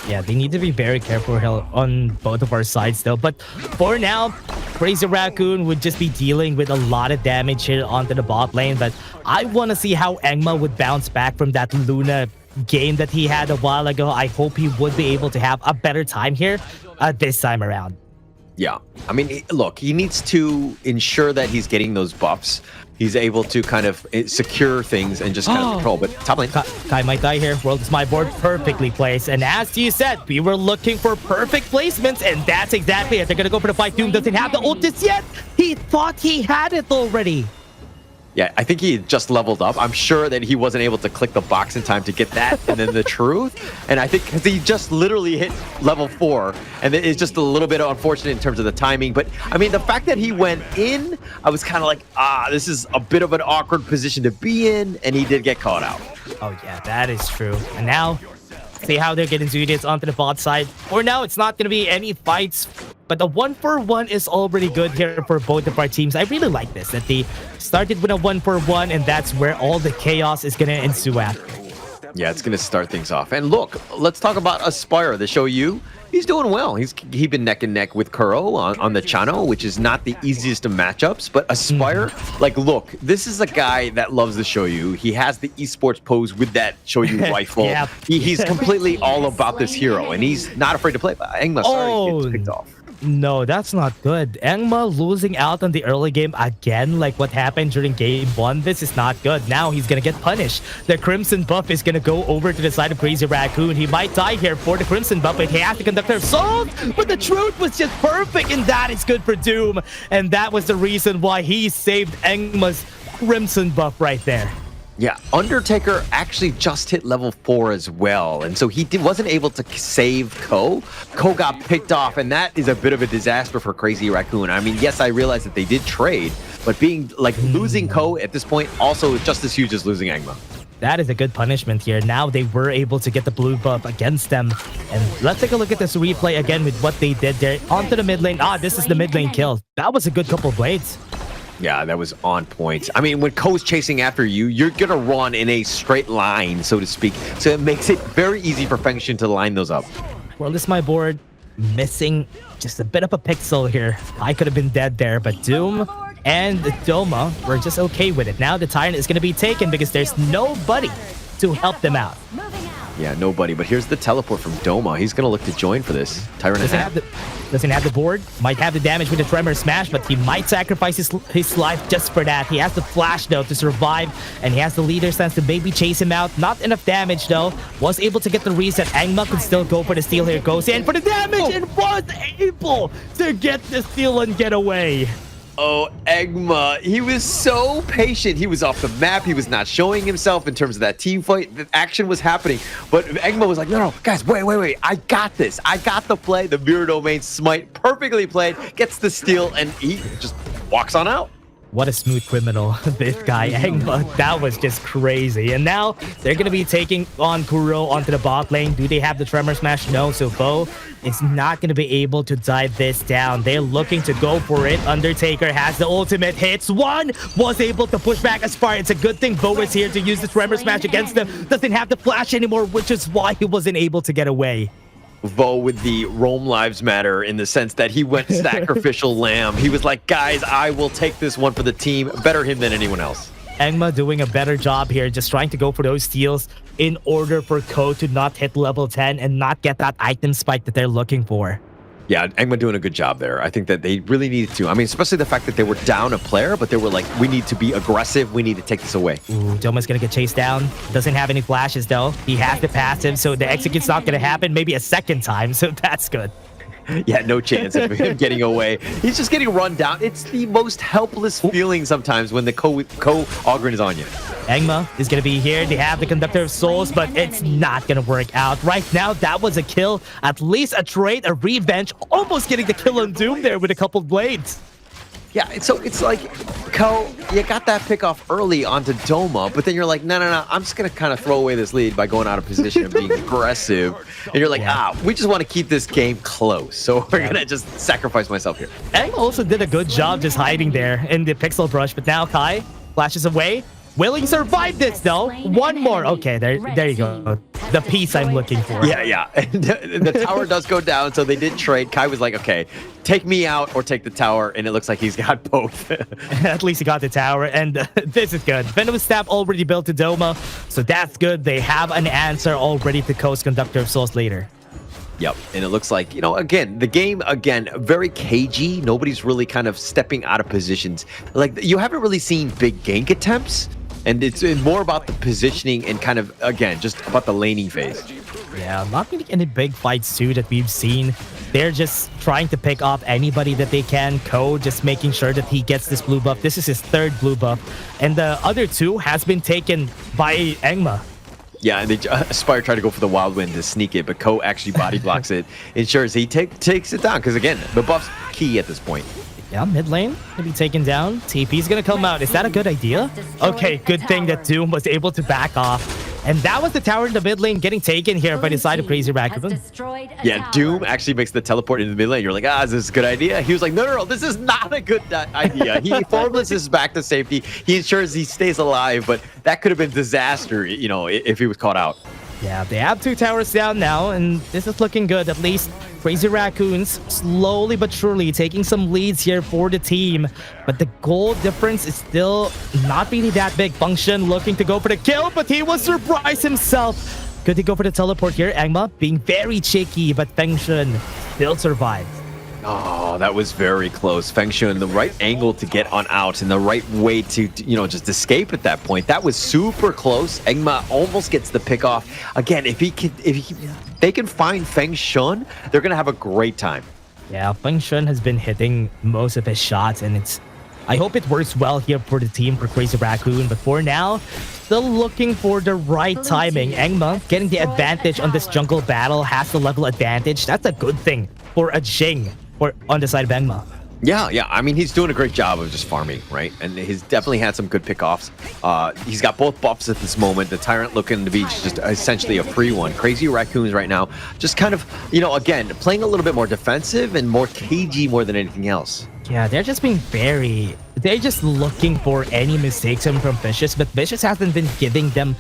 Yeah, they need to be very careful on both of our sides though. But for now, Crazy Raccoon would just be dealing with a lot of damage here onto the bot lane. But I want to see how Engma would bounce back from that Luna game that he had a while ago. I hope he would be able to have a better time here this time around. Yeah, I mean, look, he needs to ensure that he's getting those buffs he's able to kind of secure things and just kind of control. But top lane. Kai might die here. World is my board perfectly placed. And as you said, we were looking for perfect placements, and that's exactly it. They're going to go for the fight. Doom doesn't have the ult just yet. He thought he had it already. Yeah, I think he just leveled up. I'm sure that he wasn't able to click the box in time to get that and then the truth. And I think because he just literally hit level 4, and it's just a little bit unfortunate in terms of the timing. But I mean, the fact that he went in, I was kind of like, this is a bit of an awkward position to be in, and he did get caught out. Oh yeah, that is true. And now, see how they're getting Zootians onto the bot side. For now, it's not going to be any fights, but the 1-for-1 is already good here for both of our teams. I really like this, that they started with a 1-for-1, and that's where all the chaos is going to ensue at. Yeah, it's going to start things off. And look, let's talk about Aspire, the show you. He's doing well. He's been neck and neck with Kuro on the Chano, which is not the easiest of matchups. But Aspire, like, look, this is a guy that loves the Shoyu. He has the esports pose with that Shoyu rifle. Yep. He's completely all about this hero, and he's not afraid to play. Engma, sorry, gets picked off. No, that's not good. Engma losing out on the early game again, like what happened during game 1. This is not good. Now he's gonna get punished. The Crimson buff is gonna go over to the side of Crazy Raccoon. He might die here for the Crimson buff, but he has the Conductor Assault. But the truth was just perfect, and that is good for Doom. And that was the reason why he saved Engma's Crimson buff right there. Yeah, Undertaker actually just hit level 4 as well, and so he wasn't able to save Ko. Ko got picked off, and that is a bit of a disaster for Crazy Raccoon. I mean, yes, I realize that they did trade, but being like losing Ko at this point also just as huge as losing Engma. That is a good punishment here. Now they were able to get the blue buff against them. And let's take a look at this replay again with what they did there. Onto the mid lane. This is the mid lane kill. That was a good couple of blades. Yeah, that was on point. I mean, when Ko's chasing after you, you're going to run in a straight line, so to speak. So it makes it very easy for Fengshen to line those up. Well, this is my board missing just a bit of a pixel here. I could have been dead there, but Doom and Doma were just okay with it. Now the Tyrant is going to be taken because there's nobody to help them out. Yeah, nobody. But here's the teleport from Doma. He's going to look to join for this. Tyrant doesn't have the board. Might have the damage with the Tremor Smash, but he might sacrifice his life just for that. He has the flash, though, to survive, and he has the leader sense to maybe chase him out. Not enough damage, though. Was able to get the reset. Engma could still go for the steal. Here goes in for the damage, and was able to get the steal and get away. Oh, Engma, he was so patient. He was off the map. He was not showing himself in terms of that team fight. The action was happening. But Engma was like, no, guys, wait. I got this. I got the play. The Mirror Domain Smite, perfectly played, gets the steal, and he just walks on out. What a smooth criminal, this guy, Engma. That was just crazy. And now they're going to be taking on Kuro onto the bot lane. Do they have the Tremor Smash? No, so Bo is not going to be able to dive this down. They're looking to go for it. Undertaker has the ultimate hits. One was able to push back as far. It's a good thing Bo is here to use the Tremor Smash against them. Doesn't have the flash anymore, which is why he wasn't able to get away. Vo with the Rome Lives Matter in the sense that he went sacrificial lamb. He was like, guys, I will take this one for the team. Better him than anyone else. Engma doing a better job here, just trying to go for those steals in order for Ko to not hit level 10 and not get that item spike that they're looking for. Yeah, Engma doing a good job there. I think that they really needed to. I mean, especially the fact that they were down a player, but they were like, we need to be aggressive. We need to take this away. Ooh, Doma's going to get chased down. Doesn't have any flashes, though. He has the passive, so the execute's not going to happen maybe a second time, so that's good. Yeah, no chance of him getting away. He's just getting run down. It's the most helpless feeling sometimes when the co-Ogren is on you. Engma is going to be here. They have the Conductor of Souls, but it's not going to work out. Right now, that was a kill. At least a trade, a revenge. Almost getting the kill on Doom there with a couple blades. Yeah, so it's like, Ko, you got that pick off early onto Doma, but then you're like, no, I'm just going to kind of throw away this lead by going out of position and being aggressive. And you're like, we just want to keep this game close, so we're going to just sacrifice myself here. Engma also did a good job just hiding there in the pixel brush, but now Kai flashes away. Will he survive this, though? One more. Okay, there you go. The piece I'm looking for. Yeah. And the tower does go down, so they did trade. Kai was like, okay, take me out or take the tower, and it looks like he's got both. At least he got the tower, and this is good. Venomous Staff already built to Doma, so that's good. They have an answer already to Coast Conductor of Souls later. Yep, and it looks like, again, the game, very cagey. Nobody's really kind of stepping out of positions. Like, you haven't really seen big gank attempts, and it's more about the positioning and kind of, again, just about the laning phase. Yeah, not really any big fights too that we've seen. They're just trying to pick off anybody that they can. Ko just making sure that he gets this blue buff. This is his 3rd blue buff. And the other 2 has been taken by Engma. Yeah, and Aspire tried to go for the Wild Wind to sneak it, but Ko actually body blocks it. Ensures he takes it down, because again, the buff's key at this point. Yeah, mid lane gonna be taken down. TP's gonna come out. Is that a good idea? Okay, good thing that Doom was able to back off. And that was the tower in the mid lane getting taken here by the side of Crazy Raccoon. Yeah, Doom actually makes the teleport into the mid lane. You're like, is this a good idea? He was like, no, this is not a good idea. He formlesses back to safety. He ensures he stays alive, but that could have been disaster, if he was caught out. Yeah, they have 2 towers down now, and this is looking good. At least Crazy Raccoons slowly but surely taking some leads here for the team. But the goal difference is still not really that big. Function looking to go for the kill, but he will surprise himself. Good to go for the teleport here. Engma being very cheeky, but Function still survives. Oh, that was very close. Feng Shui in the right angle to get on out and the right way to, just escape at that point. That was super close. Engma almost gets the pick off. Again, if they can find Feng Shun, they're going to have a great time. Yeah, Feng Shun has been hitting most of his shots, and I hope it works well here for the team, for Crazy Raccoon. But for now, still looking for the right timing. Engma getting the advantage on this jungle battle, has the level advantage. That's a good thing for a Jing. Or on the side of Engma. Yeah. I mean, he's doing a great job of just farming, right? And he's definitely had some good pickoffs. He's got both buffs at this moment. The Tyrant looking to be just essentially a free one. Crazy Raccoons right now, just kind of, again, playing a little bit more defensive and more cagey more than anything else. Yeah, they're just being they're just looking for any mistakes from Vicious, but Vicious hasn't been giving them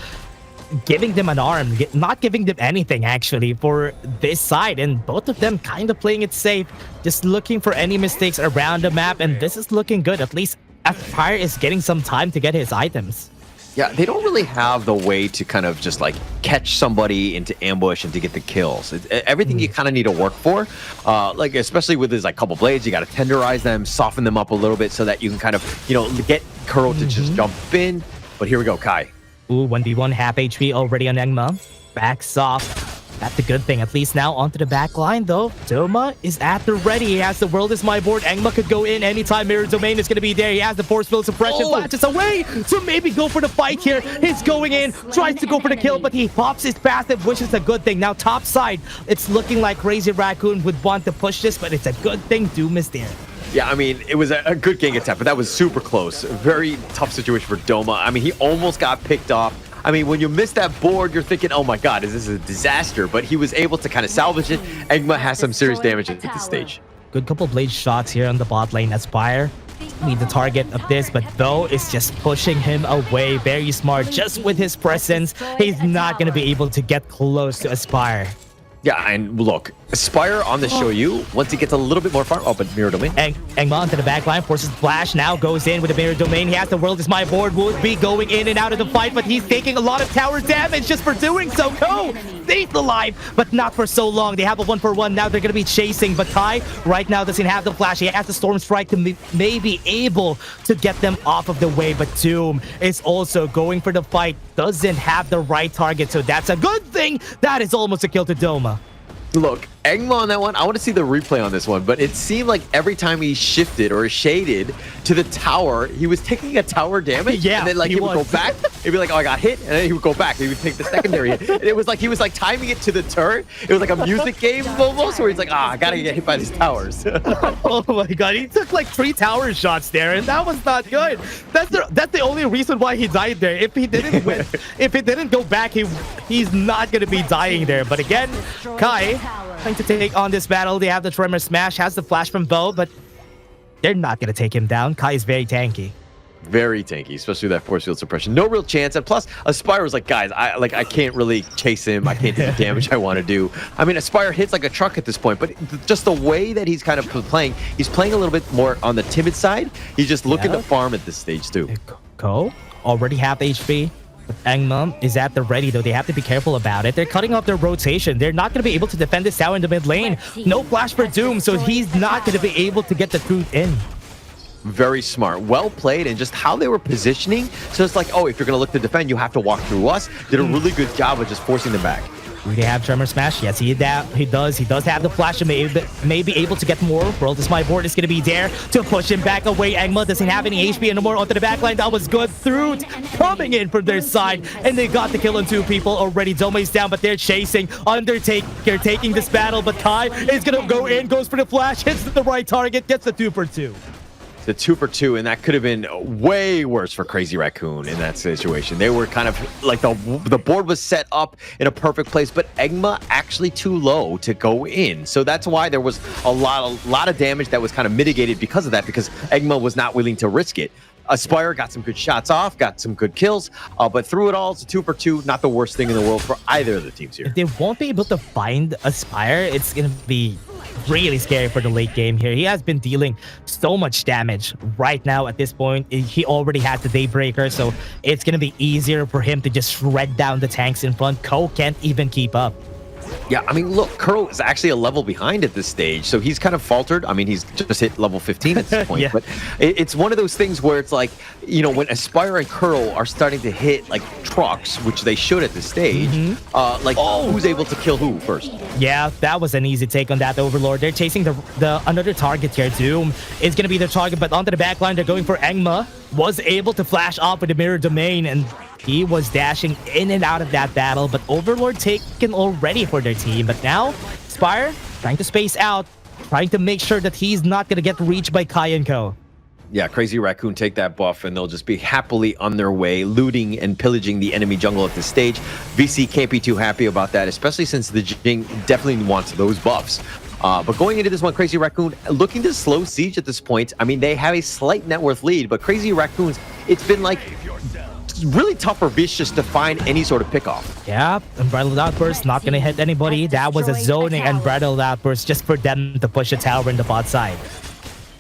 an arm, not giving them anything actually for this side, and both of them kind of playing it safe, just looking for any mistakes around the map, and this is looking good. At least Aspire is getting some time to get his items. Yeah, they don't really have the way to kind of just like catch somebody into ambush and to get the kills. Everything you kind of need to work for, like especially with his like couple blades, you got to tenderize them, soften them up a little bit so that you can kind of, get Kuro to just jump in. But here we go, Kai. Ooh, 1v1, half HP already on Engma. Backs off. That's a good thing. At least now onto the back line, though. Doma is at the ready. He has the world is my board. Engma could go in anytime. Mirror Domain is going to be there. He has the force field suppression. Flashes away to maybe go for the fight here. He's going in. Tries to go for the kill, but he pops his passive, which is a good thing. Now top side, it's looking like Crazy Raccoon would want to push this, but it's a good thing Doom is there. Yeah, I mean, it was a good gank attempt, but that was super close. Very tough situation for Doma. I mean, he almost got picked off. I mean, when you miss that board, you're thinking, oh my god, is this a disaster? But he was able to kind of salvage it. Engma has some serious damage at this stage. Good couple blade shots here on the bot lane. Aspire need the target of this, but Though is just pushing him away. Very smart. Just with his presence, he's not going to be able to get close to Aspire. Yeah, and look, Aspire on the Shoyu, once he gets a little bit more farm, but Mirror Domain. Engma onto the back line, forces Flash, now goes in with the Mirror Domain. He has the world is my board, would be going in and out of the fight, but he's taking a lot of tower damage just for doing so. Ko stays alive, but not for so long. They have a 1-for-1, now they're going to be chasing, but Kai right now doesn't have the Flash. He has the Storm Strike to maybe able to get them off of the way, but Doom is also going for the fight, doesn't have the right target, so that's a good thing. That is almost a kill to Doma. Look, Engma on that one, I want to see the replay on this one, but it seemed like every time he shifted or shaded to the tower, he was taking a tower damage. Yeah, and then like he would go back, he'd be like, oh, I got hit, and then he would go back, he would take the secondary hit. And it was like he was like timing it to the turret. It was like a music game almost, where he's like, I gotta get hit by these towers. Oh my god, he took like 3 tower shots there, and that was not good. That's the only reason why he died there. If he didn't win, if he didn't go back, he's not gonna be dying there. But again, Kai trying to take on this battle. They have the Tremor Smash, has the flash from Bo, but they're not going to take him down. Kai is very tanky. Very tanky, especially with that force field suppression. No real chance. And plus, Aspire was like, guys, I can't really chase him. I can't do the damage I want to do. I mean, Aspire hits like a truck at this point, but just the way that he's kind of playing, he's playing a little bit more on the timid side. He's just looking to farm at this stage too. Ko already half HP. Engma is at the ready, though. They have to be careful about it. They're cutting off their rotation. They're not going to be able to defend this tower in the mid lane. No flash for Doom, so he's not going to be able to get the truth in. Very smart. Well played, and just how they were positioning. So it's like, oh, if you're going to look to defend, you have to walk through us. Did a really good job of just forcing them back. Do they have Tremor Smash? Yes, he does. He does have the flash and may be able to get more. World is my board is going to be there to push him back away. Engma doesn't have any HP anymore onto the backline. That was good. Through coming in from their side, and they got the kill on 2 people already. Dome's down, but they're chasing. Undertaker taking this battle, but Kai is going to go in, goes for the flash, hits the right target, gets the 2 for 2. The 2 for 2, and that could have been way worse for Crazy Raccoon in that situation. They were kind of like the board was set up in a perfect place, but Engma actually too low to go in. So that's why there was a lot of damage that was kind of mitigated because of that, because Engma was not willing to risk it. Aspire got some good shots off, got some good kills, but through it all, it's a 2 for 2. Not the worst thing in the world for either of the teams here. If they won't be able to find Aspire, it's going to be really scary for the late game here. He has been dealing so much damage right now at this point. He already has the Daybreaker, so it's going to be easier for him to just shred down the tanks in front. Ko can't even keep up. Yeah, I mean, look, Kuro is actually a level behind at this stage, so he's kind of faltered. I mean, he's just hit level 15 at this point, yeah. But it's one of those things where it's like, you know, when Aspire and Kuro are starting to hit, like, trucks, which they should at this stage, who's able to kill who first? Yeah, that was an easy take on that Overlord. They're chasing the another target here. Doom is going to be the target, but onto the backline, they're going for Engma. Was able to flash off with the mirror domain, and he was dashing in and out of that battle, but Overlord taken already for their team. But now, Spire trying to space out, trying to make sure that he's not going to get reached by Kai and Co. Yeah, Crazy Raccoon take that buff, and they'll just be happily on their way, looting and pillaging the enemy jungle at this stage. VC can't be too happy about that, especially since the Jing definitely wants those buffs. But going into this one, Crazy Raccoon looking to slow siege at this point. I mean, they have a slight net worth lead, but Crazy Raccoons, it's been like really tough for Vicious to find any sort of pickoff. Yeah, Unbridled Outburst not going to hit anybody. That was a zoning Unbridled Outburst just for them to push a tower in the bot side.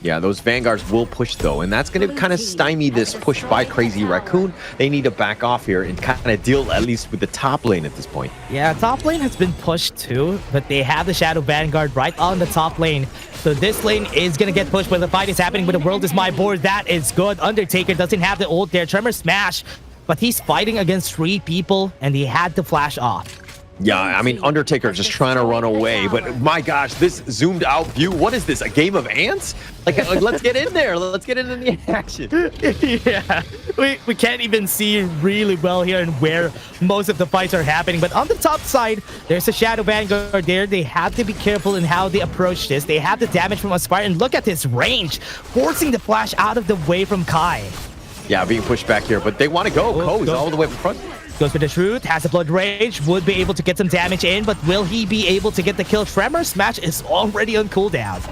Yeah, those Vanguards will push though, and that's going to kind of stymie this push by Crazy Raccoon. They need to back off here and kind of deal at least with the top lane at this point. Yeah, top lane has been pushed too, but they have the Shadow Vanguard right on the top lane. So this lane is going to get pushed, but the fight is happening, but the world is my board. That is good. Undertaker doesn't have the ult there. Tremor Smash, but he's fighting against 3 people, and he had to flash off. Yeah, I mean, Undertaker just trying to run away, but my gosh, this zoomed out view, what is this, a game of ants? Like let's get in there, let's get into the action. Yeah, we can't even see really well here and where most of the fights are happening, but on the top side, there's a Shadow Vanguard there. They have to be careful in how they approach this. They have the damage from Aspire, and look at his range, forcing the flash out of the way from Kai. Yeah, being pushed back here, but they want to go. Ko is all the way up in front. Goes for the Truth, has a Blood Rage, would be able to get some damage in, but will he be able to get the kill? Tremor Smash is already on cooldown.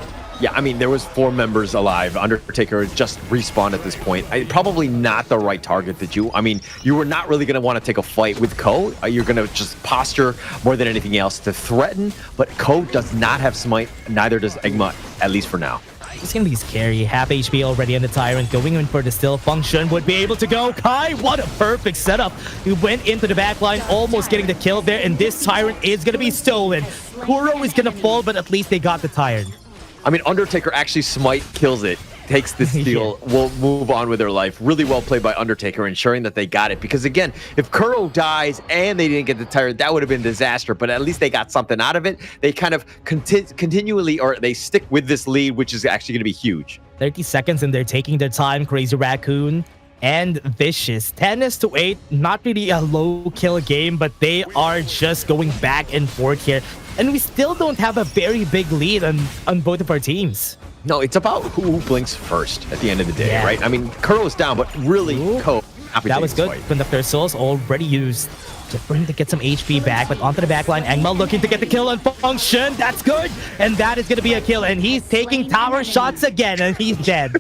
Yeah, I mean, there was 4 members alive. Undertaker just respawned at this point. Probably not the right target that you... I mean, you were not really going to want to take a fight with Ko. You're going to just posture more than anything else to threaten, but Ko does not have Smite, neither does Engma, at least for now. It's gonna be scary. Half HP already on the Tyrant, going in for the still function, would be able to go. Kai, what a perfect setup. He went into the backline, almost getting the kill there, and this Tyrant is gonna be stolen. Kuro is gonna fall, but at least they got the Tyrant. I mean, Undertaker actually Smite kills it, takes the steal, will move on with their life. Really well played by Undertaker, ensuring that they got it. Because again, if Kuro dies and they didn't get the Tyrant, that would have been disaster. But at least they got something out of it. They kind of continually, or they stick with this lead, which is actually going to be huge. 30 seconds and they're taking their time. Crazy Raccoon and Vicious. 10-8, not really a low kill game, but they are just going back and forth here. And we still don't have a very big lead on both of our teams. No, it's about who blinks first at the end of the day, right? I mean, Kuro's down, but really, Ko. That was good. Conductor Souls already used to bring to get some HP back, but onto the backline, Engma looking to get the kill on Function. That's good, and that is going to be a kill, and he's taking tower shots again, and he's dead.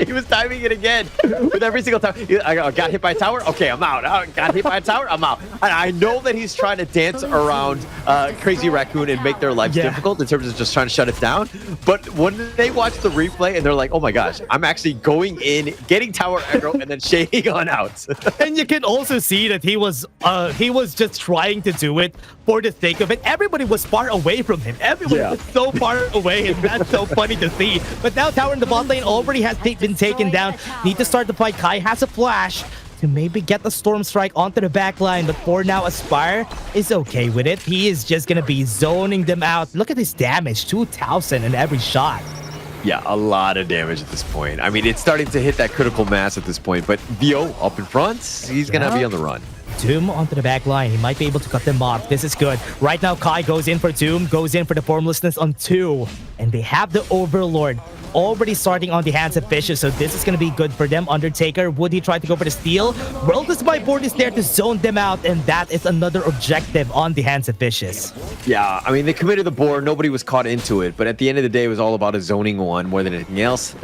He was timing it again with every single time. I got hit by a tower. Okay, I'm out. Got hit by a tower. I'm out. And I know that he's trying to dance around Crazy Raccoon and make their lives difficult in terms of just trying to shut it down. But when they watch the replay and they're like, oh my gosh, I'm actually going in, getting tower aggro, and then shading on out. And you can also see that he was just trying to do it for the sake of it. Everybody was far away from him. Everybody was so far away, and that's so funny to see. But now tower in the bot lane already has been taken down. Need to start the fight. Kai has a flash to maybe get the Storm Strike onto the back line, but for now, Aspire is okay with it. He is just gonna be zoning them out. Look at his damage, 2,000 in every shot. Yeah, a lot of damage at this point. I mean, it's starting to hit that critical mass at this point, but VO up in front, he's gonna be on the run. Doom onto the back line. He might be able to cut them off. This is good. Right now, Kai goes in for Doom, goes in for the Formlessness on 2. And they have the Overlord already starting on the hands of Fishes, so this is going to be good for them. Undertaker, would he try to go for the steal? World is my board is there to zone them out, and that is another objective on the hands of Fishes. Yeah, I mean, they committed the board. Nobody was caught into it, but at the end of the day, it was all about a zoning one more than anything else.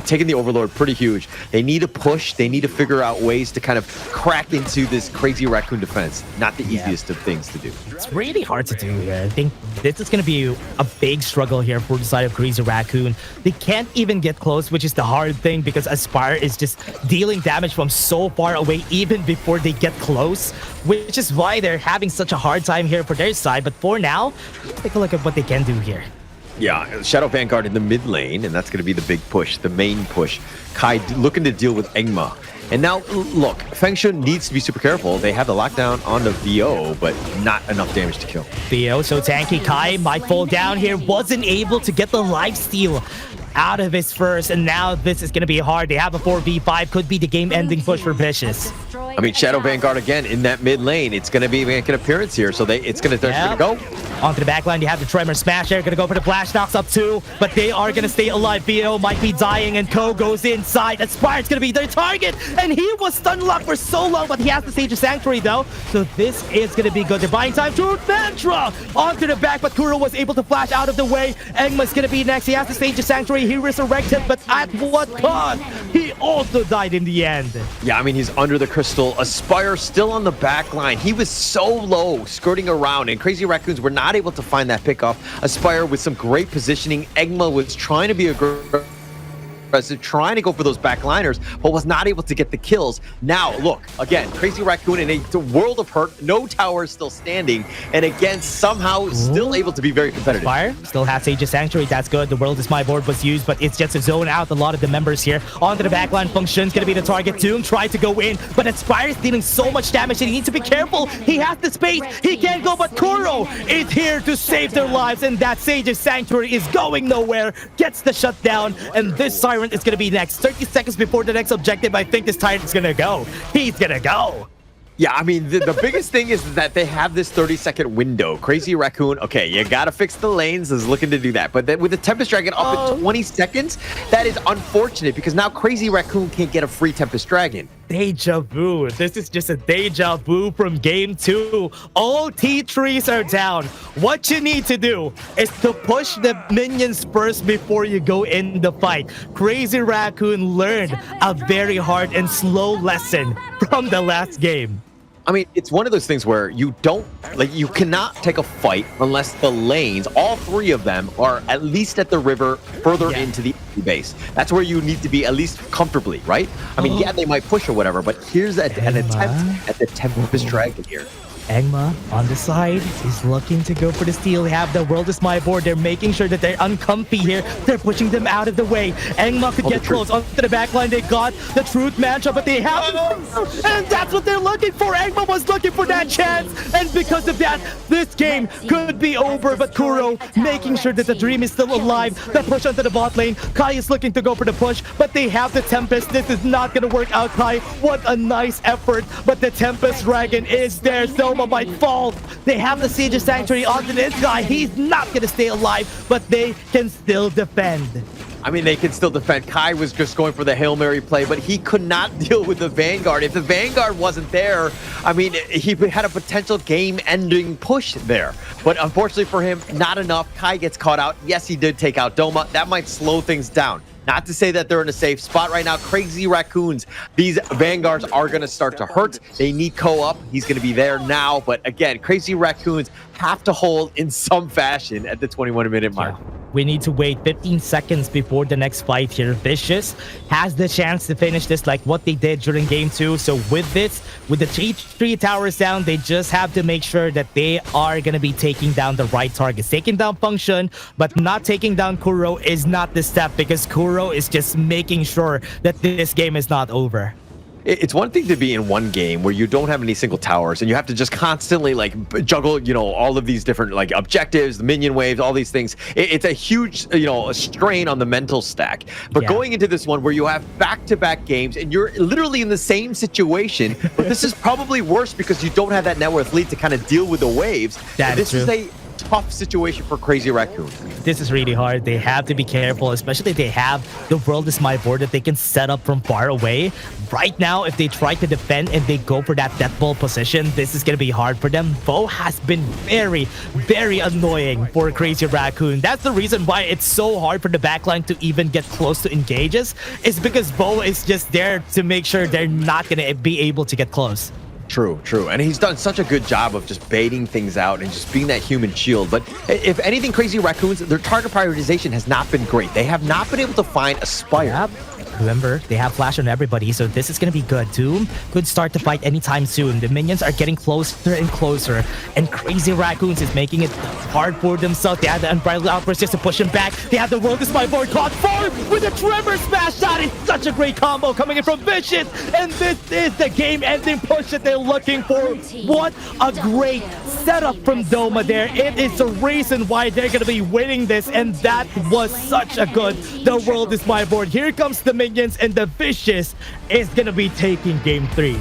Taking the Overlord pretty huge. They need to push. They need to figure out ways to kind of crack into this Crazy Raccoon defense. Not the easiest of things to do. It's really hard to do here. I think this is going to be a big struggle here for the side of Crazy Raccoon. They can't even get close, which is the hard thing, because Aspire is just dealing damage from so far away even before they get close, which is why they're having such a hard time here for their side. But for now, take a look at what they can do here. Yeah, Shadow Vanguard in the mid lane, and that's going to be the big push, the main push. Kai looking to deal with Engma. And now, look, Fengshun needs to be super careful. They have the lockdown on the VO, but not enough damage to kill. VO so tanky. Kai might fall down here. Wasn't able to get the lifesteal out of his first, and now this is going to be hard. They have a 4v5. Could be the game-ending push for Vicious. I mean, Shadow Vanguard again in that mid lane. It's going to be making an appearance here, so it's going to go. Onto the back line, you have the Tremor Smash there. Going to go for the Flash Knocks up 2, but they are going to stay alive. VO might be dying, and Ko goes inside. Aspire's going to be their target, and he was stun locked for so long, but he has to Sage of Sanctuary, though. So this is going to be good. They're buying time to Mantra onto the back, but Kuro was able to flash out of the way. Engma's going to be next. He has to Sage of Sanctuary. He resurrected, but at what cost? He also died in the end. Yeah, I mean, he's under the crystal. Aspire still on the back line. He was so low, skirting around, and Crazy Raccoons were not able to find that pickoff. Aspire with some great positioning. Engma was trying to be aggressive, trying to go for those backliners, but was not able to get the kills. Now, look, again, Crazy Raccoon in a world of hurt, no towers still standing, and again, somehow still able to be very competitive. Aspire still has Sage of Sanctuary. That's good. The World is My Board was used, but it's just to zone out a lot of the members here. Onto the backline, Function's gonna be the target. Doom tried to go in, but Aspire is dealing so much damage that he needs to be careful. He has the space. He can't go, but Kuro is here to save their lives, and that Sage of Sanctuary is going nowhere. Gets the shutdown, and this Siren is going to be next. 30 seconds before the next objective, I think this Tyrant is going to go. He's going to go. Yeah, I mean, the biggest thing is that they have this 30-second window. Crazy Raccoon, okay, you got to fix the lanes, is looking to do that. But then with the Tempest Dragon up at 20 seconds, that is unfortunate because now Crazy Raccoon can't get a free Tempest Dragon. Deja vu. This is just a deja vu from game 2. All T3s are down. What you need to do is to push the minions first before you go in the fight. Crazy Raccoon learned a very hard and slow lesson from the last game. I mean, it's one of those things where you cannot take a fight unless the lanes, all 3 of them, are at least at the river further into the base. That's where you need to be at least comfortably, right? I mean, yeah, they might push or whatever, but here's an attempt at the Tempest Dragon here. Engma on the side is looking to go for the steal. They have the World is My Board. They're making sure that they're uncomfy here. They're pushing them out of the way. Engma could get close onto the back line. They got the Truth Mantra, but they have and that's what they're looking for. Engma was looking for that chance, and because of that, this game could be over. But Kuro making sure that the Dream is still alive. The push onto the bot lane. Kai is looking to go for the push, but they have the Tempest. This is not going to work out, Kai. What a nice effort, but the Tempest Dragon is there. So might fall. They have the Siege of Sanctuary onto this guy. He's not going to stay alive, but they can still defend. I mean, they can still defend. Kai was just going for the Hail Mary play, but he could not deal with the Vanguard. If the Vanguard wasn't there, I mean, he had a potential game-ending push there. But unfortunately for him, not enough. Kai gets caught out. Yes, he did take out Doma. That might slow things down. Not to say that they're in a safe spot right now. Crazy Raccoons, these Vanguards are going to start to hurt. They need co-op. He's going to be there now. But again, Crazy Raccoons have to hold in some fashion at the 21-minute mark. Yeah. We need to wait 15 seconds before the next fight here. Vicious has the chance to finish this like what they did during game 2. So with this, with the three towers down, they just have to make sure that they are going to be taking down the right targets. Taking down Function, but not taking down Kuro is not the step, because Kuro is just making sure that this game is not over. It's one thing to be in one game where you don't have any single towers and you have to just constantly like juggle, you know, all of these different like objectives, the minion waves, all these things. It's a huge, you know, a strain on the mental stack. But going into this one where you have back-to-back games and you're literally in the same situation, but this is probably worse because you don't have that net worth lead to kind of deal with the waves. This is a tough situation for Crazy Raccoon. This is really hard. They have to be careful, especially if they have the world is my board that they can set up from far away. Right now, if they try to defend and they go for that death ball position, this is going to be hard for them. Bo has been very, very annoying for Crazy Raccoon. That's the reason why it's so hard for the backline to even get close to engages, is because Bo is just there to make sure they're not going to be able to get close. True. And he's done such a good job of just baiting things out and just being that human shield. But if anything, Crazy Raccoons, their target prioritization has not been great. They have not been able to find a Spire. Yep. Remember, they have flash on everybody, so this is going to be good. Doom could start to fight anytime soon. The minions are getting closer and closer, and Crazy Raccoons is making it hard for themselves. They have the Unbridled Outburst just to push him back. They have the World is my board caught forward with a Tremor Smash shot. It's such a great combo coming in from Vicious, and this is the game-ending push that they're looking for. What a great setup from Doma there. It is the reason why they're going to be winning this, and that was such a good The World is my board. Here comes the minions, and the Vicious is going to be taking game 3.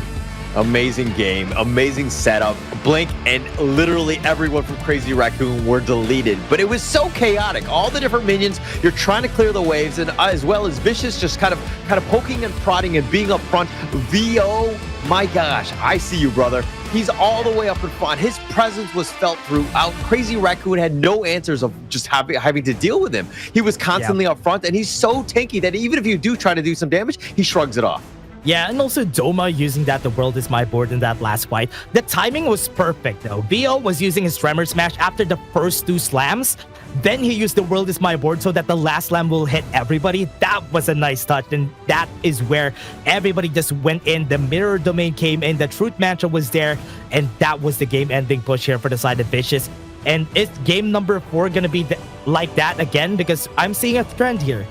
Amazing game, amazing setup. Blink and literally everyone from Crazy Raccoon were deleted, but it was so chaotic. All the different minions, you're trying to clear the waves, and as well as Vicious just kind of poking and prodding and being up front. VO, my gosh, I see you, brother. He's all the way up in front. His presence was felt throughout. Crazy Raccoon had no answers of just having to deal with him. He was constantly up front, and he's so tanky that even if you do try to do some damage, he shrugs it off. Yeah, and also Doma using that The World is my board in that last fight. The timing was perfect though. VO was using his Tremor Smash after the first 2 slams. Then he used The World is my board so that the last slam will hit everybody. That was a nice touch, and that is where everybody just went in. The Mirror Domain came in, the Truth Mantra was there, and that was the game-ending push here for the side of Vicious. And is game number 4 gonna be like that again? Because I'm seeing a trend here.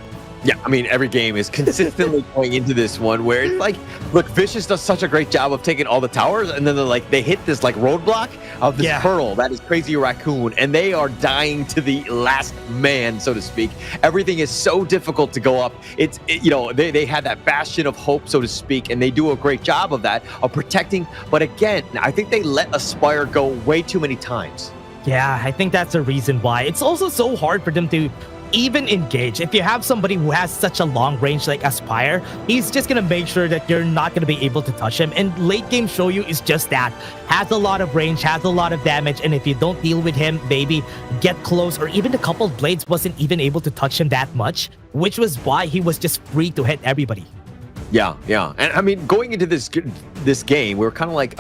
Yeah, I mean, every game is consistently going into this one where it's like, look, Vicious does such a great job of taking all the towers, and then they hit this like roadblock of this hurdle that is Crazy Raccoon, and they are dying to the last man, so to speak. Everything is so difficult to go up. You know, they had that bastion of hope, so to speak, and they do a great job of that, of protecting. But again, I think they let Aspire go way too many times. Yeah, I think that's the reason why. It's also so hard for them to even engage. If you have somebody who has such a long range like Aspire, he's just gonna make sure that you're not gonna be able to touch him. And late game Shoyu is just that. Has a lot of range, has a lot of damage, and if you don't deal with him, maybe get close, or even the coupled blades wasn't even able to touch him that much, which was why he was just free to hit everybody. Yeah. And I mean, going into this game, we were kind of like,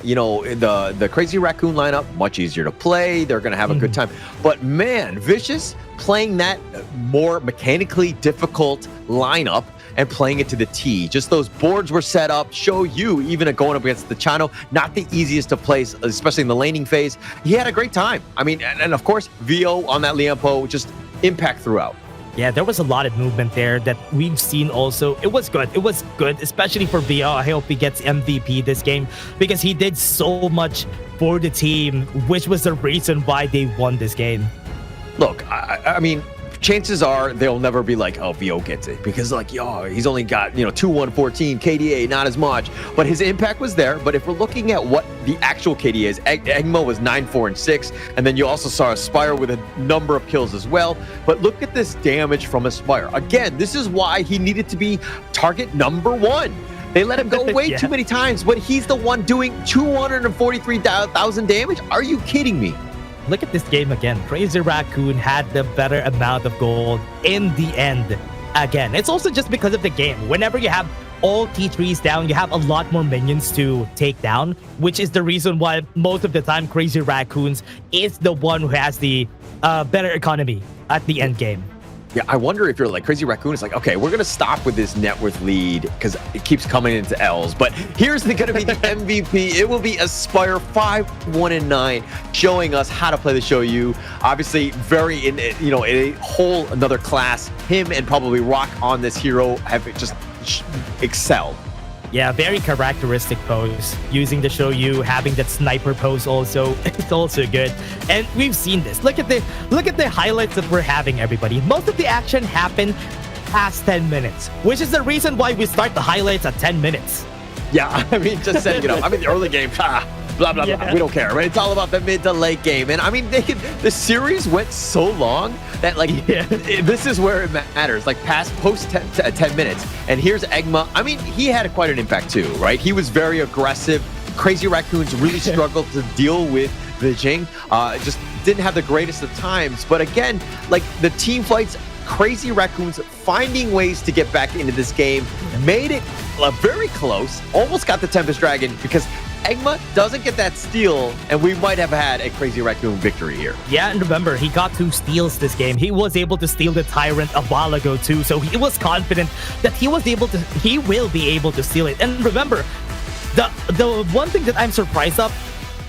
you know, the Crazy Raccoon lineup, much easier to play. They're going to have a good time. But man, Vicious playing that more mechanically difficult lineup and playing it to the T. Just those boards were set up, show you, even going up against the Chano, not the easiest to place, especially in the laning phase. He had a great time. I mean, and of course, VO on that Lianpo, just impact throughout. Yeah, there was a lot of movement there that we've seen also. It was good. It was good, especially for VO. I hope he gets MVP this game because he did so much for the team, which was the reason why they won this game. Look, I mean, chances are they'll never be like, oh, VO gets it, because like, yo, he's only got 2-1-14 KDA, not as much, but his impact was there. But if we're looking at what the actual KDA is, Egma was 9-4-6, and then you also saw Aspire with a number of kills as well. But look at this damage from Aspire. Again, this is why he needed to be target number 1. They let him go way too many times, but he's the one doing 243,000 damage. Are you kidding me? Look at this game again. Crazy Raccoon had the better amount of gold in the end. Again, it's also just because of the game. Whenever you have all T3s down, you have a lot more minions to take down, which is the reason why most of the time Crazy Raccoons is the one who has the better economy at the end game. Yeah, I wonder if you're like Crazy Raccoon. It's like, okay, we're going to stop with this net worth lead because it keeps coming into L's. But here's going to be the MVP. It will be Aspire 5-1-9, showing us how to play the show you. Obviously, very in a whole another class. Him and probably Rock on this hero have just excelled. Yeah, very characteristic pose. Using the show you, having that sniper pose also, it's also good. And we've seen this. Look at the highlights that we're having, everybody. Most of the action happened past 10 minutes, which is the reason why we start the highlights at 10 minutes. Yeah, I mean, just setting it up. I mean, the early game, blah, blah, blah. We don't care, right? It's all about the mid to late game. And I mean, the series went so long that, like, this is where it matters. Like, post 10 minutes. And here's Egma. I mean, he had quite an impact too, right? He was very aggressive. Crazy Raccoons really struggled to deal with the Jing. Just didn't have the greatest of times. But again, like, the team fights, Crazy Raccoons finding ways to get back into this game, made it very close, almost got the Tempest Dragon, because Egma doesn't get that steal, and we might have had a Crazy Raccoon victory here. Yeah, and remember, he got 2 steals this game. He was able to steal the Tyrant a while ago too, so he was confident that he will be able to steal it. And remember, the one thing that I'm surprised of,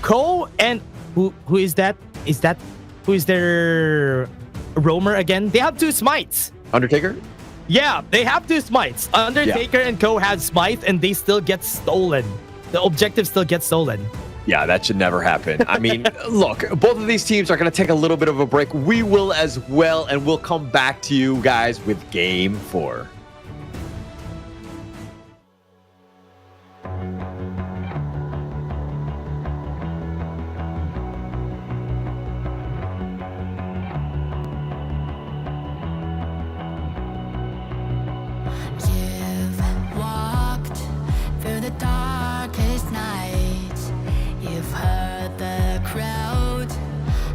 Ko and who is that? Who is their roamer again? They have 2 smites. Undertaker? Yeah, they have 2 smites. Undertaker and Ko have smite, and they still get stolen. The objective still gets stolen. Yeah, that should never happen. I mean, look, both of these teams are going to take a little bit of a break. We will as well, and we'll come back to you guys with Game 4. You've walked through the darkest nights. You've heard the crowd,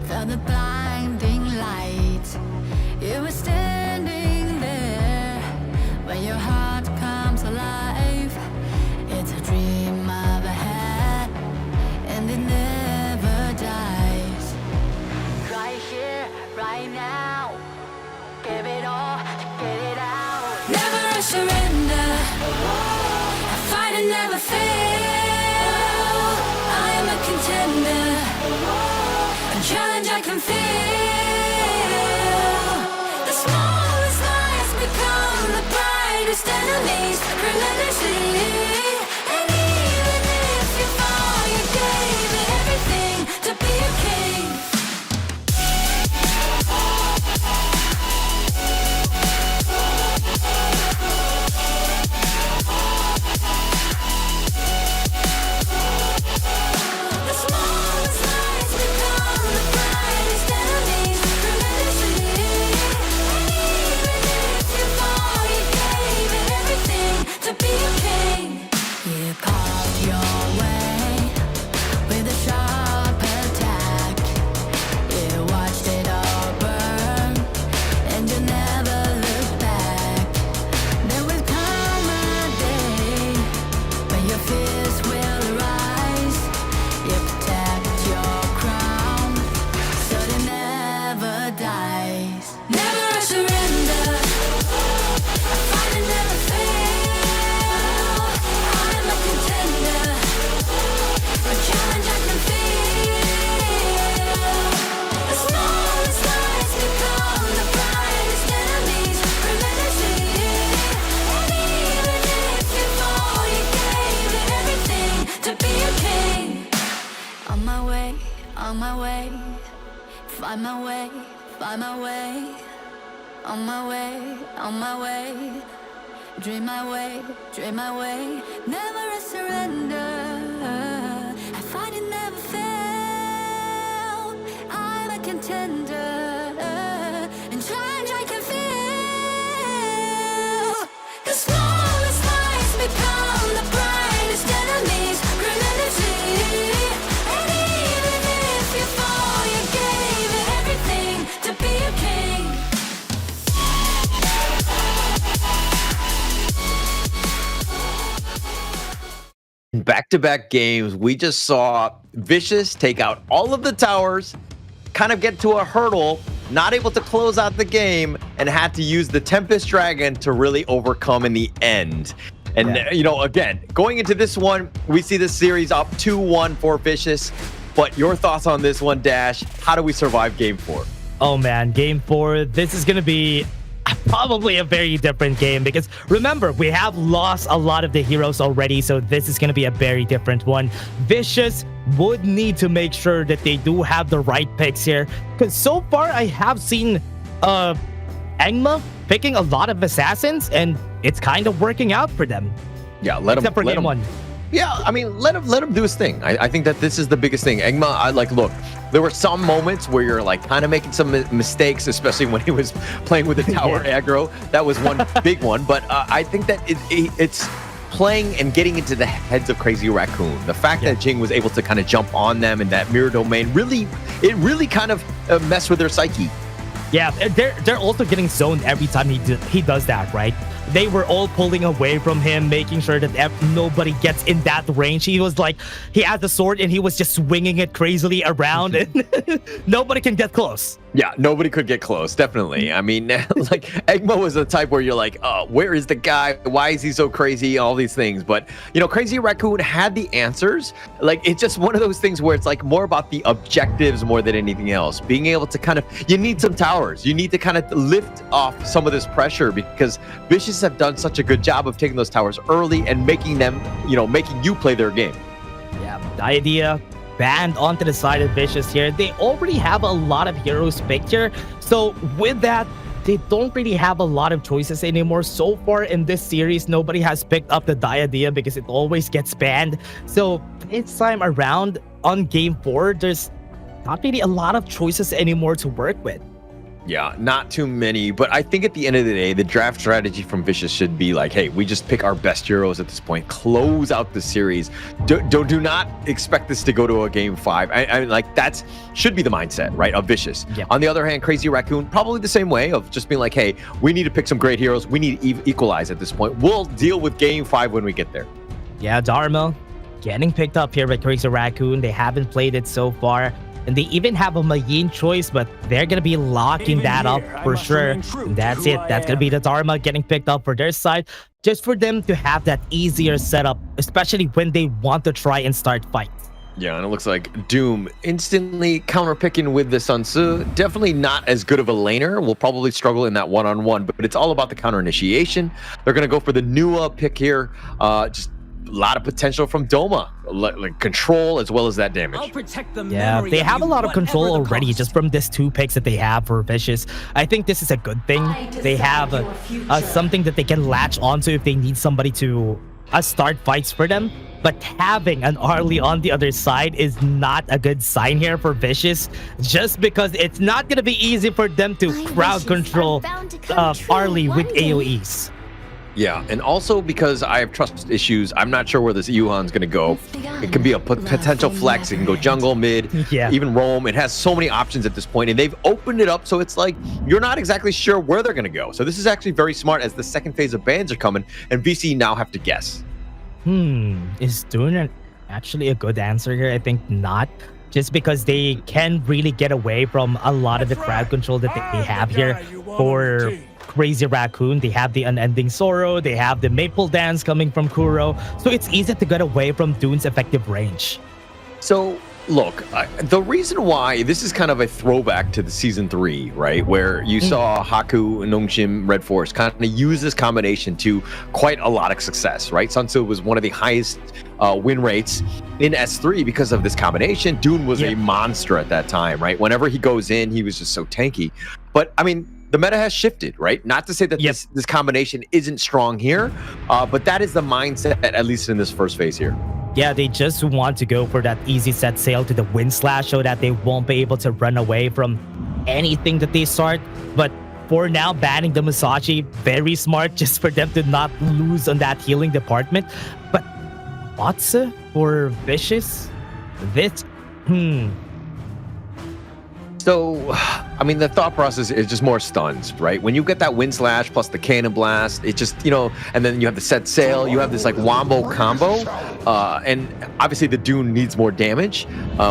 felt the blinding light. You were standing there when your heart comes alive. It's a dream of a hat, and it never dies. Right here, right now, give it all, get it out. Never surrender. I fight and never fail. I am a contender. A challenge I can feel. The smallest lies become the brightest enemies. Relentlessly. And even if you fall, you gave it everything to be a king. On my way, on my way. Dream my way, dream my way. Never a surrender. I find it never fail. I'm a contender. And change I can feel. The smallest lies become the brightest enemies. Relentlessly. And even if you fall, you gave it everything to be a king. In back-to-back games, we just saw Vicious take out all of the towers, kind of get to a hurdle, not able to close out the game, and had to use the Tempest Dragon to really overcome in the end. And, you know, again, going into this one, we see the series up 2-1 for Vicious. But your thoughts on this one, Dash? How do we survive Game 4? Oh man, Game 4, this is going to be probably a very different game because remember, we have lost a lot of the heroes already, so this is going to be a very different one. Vicious would need to make sure that they do have the right picks here because so far I have seen Engma picking a lot of assassins and it's kind of working out for them. Yeah, let Except for let game one. Yeah, I mean, let him do his thing. I think that this is the biggest thing. Engma, look, there were some moments where you're like kind of making some mistakes, especially when he was playing with the tower aggro. That was one big one. But I think that it's playing and getting into the heads of Crazy Raccoon. The fact that Jing was able to kind of jump on them in that mirror domain really kind of messed with their psyche. Yeah, they're also getting zoned every time he does that, right? They were all pulling away from him, making sure that nobody gets in that range. He was like, he had the sword and he was just swinging it crazily around and nobody can get close. Yeah, nobody could get close, definitely. I mean, like, Engma was the type where you're like, oh, where is the guy? Why is he so crazy? All these things. But, you know, Crazy Raccoon had the answers. Like, it's just one of those things where it's like more about the objectives more than anything else. Being able to kind of, you need some towers. You need to kind of lift off some of this pressure because Vicious have done such a good job of taking those towers early and making them, you know, making you play their game. Yeah, the idea banned onto the side of Vicious here. They already have a lot of heroes picked here. So with that, they don't really have a lot of choices anymore. So far in this series, nobody has picked up the Diadem because it always gets banned. So this time around on Game 4, there's not really a lot of choices anymore to work with. Yeah, not too many, but I think at the end of the day, the draft strategy from Vicious should be like, hey, we just pick our best heroes at this point, close out the series. Do not expect this to go to a Game 5. I mean, like, that's should be the mindset, right, of Vicious. Yeah. On the other hand, Crazy Raccoon, probably the same way of just being like, hey, we need to pick some great heroes. We need to equalize at this point. We'll deal with Game 5 when we get there. Yeah, Dharma getting picked up here by Crazy Raccoon. They haven't played it so far. And they even have a Mayin choice, but they're going to be locking that up for sure. And that's it. That's going to be the Dharma getting picked up for their side, just for them to have that easier setup, especially when they want to try and start fights. Yeah, and it looks like Doom instantly counterpicking with the Sun Tzu. Definitely not as good of a laner. Will probably struggle in that one-on-one, but it's all about the counter initiation. They're going to go for the Nua pick here. Just a lot of potential from Doma, like control as well as that damage. Yeah, they have a lot of control already just from this 2 picks that they have for Vicious. I think this is a good thing. They have something that they can latch onto if they need somebody to start fights for them. But having an Arlie on the other side is not a good sign here for Vicious, just because it's not going to be easy for them to crowd control Arlie with AoEs. Yeah, and also because I have trust issues, I'm not sure where this Yuhan's going to go. It could be a potential flex. It can go jungle, mid, even roam. It has so many options at this point, and they've opened it up, so it's like you're not exactly sure where they're going to go. So this is actually very smart as the second phase of bans are coming, and VC now have to guess. Is Dune actually a good answer here? I think not. Just because they can really get away from a lot of the crowd control that they have here for Crazy Raccoon. They have the Unending Sorrow, they have the Maple Dance coming from Kuro, so it's easy to get away from Dune's effective range. So look, the reason why this is kind of a throwback to the season 3, right, where you saw Haku, Nongshim, RedForce kind of use this combination to quite a lot of success, right? Sun Tzu was one of the highest win rates in S3 because of this combination. Dune was a monster at that time, right? Whenever he goes in, he was just so tanky. But I mean, the meta has shifted, right? Not to say that this combination isn't strong here, but that is the mindset, at least in this first phase here. Yeah, they just want to go for that easy set sail to the wind slash so that they won't be able to run away from anything that they start. But for now, banning the Musashi, very smart, just for them to not lose on that healing department. But Matsu for Vicious? This, So, I mean, the thought process is just more stuns, right? When you get that wind slash plus the cannon blast, it just, and then you have the set sail, you have this like wombo combo, and obviously the Dune needs more damage,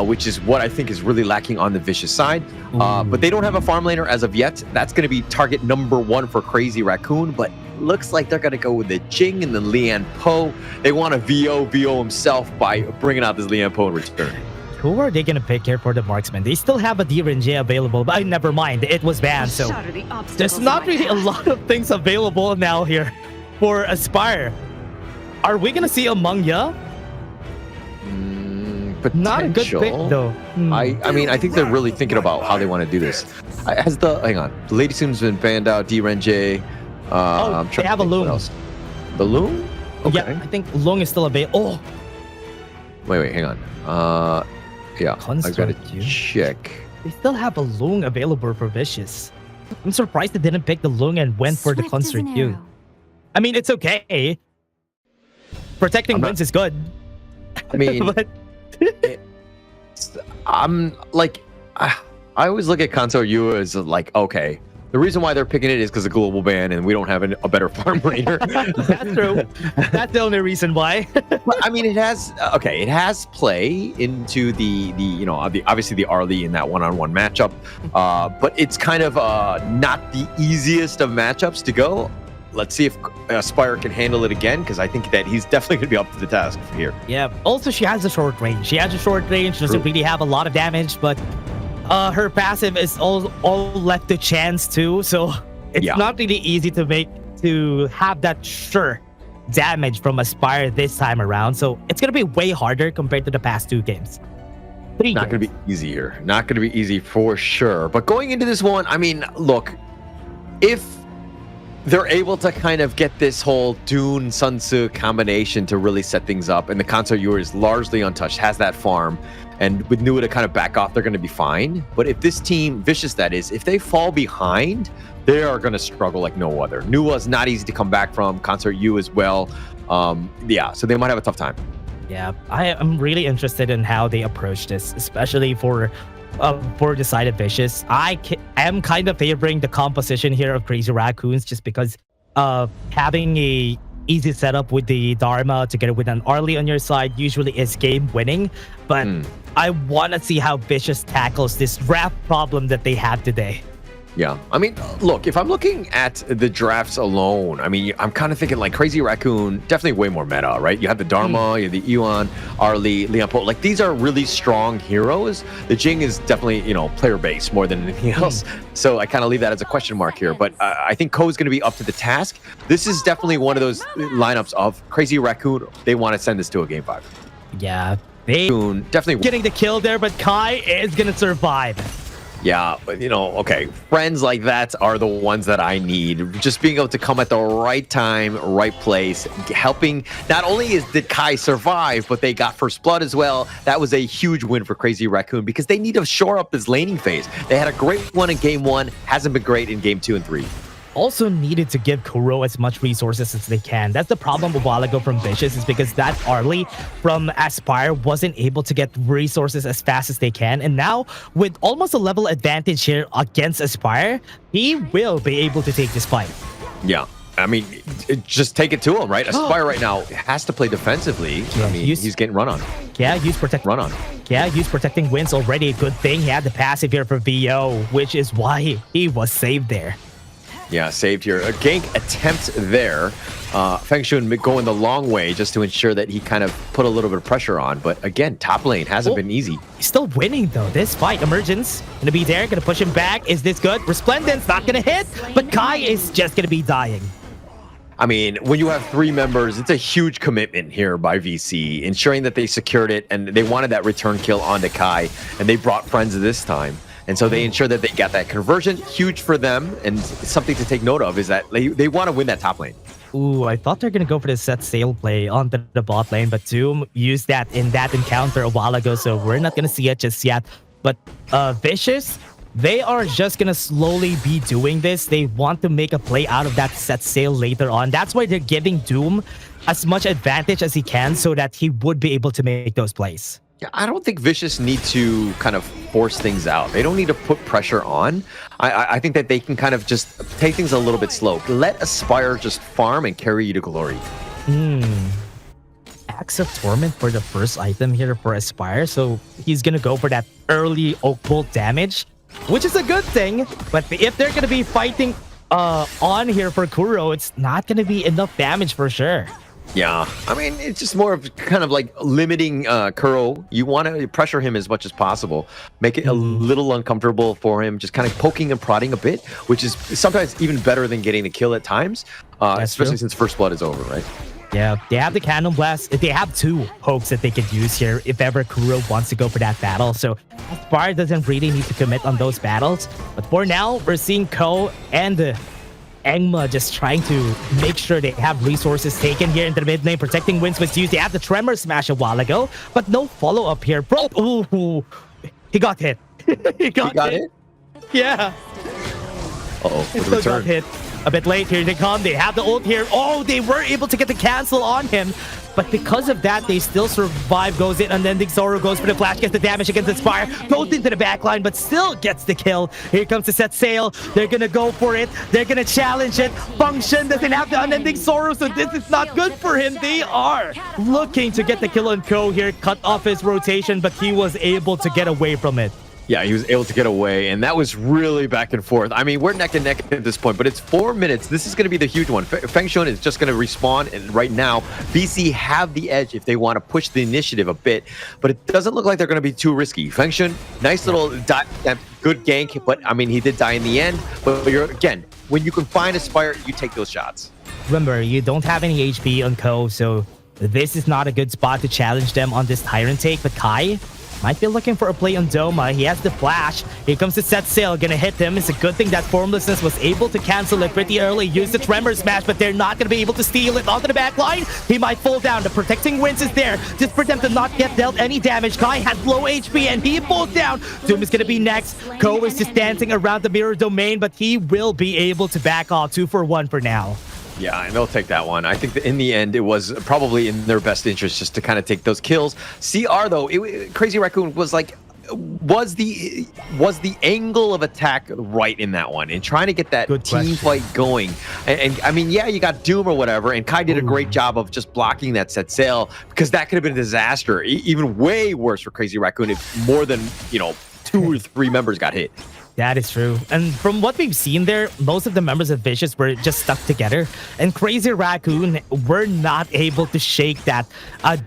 which is what I think is really lacking on the Vicious side. But they don't have a farm laner as of yet. That's going to be target number 1 for Crazy Raccoon, but looks like they're going to go with the Jing and the Lian Po. They want to VO himself by bringing out this Lian Po in return. Who are they going to pick here for the marksman? They still have a Gen.G available, but never mind. It was banned, so there's not really a lot of things available now here for Aspire. Are we going to see Among Ya? Not a good pick, though. I mean, I think they're really thinking about how they want to do this. Hang on. The Lady Sim's been banned out, Gen.G. They have a Loom. The Loom? Okay. Yeah, I think Loom is still available. Wait, hang on. Yeah, I gotta check. They still have a Loom available for Vicious. I'm surprised they didn't pick the Loom and went for the Concert Q. I mean, it's okay. Protecting wins is good. I mean, but I'm like, I always look at Concert U as like, okay, the reason why they're picking it is because of global ban and we don't have a better farm laner. That's true. That's the only reason why. But, I mean, it has play into the obviously the Arlie in that one-on-one matchup, but it's kind of not the easiest of matchups to go. Let's see if Aspire can handle it again, because I think that he's definitely going to be up to the task here. Yeah. Also, she has a short range. Doesn't really have a lot of damage, but her passive is all left to chance too, so it's not really easy to have that sure damage from Aspire this time around. So it's gonna be way harder compared to the past 2 games. Not gonna be easy here. Not gonna be easy for sure. But going into this one, I mean, look, if they're able to kind of get this whole Dune Sun Tzu combination to really set things up, and the Concert Yu is largely untouched, has that farm, and with Nua to kind of back off, they're going to be fine. But if this team, Vicious that is, if they fall behind, they are going to struggle like no other. Nua's not easy to come back from, Concert Yu as well. So they might have a tough time. Yeah, I am really interested in how they approach this, especially for decided Vicious. I am kind of favoring the composition here of Crazy Raccoons, just because having a easy setup with the Dharma together with an Arlie on your side usually is game winning. But I want to see how Vicious tackles this draft problem that they had today. Yeah, I mean, look, if I'm looking at the drafts alone, I mean, I'm kind of thinking like Crazy Raccoon, definitely way more meta, right? You have the Dharma, you have the Yuan, Arlie, Lianpo. Like, these are really strong heroes. The Jing is definitely, player base more than anything else. So I kind of leave that as a question mark here. But I think Ko's going to be up to the task. This is definitely one of those lineups of Crazy Raccoon. They want to send this to a game 5. Yeah, they definitely getting the kill there, but Kai is going to survive. Yeah, but okay, friends like that are the ones that I need. Just being able to come at the right time, right place, helping. Not only did Kai survive, but they got first blood as well. That was a huge win for Crazy Raccoon because they need to shore up this laning phase. They had a great one in game 1, hasn't been great in game 2 and 3. Also needed to give Kuro as much resources as they can. That's the problem a while ago from Vicious, is because that Arlie from Aspire wasn't able to get resources as fast as they can. And now, with almost a level advantage here against Aspire, he will be able to take this fight. Yeah. I mean, just take it to him, right? Aspire right now has to play defensively. Yeah, I mean, he's getting run on. Yeah, use protecting wins already. Good thing he had the passive here for VO, which is why he was saved there. Yeah, saved here. A gank attempt there. Feng Shun going the long way just to ensure that he kind of put a little bit of pressure on. But again, top lane hasn't been easy. He's still winning though. This fight, Emergence gonna be there, gonna push him back. Is this good? Resplendence not gonna hit, but Kai is just gonna be dying. I mean, when you have 3 members, it's a huge commitment here by VC, ensuring that they secured it and they wanted that return kill onto Kai, and they brought friends this time. And so they ensure that they got that conversion. Huge for them, and something to take note of is that they want to win that top lane. Ooh, I thought they're gonna go for the set sail play onto the bot lane, but Doom used that in that encounter a while ago, so we're not gonna see it just yet. But Vicious, they are just gonna slowly be doing this. They want to make a play out of that set sail later on. That's why they're giving Doom as much advantage as he can so that he would be able to make those plays. Yeah, I don't think Vicious need to kind of force things out. They don't need to put pressure on. I think that they can kind of just take things a little bit slow. Let Aspire just farm and carry you to glory. Axe of Torment for the first item here for Aspire. So he's going to go for that early Oak Bolt damage, which is a good thing. But if they're going to be fighting on here for Kuro, it's not going to be enough damage for sure. Yeah, I mean, it's just more of kind of like limiting Kuro. You want to pressure him as much as possible. Make it a little uncomfortable for him, just kind of poking and prodding a bit, which is sometimes even better than getting the kill at times, especially since First Blood is over, right? Yeah, they have the Cannon Blast. They have two pokes that they could use here if ever Kuro wants to go for that battle. So Aspire doesn't really need to commit on those battles. But for now, we're seeing Ko and Engma just trying to make sure they have resources taken here into the mid lane. Protecting Wins was used. They had the Tremor Smash a while ago, but no follow-up here. Bro, ooh, he got hit. he got hit? Yeah. Uh-oh, he still got hit. A bit late, here they come. They have the ult here. Oh, they were able to get the cancel on him. But because of that, they still survive. Goes in, Unending Sorrow goes for the flash, gets the damage against Aspire, goes into the backline, but still gets the kill. Here comes the set sail. They're gonna go for it. They're gonna challenge it. Function doesn't have the Unending Sorrow, so this is not good for him. They are looking to get the kill on Ko here, cut off his rotation, but he was able to get away from it. Yeah, he was able to get away, and that was really back and forth. I mean, we're neck and neck at this point, but it's 4 minutes. This is going to be the huge one. Feng Shuan is just going to respawn, and right now, BC have the edge if they want to push the initiative a bit, but it doesn't look like they're going to be too risky. Feng Shuan, nice little good gank, but I mean, he did die in the end. But again, when you can find Aspire, you take those shots. Remember, you don't have any HP on Ko, so this is not a good spot to challenge them on this Tyrant take, but Kai might be looking for a play on Doma. He has the flash. Here comes the set sail. Gonna hit him. It's a good thing that Formlessness was able to cancel it pretty early. Use the Tremor Smash, but they're not gonna be able to steal it onto the back line. He might fall down. The Protecting Winds is there just for them to not get dealt any damage. Kai has low HP and he falls down. Doom is gonna be next. Ko is just dancing around the mirror domain, but he will be able to back off 2 for 1 for now. Yeah, and they'll take that one. I think that in the end, it was probably in their best interest just to kind of take those kills. CR, though, Crazy Raccoon was like, was the angle of attack right in that one? And trying to get that team fight going. And I mean, yeah, you got Doom or whatever, and Kai did a great job of just blocking that set sail, because that could have been a disaster. Even way worse for Crazy Raccoon if more than, 2 or 3 members got hit. That is true. And from what we've seen there, most of the members of Vicious were just stuck together. And Crazy Raccoon were not able to shake that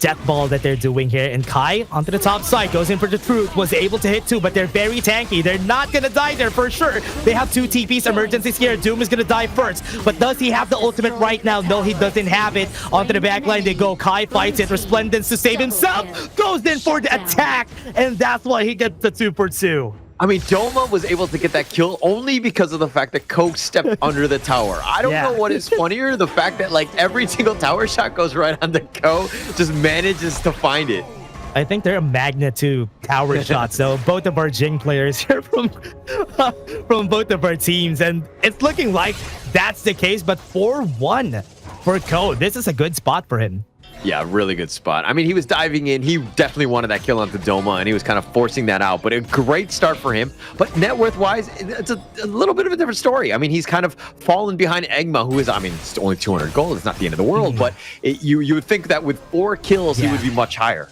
death ball that they're doing here. And Kai, onto the top side, goes in for the truth, was able to hit 2, but they're very tanky. They're not going to die there for sure. They have 2 TPs, emergencies here. Doom is going to die first. But does he have the ultimate right now? No, he doesn't have it. Onto the backline they go. Kai fights it. Resplendence to save himself. Goes in for the attack. And that's why he gets the 2 for 2. I mean, Doma was able to get that kill only because of the fact that Coke stepped under the tower. I don't know what is funnier, the fact that like every single tower shot goes right on the Coke, just manages to find it. I think they're a magnet to tower shots, so both of our Jing players here from both of our teams, and it's looking like that's the case, but 4-1 for Ko. This is a good spot for him. Yeah, really good spot. I mean, he was diving in. He definitely wanted that kill onto Doma, and he was kind of forcing that out. But a great start for him. But net worth-wise, it's a little bit of a different story. I mean, he's kind of fallen behind Engma, who is, I mean, it's only 200 gold. It's not the end of the world. But you would think that with 4 kills, he would be much higher.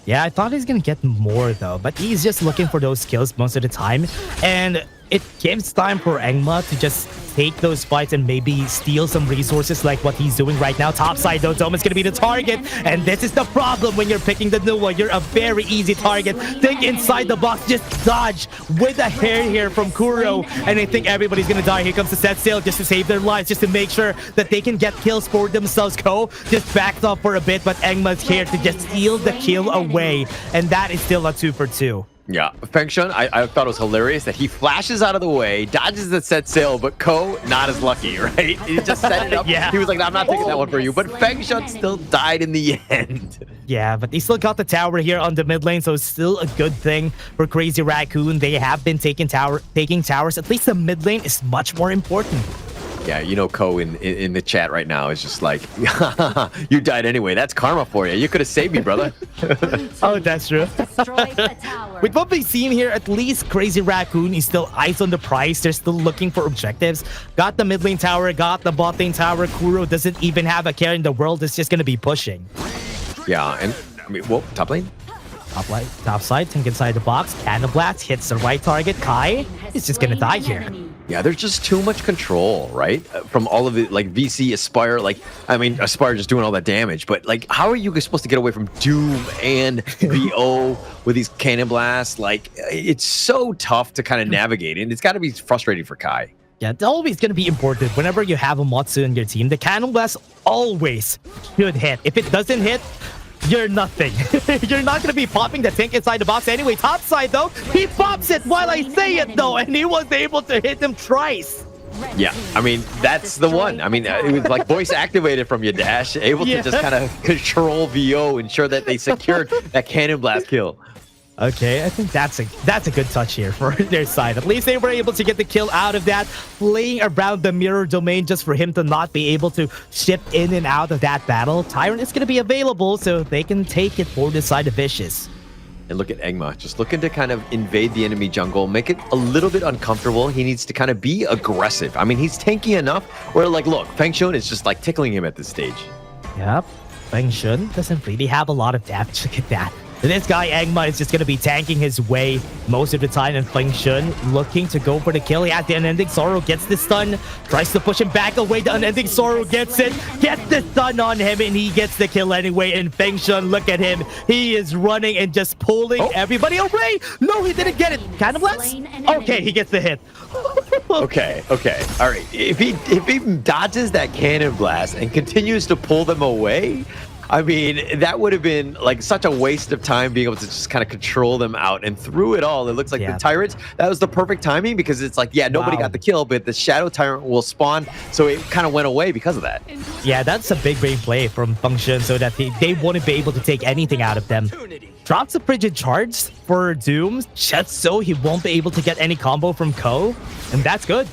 Yeah, I thought he's going to get more, though. But he's just looking for those kills most of the time. And it gives time for Engma to just take those fights and maybe steal some resources like what he's doing right now. Topside, though, Doma's going to be the target. And this is the problem when you're picking the new one. You're a very easy target. Think inside the box, just dodge with a hair here from Kuro. And I think everybody's going to die. Here comes the set sail just to save their lives, just to make sure that they can get kills for themselves. Ko just backed off for a bit, but Engma's here to just steal the kill away. And that is still a 2 for 2. Yeah, Feng Shun, I thought it was hilarious that he flashes out of the way, dodges the set sail, but Ko, not as lucky, right? He just set it up. Yeah. He was like, I'm not taking that one for you. But Feng Shun still died in the end. Yeah, but they still got the tower here on the mid lane, so it's still a good thing for Crazy Raccoon. They have been taking towers. At least the mid lane is much more important. Yeah, you know, Ko in the chat right now is just like, you died anyway. That's karma for you. You could have saved me, brother. Oh, that's true. With what we've seen here, at least Crazy Raccoon is still eyes on the prize. They're still looking for objectives. Got the mid lane tower, got the bot lane tower. Kuro doesn't even have a care in the world. It's just going to be pushing. Yeah, and I mean, whoa, top lane? Top side, tank inside the box. Cannon Blast hits the right target. Kai is just going to die here. Yeah, there's just too much control, right? From all of it, like VC, Aspire, like, I mean, Aspire just doing all that damage, but like, how are you supposed to get away from Doom and VO with these cannon blasts? Like, it's so tough to kind of navigate, and it's got to be frustrating for Kai. Yeah, it's always going to be important whenever you have a Matsu in your team. The cannon blast always should hit. If it doesn't hit, you're nothing. You're not going to be popping the tank inside the box anyway. Top side, though, he pops it while I say it, though, and he was able to hit him twice. Yeah, I mean, that's the one. I mean, it was like voice activated from your dash, able to just kind of control VO, ensure that they secured that cannon blast kill. Okay, I think that's a good touch here for their side. At least they were able to get the kill out of that, playing around the mirror domain just for him to not be able to ship in and out of that battle. Tyrant is going to be available, so they can take it for the side of Vicious. And look at Engma, just looking to kind of invade the enemy jungle, make it a little bit uncomfortable. He needs to kind of be aggressive. I mean, he's tanky enough where, like, look, Feng Shun is just like tickling him at this stage. Yep, Feng Shun doesn't really have a lot of damage. Look at that. This guy, Engma, is just going to be tanking his way most of the time, and Feng Shun looking to go for the kill. He has the Unending Sorrow, gets the stun, tries to push him back away. The Unending Sorrow gets it, gets the stun on him, and he gets the kill anyway. And Feng Shun, look at him. He is running and just pulling everybody away. No, he didn't get it. Cannon Blast? Okay, he gets the hit. Okay. All right. If he dodges that cannon blast and continues to pull them away, I mean, that would have been like such a waste of time being able to just kind of control them out. And through it all, it looks like the Tyrants, that was the perfect timing, because it's like, yeah, nobody got the kill, but the Shadow Tyrant will spawn. So it kind of went away because of that. Yeah, that's a big brain play from Feng Shun, so that they wouldn't be able to take anything out of them. Drops a Frigid Charge for Doom, just so he won't be able to get any combo from Ko. And that's good.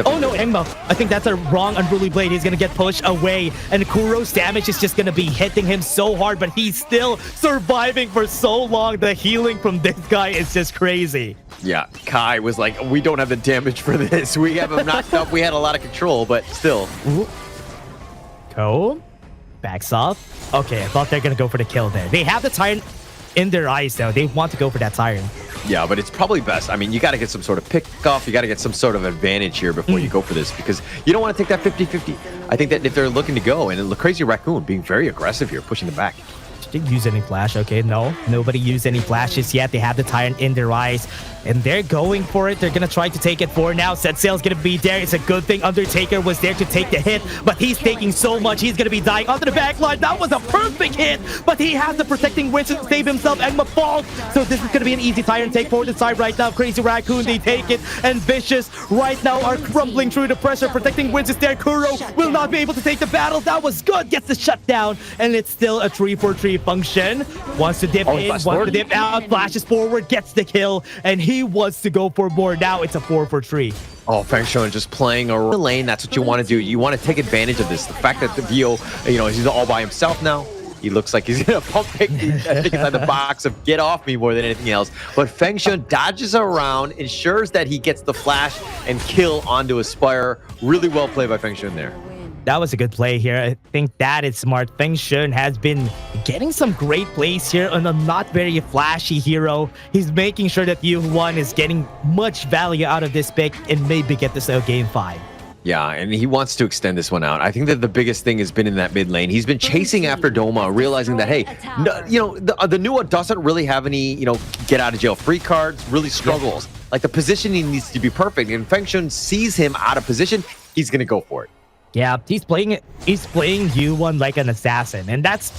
Oh no, Engma. I think that's a wrong Unruly Blade. He's going to get pushed away, and Kuro's damage is just going to be hitting him so hard, but he's still surviving for so long. The healing from this guy is just crazy. Yeah, Kai was like, we don't have the damage for this. We have him knocked up. We had a lot of control, but still. Ko backs off. Okay, I thought they're going to go for the kill there. They have the Tyrant in their eyes, though. They want to go for that Tyrant. Yeah, but it's probably best. I mean, you got to get some sort of pick off. You got to get some sort of advantage here before you go for this, because you don't want to take that 50-50. I think that if they're looking to go, and the Crazy Raccoon being very aggressive here, pushing them back. Didn't use any flash. Okay, no, nobody used any flashes yet. They have the Tyrant in their eyes, and they're going for it. They're gonna try to take it for now. Set Sail's gonna be there. It's a good thing Undertaker was there to take the hit, but he's taking so much. He's gonna be dying onto the back line. That was a perfect hit, but he has the protecting wings to save himself. Engma falls, so this is gonna be an easy Tyrant take for the side right now. Crazy Raccoon, they take it, and Vicious right now are crumbling through the pressure. Protecting wings is there. Kuro will not be able to take the battle. That was good. Gets the shutdown, and it's still a 3-for-3 function. Wants to dip in, wants to dip out, flashes forward, gets the kill, and he wants to go for more. Now it's a 4-for-3. Oh, Feng Shun just playing around the lane. That's what you want to do. You want to take advantage of this. The fact that the VO, he's all by himself now. He looks like he's going to pump pick inside the box of get off me more than anything else. But Feng Shun dodges around, ensures that he gets the flash and kill onto Aspire. Really well played by Feng Shun there. That was a good play here. I think that is smart. Feng Shun has been getting some great plays here on a not very flashy hero. He's making sure that U1 is getting much value out of this pick and maybe get this out game 5. Yeah, and he wants to extend this one out. I think that the biggest thing has been in that mid lane. He's been chasing after Doma, realizing that, hey, the Nua doesn't really have any, get out of jail free cards, really struggles. Like, the positioning needs to be perfect, and Feng Shun sees him out of position. He's going to go for it. Yeah, he's playing U1 like an assassin, and that's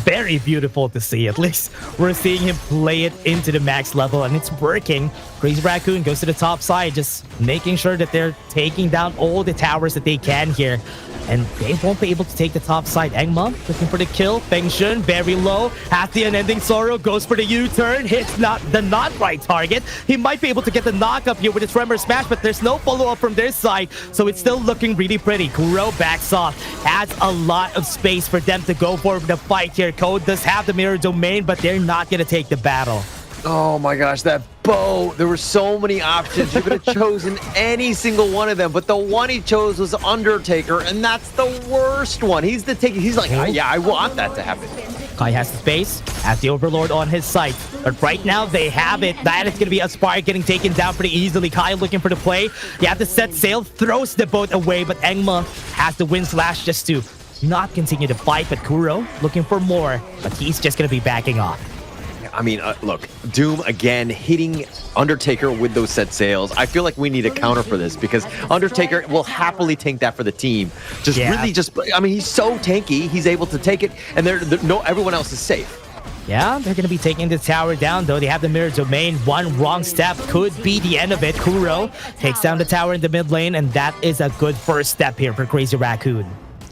very beautiful to see. At least we're seeing him play it into the max level, and it's working. Crazy Raccoon goes to the top side, just making sure that they're taking down all the towers that they can here. And they won't be able to take the top side. Engma looking for the kill. Feng Shun very low. Has the unending sorrow. Goes for the U-turn. Hits not right target. He might be able to get the knock up here with his Tremor Smash, but there's no follow-up from their side. So it's still looking really pretty. Kuro backs off. Has a lot of space for them to go for the fight here. Code does have the mirror domain, but they're not going to take the battle. Oh my gosh, that bow. There were so many options. You could have chosen any single one of them, but the one he chose was Undertaker, and that's the worst one. He's the taker. He's like, yeah, I want that to happen. Kai has the space, has the Overlord on his site, but right now they have it. That is going to be Aspire getting taken down pretty easily. Kai looking for the play. You have to set sail, throws the boat away, but Engma has the Wind Slash just to not continue to fight, but Kuro looking for more, but he's just going to be backing off. I mean, look, Doom again hitting Undertaker with those set sails. I feel like we need a counter for this because Undertaker will happily tank that for the team. I mean, he's so tanky. He's able to take it, and everyone else is safe. Yeah, they're going to be taking the tower down, though. They have the mirror domain. One wrong step could be the end of it. Kuro takes down the tower in the mid lane, and that is a good first step here for Crazy Raccoon.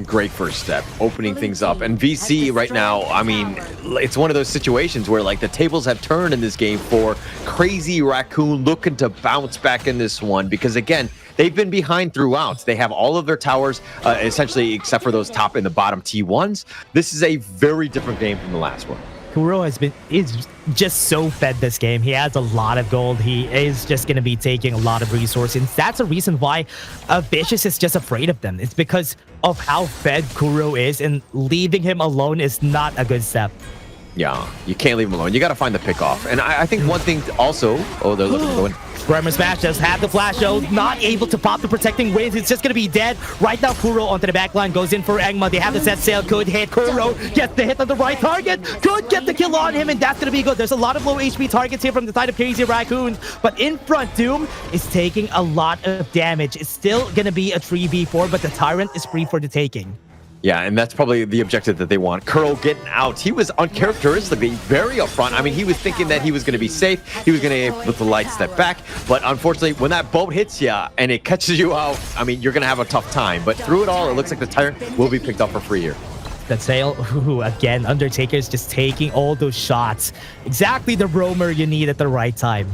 Great first step, opening things up. And VC right now, I mean, it's one of those situations where like the tables have turned in this game for Crazy Raccoon looking to bounce back in this one because again, they've been behind throughout. They have all of their towers, essentially except for those top and the bottom T1s. This is a very different game from the last one. Kuro is just so fed this game. He has a lot of gold. He is just going to be taking a lot of resources. That's a reason why Vicious is just afraid of them. It's because of how fed Kuro is, and leaving him alone is not a good step. Yeah, you can't leave him alone. You got to find the pick-off. And I think one thing also... Oh, they're looking for one. Tremor Smash does have the flash though, not able to pop the protecting winds. It's just going to be dead. Right now, Kuro onto the back line, goes in for Engma. They have the set sail, could hit. Kuro gets the hit on the right target, could get the kill on him, and that's going to be good. There's a lot of low HP targets here from the side of Crazy Raccoon, but in front, Doom is taking a lot of damage. It's still going to be a 3v4, but the Tyrant is free for the taking. Yeah, and that's probably the objective that they want. Kuro getting out. He was uncharacteristically very upfront. I mean, he was thinking that he was going to be safe. He was going to be able to light step back. But unfortunately, when that boat hits you and it catches you out, I mean, you're going to have a tough time. But through it all, it looks like the Tyrant will be picked up for free here. That sail, again, Undertaker's just taking all those shots. Exactly the roamer you need at the right time.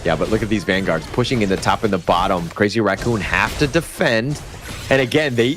Yeah, but look at these Vanguards pushing in the top and the bottom. Crazy Raccoon have to defend. And again, they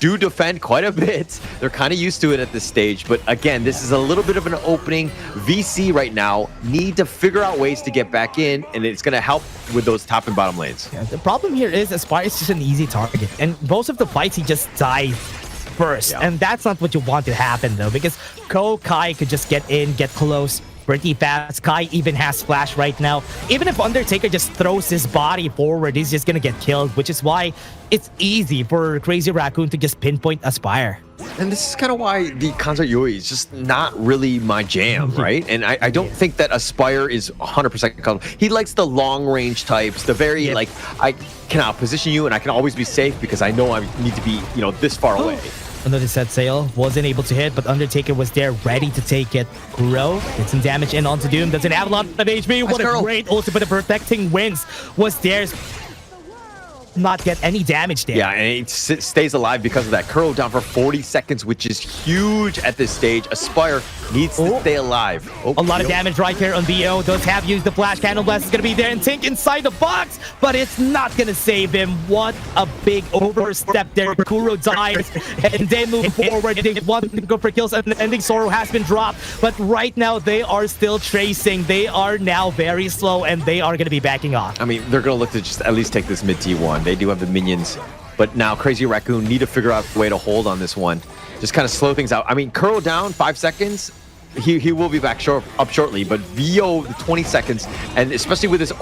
do defend quite a bit. They're kind of used to it at this stage. But again, this is a little bit of an opening. VC right now need to figure out ways to get back in, and it's going to help with those top and bottom lanes. Yeah, the problem here is Aspire is just an easy target. And most of the fights, he just dies first. Yeah. And that's not what you want to happen, though, because Kai could just get in, get close pretty fast. Kai even has flash right now. Even if Undertaker just throws his body forward, he's just gonna get killed, which is why it's easy for Crazy Raccoon to just pinpoint Aspire. And this is kind of why the Concert Yui is just not really my jam, right? And I don't think that Aspire is 100% comfortable. He likes the long-range types, the very, like, I can outposition you and I can always be safe because I know I need to be, you know, this far away. Another set sail, wasn't able to hit, but Undertaker was there ready to take it. Kuro did some damage in onto Doom, doesn't have a lot of HP. What a great ulti, but the protecting winds was theirs. Not get any damage there. Yeah, and it stays alive because of that. Kuro down for 40 seconds, which is huge at this stage. Aspire needs to stay alive. A lot of damage right here on BO. Does have used the flash. Candle Blast is going to be there and Tink inside the box, but it's not going to save him. What a big overstep there. Kuro dies, and they move forward. They want to go for kills, and the ending sorrow has been dropped, but right now they are still tracing. They are now very slow, and they are going to be backing off. I mean, they're going to look to just at least take this mid T1. They do have the minions, but now Crazy Raccoon need to figure out a way to hold on this one. Just kind of slow things out. I mean, Kuro down 5 seconds. He will be back up shortly, but VO 20 seconds, and especially with his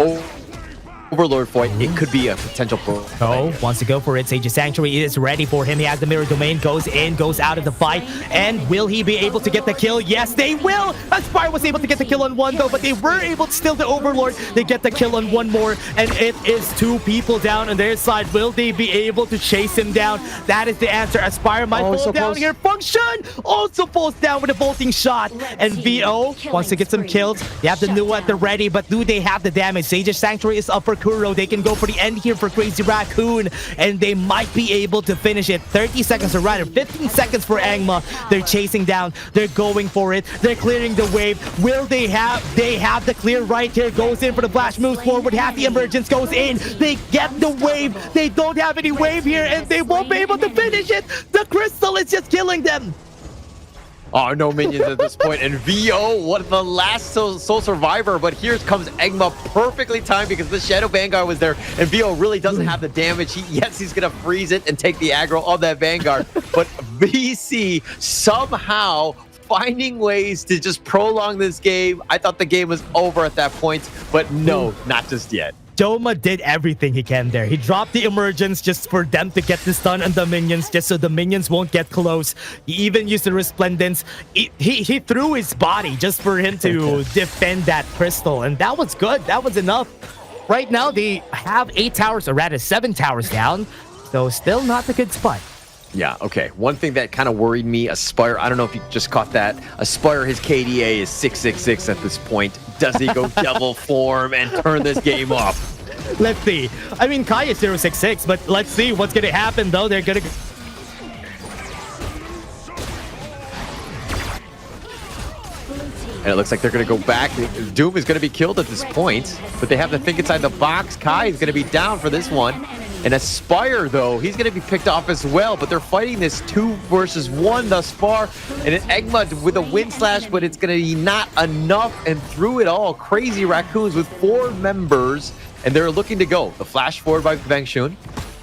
Overlord fight, it could be a potential wants to go for it. Sage's Sanctuary is ready for him. He has the Mirror Domain, goes in, goes out of the fight. And will he be able to get the kill? Yes, they will! Aspire was able to get the kill on one though, but they were able to steal the Overlord. They get the kill on one more, and it is 2 people down on their side. Will they be able to chase him down? That is the answer. Aspire might fall down here. Function also falls down with a vaulting shot. And VO wants to get some kills. They have the Nua at the ready, but do they have the damage? Sage's Sanctuary is up for Kuro. They can go for the end here for Crazy Raccoon, and they might be able to finish it. 30 seconds, or rather 15 seconds for Angma. They're chasing down. They're going for it. They're clearing the wave. Will they have? They have the clear right here. Goes in for the flash, moves forward. Has the emergence, goes in. They get the wave. They don't have any wave here, and they won't be able to finish it. The crystal is just killing them. Oh, no minions at this point. And VO, what the last soul survivor. But here comes Egma, perfectly timed because the Shadow Vanguard was there. And VO really doesn't have the damage. Yes, he's going to freeze it and take the aggro of that Vanguard. But VC somehow finding ways to just prolong this game. I thought the game was over at that point. But no, not just yet. Doma did everything he can there. He dropped the emergence just for them to get the stun on the minions, just so the minions won't get close. He even used the resplendence. He threw his body just for him to defend that crystal, and that was good. That was enough. Right now, they have 8 towers, or rather 7 towers down, so still not a good spot. Yeah, okay. One thing that kind of worried me, Aspire, I don't know if you just caught that. Aspire, his KDA is 666 at this point. Does he go devil form and turn this game off? Let's see. I mean, Kai is 066, but let's see what's going to happen, though. They're going to... And it looks like they're going to go back. Doom is going to be killed at this point, but they have to think inside the box. Kai is going to be down for this one. And Aspire, though, he's going to be picked off as well, but they're fighting this 2 versus 1 thus far. And an Egma with a wind slash, but it's going to be not enough. And through it all, Crazy Raccoons with 4 members, and they're looking to go. The flash forward by Vengshun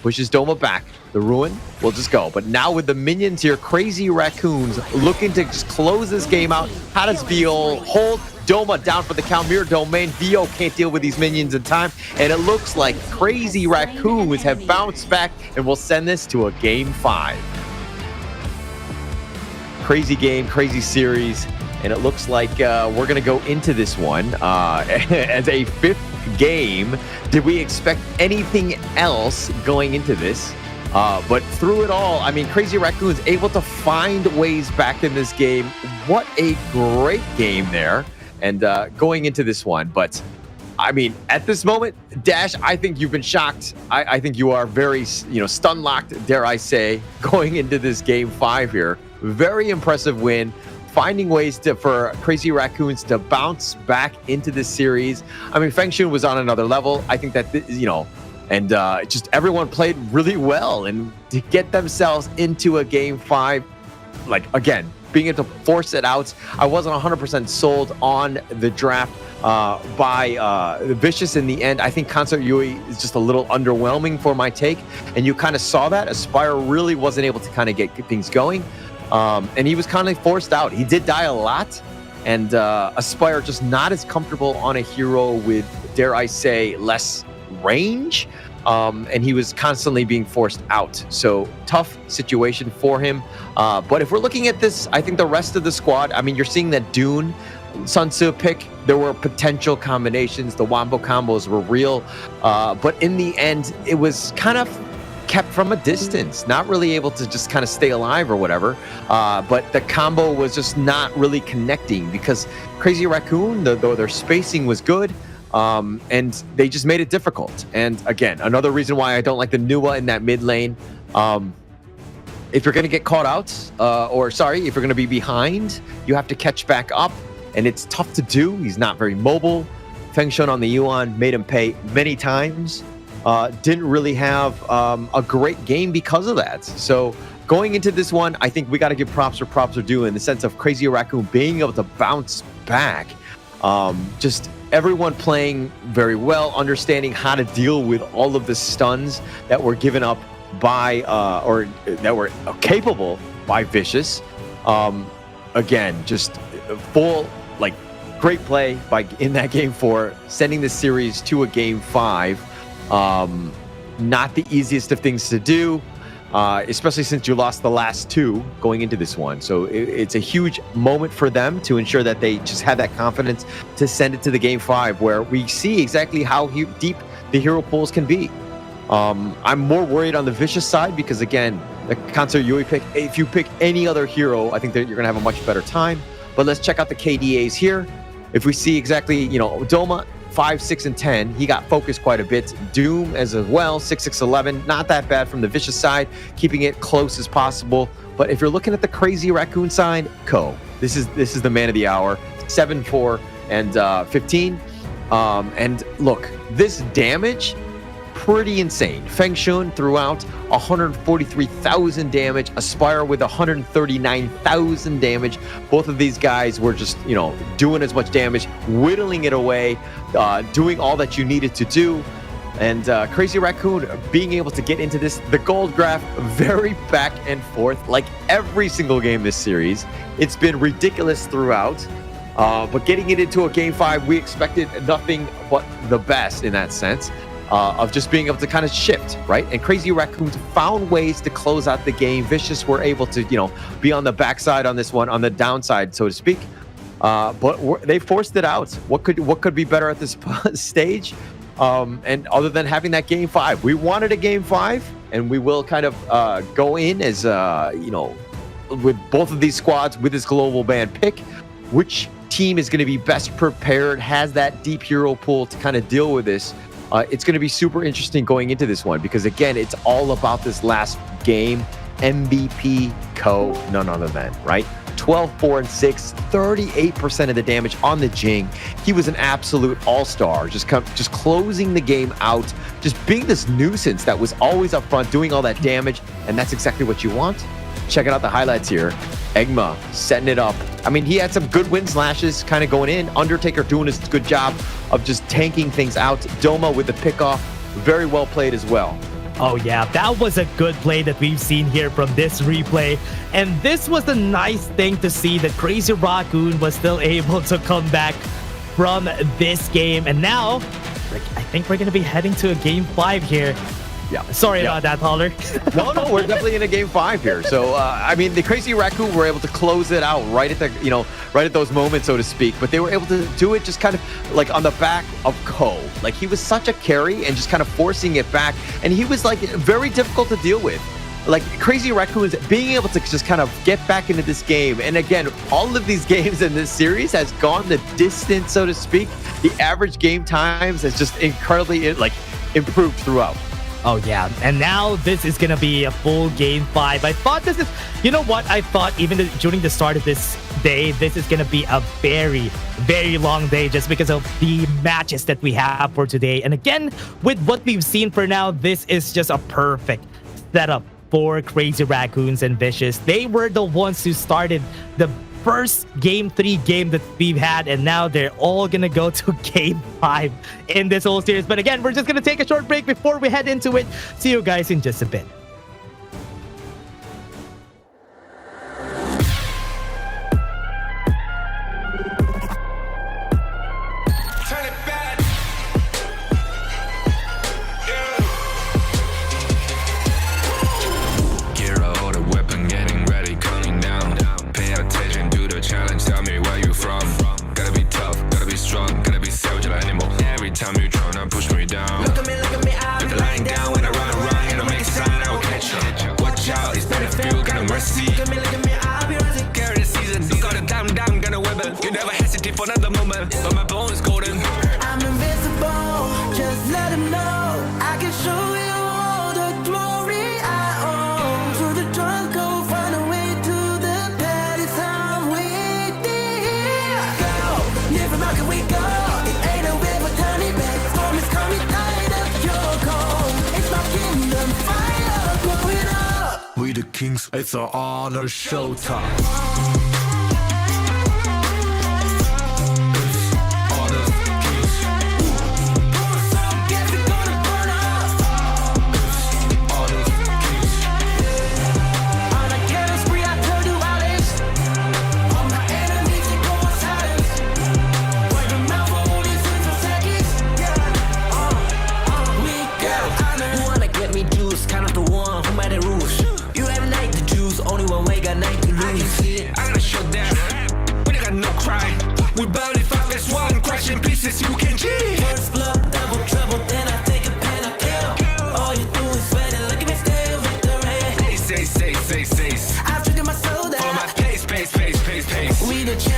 pushes Doma back. The Ruin will just go. But now with the minions here, Crazy Raccoons looking to just close this game out. How does VO hold? Doma down for the count. Mirror Domain. VO can't deal with these minions in time. And it looks like Crazy Raccoons have bounced back and will send this to a game 5. Crazy game, crazy series. And it looks like we're going to go into this one as a 5th game. Did we expect anything else going into this? But through it all, I mean, Crazy Raccoon's able to find ways back in this game. What a great game there. And going into this one, but I mean, at this moment, Dash, I think you've been shocked. I think you are very, stun locked, dare I say, going into this game 5 here. Very impressive win. Finding ways for Crazy Raccoons to bounce back into this series. I mean, Fengshun was on another level. I think that, and just everyone played really well. And to get themselves into a game 5, like, again, being able to force it out. I wasn't 100% sold on the draft by Vicious in the end. I think Concert Yui is just a little underwhelming for my take. And you kind of saw that. Aspire really wasn't able to kind of get things going. And he was kind of forced out. He did die a lot. And Aspire just not as comfortable on a hero with, dare I say, less range. And he was constantly being forced out. So tough situation for him. But if we're looking at this, I think the rest of the squad, I mean, you're seeing that Dune, Sun Tzu pick, there were potential combinations. The Wombo combos were real. But in the end, it was kind of kept from a distance, not really able to just kind of stay alive or whatever. But the combo was just not really connecting because Crazy Raccoon, though their spacing was good, and they just made it difficult. And again, another reason why I don't like the Nua in that mid lane. If you're going to get caught out, if you're going to be behind, you have to catch back up. And it's tough to do. He's not very mobile. Fengshun on the Yuan made him pay many times. Didn't really have a great game because of that. So going into this one, I think we got to give props where props are due in the sense of Crazy Raccoon being able to bounce back. Just everyone playing very well, understanding how to deal with all of the stuns that were given up by, or that were capable by Vicious. Again, just full, like, great play in that game 4, sending the series to a game 5. Not the easiest of things to do, especially since you lost the last two going into this one. So it's a huge moment for them to ensure that they just have that confidence to send it to the game 5, where we see exactly how deep the hero pools can be. I'm more worried on the Vicious side because, again, the Cancer Yui pick, if you pick any other hero, I think that you're going to have a much better time. But let's check out the KDAs here. If we see exactly, Doma, 5, 6, and 10, he got focused quite a bit. Doom as well, 6, 6, 11, not that bad from the Vicious side, keeping it close as possible. But if you're looking at the Crazy Raccoon side, Ko, this is the man of the hour, 7, 4, and 15. And look, this damage, pretty insane. Feng Shun throughout 143,000 damage, Aspire with 139,000 damage. Both of these guys were just, doing as much damage, whittling it away, doing all that you needed to do. And Crazy Raccoon being able to get into this, the gold graph, very back and forth, like every single game this series. It's been ridiculous throughout. But getting it into a game 5, we expected nothing but the best in that sense. Of just being able to kind of shift, right? And Crazy Raccoons found ways to close out the game. Vicious were able to, be on the backside on this one, on the downside, so to speak. But they forced it out. What could be better at this stage? And other than having that game 5, we wanted a game 5, and we will kind of go in as, with both of these squads with this global ban pick, which team is going to be best prepared, has that deep hero pool to kind of deal with this. It's going to be super interesting going into this one because, again, it's all about this last game. MVP Ko, none other than, right? 12, 4, and 6, 38% of the damage on the Jing. He was an absolute all-star, just closing the game out, just being this nuisance that was always up front, doing all that damage, and that's exactly what you want. Checking out the highlights here. Egma setting it up. I mean, he had some good win slashes kind of going in. Undertaker doing his good job of just tanking things out. Doma with the pickoff. Very well played as well. Oh yeah, that was a good play that we've seen here from this replay. And this was the nice thing to see that Crazy Raccoon was still able to come back from this game. And now, I think we're going to be heading to a game 5 here. Yeah. Sorry about that, Holler. No, we're definitely in a game 5 here. So, I mean, the Crazy Raccoon were able to close it out right at the, right at those moments, so to speak. But they were able to do it just kind of like on the back of Ko. Like, he was such a carry and just kind of forcing it back. And he was like very difficult to deal with. Like, Crazy Raccoons being able to just kind of get back into this game. And again, all of these games in this series has gone the distance, so to speak. The average game times has just incredibly improved throughout. Oh yeah, and now this is gonna be a full game 5. I thought this is, I thought even during the start of this day, this is gonna be a very, very long day just because of the matches that we have for today. And again, with what we've seen for now, this is just a perfect setup for Crazy Raccoons and Vicious. They were the ones who started the first game 3 game that we've had, and now they're all gonna go to game 5 in this whole series. But again, we're just gonna take a short break before we head into it. See you guys in just a bit. Time you tryna push me down. Look at me, I'll be lying down when I run around. You don't make a sign, I will catch you. Watch out, it's better feel, kind of mercy. Look at me, I'll be rising. Carry the season, you got a damn, gonna weapon. You never hesitate for another moment, but my bone is golden. I'm invincible, just let him know. I can show you all the glory I own. Through the jungle, find a way to the palace I'm waiting. Go, never mind, can we go? We the kings, it's our honor showtime.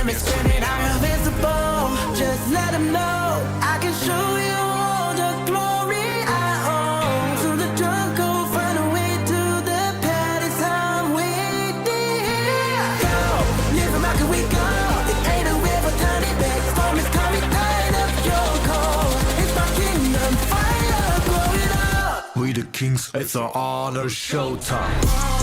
gem is screaming, I'm invincible. Just let them know I can show you all the glory I own. To the drunk, go find a way to the palace I'm waiting. Go, live from how can we go? It ain't a river, turn it back. Storm is coming, tired of your call. It's my kingdom, fire, blow it up. We the kings, it's our honor showtime.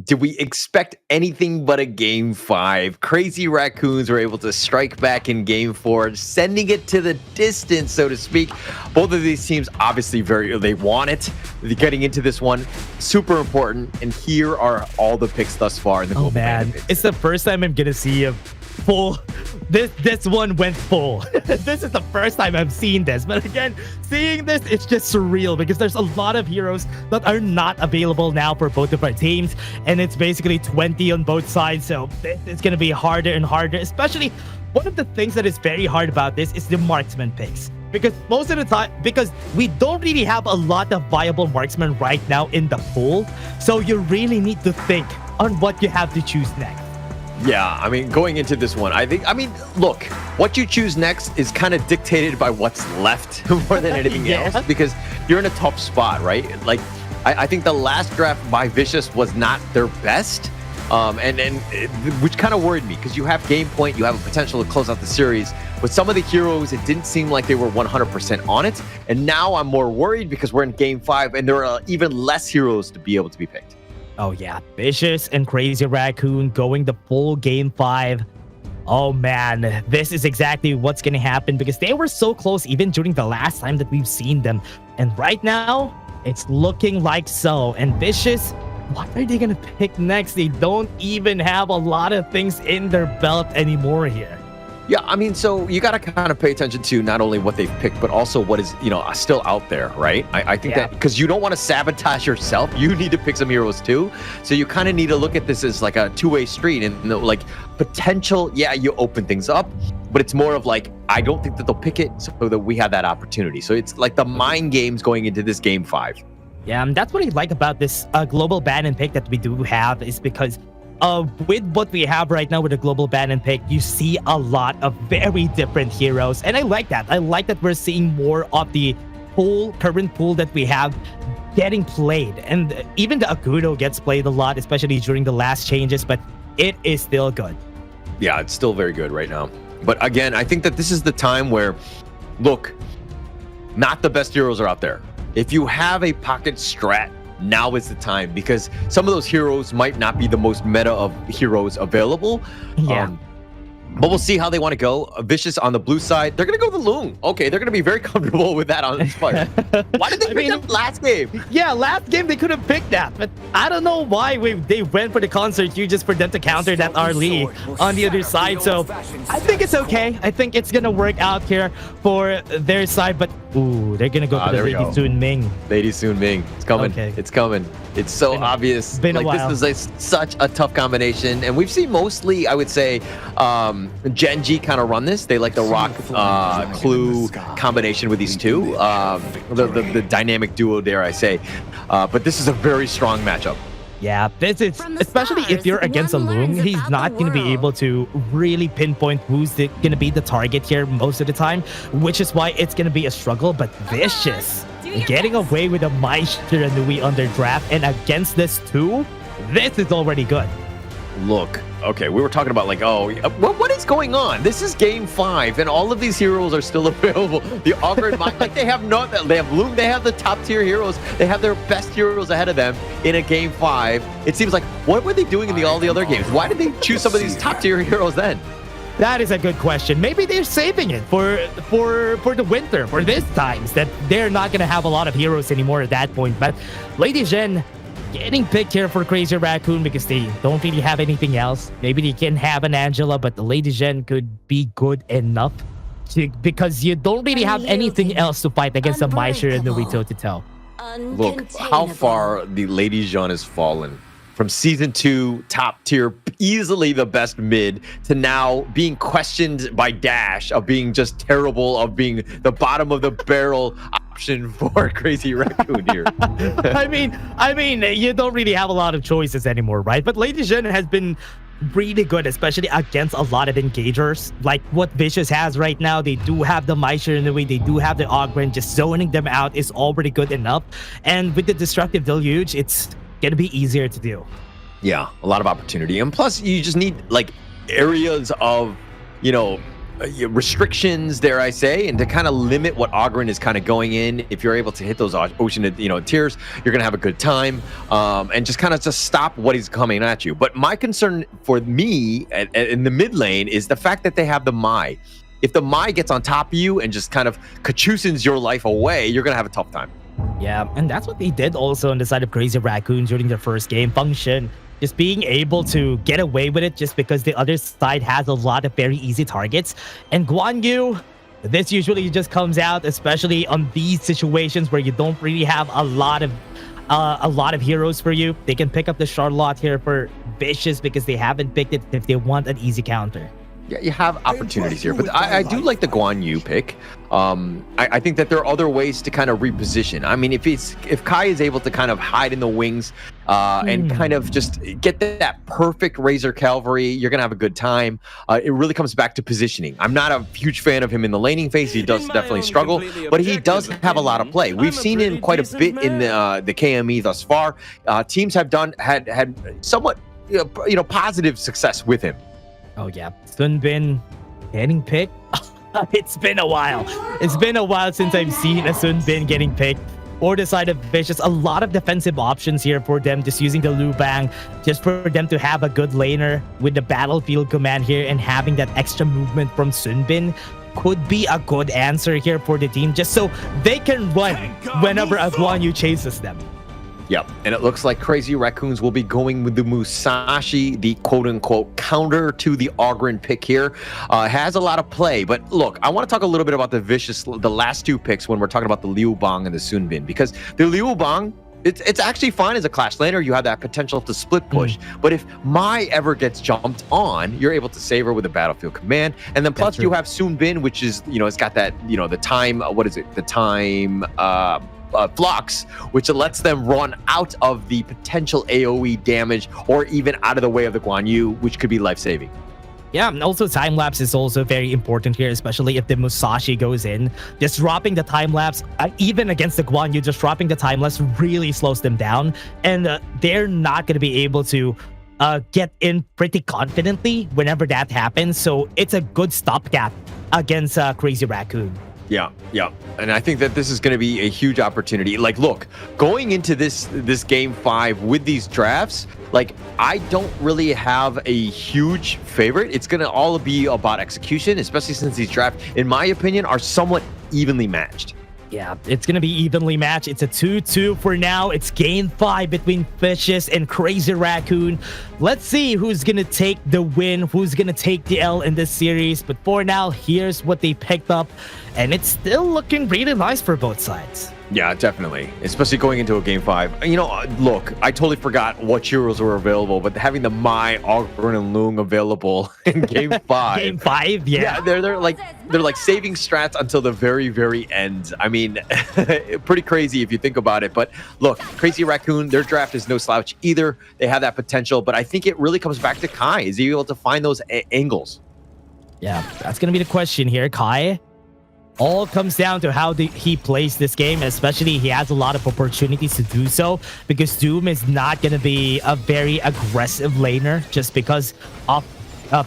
Did we expect anything but a game 5? Crazy Raccoons were able to strike back in game 4, sending it to the distance, so to speak. Both of these teams obviously they want it. Getting into this one, super important. And here are all the picks thus far in the global man. It's the first time I'm gonna see a full this one went full. This is the first time I've seen this, but again, seeing this, it's just surreal because there's a lot of heroes that are not available now for both of our teams, and it's basically 20 on both sides, so it's gonna be harder and harder. Especially one of the things that is very hard about this is the marksman picks, because most of the time, because we don't really have a lot of viable marksmen right now in the pool, so you really need to think on what you have to choose next. Yeah, I mean, going into this one, look, what you choose next is kind of dictated by what's left more than anything else, because you're in a tough spot, right? Like, I think the last draft by Vicious was not their best, which kind of worried me, because you have game point, you have a potential to close out the series. With some of the heroes, it didn't seem like they were 100% on it, and now I'm more worried because we're in game 5, and there are even less heroes to be able to be picked. Oh yeah, Vicious and Crazy Raccoon going the full game 5. Oh man, this is exactly what's gonna happen because they were so close even during the last time that we've seen them. And right now, it's looking like so. And Vicious, what are they gonna pick next? They don't even have a lot of things in their belt anymore here. Yeah, I mean, so you got to kind of pay attention to not only what they've picked, but also what is, still out there, right? I think that because you don't want to sabotage yourself, you need to pick some heroes too. So you kind of need to look at this as like a two-way street and like potential, you open things up, but it's more of like, I don't think that they'll pick it so that we have that opportunity. So it's like the mind games going into this game 5. Yeah, and that's what I like about this global ban and pick that we do have is because with what we have right now with the global ban and pick, you see a lot of very different heroes, and I like that. I like that we're seeing more of the current pool that we have getting played, and even the Agudo gets played a lot, especially during the last changes, but it is still good. Yeah, it's still very good right now. But again, I think that this is the time where, look, not the best heroes are out there. If you have a pocket strat, now is the time, because some of those heroes might not be the most meta of heroes available. But we'll see how they want to go. Vicious on the blue side, they're going to go with the Loon. Okay, they're going to be very comfortable with that on this fight. Why did they pick up last game? Yeah, last game they could have picked that, but I don't know why they went for the concert here just for them to counter that RLE on the other side. So I think it's okay. I think it's going to work out here for their side, but ooh, they're going to go for the Lady Soon Ming. Lady Soon Ming. It's coming. Okay. It's coming. It's so obvious. Been a while. This is such a tough combination, and we've seen mostly, I would say, Gen.G kind of run this. They like the Rock Clue combination with these two, the dynamic duo, dare I say. But this is a very strong matchup. Yeah, this is, especially if you're against a Loom, he's not going to be able to really pinpoint who's going to be the target here most of the time, which is why it's going to be a struggle. But Vicious getting away with a Maestro Nui on their draft, and against this too, this is already good. look, okay, we were talking about like, oh, what is going on? This is game 5, and all of these heroes are still available. The Ogren, like they have Loom, they have the top tier heroes, they have their best heroes ahead of them in a game 5. It seems like, what were they doing in all the other games? Why did they choose some of these top tier heroes then? That is a good question. Maybe they're saving it for the winter, for this times, that they're not going to have a lot of heroes anymore at that point. But Lady Gen getting picked here for Crazy Raccoon because they don't really have anything else. Maybe they can have an Angela, but the Lady Gen could be good enough because you don't really have anything else to fight against the Maisha and the toe to toe. Look how far the Lady Gen has fallen. From season 2, top tier, easily the best mid, to now being questioned by Dash of being just terrible, of being the bottom of the barrel option for Crazy Raccoon here. I mean, you don't really have a lot of choices anymore, right? But Lady Gen has been really good, especially against a lot of engagers. Like what Vicious has right now, they do have the Maisha in the way, they do have the Ogren, just zoning them out is already good enough. And with the Destructive Deluge, it's gonna be easier to do. Yeah, a lot of opportunity, and plus you just need like areas of, you know, restrictions, dare I say, and to kind of limit what Ogren is kind of going in. If you're able to hit those ocean, you know, tiers, you're gonna have a good time, and just kind of stop what he's coming at you. But my concern for me in the mid lane is the fact that they have the Mai. If the Mai gets on top of you and just kind of Kachusins your life away, you're gonna have a tough time. Yeah, and that's what they did also on the side of Crazy Raccoon during their first game. Function, just being able to get away with it just because the other side has a lot of very easy targets. And Guan Yu, this usually just comes out, especially on these situations where you don't really have a lot of heroes for you. They can pick up the Charlotte here for Vicious because they haven't picked it if they want an easy counter. Yeah, you have opportunities here, but I do like the Guan Yu pick. I think that there are other ways to kind of reposition. I mean, if Kai is able to kind of hide in the wings and kind of just get that perfect Razor Cavalry, you're gonna have a good time. It really comes back to positioning. I'm not a huge fan of him in the laning phase. He does definitely struggle, but he does have a lot of play. We've seen him quite a bit in the KME thus far. Teams have had somewhat positive success with him. Oh yeah, Sunbin getting picked. It's been a while. It's been a while since I've seen a Sunbin getting picked. Or the side of Vicious, a lot of defensive options here for them, just using the Lu Bang, just for them to have a good laner with the battlefield command here, and having that extra movement from Sunbin could be a good answer here for the team, just so they can run whenever a Guan Yu chases them. Yep, and it looks like Crazy Raccoons will be going with the Musashi, the quote-unquote counter to the Ogren pick here. Has a lot of play, but look, I want to talk a little bit about the last 2 picks when we're talking about the Liu Bang and the Sunbin, because the Liu Bang, it's actually fine as a clash laner. You have that potential to split push, but if Mai ever gets jumped on, you're able to save her with a battlefield command, and then plus you have Sunbin, which is, it's got that, the time, the time, flux, which lets them run out of the potential AoE damage or even out of the way of the Guan Yu, which could be life-saving. Yeah, and also time-lapse is also very important here, especially if the Musashi goes in. Just dropping the time-lapse, even against the Guan Yu, just dropping the time-lapse really slows them down, and they're not going to be able to get in pretty confidently whenever that happens, so it's a good stopgap against Crazy Raccoon. Yeah, and I think that this is going to be a huge opportunity. Like, look, going into this game 5 with these drafts, like, I don't really have a huge favorite. It's going to all be about execution, especially since these drafts, in my opinion, are somewhat evenly matched. Yeah, it's going to be evenly matched. It's a 2-2 for now. It's game 5 between Vicious and Crazy Raccoon. Let's see who's going to take the win, who's going to take the L in this series. But for now, here's what they picked up. And it's still looking really nice for both sides. Yeah, definitely. Especially going into a game 5. Look, I totally forgot what heroes were available, but having the Mai, Ogren, and Lung available in game 5. Game 5, yeah. They're like saving strats until the very, very end. I mean, pretty crazy if you think about it. But look, Crazy Raccoon, their draft is no slouch either. They have that potential, but I think it really comes back to Kai. Is he able to find those angles? Yeah, that's going to be the question here. Kai, all comes down to how he plays this game, especially he has a lot of opportunities to do so because Doom is not going to be a very aggressive laner just because of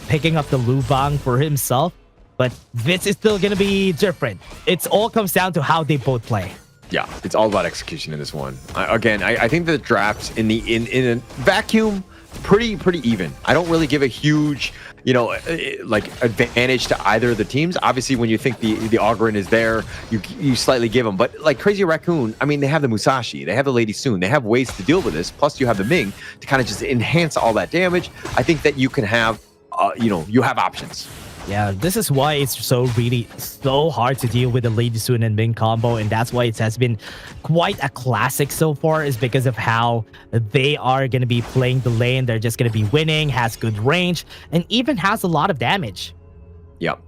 picking up the Lubang for himself. But this is still going to be different. It all comes down to how they both play. Yeah, it's all about execution in this one. I think the drafts in a vacuum, pretty even. I don't really give a huge, like advantage to either of the teams. Obviously, when you think the Ogren is there, you slightly give them. But like Crazy Raccoon, I mean, they have the Musashi, they have the Lady Soon, they have ways to deal with this. Plus, you have the Ming to kind of just enhance all that damage. I think that you can have, you have options. Yeah, this is why it's so hard to deal with the Lady Soon and Ming combo, and that's why it has been quite a classic so far, is because of how they are going to be playing the lane. They're just going to be winning, has good range, and even has a lot of damage. Yep.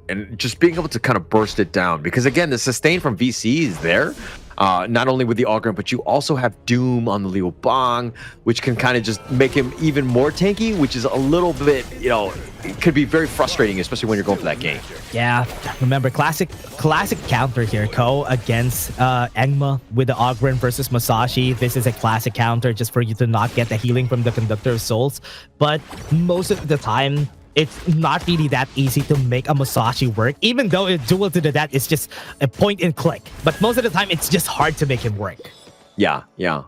And just being able to kind of burst it down, because again, the sustain from VC is there. Not only with the Ogren, but you also have Doom on the Liu Bang, which can kind of just make him even more tanky, which is a little bit, it could be very frustrating, especially when you're going for that game. Yeah, remember, classic counter here, Ko, against Engma with the Ogren versus Musashi. This is a classic counter just for you to not get the healing from the Conductor of Souls. But most of the time, it's not really that easy to make a Musashi work, even though a duel to the death is just a point and click. But most of the time, it's just hard to make him work. Yeah.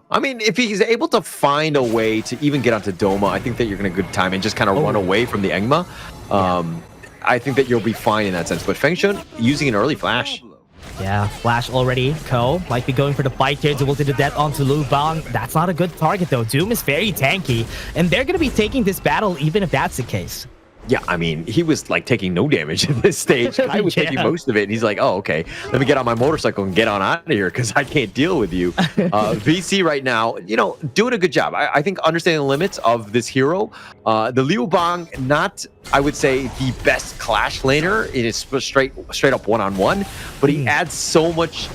I mean, if he's able to find a way to even get onto Doma, I think that you're going to good time and just kind of run away from the Engma. I think that you'll be fine in that sense. But Feng Shun using an early flash. Yeah, flash already. Ko might be going for the fight here. Duel to the death onto Liu Bang. That's not a good target, though. Doom is very tanky, and they're going to be taking this battle even if that's the case. Yeah, I mean, he was like taking no damage in this stage. I was taking most of it, and he's like, oh, okay, let me get on my motorcycle and get on out of here because I can't deal with you. VC right now, doing a good job. I think understanding the limits of this hero. The Liu Bang, not, I would say, the best Clash laner. It is straight up one-on-one, but he adds so much,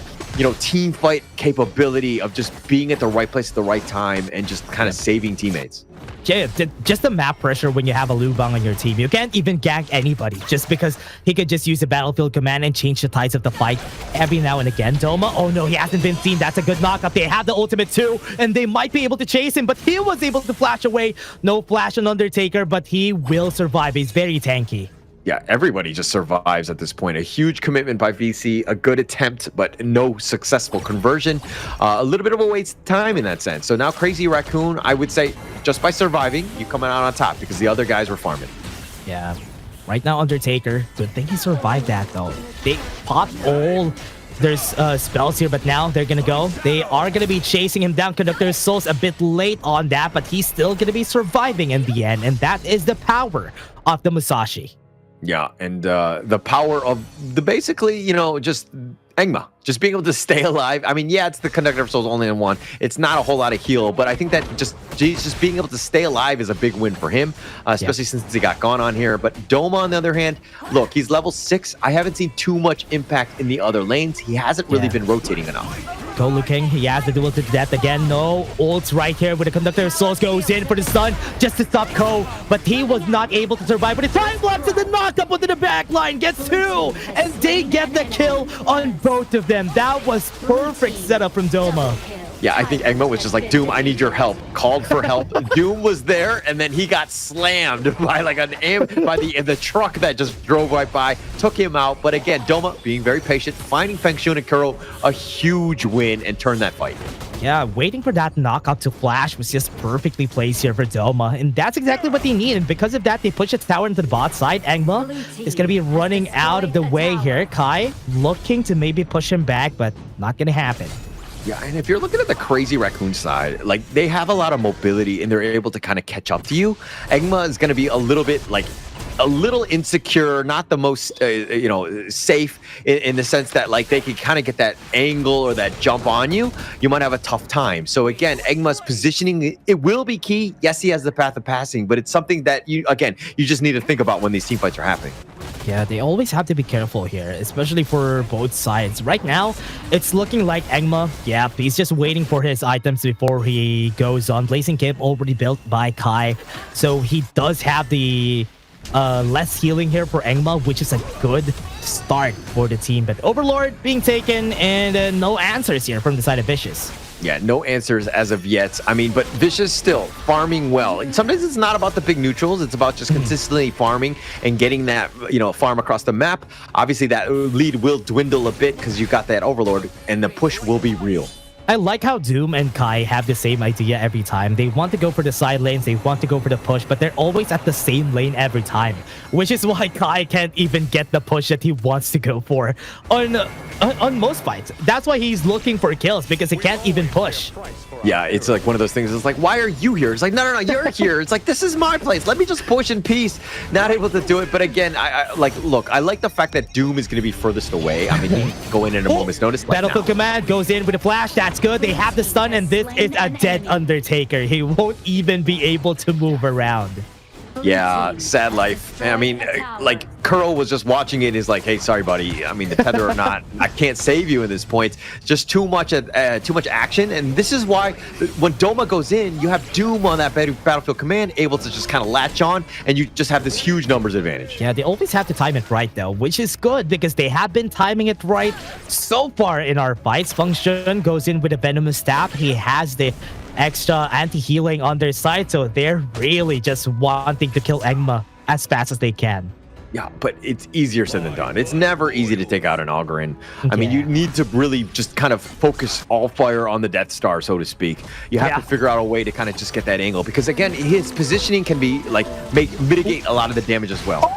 team fight capability of just being at the right place at the right time and just kind of saving teammates. Yeah, just the map pressure when you have a Liu Bang on your team. You can't even gank anybody just because he could just use a battlefield command and change the tides of the fight every now and again. Doma, oh no, he hasn't been seen. That's a good knockup. They have the ultimate too, and they might be able to chase him, but he was able to flash away. No flash on Undertaker, but he will survive. He's very tanky. Yeah, everybody just survives at this point. A huge commitment by VC, a good attempt, but no successful conversion. A little bit of a waste of time in that sense. So now Crazy Raccoon, I would say, just by surviving, you coming out on top because the other guys were farming. Yeah, right now Undertaker, good thing he survived that though. They popped all their spells here, but now they're gonna go. They are gonna be chasing him down. Conductor's Souls a bit late on that, but he's still gonna be surviving in the end, and that is the power of the Musashi. Yeah, and the power of the basically, just Engma, just being able to stay alive. I mean, yeah, it's the Conductor of Souls only in one. It's not a whole lot of heal, but I think that just being able to stay alive is a big win for him, especially since he got gone on here. But Doma, on the other hand, look, he's level 6. I haven't seen too much impact in the other lanes. He hasn't really been rotating enough. Go looking. He has the duel to death again. No ults right here with the Conductor of Souls goes in for the stun just to stop Ko, but he was not able to survive. But the time lapse and the knocked up onto the back line gets 2, and they get the kill on both of them. That was perfect setup from Doma. Yeah, I think Engma was just like, Doom, I need your help. Called for help. Doom was there, and then he got slammed by like by the truck that just drove right by, took him out. But again, Doma being very patient, finding Feng Shun and Kuro a huge win and turn that fight. Yeah, waiting for that knockout to flash was just perfectly placed here for Doma, and that's exactly what they need. And because of that, they push its tower into the bot side. Engma is going to be running out of the way here. Kai looking to maybe push him back, but not going to happen. Yeah, and if you're looking at the Crazy Raccoon side, like, they have a lot of mobility and they're able to kind of catch up to you. Engma is going to be a little bit like a little insecure, not the most, safe in the sense that like they can kind of get that angle or that jump on you. You might have a tough time. So again, Engma's positioning, it will be key. Yes, he has the path of passing, but it's something that you just need to think about when these team fights are happening. Yeah, they always have to be careful here, especially for both sides. Right now, it's looking like Engma, yeah, he's just waiting for his items before he goes on. Blazing Cape already built by Kai, so he does have the less healing here for Engma, which is a good start for the team. But Overlord being taken and no answers here from the side of Vicious. Yeah, no answers as of yet. I mean, but Vicious still farming well. And sometimes it's not about the big neutrals. It's about just consistently farming and getting that, farm across the map. Obviously, that lead will dwindle a bit because you got that Overlord, and the push will be real. I like how Doom and Kai have the same idea every time. They want to go for the side lanes, they want to go for the push, but they're always at the same lane every time, which is why Kai can't even get the push that he wants to go for on most fights. That's why he's looking for kills, because he can't even push. Yeah, it's like one of those things. It's like, why are you here? It's like, no, you're here. It's like, this is my place. Let me just push in peace. Not able to do it. But again, I like the fact that Doom is going to be furthest away. I mean, he can go in a moment's notice. Battlefield Command goes in with a flash. That's good. They have the stun, and this is a dead Undertaker. He won't even be able to move around. Yeah, sad life. I mean, like, Kuro was just watching it and is like, hey, sorry, buddy. I mean, the tether or not, I can't save you at this point. Just too much action. And this is why when Doma goes in, you have Doom on that Battlefield Command able to just kind of latch on, and you just have this huge numbers advantage. Yeah, they always have to time it right, though, which is good because they have been timing it right so far in our fights. Function goes in with a Venomous Stab. He has the extra anti-healing on their side, so they're really just wanting to kill Engma as fast as they can. Yeah, but it's easier said than done. It's never easy to take out an Ogryn. I mean, you need to really just kind of focus all fire on the Death Star, so to speak. You have to figure out a way to kind of just get that angle, because again, his positioning can be like mitigate a lot of the damage as well.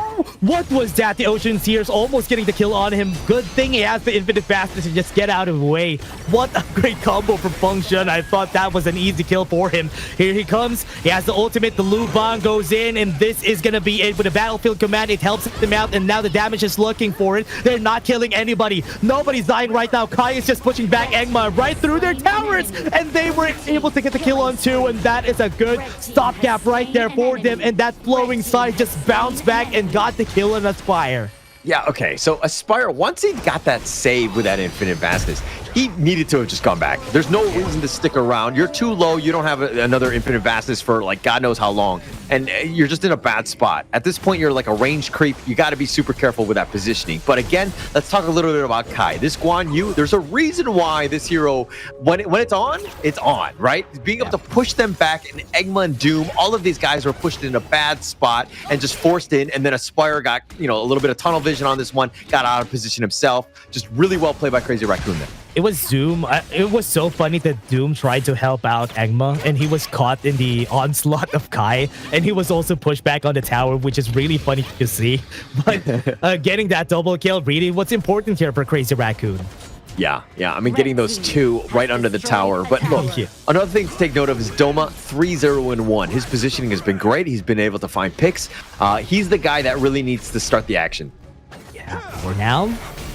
What was that? The Ocean Seers almost getting the kill on him. Good thing he has the infinite fastness to just get out of the way. What a great combo from Function. I thought that was an easy kill for him. Here he comes. He has the ultimate. The Luban goes in, and this is going to be it with a Battlefield Command. It helps them out, and now the damage is looking for it. They're not killing anybody. Nobody's dying right now. Kai is just pushing back Engma right through their towers, and they were able to get the kill on two, and that is a good stopgap right there for them, and that flowing side just bounced back and got the kill on Aspire. Yeah, okay, so Aspire, once he got that save with that infinite vastness, he needed to have just gone back. There's no reason to stick around. You're too low. You don't have another infinite vastness for like God knows how long, and you're just in a bad spot. At this point, you're like a range creep. You got to be super careful with that positioning. But again, let's talk a little bit about Kai. This Guan Yu, there's a reason why this hero, when it's on, right? Being able to push them back, and Engma and Doom, all of these guys were pushed in a bad spot and just forced in, and then Aspire got, a little bit of tunnel vision on this one, got out of position himself. Just really well played by Crazy Raccoon there. It was Zoom. It was so funny that Doom tried to help out Engma, and he was caught in the onslaught of Kai, and he was also pushed back on the tower, which is really funny to see. But getting that double kill, really, what's important here for Crazy Raccoon? Yeah. I mean, getting those two right under the tower. But look, another thing to take note of is Doma 3-0-1. His positioning has been great. He's been able to find picks. He's the guy that really needs to start the action. Yeah, for now,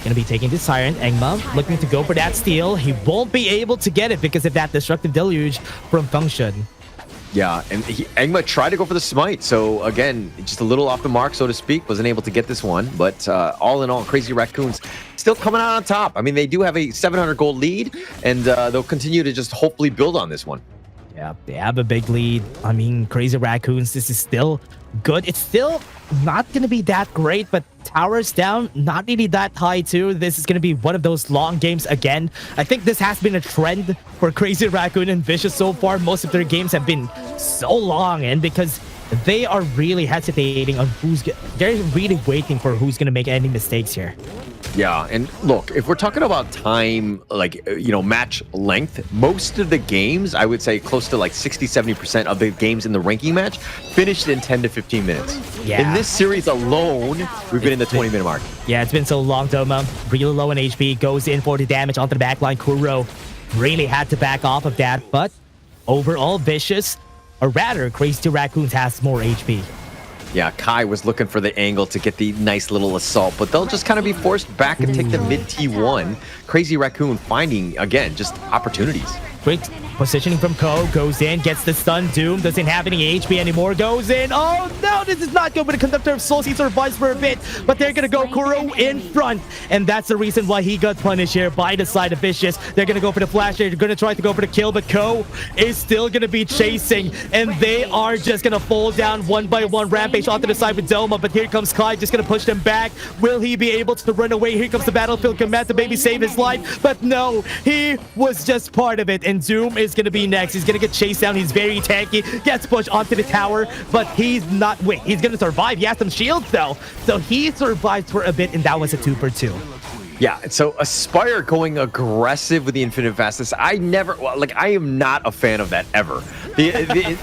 gonna be taking the Siren. Engma looking to go for that steal. He won't be able to get it because of that destructive deluge from Function. Yeah, and Engma tried to go for the smite. So again, just a little off the mark, so to speak. Wasn't able to get this one. But all in all, Crazy Raccoons still coming out on top. I mean, they do have a 700 gold lead, and they'll continue to just hopefully build on this one. Yeah, they have a big lead. I mean, Crazy Raccoons, this is still good. It's still not going to be that great, but towers down, not really that high too. This is going to be one of those long games again. I think this has been a trend for Crazy Raccoon and Vicious so far. Most of their games have been so long, and because they are really hesitating on they're really waiting for who's going to make any mistakes here. Yeah, and look, if we're talking about time, like, match length, most of the games, I would say close to like 60-70% of the games in the ranking match finished in 10 to 15 minutes. Yeah. In this series alone, we've been in the 20-minute mark. Yeah, it's been so long, Doma. Really low in HP, goes in for the damage onto the backline. Kuro really had to back off of that, but overall, Vicious, or rather, Crazy Raccoons has more HP. Yeah, Kai was looking for the angle to get the nice little assault, but they'll just kind of be forced back and take the mid T1. Crazy Raccoon finding, again, just opportunities. Great Positioning from Ko, goes in, gets the stun. Doom doesn't have any HP anymore, goes in. Oh no, this is not good, but the Conductor of Souls, he survives for a bit, but they're gonna go Kuro in front, and that's the reason why he got punished here by the side of Vicious. They're gonna go for the flash, they're gonna try to go for the kill, but Ko is still gonna be chasing, and they are just gonna fall down one by one. Rampage onto the side with Doma, but here comes Clyde, just gonna push them back. Will he be able to run away? Here comes the Battlefield Command to maybe save his life, but no, he was just part of it, and Doom is gonna be next. He's gonna get chased down. He's very tanky, gets pushed onto the tower, but he's not. Wait, he's gonna survive. He has some shields though, so he survived for a bit, and that was a 2-for-2. Yeah, so Aspire going aggressive with the Infinite Fastness, I am not a fan of that ever. The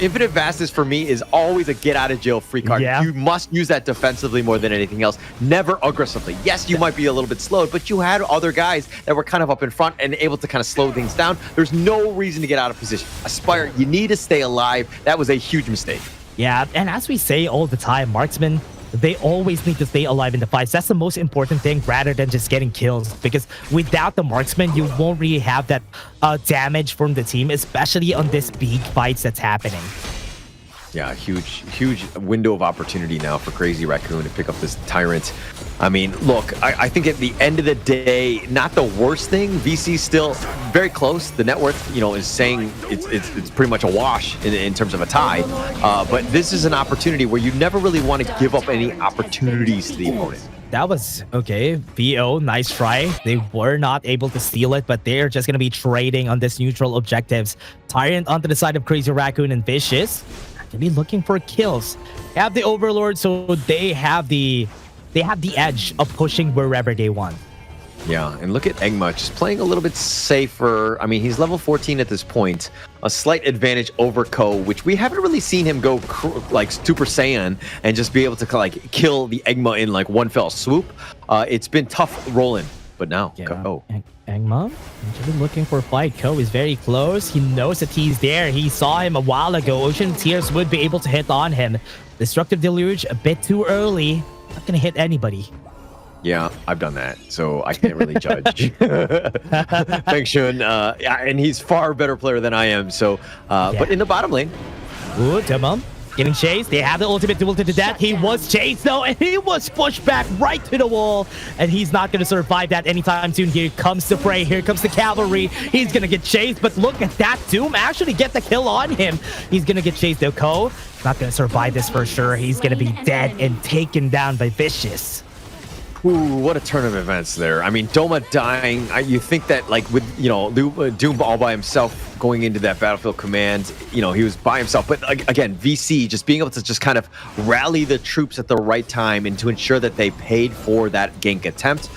Infinite Fastness for me is always a get out of jail free card. Yeah. You must use that defensively more than anything else, never aggressively. Yes, you might be a little bit slowed, but you had other guys that were kind of up in front and able to kind of slow things down. There's no reason to get out of position. Aspire, you need to stay alive. That was a huge mistake. Yeah, and as we say all the time, marksmen, they always need to stay alive in the fights. That's the most important thing rather than just getting kills, because without the marksman, you won't really have that damage from the team, especially on this big fights that's happening. Yeah, huge window of opportunity now for Crazy Raccoon to pick up this Tyrant. I mean, look, I think at the end of the day, not the worst thing. VC's still very close. The net worth, is saying it's pretty much a wash in terms of a tie. But this is an opportunity where you never really want to give up any opportunities to the opponent. That was okay. VO, nice try. They were not able to steal it, but they're just going to be trading on this neutral objectives. Tyrant onto the side of Crazy Raccoon and Vicious. Be looking for kills. Have the Overlord, so they have the edge of pushing wherever they want. Yeah, and look at Egma just playing a little bit safer. I mean, he's level 14 at this point. A slight advantage over Ko, which we haven't really seen him go like Super Saiyan and just be able to like kill the Egma in like one fell swoop. It's been tough rolling, but now Ko. Egma actually looking for a fight. Ko is very close. He knows that he's there. He saw him a while ago. Ocean Tears would be able to hit on him. Destructive Deluge a bit too early. Not gonna hit anybody. Yeah, I've done that, so I can't really judge. Thanks, Shun. And he's far better player than I am. So, but in the bottom lane. Ooh, Demon getting chased. They have the ultimate duel to the death. He was chased though, and he was pushed back right to the wall, and he's not going to survive that anytime soon. Here comes the fray. Here comes the cavalry. He's going to get chased, but look at that. Doom actually get the kill on him. He's going to get chased though. Ko not going to survive this for sure. He's going to be dead and taken down by Vicious. Ooh, what a turn of events there. I mean, Doma dying, you think that like with, Doom all by himself going into that Battlefield Command, he was by himself. But again, VC just being able to just kind of rally the troops at the right time and to ensure that they paid for that gank attempt.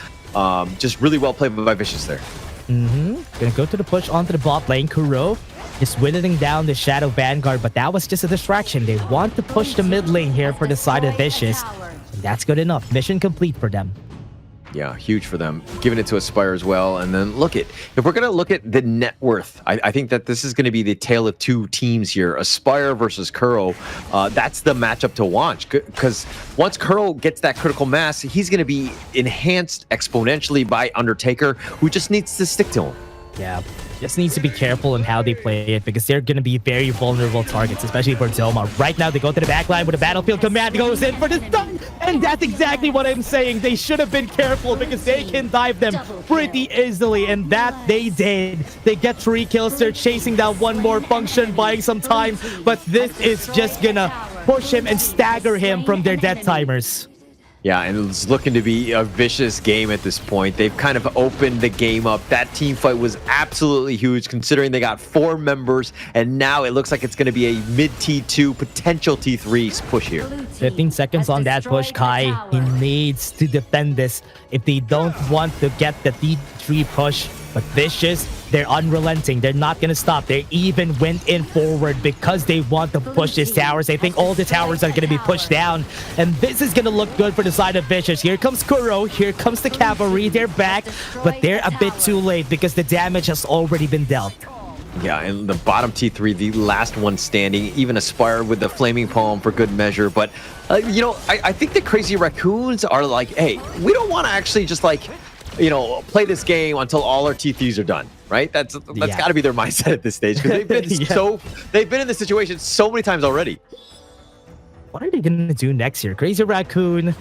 Just really well played by Vicious there. Gonna go to the push onto the bot lane. Kuro just whittling down the Shadow Vanguard, but that was just a distraction. They want to push the mid lane here for the side of Vicious. And that's good enough. Mission complete for them. Yeah, huge for them. Giving it to Aspire as well. And then if we're going to look at the net worth, I think that this is going to be the tale of two teams here. Aspire versus Kuro. That's the matchup to watch. Because once Kuro gets that critical mass, he's going to be enhanced exponentially by Undertaker, who just needs to stick to him. Yeah, just needs to be careful in how they play it, because they're going to be very vulnerable targets, especially for Doma. Right now, they go to the back line with a Battlefield Command, goes in for the stun, and that's exactly what I'm saying. They should have been careful, because they can dive them pretty easily, and that they did. They get 3 kills. They're chasing down one more function, buying some time, but this is just going to push him and stagger him from their death timers. Yeah, and it's looking to be a vicious game at this point. They've kind of opened the game up. That team fight was absolutely huge, considering they got 4 members, and now it looks like it's going to be a mid T2, potential T3 push here. 15 seconds on that push, Kai. He needs to defend this if they don't want to get the T3 push. But Vicious, they're unrelenting. They're not going to stop. They even went in forward because they want to push these towers. I think all the towers are going to be pushed down. And this is going to look good for the side of Vicious. Here comes Kuro. Here comes the cavalry. They're back. But they're a bit too late because the damage has already been dealt. Yeah, and the bottom T3, the last one standing, even Aspire with the Flaming Palm for good measure. But, I think the Crazy Raccoons are like, hey, we don't want to actually just play this game until all our T3s are done, right? That's got to be their mindset at this stage, because they've been they've been in this situation so many times already. What are they gonna do next here? Crazy Raccoon,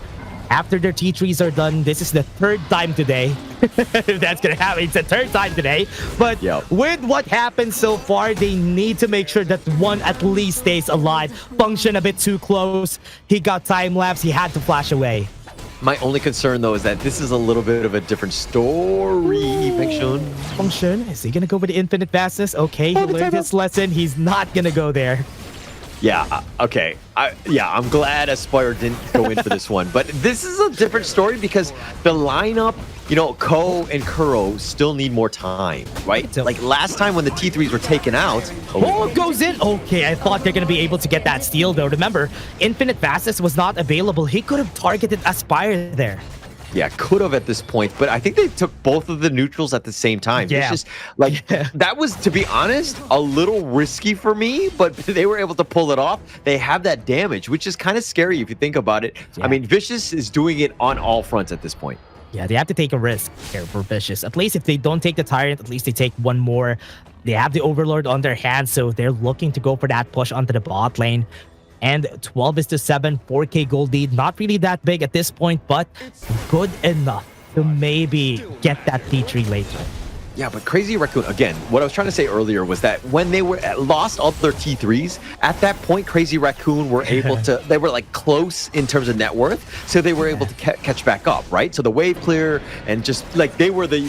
after their T3s are done, this is the third time today. That's gonna happen. It's the third time today. But with what happened so far, they need to make sure that one at least stays alive. Function a bit too close. He got time lapse. He had to flash away. My only concern, though, is that this is a little bit of a different story. Function, is he gonna go with the infinite fastness? Okay, he learned his lesson. He's not gonna go there. Yeah, okay. I'm glad Aspire didn't go in for this one. But this is a different story because the lineup, Ko and Kuro still need more time, right? Like last time when the T3s were taken out. Oh, it goes in. Okay, I thought they're going to be able to get that steal, though. Remember, infinite fastness was not available. He could have targeted Aspire there. Yeah, could have at this point, but I think they took both of the neutrals at the same time. Yeah. It's just that was, to be honest, a little risky for me, but they were able to pull it off. They have that damage, which is kind of scary if you think about it. Yeah. I mean, Vicious is doing it on all fronts at this point. Yeah, they have to take a risk here for Vicious. At least if they don't take the Tyrant, at least they take one more. They have the Overlord on their hands, so they're looking to go for that push onto the bot lane. And 12-7, 4K gold lead. Not really that big at this point, but good enough to maybe get that T3 later. Yeah, but Crazy Raccoon, again, what I was trying to say earlier was that when they were lost all their T3s, at that point, Crazy Raccoon were able to, they were like close in terms of net worth, so they were able to catch back up, right? So the wave clear and just like they were the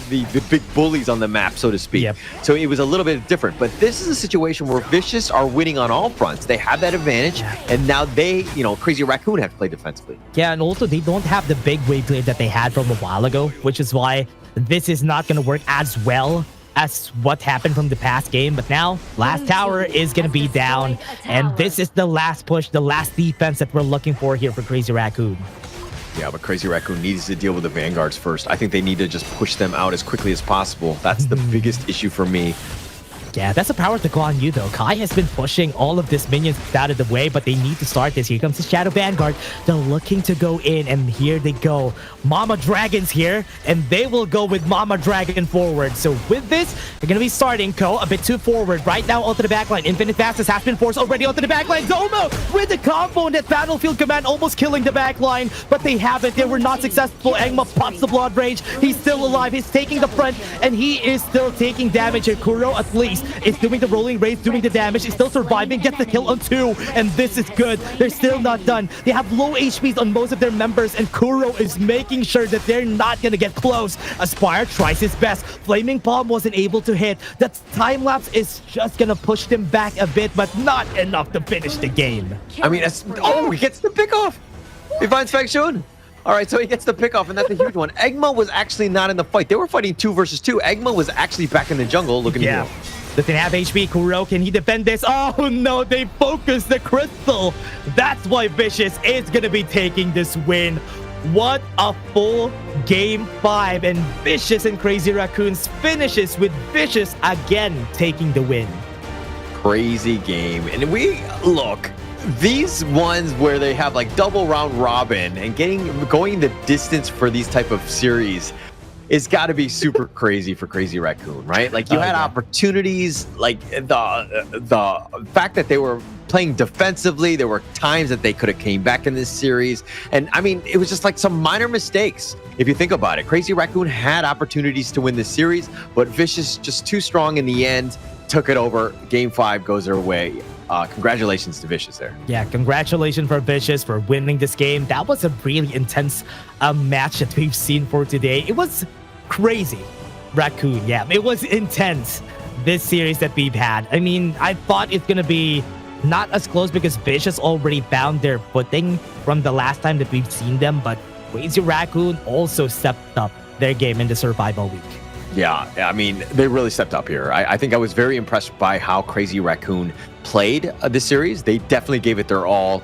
big bullies on the map, so to speak. Yep. So it was a little bit different, but this is a situation where Vicious are winning on all fronts. They have that advantage, and now they, Crazy Raccoon have to play defensively. Yeah, and also they don't have the big wave clear that they had from a while ago, which is why this is not going to work as well as what happened from the past game. But now, last tower is going to be down. And this is the last push, the last defense that we're looking for here for Crazy Raccoon. Yeah, but Crazy Raccoon needs to deal with the Vanguards first. I think they need to just push them out as quickly as possible. That's the biggest issue for me. Yeah, that's a power to go on you, though. Kai has been pushing all of these minions out of the way, but they need to start this. Here comes the Shadow Vanguard. They're looking to go in, and here they go. Mama Dragon's here, and they will go with Mama Dragon forward. So with this, they're going to be starting Ko a bit too forward. Right now, onto the backline. Infinite Fastness has been forced already onto the backline. Zomo with the combo and that Battlefield Command almost killing the backline, but they haven't. They were not successful. Engma pops the Blood Rage. He's still alive. He's taking the front, and he is still taking damage. And Kuro, at least, is doing the rolling raise, doing the damage. He's still surviving, gets the kill on 2, and this is good. They're still not done. They have low HPs on most of their members, and Kuro is making sure that they're not gonna get close. Aspire tries his best. Flaming Palm wasn't able to hit. That time lapse is just gonna push them back a bit, but not enough to finish the game. I mean, he gets the pick off. He finds Faction. All right, so he gets the pick off, and that's a huge one. Egma was actually not in the fight. They were fighting 2 versus 2. Egma was actually back in the jungle looking at you. Doesn't have HP. Kuro, can he defend this? Oh no, they focus the crystal. That's why Vicious is gonna be taking this win. What a full game 5, and Vicious and Crazy Raccoons finishes with Vicious again taking the win. Crazy game. And look, these ones where they have like double round robin and going the distance for these type of series, it's got to be super crazy for Crazy Raccoon, right? Like you had opportunities, like the fact that they were playing defensively, there were times that they could have came back in this series. And I mean, it was just like some minor mistakes. If you think about it, Crazy Raccoon had opportunities to win this series, but Vicious just too strong in the end, took it over. Game 5 goes their way. Congratulations to Vicious there. Yeah, congratulations for Vicious for winning this game. That was a really intense match that we've seen for today. It was crazy. Raccoon, yeah, it was intense, this series that we've had. I mean, I thought it's going to be not as close because Vicious already found their footing from the last time that we've seen them, but Crazy Raccoon also stepped up their game in the survival week. Yeah, I mean, they really stepped up here. I think I was very impressed by how Crazy Raccoon played this series. They definitely gave it their all.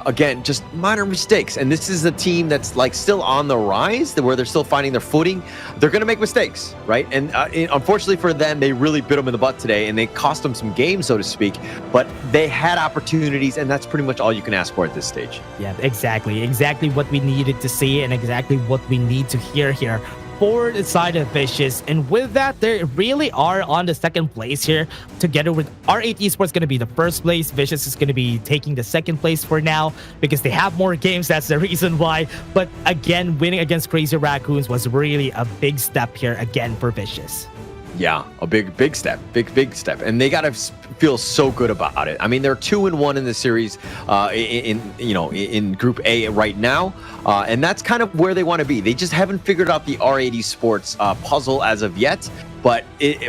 Again, just minor mistakes. And this is a team that's like still on the rise, where they're still finding their footing. They're going to make mistakes, right? And unfortunately for them, they really bit them in the butt today, and they cost them some games, so to speak. But they had opportunities, and that's pretty much all you can ask for at this stage. Yeah, exactly. Exactly what we needed to see, and exactly what we need to hear here for the side of Vicious. And with that, they really are on the second place here, together with R8 Esports going to be the first place. Vicious is going to be taking the second place for now because they have more games. That's the reason why. But again, winning against Crazy Raccoons was really a big step here again for Vicious. Yeah, a big step, big step, and they gotta feel so good about it. I mean, they're 2-1 in the series, in Group A right now, and that's kind of where they want to be. They just haven't figured out the R8 Esports puzzle as of yet. But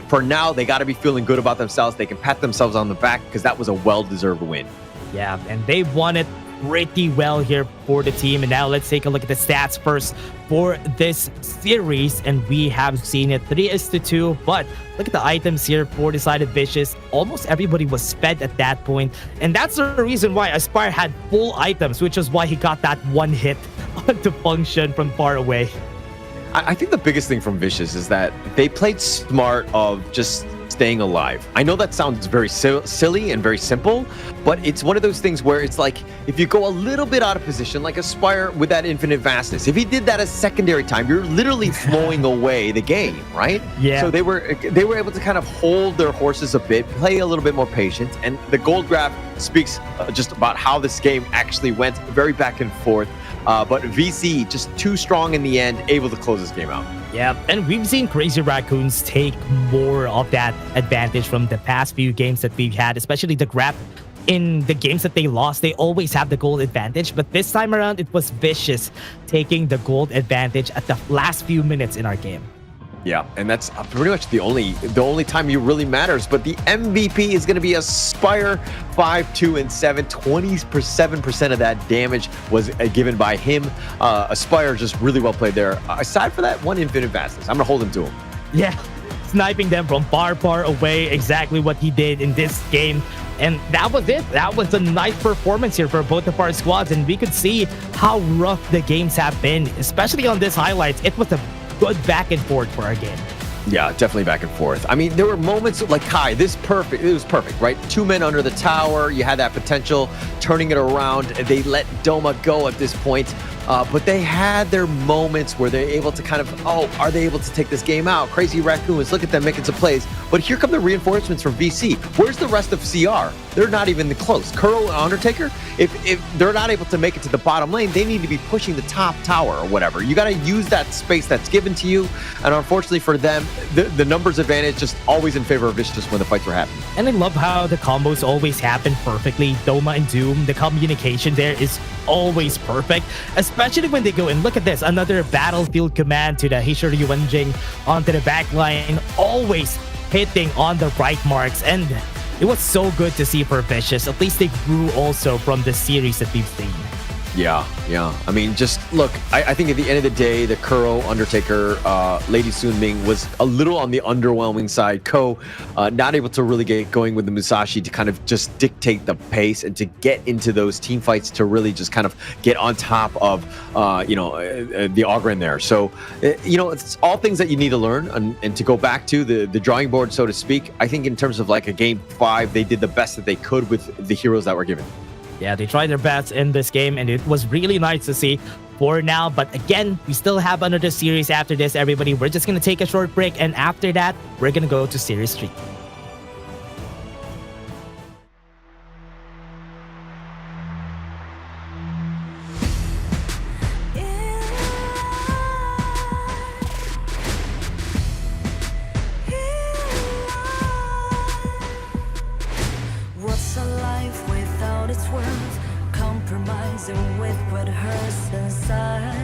for now, they got to be feeling good about themselves. They can pat themselves on the back because that was a well-deserved win. Yeah, and they won it pretty well here for the team. And now let's take a look at the stats first for this series. And we have seen it 3-2. But look at the items here for the side of Vicious. Almost everybody was fed at that point. And that's the reason why Aspire had full items, which is why he got that one hit onto Function from far away. I think the biggest thing from Vicious is that they played smart of just staying alive. I know that sounds very silly and very simple, but it's one of those things where it's like, if you go a little bit out of position, like Aspire with that infinite vastness, if he did that as secondary time, you're literally throwing away the game, right? Yeah. So they were able to kind of hold their horses a bit, play a little bit more patient, and the gold graph speaks just about how this game actually went, very back and forth. But VC just too strong in the end, able to close this game out. Yeah, and we've seen Crazy Raccoons take more of that advantage from the past few games that we've had, especially the grab. In the games that they lost, they always have the gold advantage, but this time around, it was Vicious taking the gold advantage at the last few minutes in our game. Yeah, and that's pretty much the only time you really matters. But the MVP is going to be Aspire, 5-2-7. 27% of that damage was given by him. Aspire just really well played there. Aside from that one infinite vastness, I'm going to hold him to him. Yeah, sniping them from far away, exactly what he did in this game. And that was it. That was a nice performance here for both of our squads. And we could see how rough the games have been, especially on this highlights. It was a good back and forth for our game. Yeah, definitely back and forth. I mean, there were moments like Kai, it was perfect, right? 2 men under the tower, you had that potential, turning it around. They let Doma go at this point, but they had their moments where they're able to kind of, are they able to take this game out? Crazy Raccoons, look at them making some plays. But here come the reinforcements from VC. Where's the rest of CR? They're not even close. Kuro and Undertaker, if they're not able to make it to the bottom lane, they need to be pushing the top tower or whatever. You got to use that space that's given to you. And unfortunately for them, the numbers advantage just always in favor of Vicious when the fights were happening. And I love how the combos always happen perfectly. Doma and Doom, the communication there is always perfect, especially when they go and look at this, another battlefield command to the Hishori Wenjing onto the back line, always hitting on the right marks. And it was so good to see for Vicious. At least they grew also from the series that we've seen. Yeah. I mean, just look, I think at the end of the day, the Kuro, Undertaker, Lady Sun Ming was a little on the underwhelming side. Ko, not able to really get going with the Musashi to kind of just dictate the pace and to get into those team fights to really just kind of get on top of, the Ogren there. So, it's all things that you need to learn and to go back to the drawing board, so to speak. I think in terms of like a game 5, they did the best that they could with the heroes that were given. Yeah, they tried their best in this game, and it was really nice to see for now. But again, we still have another series after this, everybody. We're just going to take a short break, and after that, we're going to go to Series 3. What's a life without its worth? Compromising with what hurts inside.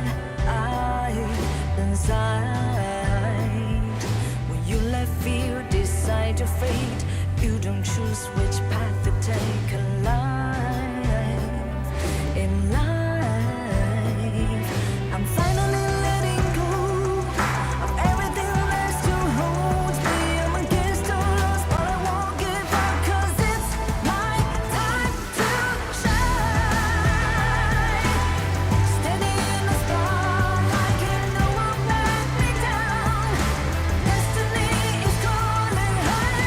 When you let fear decide your fate, you don't choose which path to take in life. In life, I'm finally letting go of everything that still holds me. I'm against the loss, but I won't give up, 'cause it's my time to shine. Standing in the spotlight, can no one let me down. Destiny is calling high.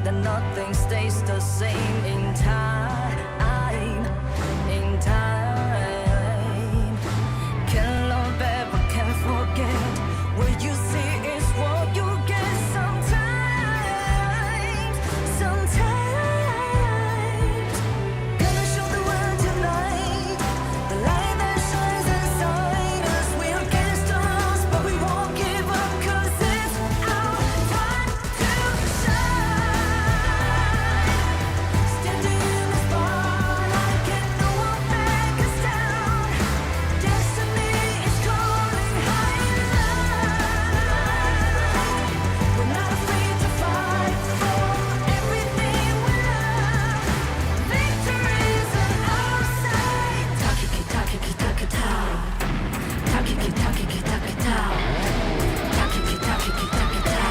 that nothing stays the same in time. In time, can't love ever, can't forget. What you see is what you get. Sometimes, gonna show the world tonight. The light that shines inside us. We're against the odds, but we won't give up, 'cause it's our time to shine. Standing in the spotlight, can no one back us down. Destiny is calling high and light. We're not afraid to fight for everything we love. Victory's on our side. Takiki takiki takita. Takiki takiki takita. Takiki takiki takita.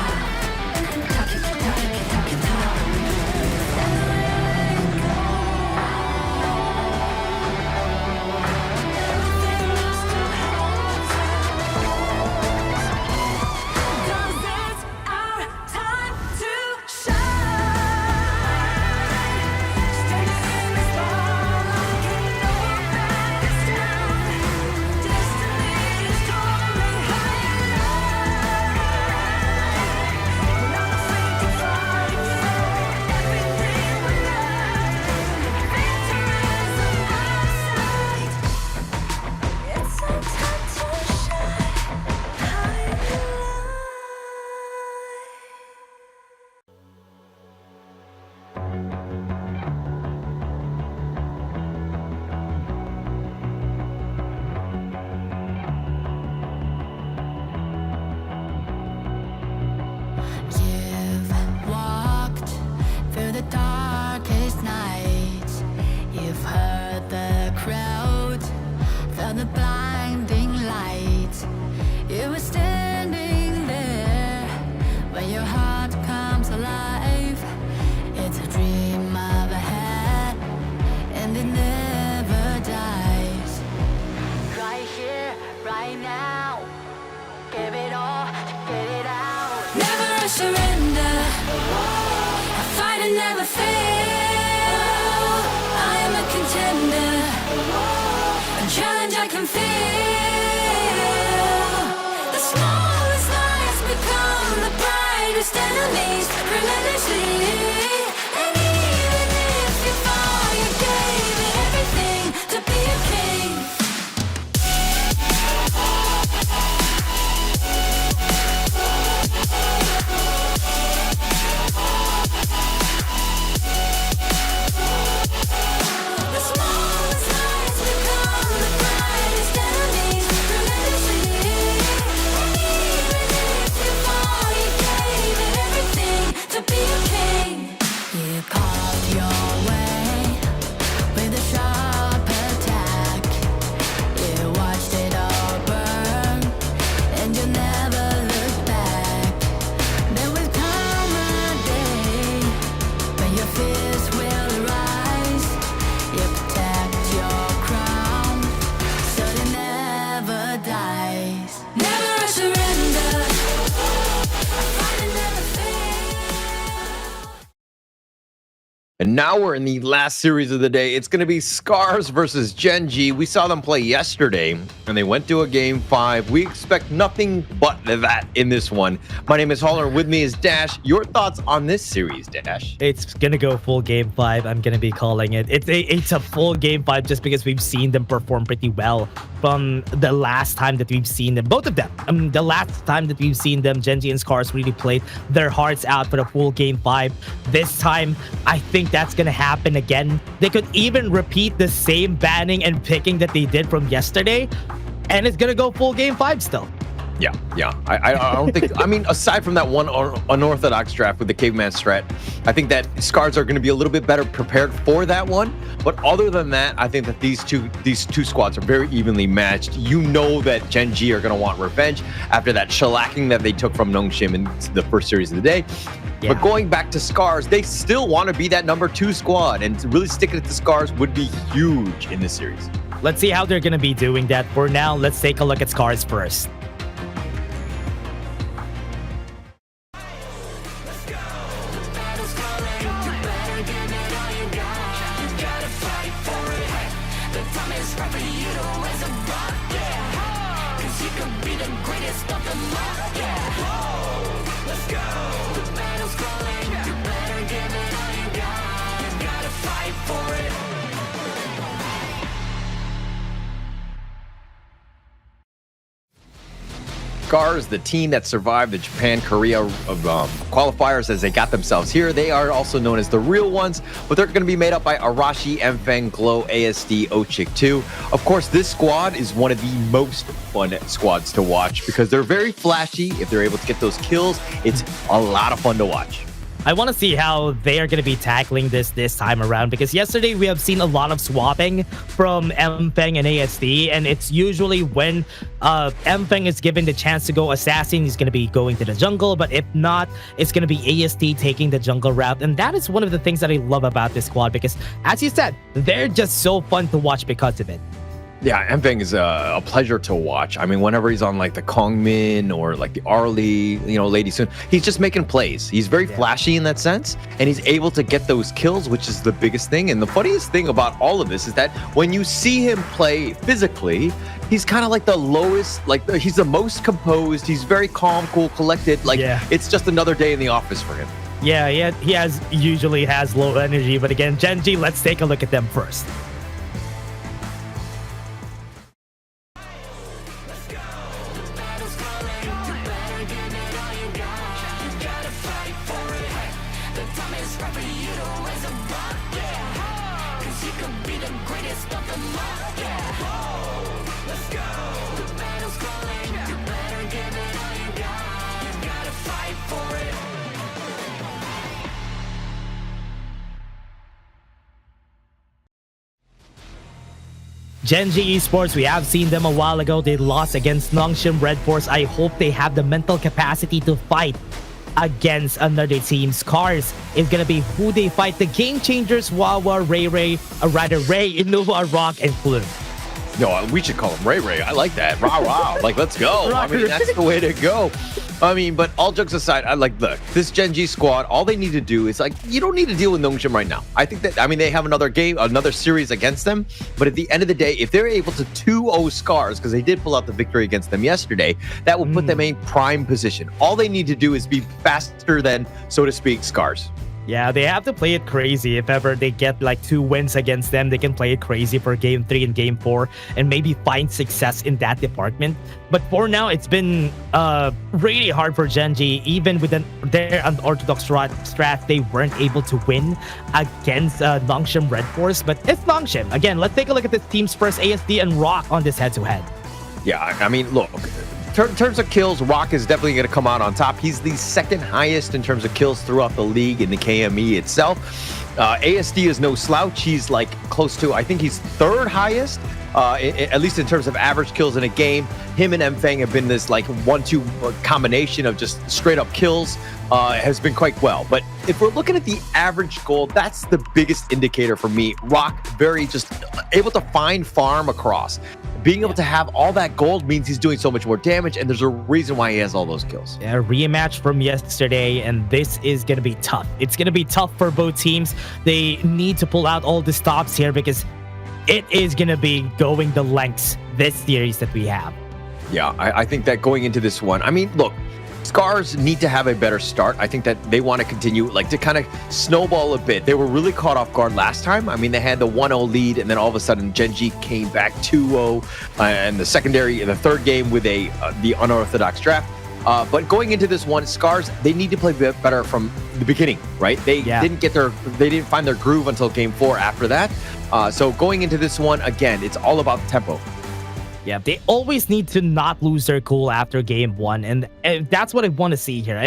Takiki takiki takita. Cause it's our time to shine. Standing in the spotlight, can no one back us down. Destiny is calling high and light. We're not afraid to fight for everything we love. Victory's on our side. It's our time to shine high and light. You've walked through the darkest nights. You've heard the crowd, felt the blinding light. You were standing there when your heart comes alive. It's a dream of ahead, and it never dies. Right here, right now. Give it all, get it out. Never surrender. I fight and never fail. I am a contender. A challenge I can feel. The smallest lies become the brightest enemies. Relentlessly. And even if you fall, you gave it everything to be a king. The smallest lies become the brightest enemies. Relentlessly. And even if you fall, you gave it everything to be a king. You carved your way with a sharp attack. You watched it all burn, and you never looked back. There will come a day when your fears will rise. You protect your crown, so it never dies. Never surrender. I fight and never fail. And now we're in the last series of the day. It's going to be SCARZ versus Gen.G. We saw them play yesterday, and they went to a game 5. We expect nothing but that in this one. My name is Holler. With me is Dash. Your thoughts on this series, Dash? It's gonna go full game 5. I'm gonna be calling it. It's a full game 5 just because we've seen them perform pretty well from the last time that we've seen them. Both of them. The last time that we've seen them, Gen.G and SCARZ really played their hearts out for the full game 5. This time, I think that's gonna happen again. They could even repeat the same banning and picking that they did from yesterday, and it's gonna go full game 5 still. Yeah. I don't think, I mean, aside from that one unorthodox draft with the caveman strat, I think that SCARZ are going to be a little bit better prepared for that one. But other than that, I think that these two squads are very evenly matched. You know that Gen.G are going to want revenge after that shellacking that they took from Nongshim in the first series of the day. Yeah. But going back to SCARZ, they still want to be that #2 squad, and really sticking it to SCARZ would be huge in this series. Let's see how they're going to be doing that. For now, let's take a look at SCARZ first. Battle's calling. right for you to raise a bar, yeah. 'Cause you could be the greatest of them all, yeah. Let's go. The battle's calling. You better give it all you got. You gotta fight for it. SCARZ, the team that survived the Japan-Korea qualifiers as they got themselves here. They are also known as the real ones, but they're going to be made up by Arashi, Mfeng, Glow, ASD, Ochik 2. Of course, this squad is one of the most fun squads to watch because they're very flashy. If they're able to get those kills, it's a lot of fun to watch. I want to see how they are going to be tackling this time around, because yesterday we have seen a lot of swapping from Mfeng and ASD, and it's usually when Mfeng is given the chance to go assassin, he's going to be going to the jungle, but if not, it's going to be ASD taking the jungle route, and that is one of the things that I love about this squad, because as you said, they're just so fun to watch because of it. Yeah, Mfeng is a pleasure to watch. I mean, whenever he's on like the Kongmin or like the Arlie, Lady Soon, he's just making plays. He's very flashy in that sense, and he's able to get those kills, which is the biggest thing. And the funniest thing about all of this is that when you see him play physically, he's kind of like the lowest, he's the most composed. He's very calm, cool, collected. It's just another day in the office for him. Yeah, he usually has low energy, but again, Gen.G, let's take a look at them first. Gen.G Esports, we have seen them a while ago. They lost against Nongshim RedForce. I hope they have the mental capacity to fight against another team. SCARZ is going to be who they fight. The game changers, Wawa, Ray, Inuwa, Rock, and Flume. No, we should call him Ray. I like that. Rah. Let's go. I mean, that's the way to go. I mean, but all jokes aside, look, this Gen.G squad, all they need to do is you don't need to deal with Nongshim right now. I think that, they have another series against them, but at the end of the day, if they're able to 2-0 SCARZ, because they did pull out the victory against them yesterday, that will put them in prime position. All they need to do is be faster than, so to speak, SCARZ. Yeah, they have to play it crazy. If ever they get 2 wins against them, they can play it crazy for Game 3 and Game 4 and maybe find success in that department. But for now, it's been really hard for Gen.G. Even with their unorthodox strat, they weren't able to win against Nongshim RedForce. But it's Nongshim. Again, let's take a look at this team's first ASD and Rock on this head-to-head. Yeah, I mean, look. In terms of kills, Rock is definitely going to come out on top. He's the second highest in terms of kills throughout the league in the KME itself. ASD is no slouch. He's close to, I think he's third highest, at least in terms of average kills in a game. Him and Mfeng have been this 1-2 combination of just straight up kills. Has been quite well. But if we're looking at the average gold, that's the biggest indicator for me. Rock very just able to find farm across. Being able to have all that gold means he's doing so much more damage, and there's a reason why he has all those kills. Yeah, rematch from yesterday, and this is going to be tough. It's going to be tough for both teams. They need to pull out all the stops here because it is going to be going the lengths this series that we have. Yeah, I think that going into this one, look, SCARZ need to have a better start. I think that they want to continue, to kind of snowball a bit. They were really caught off guard last time. They had the 1-0 lead, and then all of a sudden, Gen.G came back 2-0, and the third game with the unorthodox draft. But going into this one, SCARZ, they need to play better from the beginning, right? They didn't find their groove until game 4 after that. So going into this one, again, it's all about tempo. Yeah, they always need to not lose their cool after game 1, and that's what I want to see here.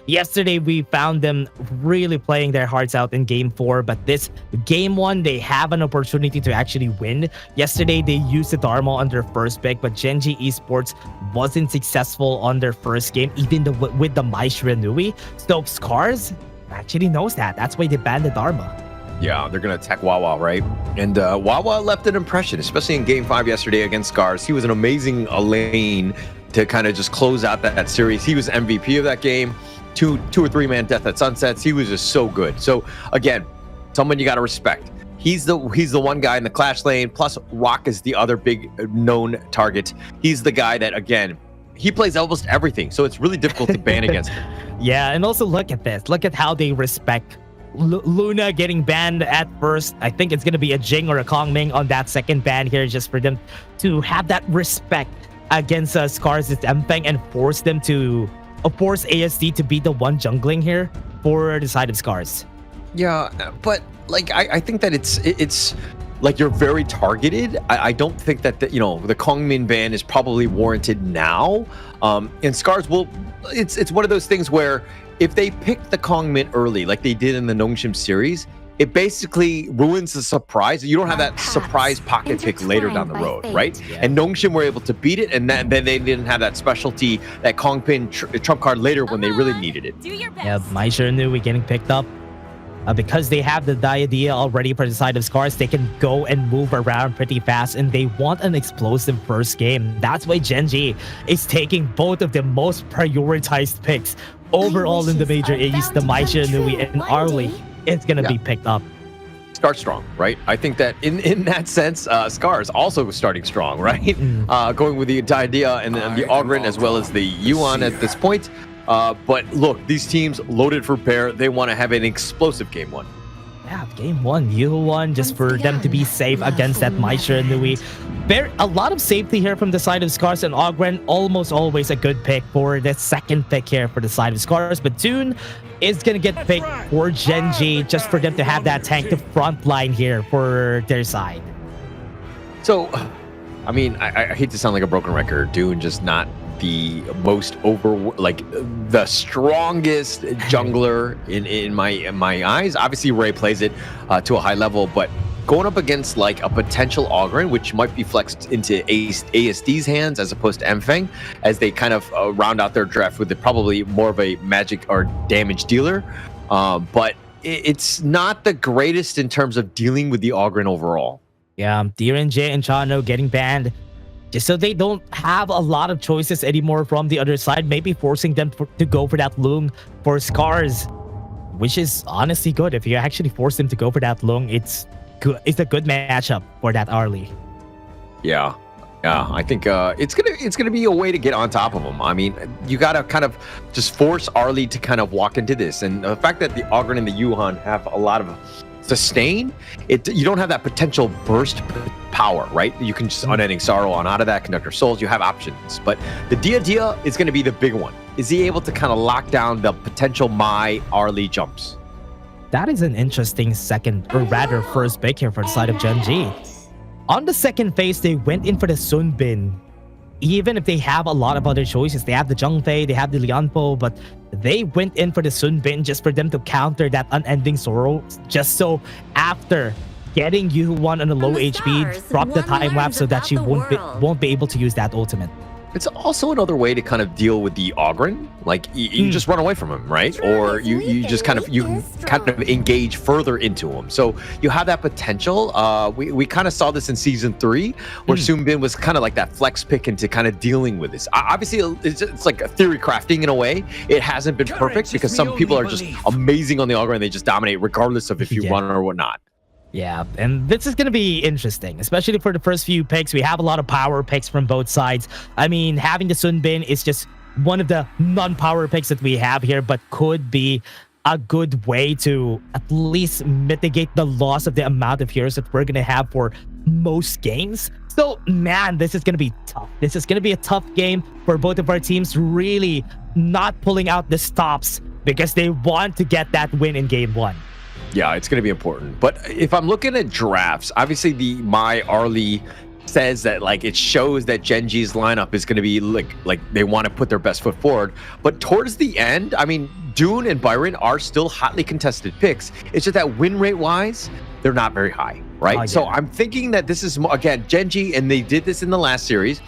Yesterday we found them really playing their hearts out in game 4, but this game 1, they have an opportunity to actually win. Yesterday they used the Dharma on their first pick, but Gen.G Esports wasn't successful on their first game, even with the Maestro Nui. So SCARZ actually knows that. That's why they banned the Dharma. Yeah, they're going to attack Wawa, right? And Wawa left an impression, especially in Game 5 yesterday against SCARZ. He was an amazing lane to kind of just close out that series. He was MVP of that game. Two or three man death at Sunsets. He was just so good. So, again, someone you got to respect. He's the one guy in the clash lane. Plus, Rock is the other big known target. He's the guy that, again, he plays almost everything, so it's really difficult to ban against him. Yeah, and also look at this. Look at how they respect Luna getting banned at first. I think it's going to be a Jing or a Kongming on that second ban here, just for them to have that respect against SCARZ' Mfeng and force them to force ASD to be the one jungling here for the side of SCARZ. Yeah, but like I think that it's like you're very targeted. I don't think that the Kongmin ban is probably warranted now. And SCARZ will. It's one of those things where if they pick the Kongmin early, like they did in the Nongshim series, it basically ruins the surprise. You don't have that surprise pocket pick later down the road, right? Yeah. And Nongshim were able to beat it, and then they didn't have that specialty, that Kongpin trump card later when they really needed it. Yeah, we getting picked up. Because they have the idea already for the side of SCARZ, they can go and move around pretty fast, and they want an explosive first game. That's why Gen.G is taking both of the most prioritized picks overall in the Major East. The Maisha Nui and Arlie is going to be picked up. Start strong, right? I think that in that sense, SCARZ also starting strong, right? Going with the idea and the Ogren as well as the Yuan at this point. But look, these teams loaded for bear. They want to have an explosive game one. Yeah, game one, Yuan, just for them to be safe against that Maisha Nui. A lot of safety here from the side of SCARZ, and Ogren almost always a good pick for the second pick here for the side of SCARZ. But Dune is going to get picked for Gen.G just for them to have that tank to front line here for their side. So, I mean, I hate to sound like a broken record. Dune just not the most the strongest jungler in my eyes. Obviously, Ray plays it to a high level, but going up against like a potential Ogren, which might be flexed into ASD's hands as opposed to Mfeng, as they kind of round out their draft with probably more of a magic or damage dealer. But it's not the greatest in terms of dealing with the Ogren overall. Yeah, DRNJ and Chano getting banned, just so they don't have a lot of choices anymore from the other side, maybe forcing them to go for that Lung for SCARZ, which is honestly good. If you actually force them to go for that Lung, it's good. It's a good matchup for that Arlie. Yeah, I think it's gonna be a way to get on top of them. I mean, you gotta kind of just force Arlie to kind of walk into this, and the fact that the Ogren and the Yuhan have a lot of sustain, you don't have that potential burst power, right? You can just Unending Sorrow on out of that, Conductor Souls, you have options. But the Dia is going to be the big one. Is he able to kind of lock down the potential Arlie jumps? That is an interesting second, or rather first pick here for the side of Gen.G. On the second phase, they went in for the Sun Bin. Even if they have a lot of other choices, they have the Zhengfei, they have the Lianpo, but they went in for the Sun Bin just for them to counter that Unending Sorrow, just so after getting Yuan on a low HP, drop the time lapse so that she won't be able to use that ultimate. It's also another way to kind of deal with the Ogren. Like you just run away from him, right? Or you just kind of engage further into him. So you have that potential. We kind of saw this in season 3, where Sun Bin was kind of like that flex pick into kind of dealing with this. Obviously, it's like a theory crafting in a way. It hasn't been perfect because some people are just amazing on the Ogren and they just dominate regardless of if you run or whatnot. Yeah, and this is going to be interesting, especially for the first few picks. We have a lot of power picks from both sides. I mean, having the Sun Bin is just one of the non-power picks that we have here, but could be a good way to at least mitigate the loss of the amount of heroes that we're going to have for most games. So, man, this is going to be tough. This is going to be a tough game for both of our teams, really not pulling out the stops because they want to get that win in game 1. Yeah, it's going to be important. But if I'm looking at drafts, obviously the Arlie says that like it shows that Gen.G's lineup is going to be like they want to put their best foot forward. But towards the end, I mean, Dune and Byron are still hotly contested picks. It's just that win rate wise, they're not very high, right? Yeah. So I'm thinking that this is again Gen.G, and they did this in the last series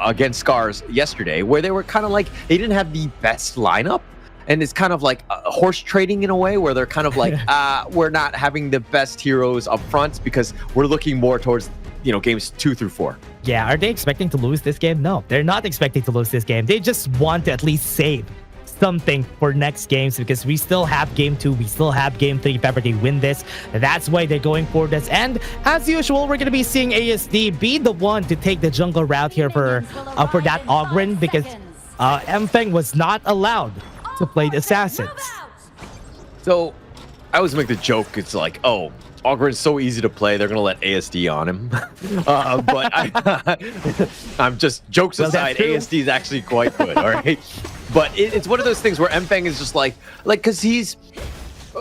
against SCARZ yesterday, where they were kind of like they didn't have the best lineup. And it's kind of like horse trading in a way, where they're kind of like, we're not having the best heroes up front because we're looking more towards, games 2 through 4. Yeah, are they expecting to lose this game? No, they're not expecting to lose this game. They just want to at least save something for next games because we still have game 2, we still have game 3 if ever they win this. That's why they're going for this. And as usual, we're gonna be seeing ASD be the one to take the jungle route here for that Ogren because Mfeng was not allowed to play the assassins. So I always make the joke, it's like, oh, Ogren's so easy to play, they're gonna let ASD on him. But I'm just, jokes aside, ASD is actually quite good, all right? But it's one of those things where Mfeng is just like, because he's,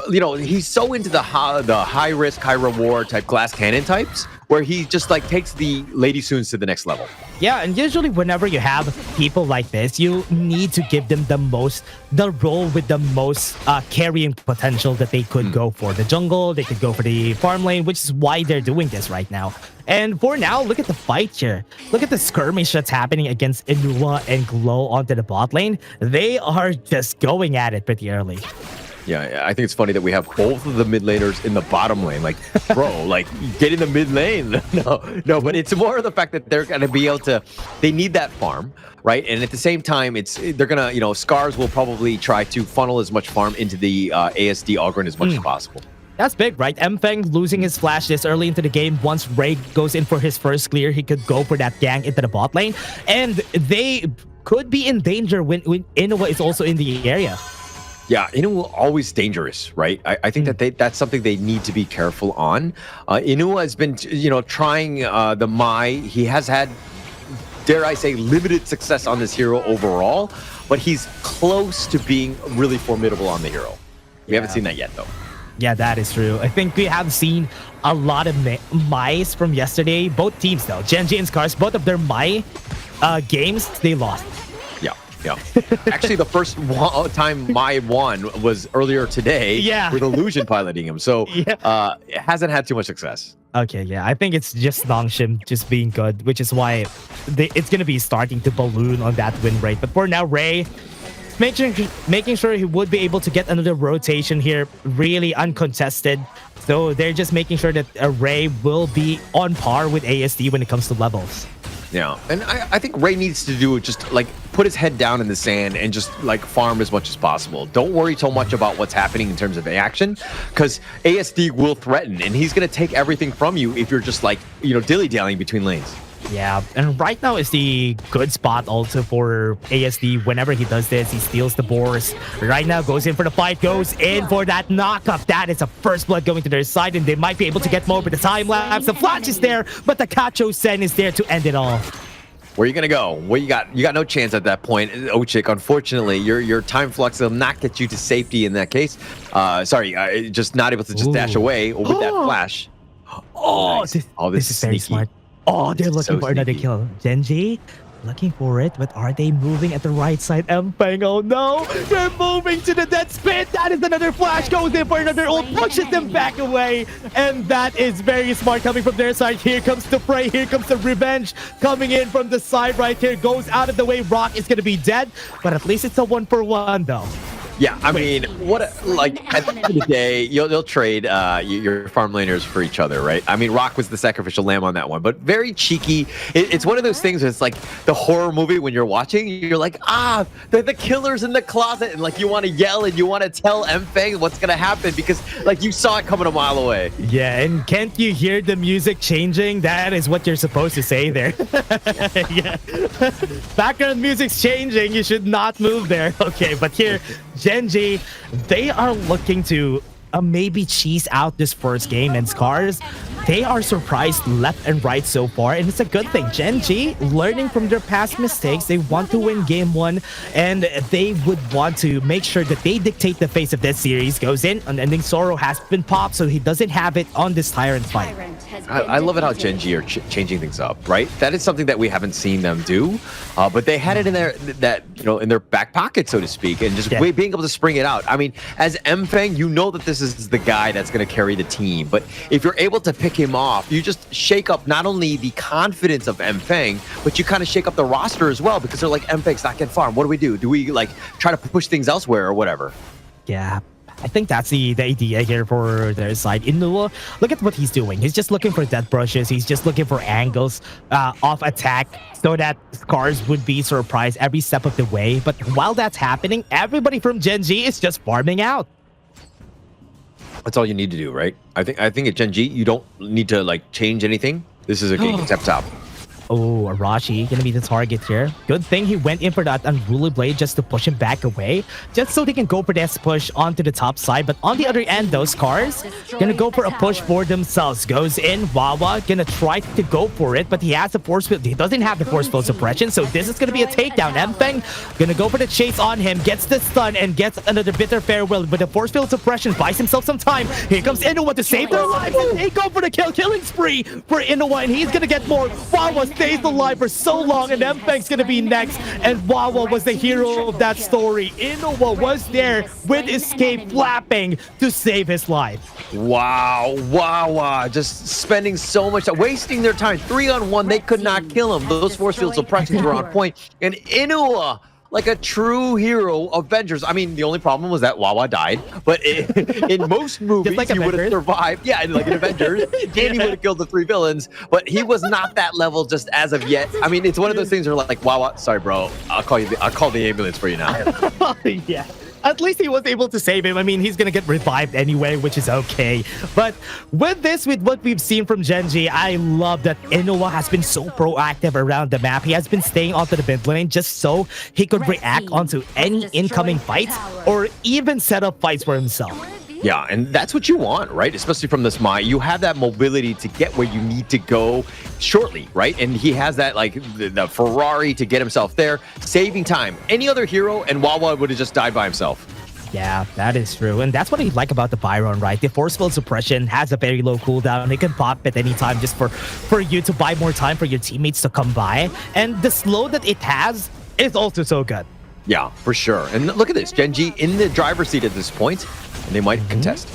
you know, he's so into the high risk, high reward type glass cannon types, where he just like takes the Lady Soons to the next level. Yeah, and usually whenever you have people like this, you need to give them the role with the most carrying potential that they could go for. The jungle, they could go for the farm lane, which is why they're doing this right now. And for now, look at the fight here. Look at the skirmish that's happening against Inua and Glow onto the bot lane. They are just going at it pretty early. Yeah, I think it's funny that we have both of the mid laners in the bottom lane. Like, bro, like, get in the mid lane. No, but it's more of the fact that they're going to be able to, they need that farm, right? And at the same time, they're going to, you know, SCARZ will probably try to funnel as much farm into the ASD Ogren as much as possible. That's big, right? Mfeng losing his flash this early into the game. Once Ray goes in for his first clear, he could go for that gang into the bot lane. And they could be in danger when Inua is also in the area. Yeah, Inua always dangerous, right? I think that that's something they need to be careful on. Inua has been, you know, trying the Mai. He has had, dare I say, limited success on this hero overall, but he's close to being really formidable on the hero. We haven't seen that yet, though. Yeah, that is true. I think we have seen a lot of Mai's from yesterday. Both teams, though, Gen.G and SCARZ, both of their Mai games, they lost. Yeah. Actually, the first time Mai won was earlier today with Illusion piloting him. So it hasn't had too much success. Okay, yeah. I think it's just Nongshim just being good, which is why it's going to be starting to balloon on that win rate. But for now, Ray making sure he would be able to get another rotation here, really uncontested. So they're just making sure that Ray will be on par with ASD when it comes to levels. Yeah, and I think Ray needs to do just like put his head down in the sand and just like farm as much as possible. Don't worry so much about what's happening in terms of action, because ASD will threaten and he's gonna take everything from you if you're just like, you know, dilly-dallying between lanes. Yeah, and right now is the good spot also for ASD. Whenever he does this, he steals the boars. Right now, goes in for the fight, goes in for that knockup. That is a first blood going to their side, and they might be able to get more with the time lapse. The flash is there, but the Kacho Sen is there to end it all. Where are you gonna go? What you got? You got no chance at that point, Ochik. Unfortunately, your time flux will not get you to safety in that case. Sorry, just not able to just dash away with that flash. Oh, nice. this is very smart. Oh, they're looking for another kill. Gen.G looking for it, but are they moving at the right side? Mfeng, oh no! They're moving to the dead spit! That is another flash, goes in for another ult, pushes them back away, and that is very smart coming from their side. Here comes the fray, here comes the revenge coming in from the side right here, goes out of the way. Rock is gonna be dead, but at least it's a 1-for-1 though. Yeah, I mean, like at the end of the day, you'll trade your farm laners for each other, right? I mean, Rock was the sacrificial lamb on that one, but very cheeky. It's one of those things where it's like the horror movie when you're watching, you're like, the killer's in the closet, and like you want to yell and you want to tell Mfeng what's gonna happen because like you saw it coming a mile away. Yeah, and can't you hear the music changing? That is what you're supposed to say there. Yeah. Background music's changing. You should not move there. Okay, but here, Gen.G, they are looking to maybe cheese out this first game, and SCARZ, they are surprised left and right so far, and it's a good thing. Gen.G learning from their past mistakes. They want to win game 1, and they would want to make sure that they dictate the face of this series. Goes in, Unending Sorrow has been popped, so he doesn't have it on this Tyrant fight. I love it how Gen.G are changing things up, right? That is something that we haven't seen them do, but they had it in in their back pocket, so to speak, and just being able to spring it out. I mean, as Mfeng, you know that this is the guy that's going to carry the team, but if you're able to pick him off, you just shake up not only the confidence of Mfeng, but you kind of shake up the roster as well, because they're like, Mfeng's not getting farm. What do? Do we like try to push things elsewhere or whatever? Yeah. I think that's the idea here for their side. Inua, look at what he's doing. He's just looking for death brushes. He's just looking for angles off attack so that SCARZ would be surprised every step of the way. But while that's happening, everybody from Gen.G is just farming out. That's all you need to do, right? I think at Gen.G, you don't need to like change anything. This is a game step top. Oh, Arashi gonna be the target here. Good thing he went in for that unruly blade just to push him back away, just so they can go for this push onto the top side. But on the other end, those SCARZ gonna go for a push for themselves. Goes in, Wawa gonna try to go for it, but he has the force field. He doesn't have the force field suppression, so this is gonna be a takedown. Mfeng gonna go for the chase on him, gets the stun and gets another bitter farewell. But the force field suppression buys himself some time. Here comes Inuwa to save their lives, and they go for the killing spree for Inuwa, and he's gonna get more. Wawa stays alive for so long, and Mfeng's gonna be next, and Wawa was the hero of that story. Inuwa was there with escape flapping to save his life. Wow, Wawa just spending so much time, wasting their time. 3-on-1, they could not kill him. Those force field suppressions were on point, and Inuwa, like a true hero, Avengers. I mean, the only problem was that Wawa died, but in most movies, like he would have survived. Yeah, like in Avengers, and he would have killed the 3 villains, but he was not that level just as of yet. I mean, it's one of those things where like, Wawa, sorry, bro, I'll call the ambulance for you now. Yeah. At least he was able to save him. I mean, he's gonna get revived anyway, which is okay. But with what we've seen from Gen.G, I love that Inuwa has been so proactive around the map. He has been staying onto the mid lane just so he could react onto any incoming fights or even set up fights for himself. Yeah, and that's what you want, right? Especially from this Mai. You have that mobility to get where you need to go shortly, right? And he has that, like, the Ferrari to get himself there, saving time. Any other hero, and Wawa would have just died by himself. Yeah, that is true. And that's what I like about the Byron, right? The force field suppression has a very low cooldown. It can pop at any time just for you to buy more time for your teammates to come by. And the slow that it has is also so good. Yeah, for sure. And look at this. Gen.G in the driver's seat at this point, and they might contest.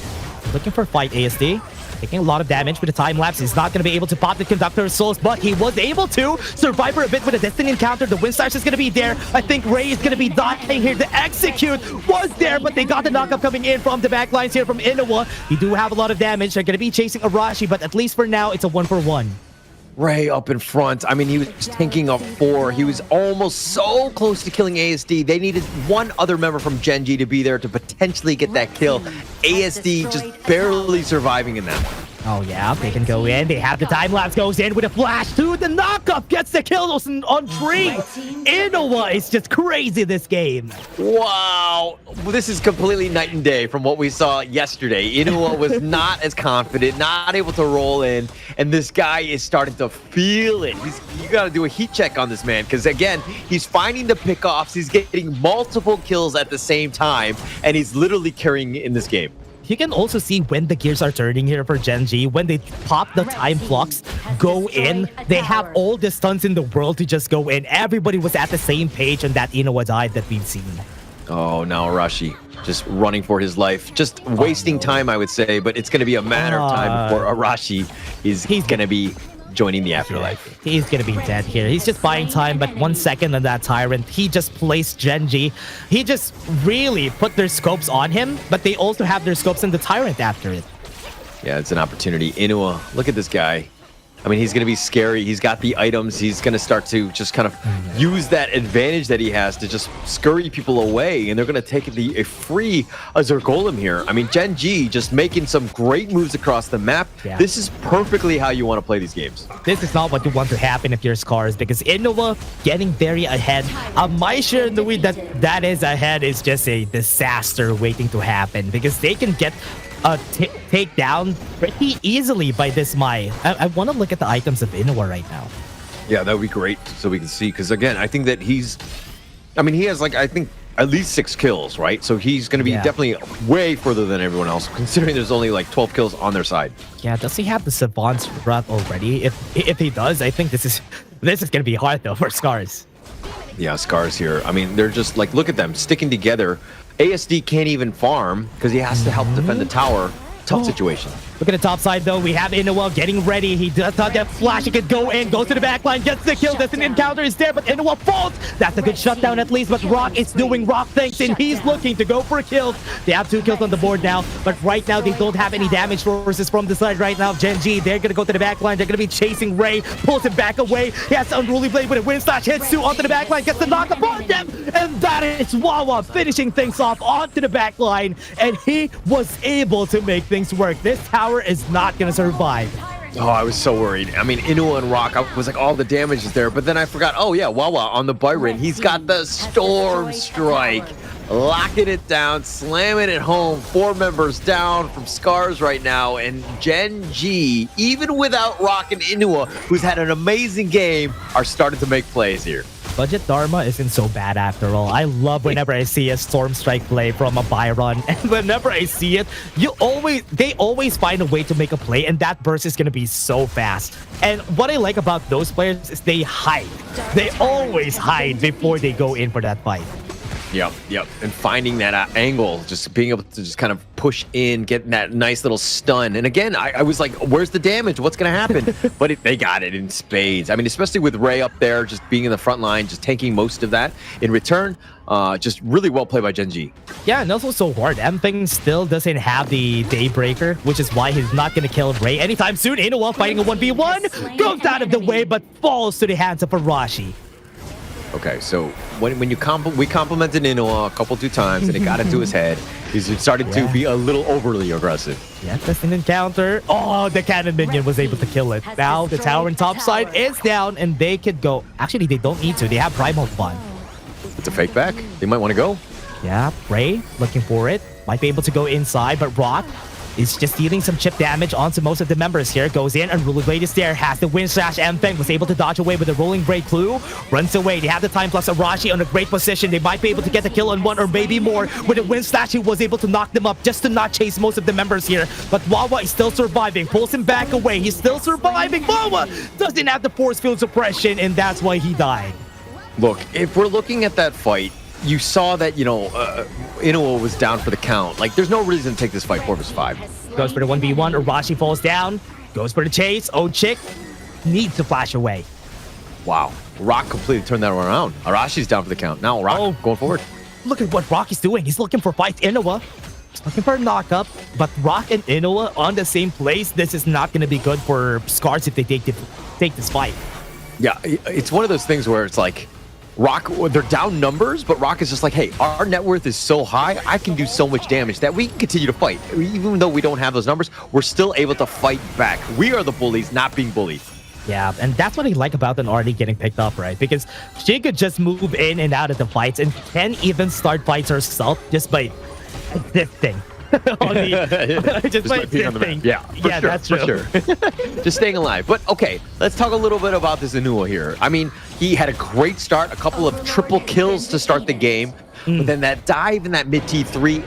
Looking for fight ASD. Taking a lot of damage with the time lapse. He's not going to be able to pop the Conductor's Souls, but he was able to survive for a bit with a Destiny encounter. The Wind Slash is going to be there. I think Ray is going to be dying here. The Execute was there, but they got the knockup coming in from the back lines here from Inuwa. You do have a lot of damage. They're going to be chasing Arashi, but at least for now, it's a 1-for-1. Ray up in front. I mean, he was tanking up 4. He was almost so close to killing ASD. They needed one other member from Gen.G to be there to potentially get that kill. ASD just barely surviving in that one. Oh yeah, they can go in. They have the time lapse, goes in with a flash too. The knockup gets the kill on Tree. Inuwa is just crazy this game. Wow, this is completely night and day from what we saw yesterday. Inuwa was not as confident, not able to roll in, and this guy is starting to feel it. You got to do a heat check on this man, because again, he's finding the pickoffs. He's getting multiple kills at the same time, and he's literally carrying in this game. You can also see when the gears are turning here for Gen.G. When they pop the time flux, go in, they have all the stunts in the world to just go in. Everybody was at the same page on that Inuwa dive that we've seen. Oh, now Arashi just running for his life. Just wasting time, I would say, but it's going to be a matter of time before Arashi is going to be joining the afterlife. Yeah, he's gonna be dead here. He's just buying time, but 1 second on that Tyrant. He just placed Gen.G. He just really put their scopes on him, but they also have their scopes in the Tyrant after it. Yeah, it's an opportunity. Inuwa, look at this guy. I mean, he's going to be scary. He's got the items. He's going to start to just kind of use that advantage that he has to just scurry people away. And they're going to take a free Azure Golem here. I mean, Gen.G just making some great moves across the map. Yeah. This is perfectly how you want to play these games. This is not what you want to happen if you're SCARZ, because Inuwa getting very ahead. My share in the way that is ahead is just a disaster waiting to happen, because they can get take down pretty easily by this Mai. I want to look at the items of Inuwa right now. Yeah, that would be great so we can see, because again, I think that he has like, I think at least 6 kills, right? So he's going to be definitely way further than everyone else, considering there's only like 12 kills on their side. Yeah, does he have the Savant's Wrath already? If he does, I think this is going to be hard though for SCARZ. Yeah, SCARZ here. I mean, they're just like, look at them sticking together. ASD can't even farm because he has to help defend the tower. Tough situation. Look at the top side though. We have Inuwa getting ready. He does not get flash. He could go in, goes to the back line, gets the kill. There's an encounter is there, but Inuwa falls. That's a good shutdown at least, but Rock is doing Rock things and he's looking to go for kills. They have 2 kills on the board now, but right now they don't have any damage forces from the side right now. Gen.G, they're gonna go to the back line. They're gonna be chasing Ray, pulls him back away. He has the Unruly Blade with a wind slash, hits 2 onto the back line, gets the knock upon them, and that is Wawa finishing things off onto the back line, and he was able to make things work. This tower is not gonna survive. Oh, I was so worried. I mean, Inuwa and Rock, I was like, all the damage is there, but then I forgot, oh yeah, Wawa on the Byron. He's got the Storm Strike. Locking it down, slamming it home. 4 members down from SCARZ right now, and Gen.G, even without Rock and Inuwa, who's had an amazing game, are starting to make plays here. Budget Dharma isn't so bad after all. I love whenever I see a Storm Strike play from a Byron, and whenever I see it, they always find a way to make a play, and that burst is gonna be so fast. And what I like about those players is they hide. They always hide before they go in for that fight. Yep. And finding that angle, just being able to just kind of push in, getting that nice little stun. And again, I was like, where's the damage? What's going to happen? But they got it in spades. I mean, especially with Ray up there, just being in the front line, just taking most of that. In return, just really well played by Gen.G. Yeah, and also so hard. Emping still doesn't have the Daybreaker, which is why he's not going to kill Ray anytime soon. Inuwa fighting a 1v1, goes out of the way, but falls to the hands of Arashi. Okay, so when we complimented Inuwa a couple 2 times and it got into his head, he's starting to be a little overly aggressive. Yeah, that's an encounter. Oh, the cannon minion was able to kill it. Now the tower and top side is down and they could go. Actually, they don't need to. They have Primal Fun. It's a fake back. They might want to go. Yeah, Ray looking for it. Might be able to go inside, but Rock is just dealing some chip damage onto most of the members here. Goes in, Unruly Blade is there, has the wind slash. Feng was able to dodge away with a rolling Blade clue. Runs away. They have the time plus Arashi on a great position. They might be able to get the kill on 1 or maybe more. With a wind slash, he was able to knock them up just to not chase most of the members here. But Wawa is still surviving. Pulls him back away. He's still surviving. Wawa doesn't have the force field suppression, and that's why he died. Look, if we're looking at that fight, you saw that, you know, Inuwa was down for the count. Like, there's no reason to take this fight 4 vs 5. Goes for the 1v1. Arashi falls down. Goes for the chase. Oh, Chick needs to flash away. Wow. Rock completely turned that around. Arashi's down for the count. Now Rock going forward. Look at what Rock is doing. He's looking for fights. Inuwa looking for a knock-up. But Rock and Inuwa on the same place. This is not going to be good for SCARZ if they take this fight. Yeah, it's one of those things where it's like, Rock, they're down numbers, but Rock is just like, hey, our net worth is so high, I can do so much damage that we can continue to fight. Even though we don't have those numbers, we're still able to fight back. We are the bullies, not being bullied. Yeah, and that's what I like about an RD getting picked up, right? Because she could just move in and out of the fights and can even start fights herself just by existing. just by being on the map. Yeah, sure, that's true. For sure. Just staying alive. But okay, let's talk a little bit about this Inuwa here. I mean, he had a great start, a couple of triple kills to start the game, but then that dive in that mid T3,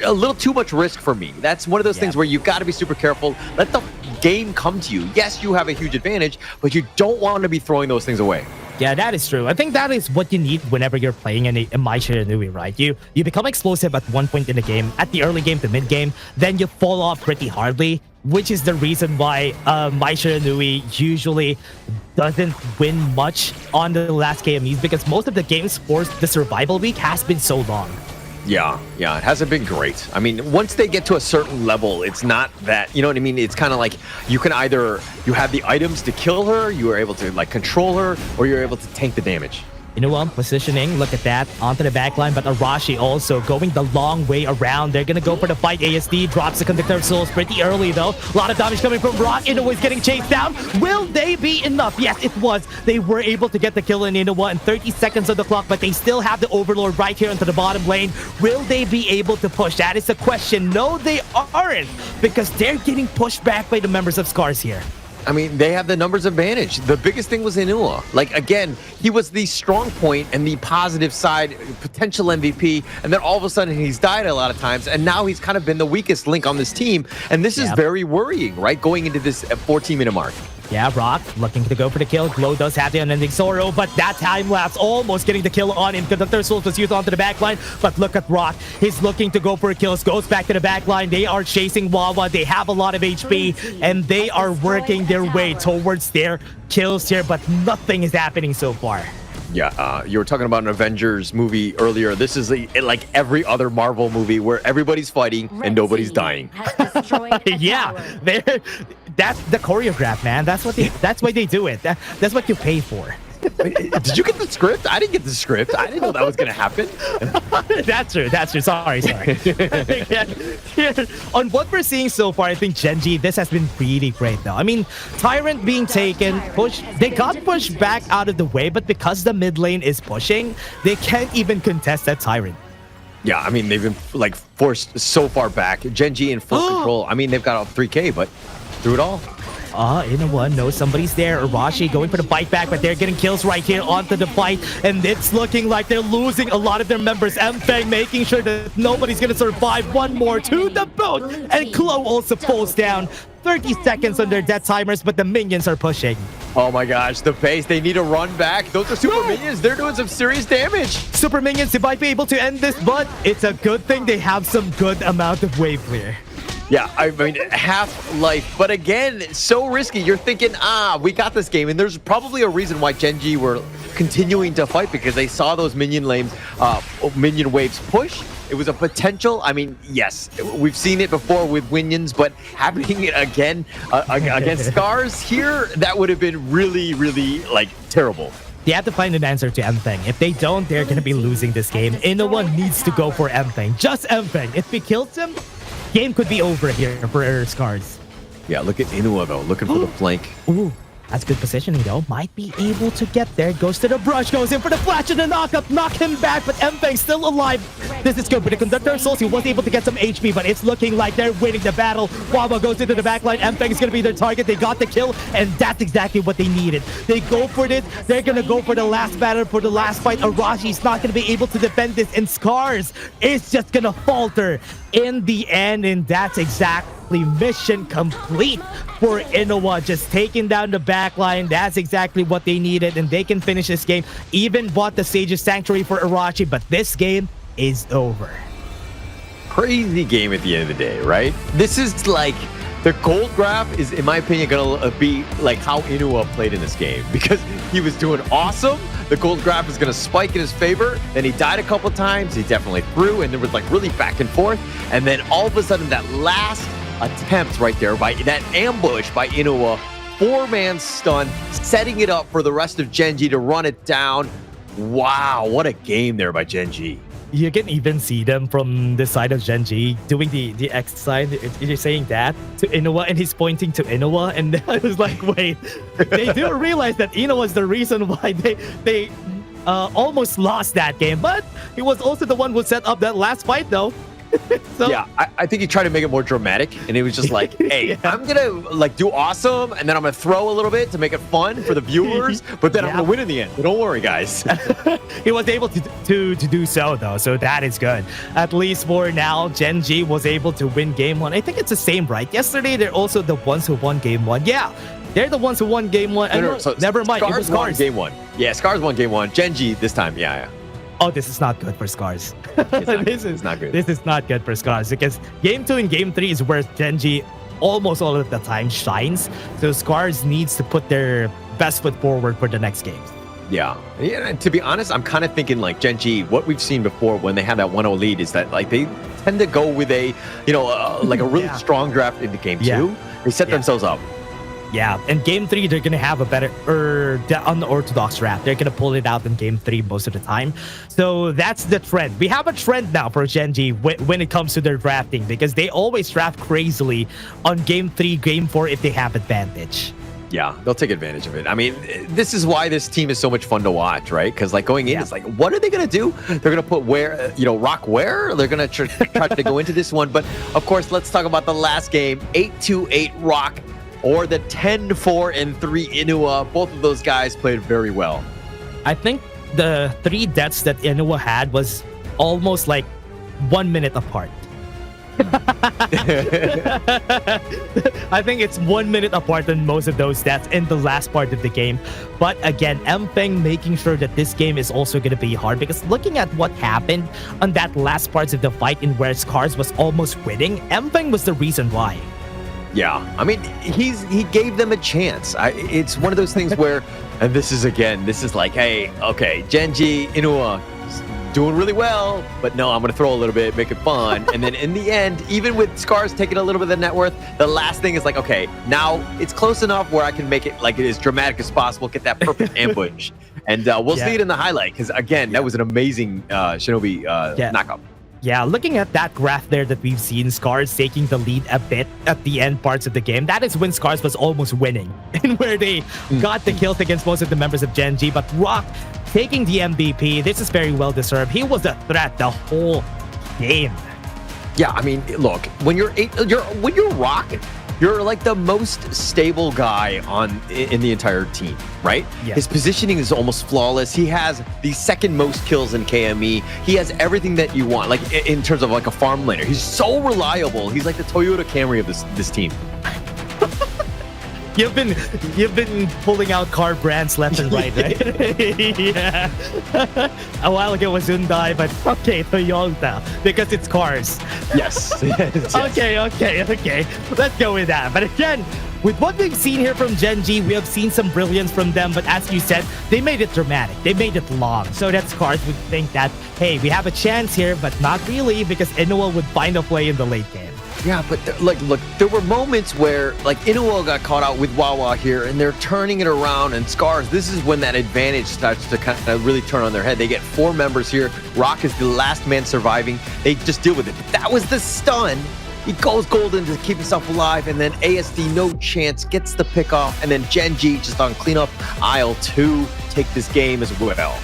a little too much risk for me. That's one of those things where you've got to be super careful. Let the game come to you. Yes, you have a huge advantage, but you don't want to be throwing those things away. Yeah, that is true. I think that is what you need whenever you're playing in Mai Shiranui, right? You become explosive at one point in the game, at the early game to mid game, then you fall off pretty hardly, which is the reason why Mai Shiranui usually doesn't win much on the last KMEs, because most of the games for the survival week has been so long. Yeah, it hasn't been great. I mean, once they get to a certain level, it's not that, you know what I mean? It's kind of like you can either, you have the items to kill her, you are able to like control her, or you're able to tank the damage. You know what? Positioning, look at that, onto the backline, but Arashi also going the long way around. They're gonna go for the fight. ASD drops the Conductor of Souls pretty early though. A lot of damage coming from Rock. Inuwa is getting chased down. Will they be enough? Yes, it was. They were able to get the kill in Inuwa in 30 seconds on the clock, but they still have the Overlord right here into the bottom lane. Will they be able to push? That is the question. No, they aren't, because they're getting pushed back by the members of SCARZ here. I mean, they have the numbers advantage. The biggest thing was Inuwa. Like, again, he was the strong point and the positive side, potential MVP, and then all of a sudden he's died a lot of times, and now he's kind of been the weakest link on this team, and this is very worrying, right, going into this 14-minute mark. Yeah, Rock looking to go for the kill. Glow does have the unending sorrow, but that time lapse almost getting the kill on him. Conductor Souls was used onto the backline, but look at Rock. He's looking to go for kills, goes back to the backline. They are chasing Wawa. They have a lot of HP, and they are working their way towards their kills here, but nothing is happening so far. Yeah, you were talking about an Avengers movie earlier. This is like every other Marvel movie where everybody's fighting and nobody's dying. Yeah, that's the choreograph, man. That's why they do it. That's what you pay for. Did you get the script? I didn't get the script. I didn't know that was gonna happen. That's true. Sorry. On what we're seeing so far, I think Gen.G, this has been really great though. I mean, Tyrant being taken, they got pushed back out of the way, but because the mid lane is pushing, they can't even contest that Tyrant. Yeah, I mean, they've been like forced so far back. Gen.G in full control. I mean, they've got a 3K, but through it all. Inuwa knows somebody's there. Arashi going for the bite back, but they're getting kills right here onto the fight, and it's looking like they're losing a lot of their members. Mfeng making sure that nobody's gonna survive. One more to the boat, and Klo also falls down. 30 seconds on their death timers, but the minions are pushing. Oh my gosh, the pace. They need to run back. Those are super minions. They're doing some serious damage. Super minions, they might be able to end this, but it's a good thing they have some good amount of wave clear. Yeah, I mean, half-life, but again, so risky. You're thinking, we got this game, and there's probably a reason why Gen.G were continuing to fight, because they saw those minion waves push. It was a potential. I mean, yes, we've seen it before with minions, but happening it again against SCARZ here, that would have been really, really, like, terrible. They have to find an answer to Mfeng. If they don't, they're going to be losing this game. Inuwa needs to go for Mfeng. Just Mfeng. If he kills him, game could be over here for SCARZ. Yeah, look at Inuwa though, looking for the flank. Ooh, that's good positioning though. Might be able to get there. Goes to the brush, goes in for the flash and the knock-up. Knock him back, but Mfeng's still alive. This is good. With the Conductor Souls, he was able to get some HP, but it's looking like they're winning the battle. Wawa goes into the backline. Mfeng is going to be their target. They got the kill, and that's exactly what they needed. They go for this. They're going to go for the last battle, for the last fight. Arashi's not going to be able to defend this, and SCARZ is just going to falter in the end, and that's exactly mission complete for Inuwa. Just taking down the backline. That's exactly what they needed, and they can finish this game. Even bought the Sage's Sanctuary for Arashi, but this game is over. Crazy game at the end of the day, right? This is like, the gold graph is, in my opinion, gonna be like how Inuwa played in this game, because he was doing awesome. The gold graph is gonna spike in his favor. Then he died a couple times. He definitely threw, and there was like really back and forth. And then all of a sudden, that last attempt right there, by that ambush by Inuwa, 4-man stun, setting it up for the rest of Gen.G to run it down. Wow, what a game there by Gen.G. You can even see them from the side of Gen.G doing the X sign. You're saying that to Inuwa, and he's pointing to Inuwa, and I was like, wait, they do realize that Inuwa is the reason why they almost lost that game, but he was also the one who set up that last fight though. So, yeah, I think he tried to make it more dramatic, and it was just like, hey, I'm gonna like do awesome, and then I'm gonna throw a little bit to make it fun for the viewers, but then I'm gonna win in the end. But don't worry, guys. He was able to do so though, so that is good. At least for now, Gen.G was able to win game 1. I think it's the same, right? Yesterday, they're also the ones who won game 1. Yeah, they're the ones who won game 1. So never mind, it was won game 1. Yeah, SCARZ won game 1. Gen.G this time, yeah. Oh, this is not good for SCARZ. This is not good. This is not good for SCARZ, because game 2 and game 3 is where Gen.G almost all of the time shines. So SCARZ needs to put their best foot forward for the next games. Yeah, and to be honest, I'm kind of thinking like Gen.G, what we've seen before when they have that 1-0 lead is that like they tend to go with a, like a really strong draft into game 2. They set themselves up. Yeah, in game 3, they're going to have a better, unorthodox draft. They're going to pull it out in game 3 most of the time. So that's the trend. We have a trend now for Gen.G when it comes to their drafting, because they always draft crazily on game 3, game 4 if they have advantage. Yeah, they'll take advantage of it. I mean, this is why this team is so much fun to watch, right? Because like going in, it's like, what are they going to do? They're going to put Rock where? They're going to try to go into this one. But of course, let's talk about the last game, 8-2-8 Rock, or the 10-4-3 Inuwa. Both of those guys played very well. I think the 3 deaths that Inuwa had was almost like 1 minute apart. I think it's 1 minute apart on most of those stats in the last part of the game. But again, Feng making sure that this game is also going to be hard, because looking at what happened on that last parts of the fight in where SCARZ was almost winning, Feng was the reason why. Yeah, I mean, he gave them a chance. It's one of those things where, and this is like, hey, okay, Gen.G, Inua, doing really well, but no, I'm going to throw a little bit, make it fun. And then in the end, even with SCARZ taking a little bit of the net worth, the last thing is like, okay, now it's close enough where I can make it like it as dramatic as possible, get that perfect ambush. And we'll see it in the highlight, because again, that was an amazing Shinobi knockup. Yeah, looking at that graph there that we've seen, SCARZ taking the lead a bit at the end parts of the game. That is when SCARZ was almost winning, and where they got the kills against most of the members of Gen.G. But Rock taking the MVP, this is very well deserved. He was a threat the whole game. Yeah, I mean, look, when you're Rock, you're like the most stable guy in the entire team, right? Yeah. His positioning is almost flawless. He has the second most kills in KME. He has everything that you want, like in terms of like a farm laner. He's so reliable. He's like the Toyota Camry of this team. You've been pulling out car brands left and right, right? Yeah. A while ago was Hyundai, but okay, Toyota, because it's cars. Yes. Yes. Okay. Let's go with that. But again, with what we've seen here from Gen.G, we have seen some brilliance from them, but as you said, they made it dramatic. They made it long. So that SCARZ would think that, hey, we have a chance here, but not really, because Inuo would find a play in the late game. Yeah, but look, there were moments where like Inuo got caught out with Wawa here, and they're turning it around, and SCARZ, this is when that advantage starts to kind of really turn on their head. They get 4 members here. Rock is the last man surviving. They just deal with it. But that was the stun. He goes golden to keep himself alive, and then ASD, no chance, gets the pick off, and then Gen.G just on cleanup aisle 2 take this game as well.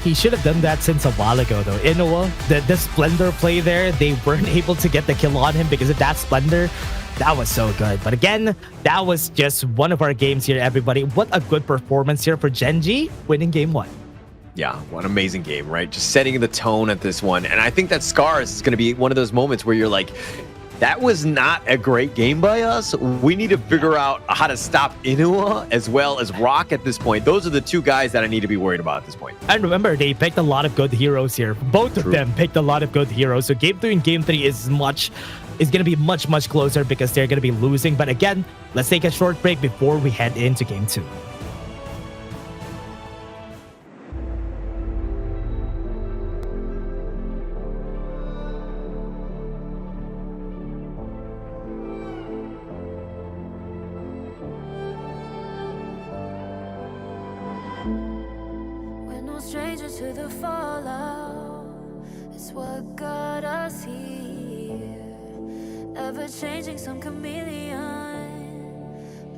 He should have done that since a while ago, though. Inuo, the Splendor play there, they weren't able to get the kill on him because of that Splendor. That was so good. But again, that was just one of our games here, everybody. What a good performance here for Gen.G, winning game 1. Yeah, what an amazing game, right? Just setting the tone at this one. And I think that SCARZ is going to be one of those moments where you're like, that was not a great game by us. We need to figure out how to stop Inua as well as Rock at this point. Those are the 2 guys that I need to be worried about at this point. And remember, they picked a lot of good heroes here. Both of them picked a lot of good heroes. So game 2 and game 3 is going to be much closer because they're going to be losing. But again, let's take a short break before we head into game 2. Stranger to the fallout, it's what got us here. Ever changing, some chameleon,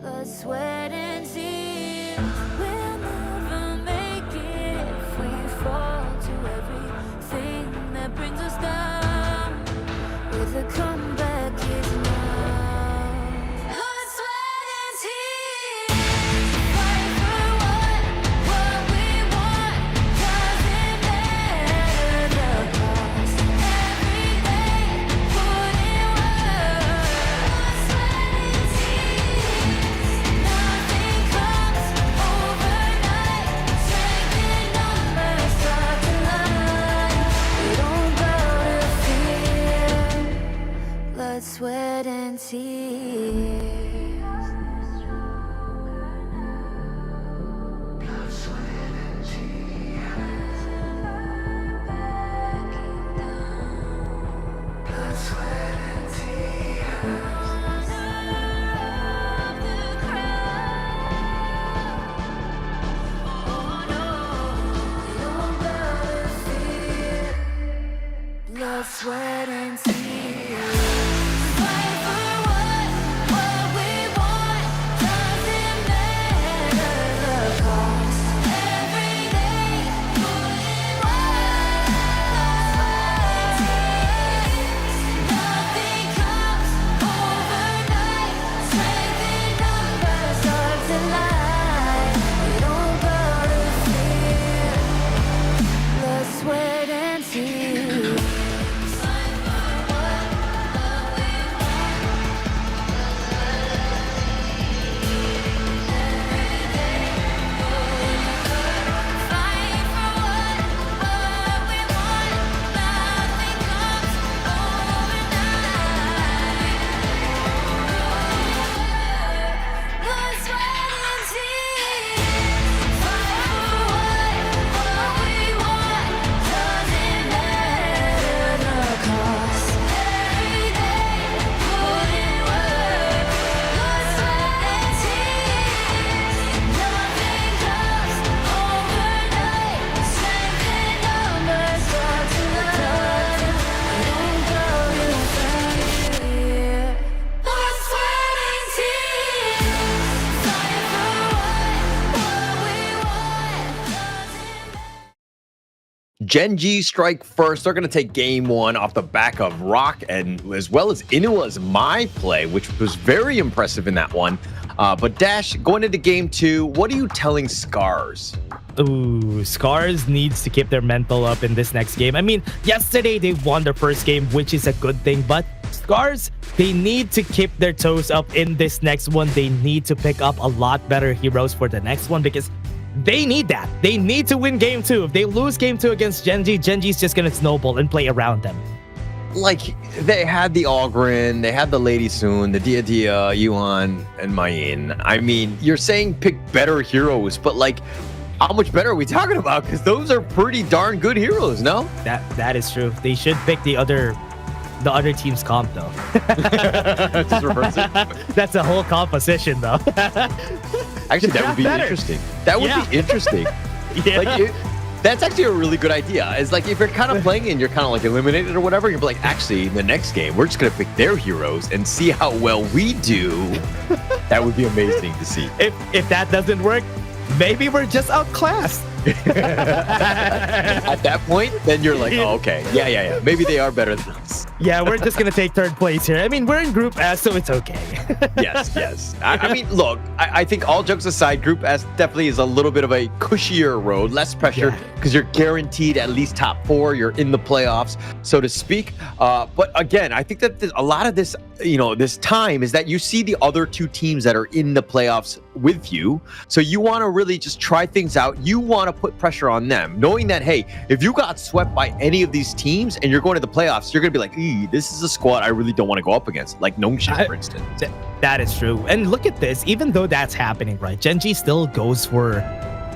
blood, sweat, and tears. We'll never make it if we fall to everything that brings us down. With a comeback is now. Blood, sweat, and tears. Fight for what we want. Doesn't matter the cost. Every day, put in work. Blood, sweat, and tears. Nothing comes overnight. Strength in numbers start to line. We don't bow to fear. Blood, sweat, and tears. Blood, sweat, and tears. Fight for what we want. Doesn't matter the cost. Every day, put in work. Nothing comes overnight. Strength in numbers start to line. We don't bow to fear. Blood, sweat, and tears. Gen.G strike first. They're going to take game one off the back of Rock and as well as Inua's my play, which was very impressive in that one. But Dash, going into game two, what are you telling SCARZ? Ooh, SCARZ needs to keep their mental up in this next game. I mean, yesterday they won their first game, which is a good thing, but SCARZ, they need to keep their toes up in this next one. They need to pick up a lot better heroes for the next one because they need that. They need to win game two. If they lose game two against Gen.G, Gen.G's just gonna snowball and play around them. Like, they had the Algren, they had the Lady Soon, the Dia, Yuan, and Mayin. I mean, you're saying pick better heroes, but like, how much better are we talking about? Because those are pretty darn good heroes, no? That is true. They should pick the other team's comp though. Just reverse it. That's a whole composition though. Actually, that would be interesting. That would be interesting. Yeah. Like, that's actually a really good idea. It's like if you're kind of playing and you're kind of like eliminated or whatever, you'll be like, actually, in the next game, we're just going to pick their heroes and see how well we do. That would be amazing to see. If that doesn't work, maybe we're just outclassed. At that point, then you're like, oh, okay. Yeah. Maybe they are better than us. Yeah, we're just going to take third place here. I mean, we're in Group S, so it's okay. Yes. I mean, look, I think all jokes aside, Group S definitely is a little bit of a cushier road, less pressure, because you're guaranteed at least top four. You're in the playoffs, so to speak. But again, I think that a lot of this, this time is that you see the other two teams that are in the playoffs with you. So you want to really just try things out. You want to put pressure on them, knowing that, hey, if you got swept by any of these teams and you're going to the playoffs, you're going to be like, this is a squad I really don't want to go up against, like Nongshim, for instance. That is true. And look at this, even though that's happening, right? Gen.G still goes for,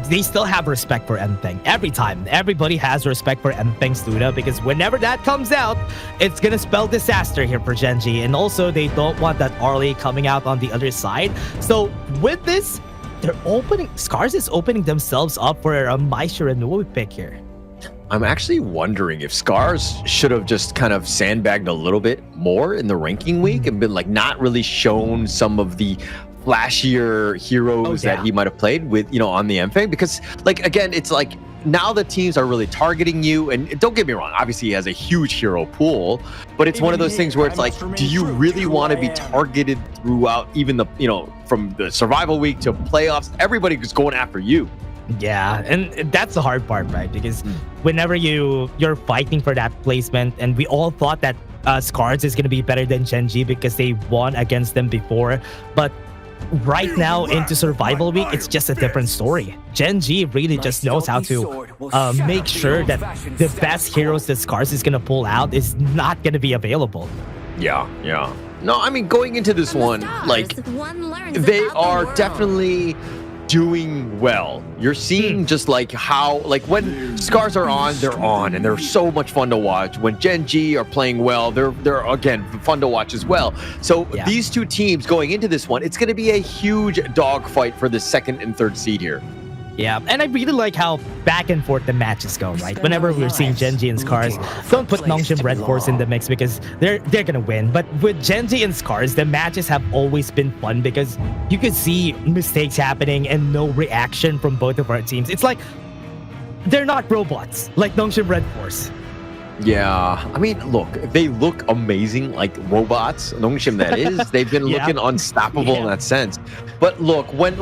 they still have respect for Entheng. Every time, everybody has respect for Entheng Studa because whenever that comes out, it's going to spell disaster here for Gen.G. And also, they don't want that Arlie coming out on the other side. So with this, SCARZ is opening themselves up for a Maisha Renewal pick here. I'm actually wondering if SCARZ should have just kind of sandbagged a little bit more in the ranking week and been like not really shown some of the flashier heroes that he might have played with, on the Enfang, because like, again, it's like now the teams are really targeting you. And don't get me wrong, obviously he has a huge hero pool, but it's one of those things where it's like, do you really want to be targeted throughout even the, from the survival week to playoffs? Everybody's going after you. Yeah, and that's the hard part, right? Because whenever you're fighting for that placement, and we all thought that SCARZ is going to be better than Gen.G because they won against them before, but right now into survival week, it's just a different story. Gen.G really just knows how to make sure that the best heroes that SCARZ is going to pull out is not going to be available. Yeah. No, I mean, going into this one, like, they are definitely doing well. You're seeing just like how, like, when SCARZ are on, they're on, and they're so much fun to watch. When Gen.G are playing well, they're again fun to watch as well. So these two teams going into this one, it's going to be a huge dogfight for the second and third seed here. Yeah, and I really like how back and forth the matches go, right? Whenever we're seeing Gen.G and SCARZ, don't put Nongshim RedForce in the mix because they're gonna win. But with Gen.G and SCARZ, the matches have always been fun because you could see mistakes happening and no reaction from both of our teams. It's like they're not robots like Nongshim RedForce. Yeah, I mean, look, they look amazing like robots. Nongshim, that is. They've been looking unstoppable in that sense. But look, when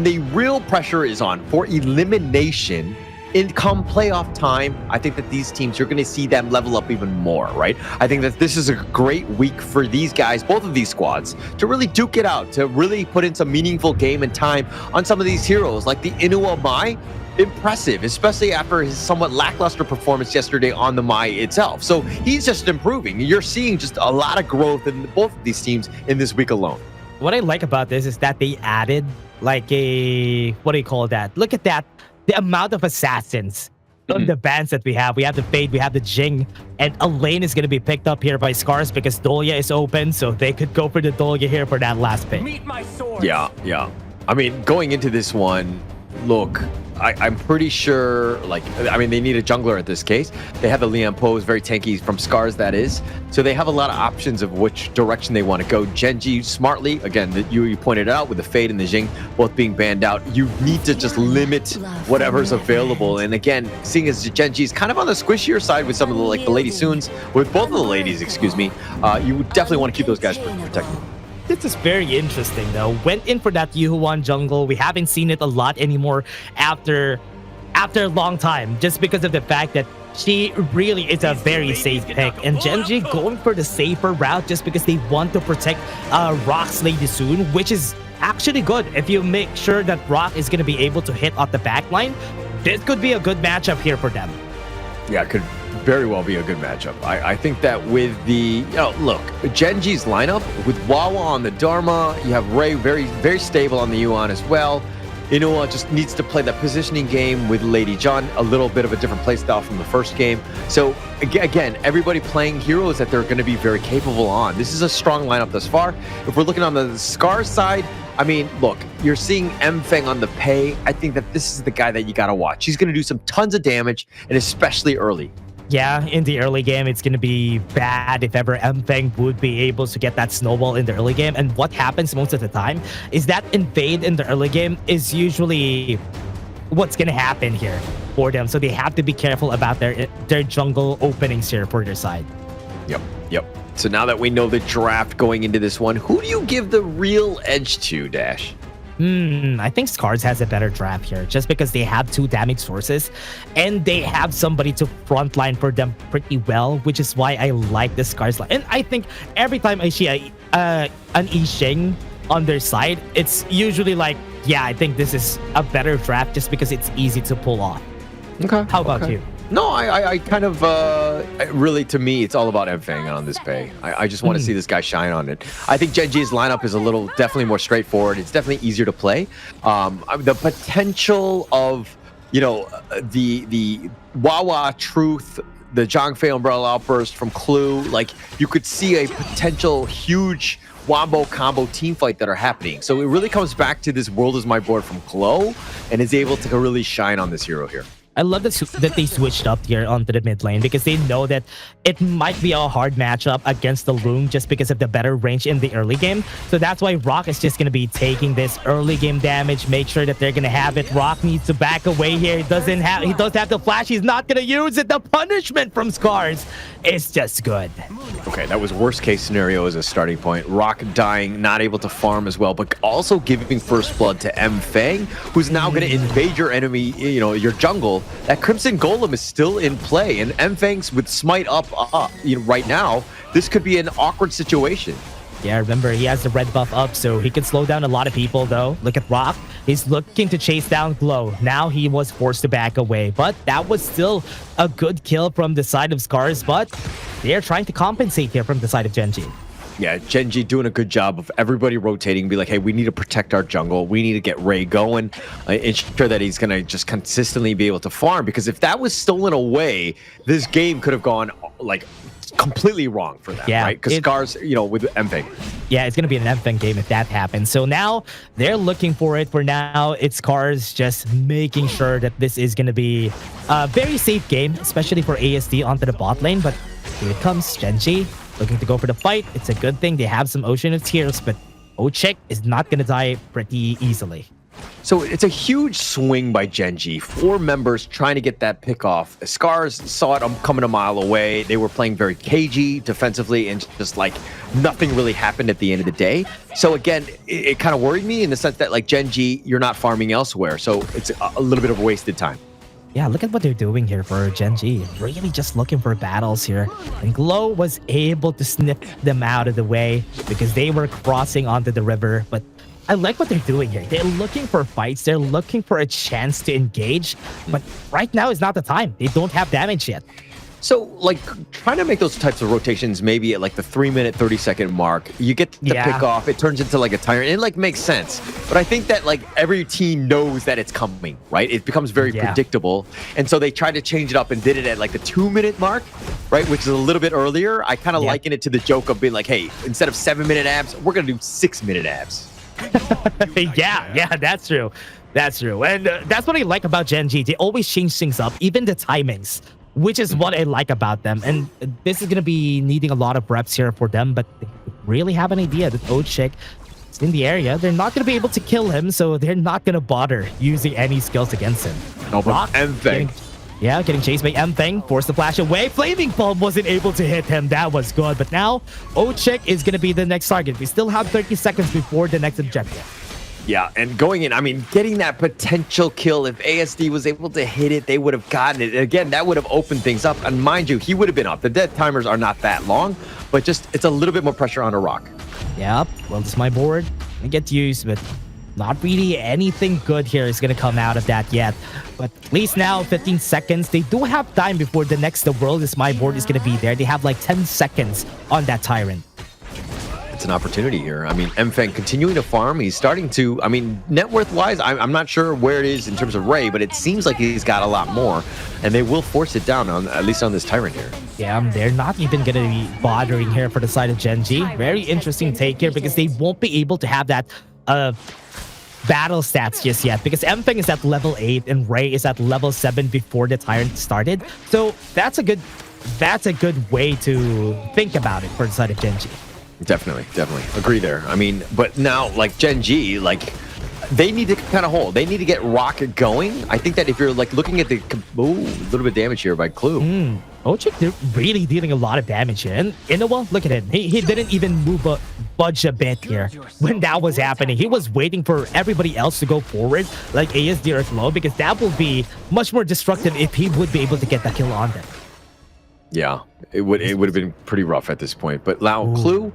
the real pressure is on for elimination in come playoff time, I think that these teams, you're going to see them level up even more, right? I think that this is a great week for these guys, both of these squads, to really duke it out, to really put in some meaningful game and time on some of these heroes like the Inua Mai. Impressive, especially after his somewhat lackluster performance yesterday on the Mai itself. So he's just improving. You're seeing just a lot of growth in both of these teams in this week alone. What I like about this is that they added like a, what do you call that? Look at that. The amount of assassins on the bans that we have. We have the Fade, we have the Jing, and a lane is going to be picked up here by SCARZ because Dolia is open, so they could go for the Dolia here for that last pick. Yeah. I mean, going into this one, look, I'm pretty sure, like, I mean, they need a jungler in this case. They have the Lian Pose, very tanky from SCARZ, that is. So they have a lot of options of which direction they want to go. Gen.G smartly, again, you pointed out with the Fade and the Jing both being banned out, you need to just limit whatever's available. And again, seeing as Gen.G is kind of on the squishier side with some of the, like, the Lady Soons, with both of the ladies, excuse me, you would definitely want to keep those guys protected. This is very interesting, though. Went in for that Yuhuan jungle. We haven't seen it a lot anymore after a long time, just because of the fact that she really is a very safe pick. And Gen.G going for the safer route just because they want to protect Rock's Lady Soon, which is actually good. If you make sure that Rock is going to be able to hit off the back line, this could be a good matchup here for them. Yeah, it could very well be a good matchup. I think that with the, look, Gen.G's lineup, with Wawa on the Dharma, you have Ray very stable on the Yuan as well. Inuwa just needs to play that positioning game with Lady John, a little bit of a different playstyle from the first game. So again, everybody playing heroes that they're going to be very capable on. This is a strong lineup thus far. If we're looking on the SCARZ side, I mean, look, you're seeing Mfeng on the pay. I think that this is the guy that you got to watch. He's going to do some tons of damage, and especially early. Yeah, in the early game, it's going to be bad if ever Mfeng would be able to get that snowball in the early game. And what happens most of the time is that invade in the early game is usually what's going to happen here for them. So they have to be careful about their jungle openings here for their side. Yep. So now that we know the draft going into this one, who do you give the real edge to, Dash? I think SCARZ has a better draft here just because they have 2 damage sources and they have somebody to frontline for them pretty well, which is why I like the SCARZ line. And I think every time I see an Yixing on their side, it's usually like, yeah, I think this is a better draft just because it's easy to pull off. Okay. How about you? No, I kind of, really, to me, it's all about Mfeng on this pay. I just want to see this guy shine on it. I think Gen.G's lineup is a little, definitely more straightforward. It's definitely easier to play. The potential of, the Wawa Truth, the Zhangfei Umbrella Outburst from Clue, like, you could see a potential huge wombo combo team fight that are happening. So it really comes back to this World is My Board from Glow and is able to really shine on this hero here. I love that they switched up here onto the mid lane because they know that it might be a hard matchup against the Loom just because of the better range in the early game. So that's why Rock is just going to be taking this early game damage, make sure that they're going to have it. Rock needs to back away here. He does have the flash. He's not going to use it. The punishment from SCARZ is just good. Okay, that was worst case scenario as a starting point. Rock dying, not able to farm as well, but also giving first blood to Mfeng, who's now going to invade your enemy, your jungle. That Crimson Golem is still in play, and Mfeng's with Smite up, right now, this could be an awkward situation. Yeah, remember, he has the red buff up, so he can slow down a lot of people, though. Look at Rock. He's looking to chase down Glow. Now he was forced to back away, but that was still a good kill from the side of SCARZ, but they're trying to compensate here from the side of Gen.G. Yeah, Gen.G doing a good job of everybody rotating, be like, hey, we need to protect our jungle. We need to get Ray going, ensure that he's going to just consistently be able to farm, because if that was stolen away, this game could have gone, like, completely wrong for them, right? Because SCARZ, with Mfeng. Yeah, it's going to be an Mfeng game if that happens. So now they're looking for it. For now, it's SCARZ just making sure that this is going to be a very safe game, especially for ASD onto the bot lane. But here it comes, Gen.G looking to go for the fight. It's a good thing they have some Ocean of Tears, but Ochek is not going to die pretty easily. So it's a huge swing by Gen.G. 4 members trying to get that pick off. SCARZ saw it coming a mile away. They were playing very cagey defensively, and just like nothing really happened at the end of the day. So again, it kind of worried me in the sense that, like, Gen.G, you're not farming elsewhere. So it's a little bit of a wasted time. Yeah, look at what they're doing here for Gen.G. Really just looking for battles here. And Glow was able to snip them out of the way because they were crossing onto the river. But I like what they're doing here. They're looking for fights. They're looking for a chance to engage. But right now is not the time. They don't have damage yet. So, like, trying to make those types of rotations maybe at, like, the 3-minute, 30-second mark, you get the pick off, it turns into, like, a tyrant. It, like, makes sense. But I think that, like, every team knows that it's coming, right? It becomes very predictable. And so they tried to change it up and did it at, like, the 2-minute mark, right? Which is a little bit earlier. I kind of liken it to the joke of being like, hey, instead of 7-minute abs, we're going to do 6-minute abs. Yeah, that's true. That's true. And that's what I like about Gen.G. They always change things up, even the timings, which is what I like about them. And this is going to be needing a lot of reps here for them, but they really have an idea that Ochik is in the area. They're not going to be able to kill him, so they're not going to bother using any skills against him. No, but Mfeng. Getting chased by Mfeng, forced the flash away. Flaming Palm wasn't able to hit him. That was good. But now, Ochik is going to be the next target. We still have 30 seconds before the next objective. Yeah, and going in, I mean, getting that potential kill, if ASD was able to hit it, they would have gotten it. Again, that would have opened things up. And mind you, he would have been up. The death timers are not that long, but just it's a little bit more pressure on a rock. Yep, well, this is my board. I get used, but not really anything good here is going to come out of that yet. But at least now, 15 seconds. They do have time before the next The World Is My Board is going to be there. They have like 10 seconds on that Tyrant. It's an opportunity here. I mean, Mfeng continuing to farm. He's starting to, I mean, net worth-wise, I'm not sure where it is in terms of Ray, but it seems like he's got a lot more. And they will force it down, on at least on this Tyrant here. Yeah, they're not even going to be bothering here for the side of Gen.G. Very interesting take here because they won't be able to have that battle stats just yet because Mfeng is at level 8 and Ray is at level 7 before the Tyrant started. So that's a good way to think about it for the side of Gen.G. Definitely agree there. I mean, but now like Gen.G, like they need to kind of hold. They need to get Rocket going. I think that if you're like looking at the a little bit of damage here by Clue. Ochik, they're really dealing a lot of damage here. And Inoue, look at him. He didn't even move budge a bit here when that was happening. He was waiting for everybody else to go forward, like ASD or Flow, because that will be much more destructive if he would be able to get that kill on them. Yeah, it would have been pretty rough at this point. But now Clue,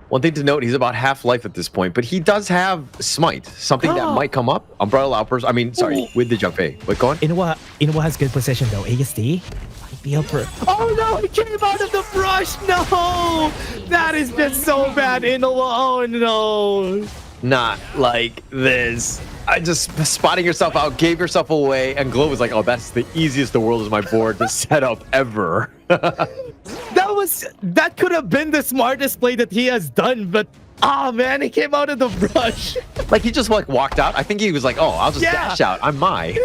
one thing to note, he's about half life at this point, but he does have Smite, something that might come up. Umbrella Outburst, I mean, sorry, with the Junpei. But go on. Inoue has good position though. ASD might be up for... Oh no, he came out of the brush. No, that is just so bad. Inoue, oh no. Not like this. I just spotting yourself out, gave yourself away, and Glow was like, oh, that's the easiest The World Is My Board to set up ever. That could have been the smartest play that he has done, but man, he came out of the brush. Like he just like walked out. I think he was like, oh, I'll just dash out. I'm my.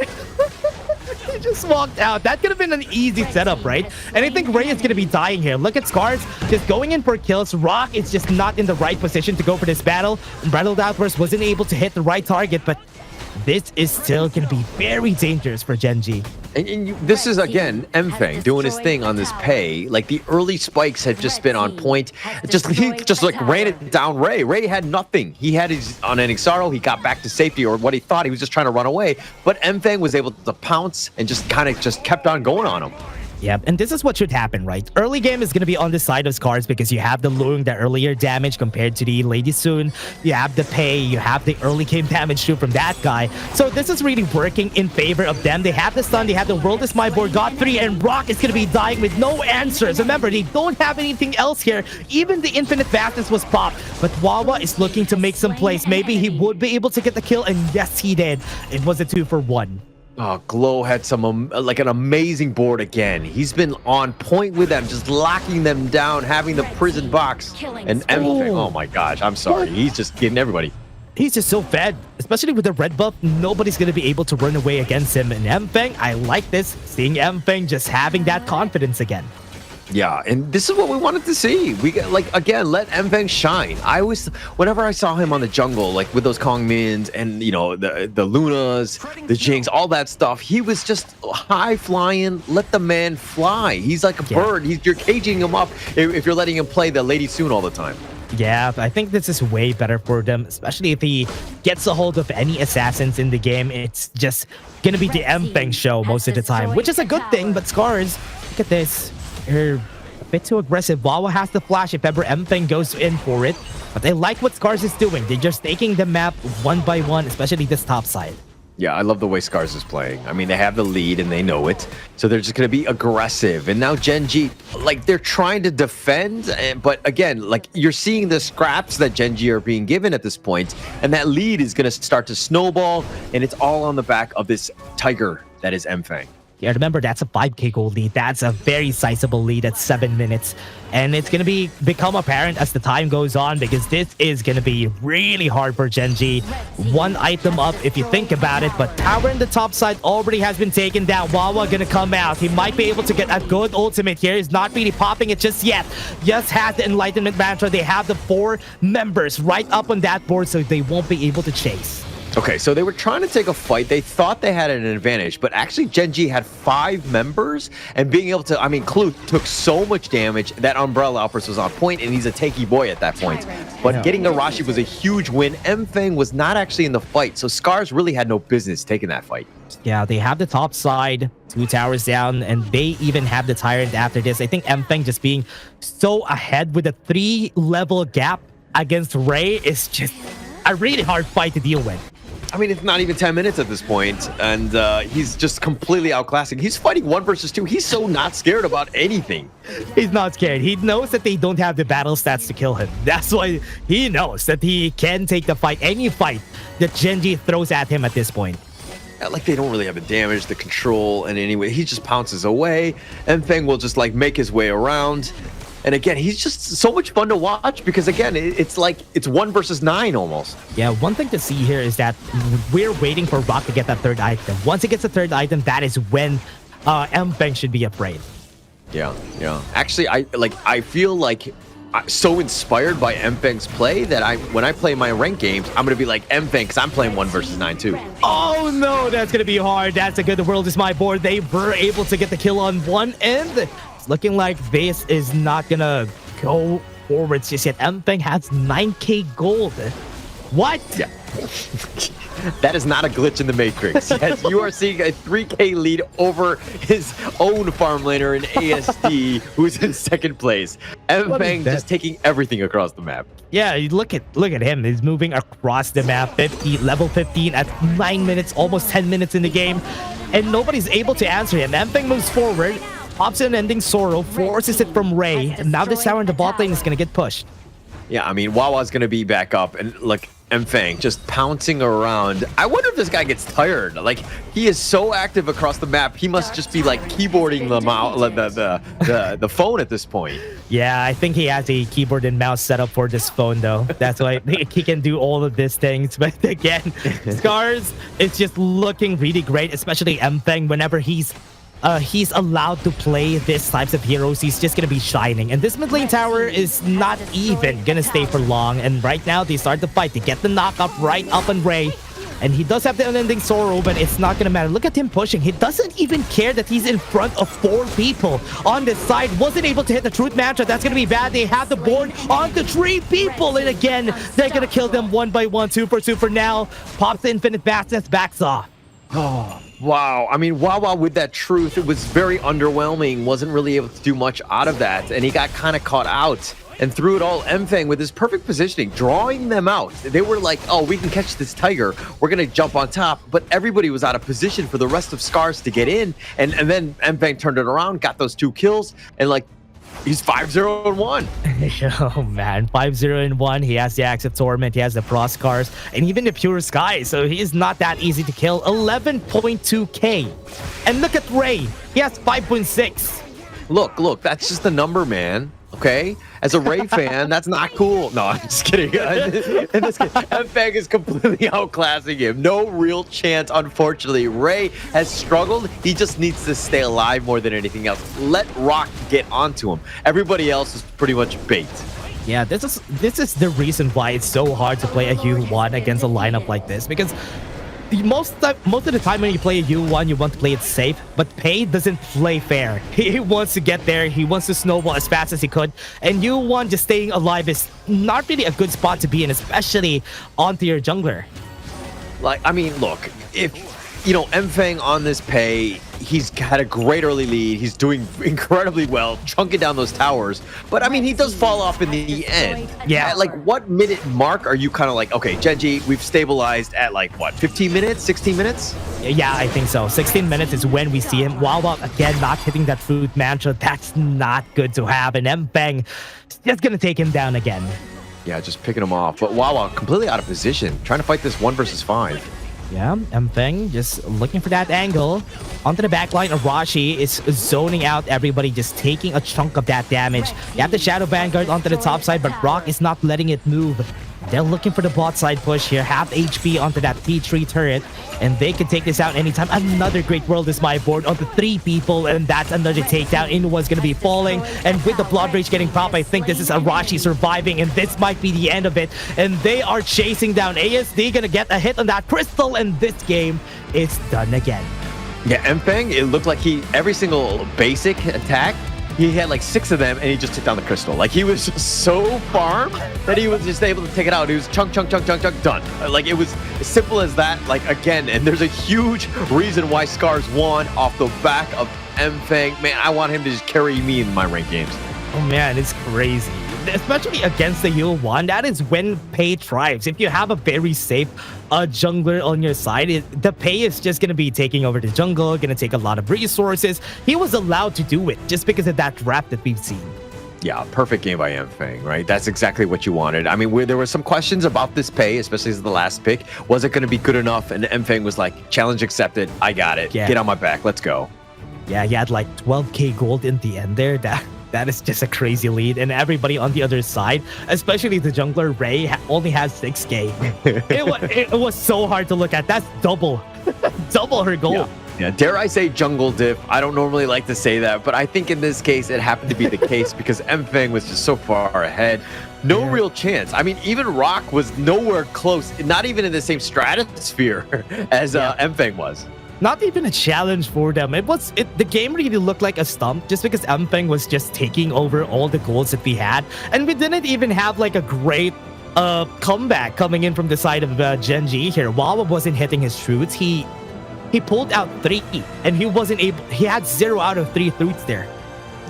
He just walked out. That could have been an easy setup, right? And I think Ray is going to be dying here. Look at SCARZ just going in for kills. Rock is just not in the right position to go for this battle. Unbridled Outburst wasn't able to hit the right target, but this is still going to be very dangerous for Gen.G. And this is, again, Mfeng doing his thing on this pay. Like, the early spikes had just been on point. He just, like, ran it down Ray. Ray had nothing. He had his on an Xaro. He got back to safety, or what he thought. He was just trying to run away. But Mfeng was able to pounce and just kind of just kept on going on him. Yeah, and this is what should happen, right? Early game is going to be on the side of SCARZ because you have the Luring, the earlier damage compared to the Lady Soon. You have the pay, you have the early game damage too from that guy. So this is really working in favor of them. They have the stun, they have the World Is My Board, got 3, and Rock is going to be dying with no answers. Remember, they don't have anything else here. Even the Infinite Vastness was popped, but Wawa is looking to make some plays. Maybe he would be able to get the kill, and yes, he did. It was a 2-for-1. Oh, Glow had some, like an amazing board again. He's been on point with them, just locking them down, having the prison box and everything. Oh my gosh, I'm sorry. He's just getting everybody. He's just so fed, especially with the red buff. Nobody's going to be able to run away against him. And Mfeng, I like this. Seeing Mfeng just having that confidence again. Yeah, and this is what we wanted to see. We get, like, again, let Mfeng shine. I always, whenever I saw him on the jungle, like with those Kong Mins and, you know, the Lunas, the Jinx, all that stuff, he was just high flying. Let the man fly. He's like a bird. You're caging him up if you're letting him play the Lady Soon all the time. Yeah, I think this is way better for them, especially if he gets a hold of any assassins in the game. It's just going to be the Mfeng show most of the time, which is a good thing. But SCARZ, look at this. They're a bit too aggressive. Wawa has the flash if ever Mfeng goes in for it. But I like what SCARZ is doing. They're just taking the map one by one, especially this top side. Yeah, I love the way SCARZ is playing. I mean, they have the lead and they know it. So they're just going to be aggressive. And now Gen.G, like, they're trying to defend. But again, like, you're seeing the scraps that Gen.G are being given at this point. And that lead is going to start to snowball. And it's all on the back of this tiger that is Mfeng. Yeah, remember, that's a 5k gold lead. That's a very sizable lead at 7 minutes. And it's going to become apparent as the time goes on, because this is going to be really hard for Gen.G. One item up if you think about it, but tower in the top side already has been taken down. Wawa going to come out. He might be able to get a good ultimate here. He's not really popping it just yet. Just has the Enlightenment Mantra. They have the 4 members right up on that board, so they won't be able to chase. Okay, so they were trying to take a fight. They thought they had an advantage, but actually Gen.G had 5 members, and being able to, I mean, Clue took so much damage. That Umbrella Outburst was on point, and he's a tanky boy at that point. But getting Arashi was a huge win. Mfeng was not actually in the fight, so SCARZ really had no business taking that fight. Yeah, they have the top side, 2 towers down, and they even have the Tyrant after this. I think Mfeng just being so ahead with a 3-level gap against Ray is just a really hard fight to deal with. I mean, it's not even 10 minutes at this point, and he's just completely outclassing. He's fighting 1 versus 2. He's so not scared about anything. He's not scared. He knows that they don't have the battle stats to kill him. That's why he knows that he can take the fight, any fight that Gen.G throws at him at this point. Yeah, like, they don't really have the damage, the control, and anyway, he just pounces away. Mfeng will just, like, make his way around. And again, he's just so much fun to watch, because again, it's like it's 1 versus 9 almost. Yeah, one thing to see here is that we're waiting for Rock to get that 3rd item. Once he gets the 3rd item, that is when Mfeng should be afraid. Yeah. Actually, I feel like I'm so inspired by Mfeng's play that when I play my ranked games, I'm gonna be like Mfeng, because I'm playing 1 versus 9 too. Oh no, that's gonna be hard. That's a good. The world is my board. They were able to get the kill on one end. Looking like Vase is not gonna go forwards just yet. Mfeng has 9k gold. What? Yeah. That is not a glitch in the Matrix. Yes, you are seeing a 3k lead over his own farm laner in ASD, who's in 2nd place. Mfeng just taking everything across the map. Yeah, look at him. He's moving across the map. Level 15 at 9 minutes, almost 10 minutes in the game, and nobody's able to answer him. Mfeng moves forward, pops an Ending Sorrow, forces it from Ray, and now this tower in the bot lane is going to get pushed. Yeah, I mean, Wawa's going to be back up, and look, Mfeng just pouncing around. I wonder if this guy gets tired. Like, he is so active across the map, he must just be like keyboarding the phone at this point. Yeah, I think he has a keyboard and mouse set up for this phone, though. That's why he can do all of these things. But again, SCARZ is just looking really great, especially Mfeng. Whenever he's allowed to play these types of heroes, he's just gonna be shining. And this mid lane tower is not even gonna stay for long. And right now, they start the fight to get the knock up right up on Ray. And he does have the unending sorrow, but it's not gonna matter. Look at him pushing. He doesn't even care that he's in front of 4 people on this side. Wasn't able to hit the truth mantra. That's gonna be bad. They have the board on the 3 people. And again, they're gonna kill them 1 by 1, 2 for now. Pops the infinite fastness, backs off. Oh, wow. I mean, Wawa with that truth, it was very underwhelming. Wasn't really able to do much out of that. And he got kind of caught out. And through it all, Mfeng with his perfect positioning, drawing them out. They were like, oh, we can catch this tiger. We're going to jump on top. But everybody was out of position for the rest of SCARZ to get in. And then Mfeng turned it around, got those 2 kills. And like, he's 5-0-1. Oh man, 5-0-1. He has the Axe of Torment, he has the Frost Scars, and even the Pure Sky. So he is not that easy to kill. 11.2k. And look at Ray. He has 5.6. Look, that's just the number, man. Okay? As a Ray fan, that's not cool. No, I'm just kidding. Mfeng is completely outclassing him. No real chance, unfortunately. Ray has struggled. He just needs to stay alive more than anything else. Let Rock get onto him. Everybody else is pretty much bait. Yeah, this is the reason why it's so hard to play a U1 against a lineup like this, because most of the time when you play a U1, you want to play it safe, but Pei doesn't play fair. He wants to get there, he wants to snowball as fast as he could, and U1 just staying alive is not really a good spot to be in, especially onto your jungler. Like, I mean, look, if, you know, Mfeng on this Pei, he's had a great early lead, he's doing incredibly well, chunking down those towers, but I mean, he does fall off in the end. Yeah. At like, what minute mark are you kind of like, okay, Gen.G, we've stabilized at like, what, 15 minutes, 16 minutes? Yeah, I think so. 16 minutes is when we see him. Wawa, again, not hitting that food mantra. That's not good to have. And Mfeng just gonna take him down again. Yeah, just picking him off. But Wawa completely out of position, trying to fight this 1 versus 5. Yeah, Mfeng just looking for that angle. Onto the back line, Arashi is zoning out everybody, just taking a chunk of that damage. You have the Shadow Vanguard onto the top side, but Rock is not letting it move. They're looking for the bot side push here. Half HP onto that T3 turret, and they can take this out anytime. Another great world is my board onto 3 people, and that's another takedown. Inua's gonna be falling, and with the Blood Rage getting popped, I think this is Arashi surviving, and this might be the end of it. And they are chasing down ASD, gonna get a hit on that crystal, and this game is done again. Yeah, Mfeng, it looked like every single basic attack, he had like 6 of them, and he just took down the crystal. Like, he was just so farm that he was just able to take it out. He was chunk, done. Like, it was as simple as that. Like, again, and there's a huge reason why SCARZ won off the back of Mfeng. Man, I want him to just carry me in my ranked games. Oh man, it's crazy. Especially against the Heal 1, that is when Pei thrives. If you have a very safe jungler on your side, the Pei is just going to be taking over the jungle, going to take a lot of resources. He was allowed to do it just because of that draft that we've seen. Yeah, perfect game by Mfeng, right? That's exactly what you wanted. I mean, there were some questions about this Pei, especially as the last pick. Was it going to be good enough? And Mfeng was like, challenge accepted. I got it. Yeah. Get on my back. Let's go. Yeah, he had like 12k gold in the end there. That is just a crazy lead, and everybody on the other side, especially the jungler Ray, only has 6k. it was so hard to look at. That's double her gold. Yeah, dare I say jungle diff? I don't normally like to say that, but I think in this case it happened to be the case because Mfeng was just so far ahead. No real chance. I mean, even Rock was nowhere close, not even in the same stratosphere as Mfeng was. Not even a challenge for them. The game really looked like a stump just because Mfeng was just taking over all the goals that we had. And we didn't even have like a great comeback coming in from the side of Gen.G here. Wawa wasn't hitting his shoots. He pulled out 3 and he had 0 out of 3 shoots there.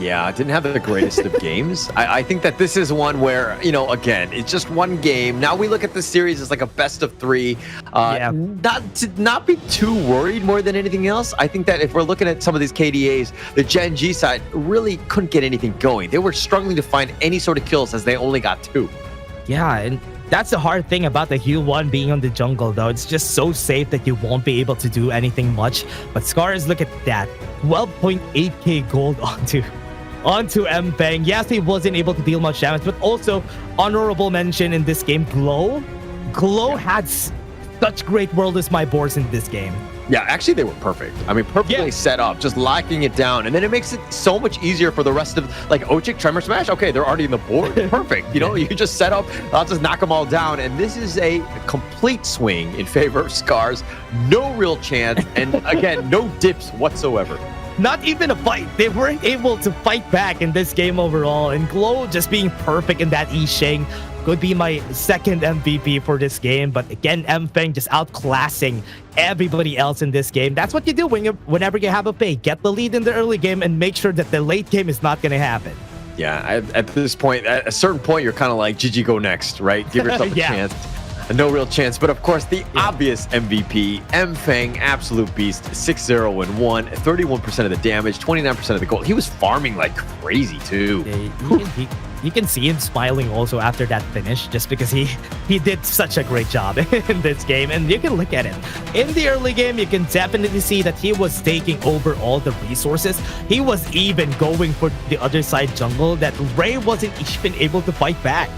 Yeah, didn't have the greatest of games. I think that this is one where, again, it's just one game. Now we look at the series as like a best of 3. Not be too worried more than anything else. I think that if we're looking at some of these KDAs, the Gen.G side really couldn't get anything going. They were struggling to find any sort of kills as they only got 2. Yeah, and that's the hard thing about the Heal 1 being on the jungle, though. It's just so safe that you won't be able to do anything much. But SCARZ, look at that. 12.8k gold onto Mfeng. Yes, he wasn't able to deal much damage, but also honorable mention in this game, Glow. Glow had such great world as my boards in this game. Yeah, actually they were perfect. I mean, perfectly set up, just locking it down. And then it makes it so much easier for the rest of, like, Ochik, Tremor Smash. Okay, they're already in the board. Perfect. You just set up, I'll just knock them all down. And this is a complete swing in favor of SCARZ. No real chance. And again, no dips whatsoever. Not even a fight. They weren't able to fight back in this game overall. And Glow just being perfect in that Yisheng could be my second MVP for this game. But again, Mfeng just outclassing everybody else in this game. That's what you do whenever you have a Pei. Get the lead in the early game and make sure that the late game is not going to happen. Yeah, at this point, at a certain point, you're kind of like, GG, go next, right? Give yourself a chance. No real chance, but of course the obvious MVP, Mfeng, absolute beast, 6-0 and 1, 31% of the damage, 29% of the gold. He was farming like crazy too. You can see him smiling also after that finish, just because he did such a great job in this game. And you can look at it in the early game, you can definitely see that he was taking over all the resources. He was even going for the other side jungle that Ray wasn't even able to fight back.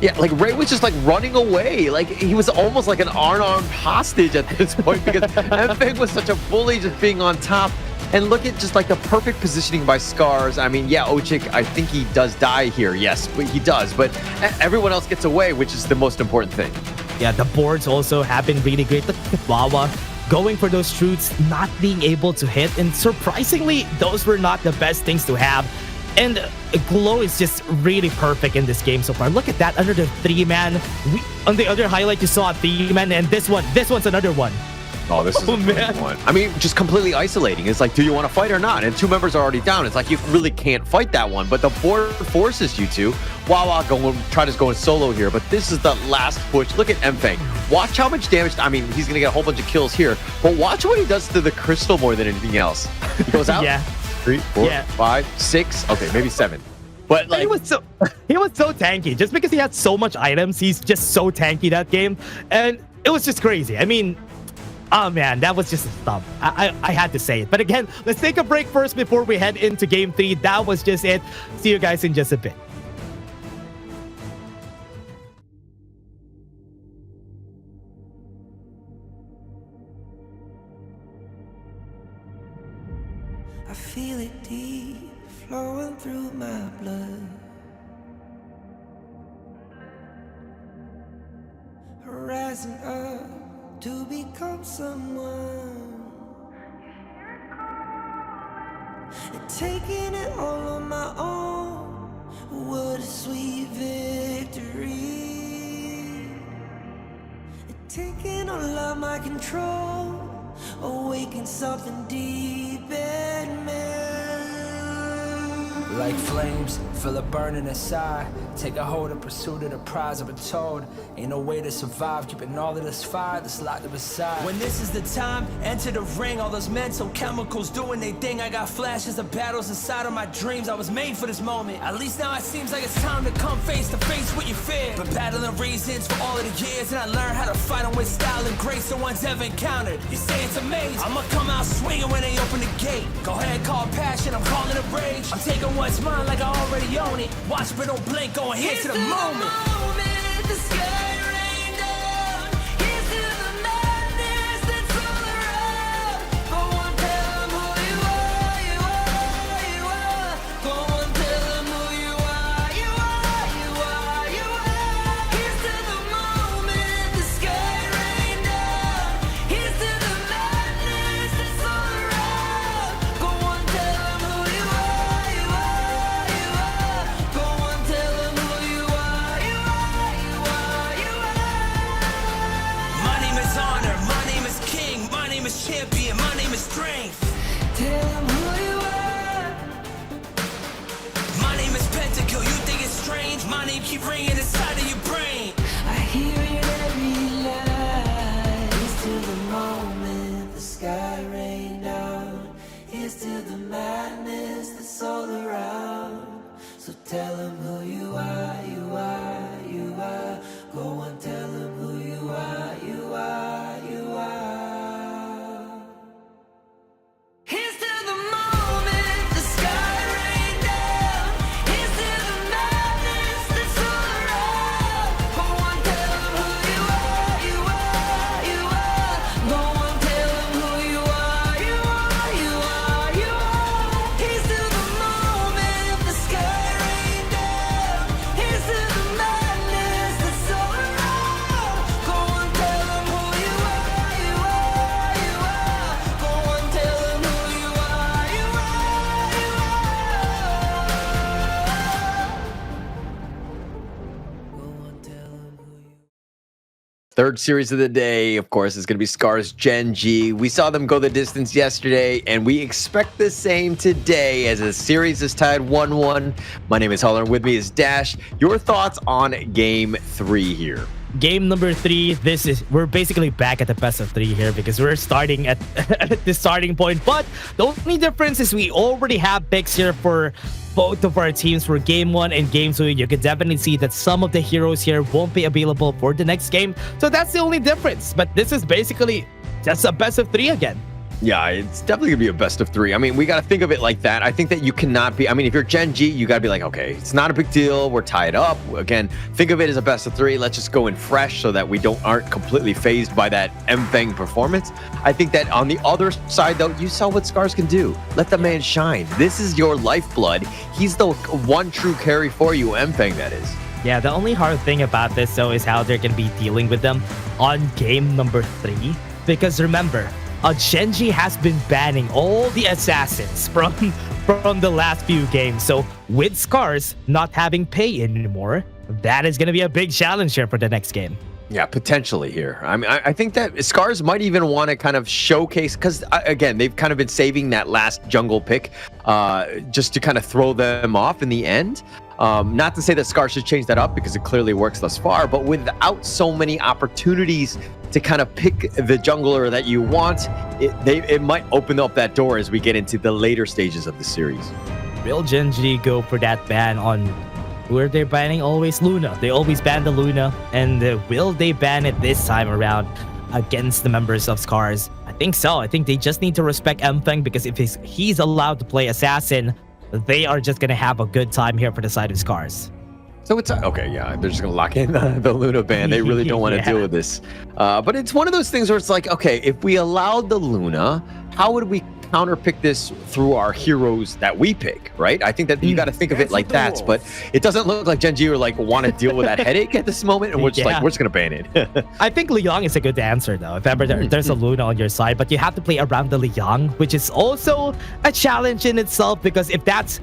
Yeah, like Ray was just like running away. Like he was almost like an unarmed hostage at this point because Mfeng was such a bully just being on top. And look at just like the perfect positioning by SCARZ. I mean, yeah, Ochik, I think he does die here. Yes, but he does. But everyone else gets away, which is the most important thing. Yeah, the boards also have been really great. Look at Wawa going for those shoots, not being able to hit. And surprisingly, those were not the best things to have. And Glow is just really perfect in this game so far. Look at that under the 3-man. On the other highlight, you saw a 3-man, and this one's another one. Oh, this is a great one. I mean, just completely isolating. It's like, do you want to fight or not? And 2 members are already down. It's like you really can't fight that one. But the board forces you to. Wawa going solo here. But this is the last push. Look at Mfeng. Watch how much damage. I mean, he's going to get a whole bunch of kills here. But watch what he does to the crystal more than anything else. He goes out. 3, 4, 5, 6. Okay, maybe 7. But like he was so tanky. Just because he had so much items, he's just so tanky that game. And it was just crazy. I mean, Oh man, that was just a stump. I had to say it. But again, let's take a break first before we head into game 3. That was just it. See you guys in just a bit. I feel it deep flowing through my blood. Rising up to become someone, and taking it all on my own. What a sweet victory. And taking all of my control, awaken something deep in me. Like flames, feel it burning inside. Take a hold of pursuit of the prize. I've been told ain't no way to survive, keeping all of this fire that's locked up aside. When this is the time, enter the ring. All those mental chemicals doing their thing. I got flashes of battles inside of my dreams. I was made for this moment. At least now it seems like it's time to come face to face with your fear. Been battling reasons for all of the years, and I learned how to fight them with style and grace no one's ever encountered. You say it's amazing, I'ma come out swinging when they open the gate. Go ahead, call passion, I'm calling it rage. I'm taking what's mine like I already own it. Watch but don't blink, going here to the moment. The sky rain down. Here's to the madness that's all around. Go on, tell them who you are, you are, you are. Go on, tell them who you are, you are, you are, you are. Here's to the moment, the sky rain down. Here's to the madness that's all around. Go on, tell them who you are, you are, you are. Go on, tell them who you are, you are, you are, you are. My name is honor, my name is king, my name is champion, my name is strength. Tell them who you are. My name is Pentakill, you think it's strange? My name keep ringing inside of your brain. I hear it every line. Here's to the moment the sky rain down. Here's to the madness that's all around. So tell them who you are, you are, you are. Go on, tell them who you are, you are, you are. Here's to the moment the sky rain down. Here's to the madness that's all around. Go on, tell them who you are, you are, you are. Go on, tell them who you are, you are, you are, you are. Here's to the moment the sky rain down. Here's to the madness that's all around. Go on, tell them who you are, you are, you are. Go on, tell them who you are, you are, you Third series of the day, of course, is going to be SCARZ Gen.G. We saw them go the distance yesterday, and we expect the same today as the series is tied 1-1. My name is Holler, and with me is Dash. Your thoughts on Game 3 here? Game number 3, we're basically back at the best of 3 here because we're starting at the starting point. But the only difference is we already have picks here for both of our teams for Game 1 and Game 2. You can definitely see that some of the heroes here won't be available for the next game. So that's the only difference. But this is basically just a best of 3 again. Yeah, it's definitely going to be a best of 3. I mean, we got to think of it like that. I think that you cannot be, I mean, if you're Gen.G, you got to be like, okay, it's not a big deal. We're tied up. Again, think of it as a best of 3. Let's just go in fresh so that we aren't completely phased by that M-Fang performance. I think that on the other side, though, you saw what SCARZ can do. Let the man shine. This is your lifeblood. He's the one true carry for you, M-Fang, that is. Yeah, the only hard thing about this, though, is how they're going to be dealing with them on game number 3. Because remember, Gen.G has been banning all the assassins from the last few games. So with SCARZ not having pay anymore, that is going to be a big challenge here for the next game. Yeah, potentially here. I mean, I think that SCARZ might even want to kind of showcase, because again, they've kind of been saving that last jungle pick just to kind of throw them off in the end. Not to say that SCARZ should change that up because it clearly works thus far, but without so many opportunities to kind of pick the jungler that you want, it might open up that door as we get into the later stages of the series. Will Gen.G go for that ban on who are they banning? Always Luna. They always ban the Luna, and will they ban it this time around? against the members of SCARZ? I think so. I think they just need to respect Mfeng, because if he's allowed to play assassin, they are just gonna have a good time here for the side of SCARZ. So it's okay, yeah. They're just gonna lock in the Luna ban. They really don't want to deal with this. But it's one of those things where it's like, okay, if we allowed the Luna, how would we counterpick this through our heroes that we pick, right? I think that you got to think of it like that. But it doesn't look like Gen.G are like want to deal with that headache at this moment, and we're just like, we're just gonna ban it. I think Liang is a good answer though. If ever there's a Luna on your side, but you have to play around the Liang, which is also a challenge in itself, because if that's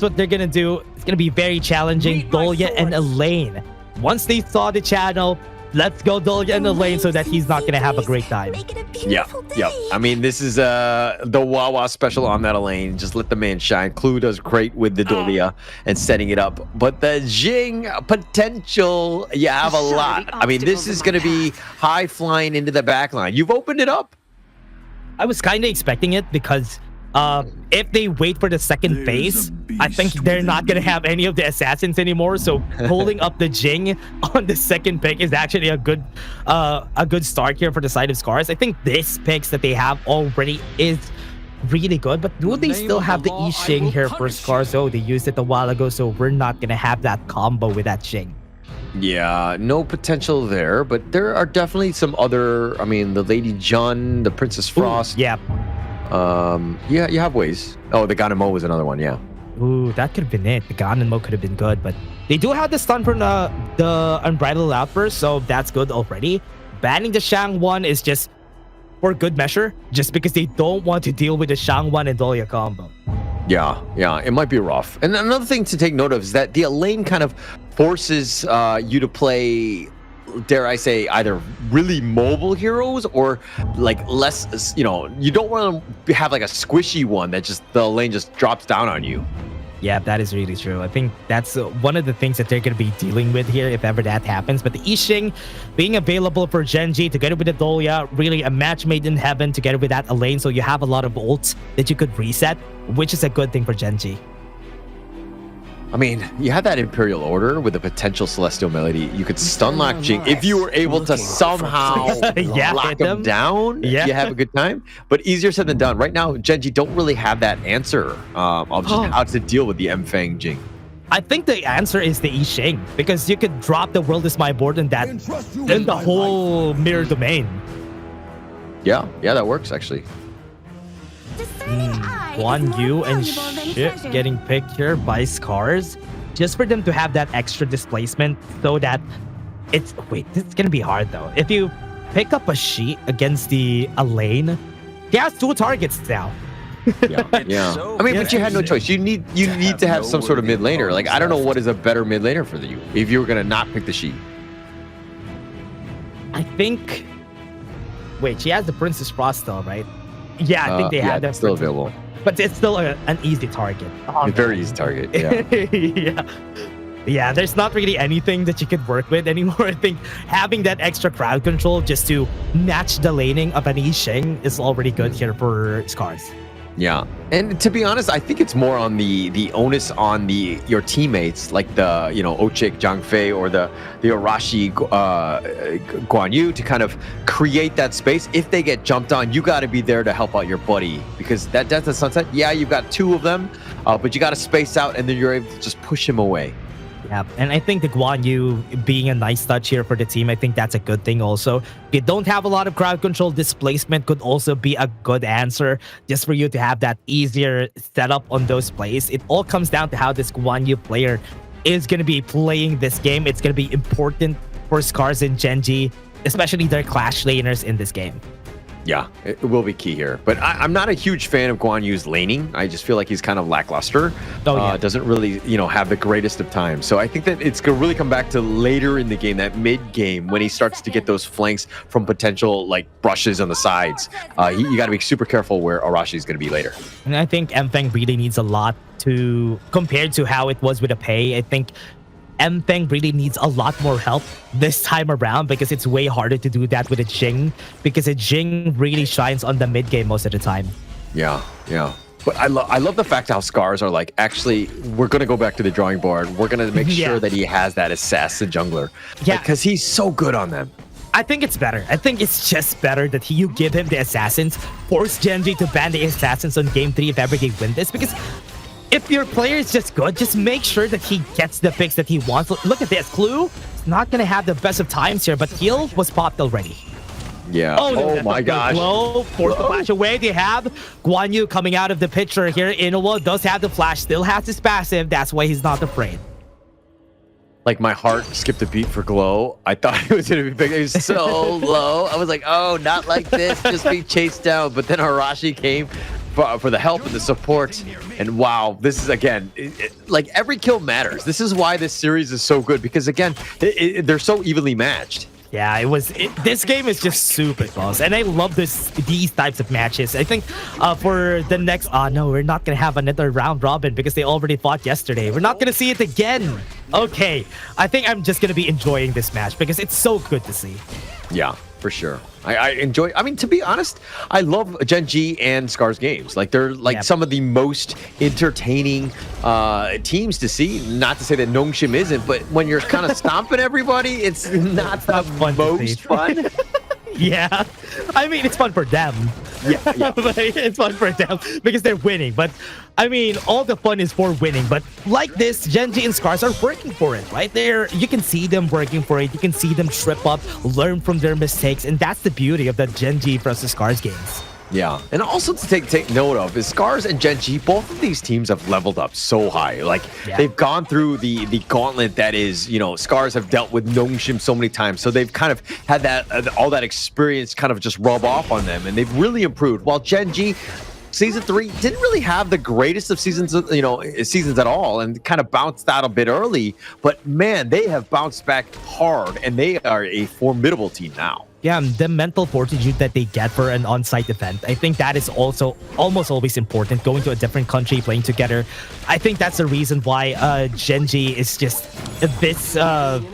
what they're gonna do, it's gonna be very challenging. Dolya and Elaine, once they saw the channel, let's go Dolya and Elaine, so that he's not gonna have a great time. Yeah. I mean, this is the Wawa special on that Elaine. Just let the man shine. Clue does great with the Dolya and setting it up, but the Jing potential, you have a lot. I mean, this is gonna be high flying into the back line. You've opened it up. I was kind of expecting it, because if they wait for the second phase, I think they're not gonna have any of the assassins anymore. So pulling up the Jing on the second pick is actually a good start here for the side of SCARZ. I think this picks that they have already is really good, but do they still have the Yixing here for SCARZ? Oh, they used it a while ago, so we're not gonna have that combo with that Jing. Yeah, no potential there, but there are definitely some other. I mean, the Lady Jun, the Princess Frost. Ooh, yeah. Yeah, you have ways. Oh, the Ganemo was another one. Yeah. Ooh, that could have been it. The Ganemo could have been good, but they do have the stun from the Unbridled Outburst, so that's good already. Banning the Shang one is just for good measure, just because they don't want to deal with the Shang one and Dolya combo. Yeah, it might be rough. And another thing to take note of is that the Elaine kind of forces you to play, dare I say, either really mobile heroes or like less, you don't want to have like a squishy one that just the lane just drops down on you. Yeah, that is really true. I think that's one of the things that they're going to be dealing with here if ever that happens. But the Yixing being available for Gen.G together with the Dolya, really a match made in heaven together with that Elaine. So you have a lot of ults that you could reset, which is a good thing for Gen.G. I mean, you had that Imperial Order with a potential Celestial Melody. You could stun lock Jing if you were able to somehow lock him down. Yeah. You have a good time, but easier said than done. Right now, Gen.G don't really have that answer of just how to deal with the Mfeng Jing. I think the answer is the Yixing, because you could drop the World is My Board and that in the whole mirror domain. Yeah, that works actually. Guan Yu and Ship getting picked here by SCARZ, just for them to have that extra displacement, so that it's this is gonna be hard though. If you pick up a Shi against the Elaine, he has 2 targets now. Yeah. I mean, but you had no choice. You need to have some sort of mid laner. Like, I don't know what is a better mid laner for you if you were gonna not pick the Shi. I think. Wait, she has the Princess Frost though, right? Yeah, I think they have that still available. But it's still an easy target. A very easy target, yeah. Yeah, there's not really anything that you could work with anymore. I think having that extra crowd control just to match the laning of an Yixing is already good here for SCARZ. Yeah, and to be honest, I think it's more on the onus on your teammates, like the Ochik, Zhang Fei, or the Arashi, Guan Yu, to kind of create that space. If they get jumped on, you got to be there to help out your buddy, because that Death of Sunset, yeah, you've got 2 of them, but you got to space out, and then you're able to just push him away. Yeah, and I think the Guan Yu being a nice touch here for the team, I think that's a good thing also. If you don't have a lot of crowd control, displacement could also be a good answer, just for you to have that easier setup on those plays. It all comes down to how this Guan Yu player is going to be playing this game. It's going to be important for SCARZ and Gen.G, especially their clash laners in this game. Yeah, it will be key here. But I'm not a huge fan of Guan Yu's laning. I just feel like he's kind of lackluster. Doesn't really, have the greatest of times. So I think that it's going to really come back to later in the game, that mid-game, when he starts to get those flanks from potential, brushes on the sides. You got to be super careful where Arashi is going to be later. And I think Mfeng really needs a lot compared to how it was with a Pei. I think Mfeng really needs a lot more help this time around, because it's way harder to do that with a Jing, because a Jing really shines on the mid game most of the time. Yeah. But I love the fact how SCARZ are like, actually, we're going to go back to the drawing board. We're going to make sure that he has that assassin jungler. Yeah. Because he's so good on them. I think it's better. I think it's just better that you give him the assassins, force Gen.G to ban the assassins on game 3 if ever they win this, because if your player is just good, just make sure that he gets the picks that he wants. Look at this. Clue is not going to have the best of times here, but heal was popped already. Yeah. Oh, no, oh my gosh. Glow, force the flash away. They have Guan Yu coming out of the picture here. Inoue does have the flash, still has his passive. That's why he's not afraid. Like, my heart skipped a beat for Glow. I thought it was going to be big. It was so low. I was like, oh, not like this. Just be chased down. But then Arashi came for the help and the support. And wow, this is, again, like, every kill matters. This is why this series is so good. Because, again, they're so evenly matched. Yeah, this game is just super close, and I love these types of matches. I think for the next, no, we're not gonna have another round robin because they already fought yesterday. We're not gonna see it again. Okay, I think I'm just gonna be enjoying this match because it's so good to see. Yeah, for sure. I enjoy. I mean, to be honest, I love Gen.G and SCARZ games. Like, they're like some of the most entertaining teams to see. Not to say that Nongshim isn't, but when you're kind of stomping everybody, it's not the most fun. Yeah, I mean, it's fun for them. Yeah. It's fun for them because they're winning. But I mean, all the fun is for winning. But like this, Gen.G and SCARZ are working for it, right? You can see them working for it. You can see them trip up, learn from their mistakes, and that's the beauty of the Gen.G versus SCARZ games. Yeah, and also to take note of is SCARZ and Gen.G, both of these teams have leveled up so high. Like, they've gone through the gauntlet that is, you know, SCARZ have dealt with Nongshim so many times. So they've kind of had that all that experience kind of just rub off on them, and they've really improved. While Gen.G, Season 3 didn't really have the greatest of seasons, seasons at all, and kind of bounced out a bit early. But man, they have bounced back hard, and they are a formidable team now. Yeah, the mental fortitude that they get for an on-site event, I think that is also almost always important. Going to a different country, playing together. I think that's the reason why Gen.G is just this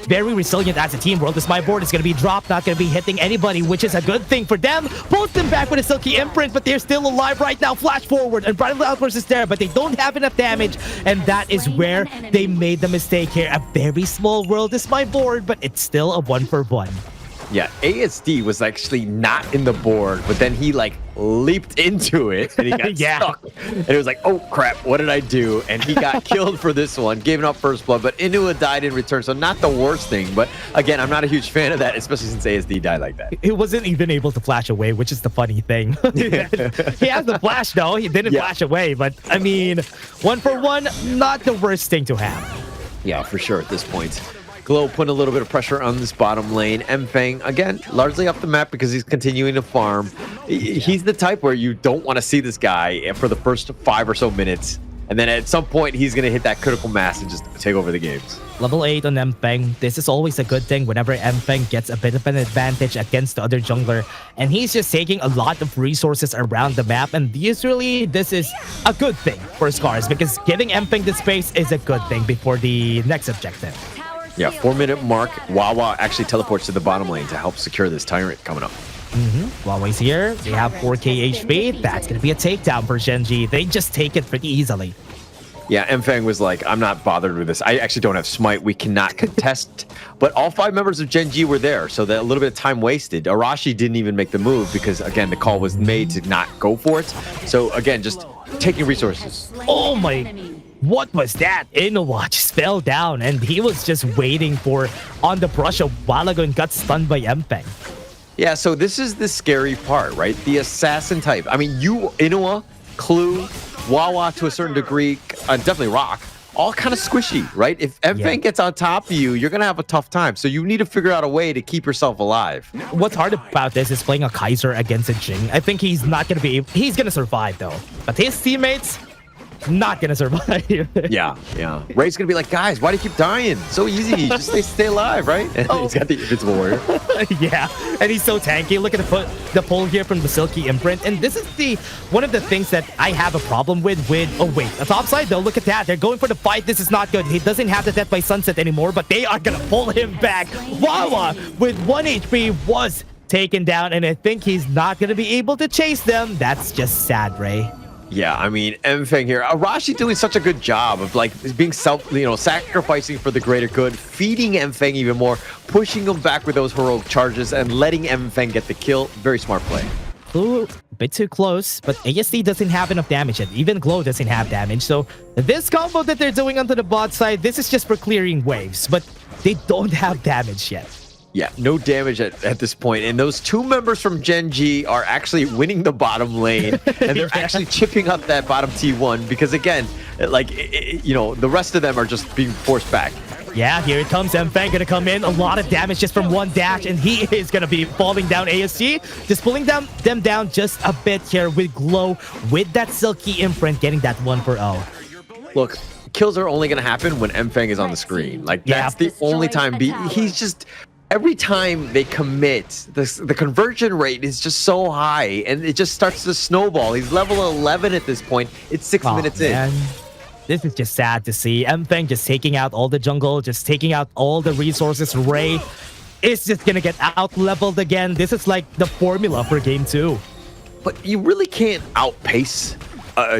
very resilient as a team. World is my board is going to be dropped, not going to be hitting anybody, which is a good thing for them. Both them back with a silky imprint, but they're still alive right now. Flash forward, and Bridal Outburst is there, but they don't have enough damage, and that is where they made the mistake here. A very small world is my board, but it's still a 1-for-1. Yeah, ASD was actually not in the board, but then he like leaped into it and he got stuck. And it was like, oh crap, what did I do? And he got killed for this one, giving up first blood, but Inoue died in return. So not the worst thing, but again, I'm not a huge fan of that, especially since ASD died like that. He wasn't even able to flash away, which is the funny thing. He has the flash though, he didn't flash away, but I mean, 1-for-1, not the worst thing to have. Yeah, for sure at this point. Glow putting a little bit of pressure on this bottom lane. Mfeng, again, largely off the map because he's continuing to farm. He's the type where you don't want to see this guy for the first 5 or so minutes. And then at some point, he's going to hit that critical mass and just take over the games. Level 8 on Mfeng. This is always a good thing whenever Mfeng gets a bit of an advantage against the other jungler. And he's just taking a lot of resources around the map. And usually, this is a good thing for SCARZ because giving Mfeng the space is a good thing before the next objective. Yeah, 4-minute mark. Wawa actually teleports to the bottom lane to help secure this Tyrant coming up. Wawa's here. They have 4k HP. That's going to be a takedown for Gen.G. They just take it pretty easily. Yeah, Mfeng was like, I'm not bothered with this. I actually don't have smite. We cannot contest. But all 5 members of Gen.G were there, so that a little bit of time wasted. Arashi didn't even make the move because, again, the call was made to not go for it. So, again, just taking resources. Oh my... What was that? Inoue just fell down and he was just waiting for on the brush a while ago and got stunned by Mfeng. Yeah, so this is the scary part, right? The assassin type. I mean, you, Inoue, Clue, Wawa to a certain degree, definitely Rock, all kind of squishy, right? If Mfeng gets on top of you, you're going to have a tough time. So you need to figure out a way to keep yourself alive. What's hard about this is playing a Kaiser against a Jing. I think he's not going to be... He's going to survive, though. But his teammates... not gonna survive. Yeah. Ray's gonna be like, guys, why do you keep dying? So easy, just stay alive, right? And he's got the invincible warrior. Yeah, and he's so tanky. Look at the pull here from the Silky Imprint, and this is one of the things that I have a problem with. Oh wait, the top side though. Look at that. They're going for the fight. This is not good. He doesn't have the Death by Sunset anymore, but they are gonna pull him back. Wawa with 1 HP was taken down, and I think he's not gonna be able to chase them. That's just sad, Ray. Yeah, I mean, Mfeng here. Arashi doing such a good job of like being sacrificing for the greater good, feeding Mfeng even more, pushing him back with those heroic charges, and letting Mfeng get the kill. Very smart play. Ooh, a bit too close, but ASD doesn't have enough damage yet. Even Glow doesn't have damage. So this combo that they're doing onto the bot side, this is just for clearing waves, but they don't have damage yet. Yeah, no damage at this point. And those two members from Gen.G are actually winning the bottom lane. And they're actually chipping up that bottom T1 because, again, like, you know, the rest of them are just being forced back. Yeah, here it comes. Mfeng gonna come in. A lot of damage just from one dash, and he is gonna be falling down. ASG just pulling them down just a bit here with Glow, with that silky imprint, getting that 1-for-0. Look, kills are only gonna happen when Mfeng is on the screen. Like, that's the only time. He's just... Every time they commit, the conversion rate is just so high, and it just starts to snowball. He's level 11 at this point. It's 6 minutes in. This is just sad to see. Mfeng just taking out all the jungle, just taking out all the resources. Ray is just gonna get out-leveled again. This is like the formula for game 2. But you really can't outpace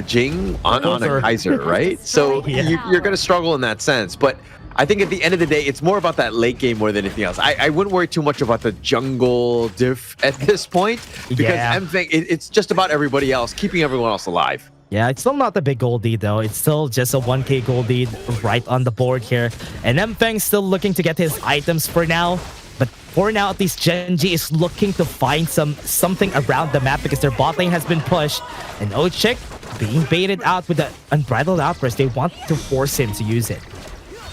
Jing on a Kaiser, right? So you're gonna struggle in that sense. But I think at the end of the day, it's more about that late game more than anything else. I wouldn't worry too much about the jungle diff at this point because Mfeng, it's just about everybody else, keeping everyone else alive. Yeah, it's still not the big gold lead though. It's still just a 1k gold lead right on the board here. And Mfeng's still looking to get his items for now. But for now, at least Gen.G is looking to find something around the map because their bot lane has been pushed. And Ochik being baited out with the unbridled outburst. They want to force him to use it.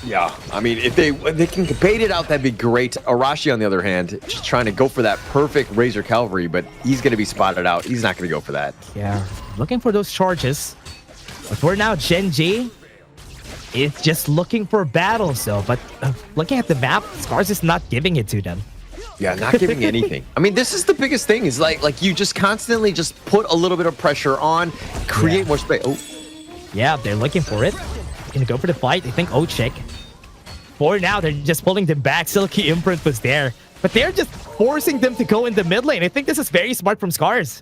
Yeah, I mean, if they can bait it out, that'd be great. Arashi, on the other hand, just trying to go for that perfect Razor Cavalry, but he's going to be spotted out. He's not going to go for that. Yeah, looking for those charges. But for now, Gen.G is just looking for battles, though. But looking at the map, SCARZ is not giving it to them. Yeah, not giving anything. I mean, this is the biggest thing. Is like you just constantly just put a little bit of pressure on, create more space. Oh, yeah, they're looking for it. Gonna go for the fight. I think Ochik. For now, they're just pulling them back. Silky Imprint was there. But they're just forcing them to go in the mid lane. I think this is very smart from SCARZ.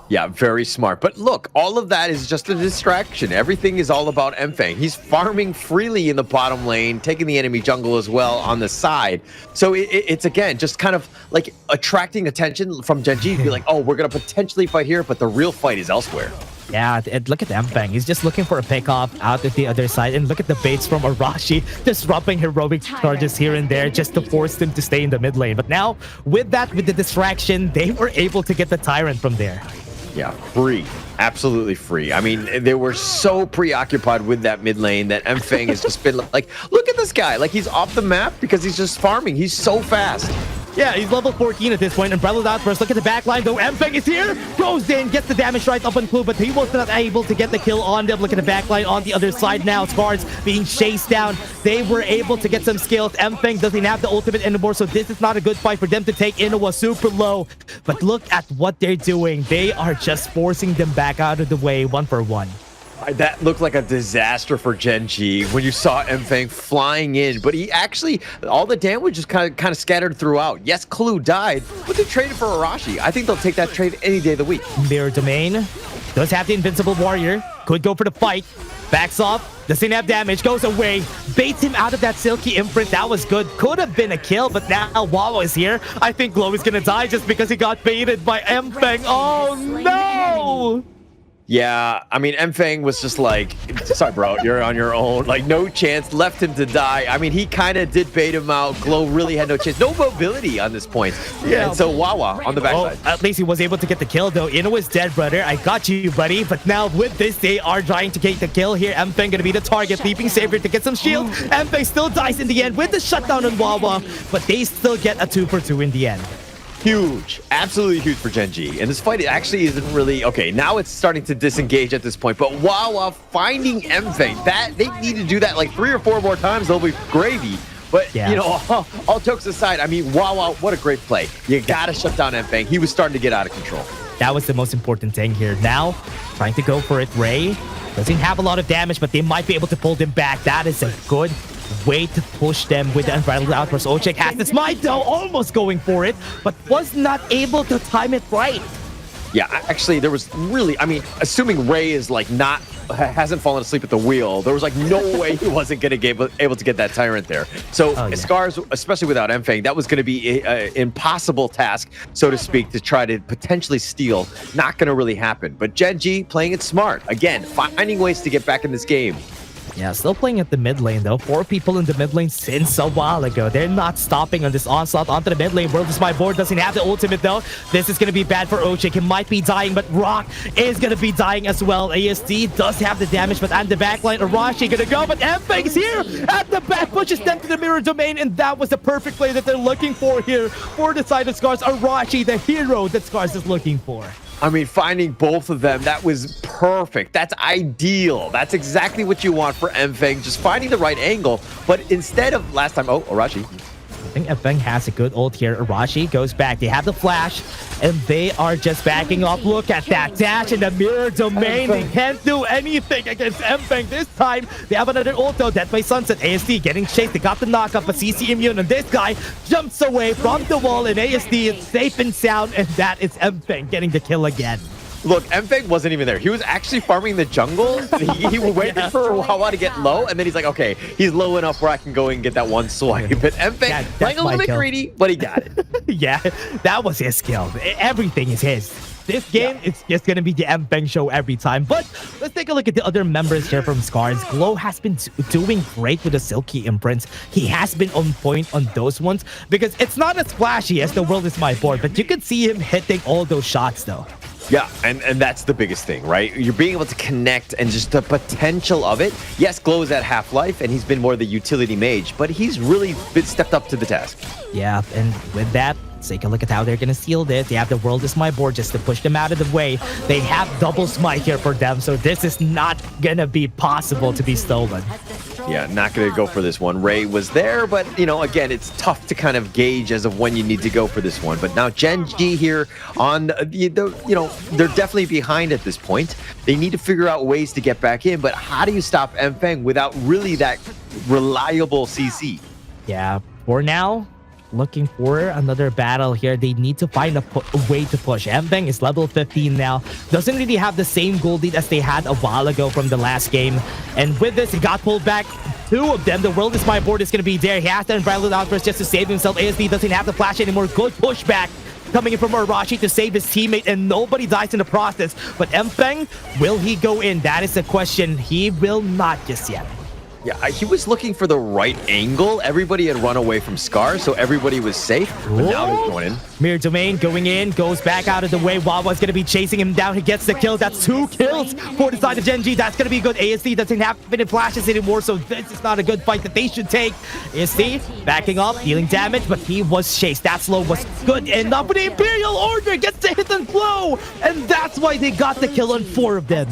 Yeah, very smart. But look, all of that is just a distraction. Everything is all about Mfeng. He's farming freely in the bottom lane, taking the enemy jungle as well on the side. So it's, again, just kind of like attracting attention from Gen.G to be like, oh, we're going to potentially fight here, but the real fight is elsewhere. Yeah, and look at Mfeng. He's just looking for a pickoff out at the other side. And look at the baits from Arashi, disrupting heroic charges here and there just to force them to stay in the mid lane. But now, with the distraction, they were able to get the Tyrant from there. Yeah, free. Absolutely free. I mean, they were so preoccupied with that mid lane that Mfeng has just been like, look at this guy. Like, he's off the map because he's just farming. He's so fast. Yeah, he's level 14 at this point. Unbridled outburst. Look at the backline though. Mfeng is here. Goes in, gets the damage right up on Clue, but he was not able to get the kill on them. Look at the backline on the other side now. SCARZ being chased down. They were able to get some skills. Mfeng doesn't have the ultimate anymore, so this is not a good fight for them to take. Inuwa super low. But look at what they're doing. They are just forcing them back out of the way 1-for-1. That looked like a disaster for Gen.G when you saw Mfeng flying in, but he actually, all the damage just kind of scattered throughout. Yes, Clue died, but they traded for Arashi. I think they'll take that trade any day of the week. Mirror Domain does have the Invincible Warrior. Could go for the fight. Backs off. Doesn't have damage. Goes away. Baits him out of that Silky Imprint. That was good. Could have been a kill, but now Wawa is here. I think Glow is going to die just because he got baited by Mfeng. Oh, no! Yeah, I mean, Mfeng was just like, sorry, bro, you're on your own. Like, no chance. Left him to die. I mean, he kind of did bait him out. Glow really had no chance. No mobility on this point. Yeah. And so Wawa on the backside. At least he was able to get the kill, though. Ino is dead, brother. I got you, buddy. But now with this, they are trying to get the kill here. Mfeng gonna be the target. Leaping Savior to get some shield. Mfeng still dies in the end with the shutdown on Wawa. But they still get a 2-for-2 in the end. Huge, absolutely huge for Gen.G. And this fight actually isn't really, okay, now it's starting to disengage at this point, but Wawa finding Mfeng, they need to do that like 3 or 4 more times, they'll be gravy. But, you know, all jokes aside, I mean, Wawa, what a great play. You gotta shut down Mfeng. He was starting to get out of control. That was the most important thing here. Now, trying to go for it, Ray doesn't have a lot of damage, but they might be able to pull them back. That is a good way to push them with the Unbridled Outburst. Ochik has the smite though, almost going for it, but was not able to time it right. Yeah, actually, there was really, I mean, assuming Ray is like hasn't fallen asleep at the wheel, there was like no way he wasn't going to be able to get that Tyrant there. So SCARZ, especially without Mfang, that was going to be an impossible task, so to speak, to try to potentially steal. Not going to really happen. But Gen.G playing it smart. Again, finding ways to get back in this game. Yeah, still playing at the mid lane though. 4 people in the mid lane since a while ago. They're not stopping on this onslaught onto the mid lane. World is my board doesn't have the ultimate though. This is going to be bad for Ochik. He might be dying, but Rock is going to be dying as well. ASD does have the damage, but on the backline, Arashi going to go, but Mfang's here at the back, pushes them to the mirror domain, and that was the perfect play that they're looking for here for the side of SCARZ. Arashi, the hero that SCARZ is looking for. I mean, finding both of them, that was perfect. That's ideal. That's exactly what you want for Mfang, just finding the right angle. But instead of last time, Arashi. I think Mfang has a good ult here. Arashi goes back. They have the flash, and they are just backing off. Look at that dash in the mirror domain. They can't do anything against Mfang this time. They have another ult though. Death by Sunset. ASD getting chased. They got the knockup, but CC immune, and this guy jumps away from the wall, and ASD is safe and sound, and that is Mfang getting the kill again. Look, Mfang wasn't even there. He was actually farming the jungle. He waited for Hawa to get low, and then he's like, okay, he's low enough where I can go and get that one swipe. But Mfang playing a little bit greedy, but he got it. Yeah, that was his skill. Everything is his. This game, it's just going to be the Mfang show every time. But let's take a look at the other members here from SCARZ. Glow has been doing great with the Silky imprints. He has been on point on those ones because it's not as flashy as the World is my board, but you can see him hitting all those shots though. Yeah, and that's the biggest thing, right? You're being able to connect and just the potential of it. Yes, Glow is at half-life, and he's been more the utility mage, but he's really stepped up to the task. Yeah, and with that, let's take a look at how they're going to seal this. They have the World is my board just to push them out of the way. They have double smite here for them, so this is not going to be possible to be stolen. Yeah, not going to go for this one. Ray was there, but, you know, again, it's tough to kind of gauge as of when you need to go for this one. But now Gen.G here on, you know, they're definitely behind at this point. They need to figure out ways to get back in, but how do you stop Mfang without really that reliable CC? Yeah, for now, looking for another battle here. They need to find a way to push. Mfang is level 15 now. Doesn't really have the same gold lead as they had a while ago from the last game. And with this, he got pulled back. 2 of them. The World is my board is going to be there. He has to unbridled outburst just to save himself. ASD doesn't have the flash anymore. Good pushback coming in from Arashi to save his teammate, and nobody dies in the process. But Mfang, will he go in? That is the question. He will not just yet. Yeah, he was looking for the right angle. Everybody had run away from SCARZ, so everybody was safe. But now he's going in. Mirror domain going in, goes back out of the way. Wawa's going to be chasing him down. He gets the kill. That's 2 kills for the side of Gen.G. That's going to be good. ASD doesn't have infinite flashes anymore, so this is not a good fight that they should take. ASD backing up, dealing damage, but he was chased. That slow was good enough. But the Imperial Order gets the hit and flow, and that's why they got the kill on 4 of them.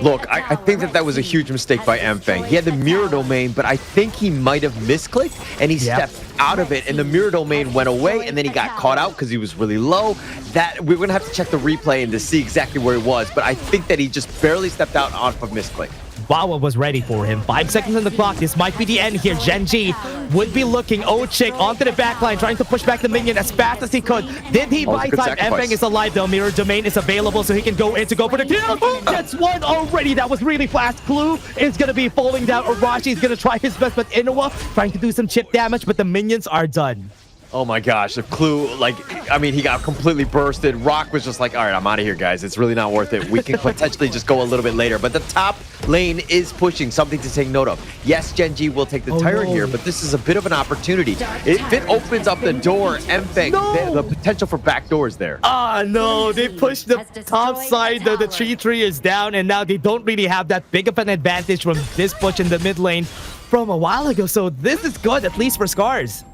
Look, I think that was a huge mistake by Mfang. He had the mirror domain, but I think he might have misclicked, and he stepped out of it, and the mirror domain went away, and then he got caught out because he was really low. That we're gonna have to check the replay and to see exactly where he was, but I think that he just barely stepped out off of misclick. Wawa was ready for him. 5 seconds on the clock. This might be the end here. Gen.G would be looking Ochik onto the backline, trying to push back the minion as fast as he could. Did he buy time? Mfang is alive though. Mirror domain is available, so he can go in to go for the kill. Gets one already. That was really fast. Clue is going to be falling down. Arashi is going to try his best, but Inuwa trying to do some chip damage, but the minions are done. Oh my gosh, if Clue, like, I mean, he got completely bursted. Rock was just like, all right, I'm out of here, guys. It's really not worth it. We can potentially just go a little bit later. But the top lane is pushing, something to take note of. Yes, Gen.G will take the tyrant here, but this is a bit of an opportunity. If it opens up the door, Mfang, the potential for back doors there. Ah, no, they pushed the top side. The tree is down, and now they don't really have that big of an advantage from this push in the mid lane from a while ago. So this is good, at least for SCARZ.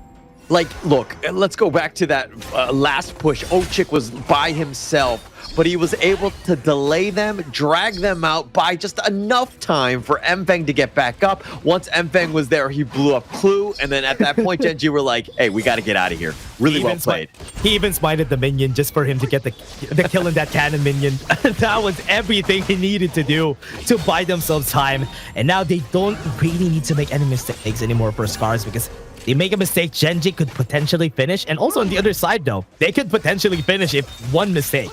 Like, look, let's go back to that last push. Ochik was by himself, but he was able to delay them, drag them out by just enough time for Mfang to get back up. Once Mfang was there, he blew up Clue, and then at that point, Gen.G were like, hey, we got to get out of here. Really well played. He even smited the minion just for him to get the kill in that cannon minion. That was everything he needed to do to buy themselves time. And now they don't really need to make any mistakes anymore for SCARZ, because they make a mistake, Gen.G could potentially finish. And also on the other side, though, they could potentially finish if one mistake.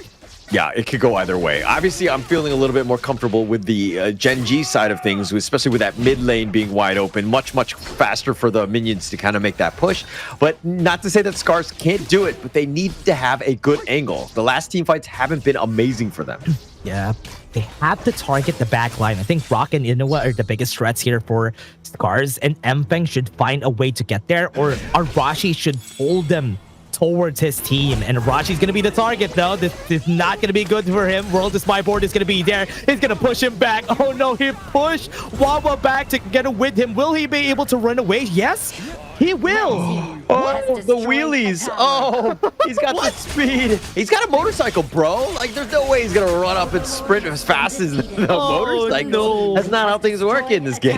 Yeah, it could go either way. Obviously, I'm feeling a little bit more comfortable with the Gen.G side of things, especially with that mid lane being wide open. Much faster for the minions to kind of make that push. But not to say that SCARZ can't do it, but they need to have a good angle. The last team fights haven't been amazing for them. Yeah, they have to target the back line. I think Rock and Inoue are the biggest threats here for SCARZ, and Mfeng should find a way to get there, or Arashi should pull them towards his team. And Arashi's going to be the target, though. This is not going to be good for him. World is my board is going to be there. He's going to push him back. Oh, no, he pushed Wawa back to get it with him. Will he be able to run away? Yes, he will. Oh, the wheelies. Oh, he's got the speed. He's got a motorcycle, bro. Like, there's no way he's going to run up and sprint as fast as the motorcycle. No. That's not how things work in this game.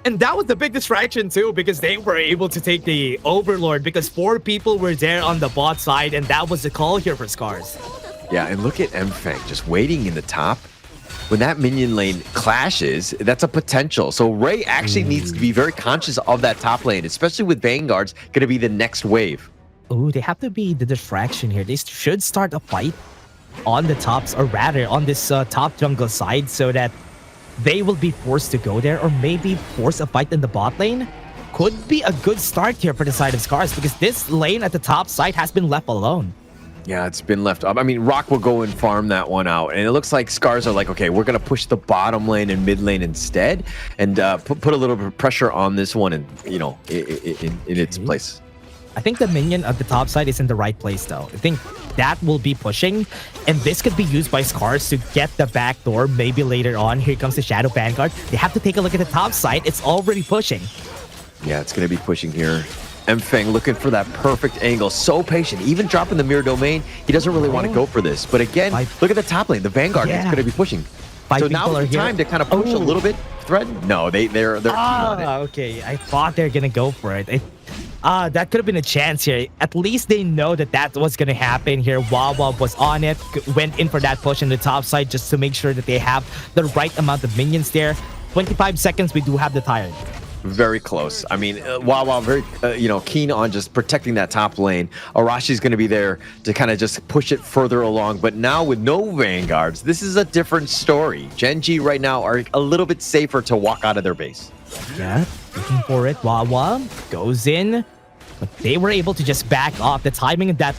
And that was the big distraction too, because they were able to take the Overlord because 4 people were there on the bot side, and that was the call here for SCARZ. Yeah, and look at Mfeng just waiting in the top. When that minion lane clashes, that's a potential. So Ray actually needs to be very conscious of that top lane, especially with Vanguard's going to be the next wave. Ooh, they have to be the distraction here. They should start a fight on the tops, or rather on this top jungle side, so that they will be forced to go there, or maybe force a fight in the bot lane. Could be a good start here for the side of SCARZ, because this lane at the top side has been left alone. Yeah, it's been left up. I mean, Rock will go and farm that one out. And it looks like SCARZ are like, okay, we're going to push the bottom lane and mid lane instead, and put a little bit of pressure on this one, and, you know, in its place. I think the minion at the top side is in the right place, though. I think that will be pushing, and this could be used by SCARZ to get the back door maybe later on. Here comes the Shadow Vanguard. They have to take a look at the top side. It's already pushing. Yeah, it's going to be pushing here. Mfeng looking for that perfect angle. So patient. Even dropping the mirror domain, he doesn't really want to go for this. But again, look at the top lane. The Vanguard is going to be pushing. So now is the time to kind of push a little bit. Thread? No, they're keen on it. Okay. I thought they're going to go for it. That could have been a chance here. At least they know that that was going to happen here. Wawa was on it, went in for that push in the top side just to make sure that they have the right amount of minions there. 25 seconds, we do have the tire. Very close. I mean, Wawa very, keen on just protecting that top lane. Arashi's going to be there to kind of just push it further along. But now with no Vanguards, this is a different story. Gen.G right now are a little bit safer to walk out of their base. Yeah, looking for it. Wawa goes in, but they were able to just back off. The timing of that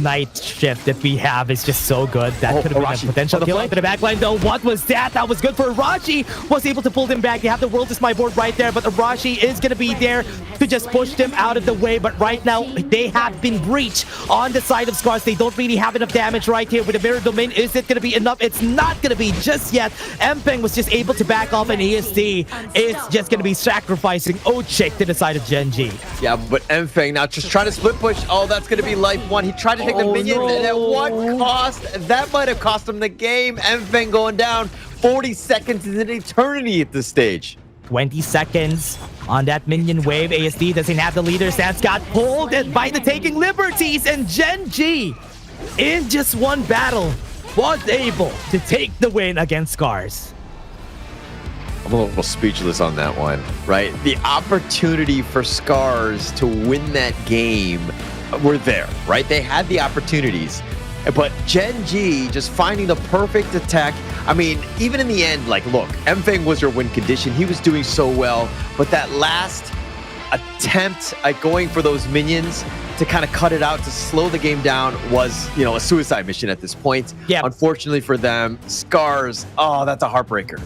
night shift that we have is just so good. That could have been a potential kill into the backline, though. What was that? That was good for Arashi. Was able to pull them back. They have the World is my board right there, but Arashi is going to be there to just push them out of the way. But right now, they have been breached on the side of SCARZ. They don't really have enough damage right here with the mirror domain. Is it going to be enough? It's not going to be just yet. Mfeng was just able to back off, and ESD is just going to be sacrificing Ochik to the side of Gen.G. Yeah, but Mfeng now just trying to split push. Oh, that's going to be life 1. He tried to take the minion, and at what cost? That might have cost him the game. Mfeng going down. 40 seconds is an eternity at this stage. 20 seconds on that minion wave. ASD doesn't have the leader stance. Got pulled by the taking liberties, and Gen.G in just one battle was able to take the win against SCARZ. I'm a little speechless on that one, right? The opportunity for SCARZ to win that game were there, right? They had the opportunities, but Gen.G just finding the perfect attack. I mean, even in the end, like, look, Mfeng was your win condition. He was doing so well, but that last attempt at going for those minions to kind of cut it out, to slow the game down, was, a suicide mission at this point. Yeah. Unfortunately for them, SCARZ, oh, that's a heartbreaker.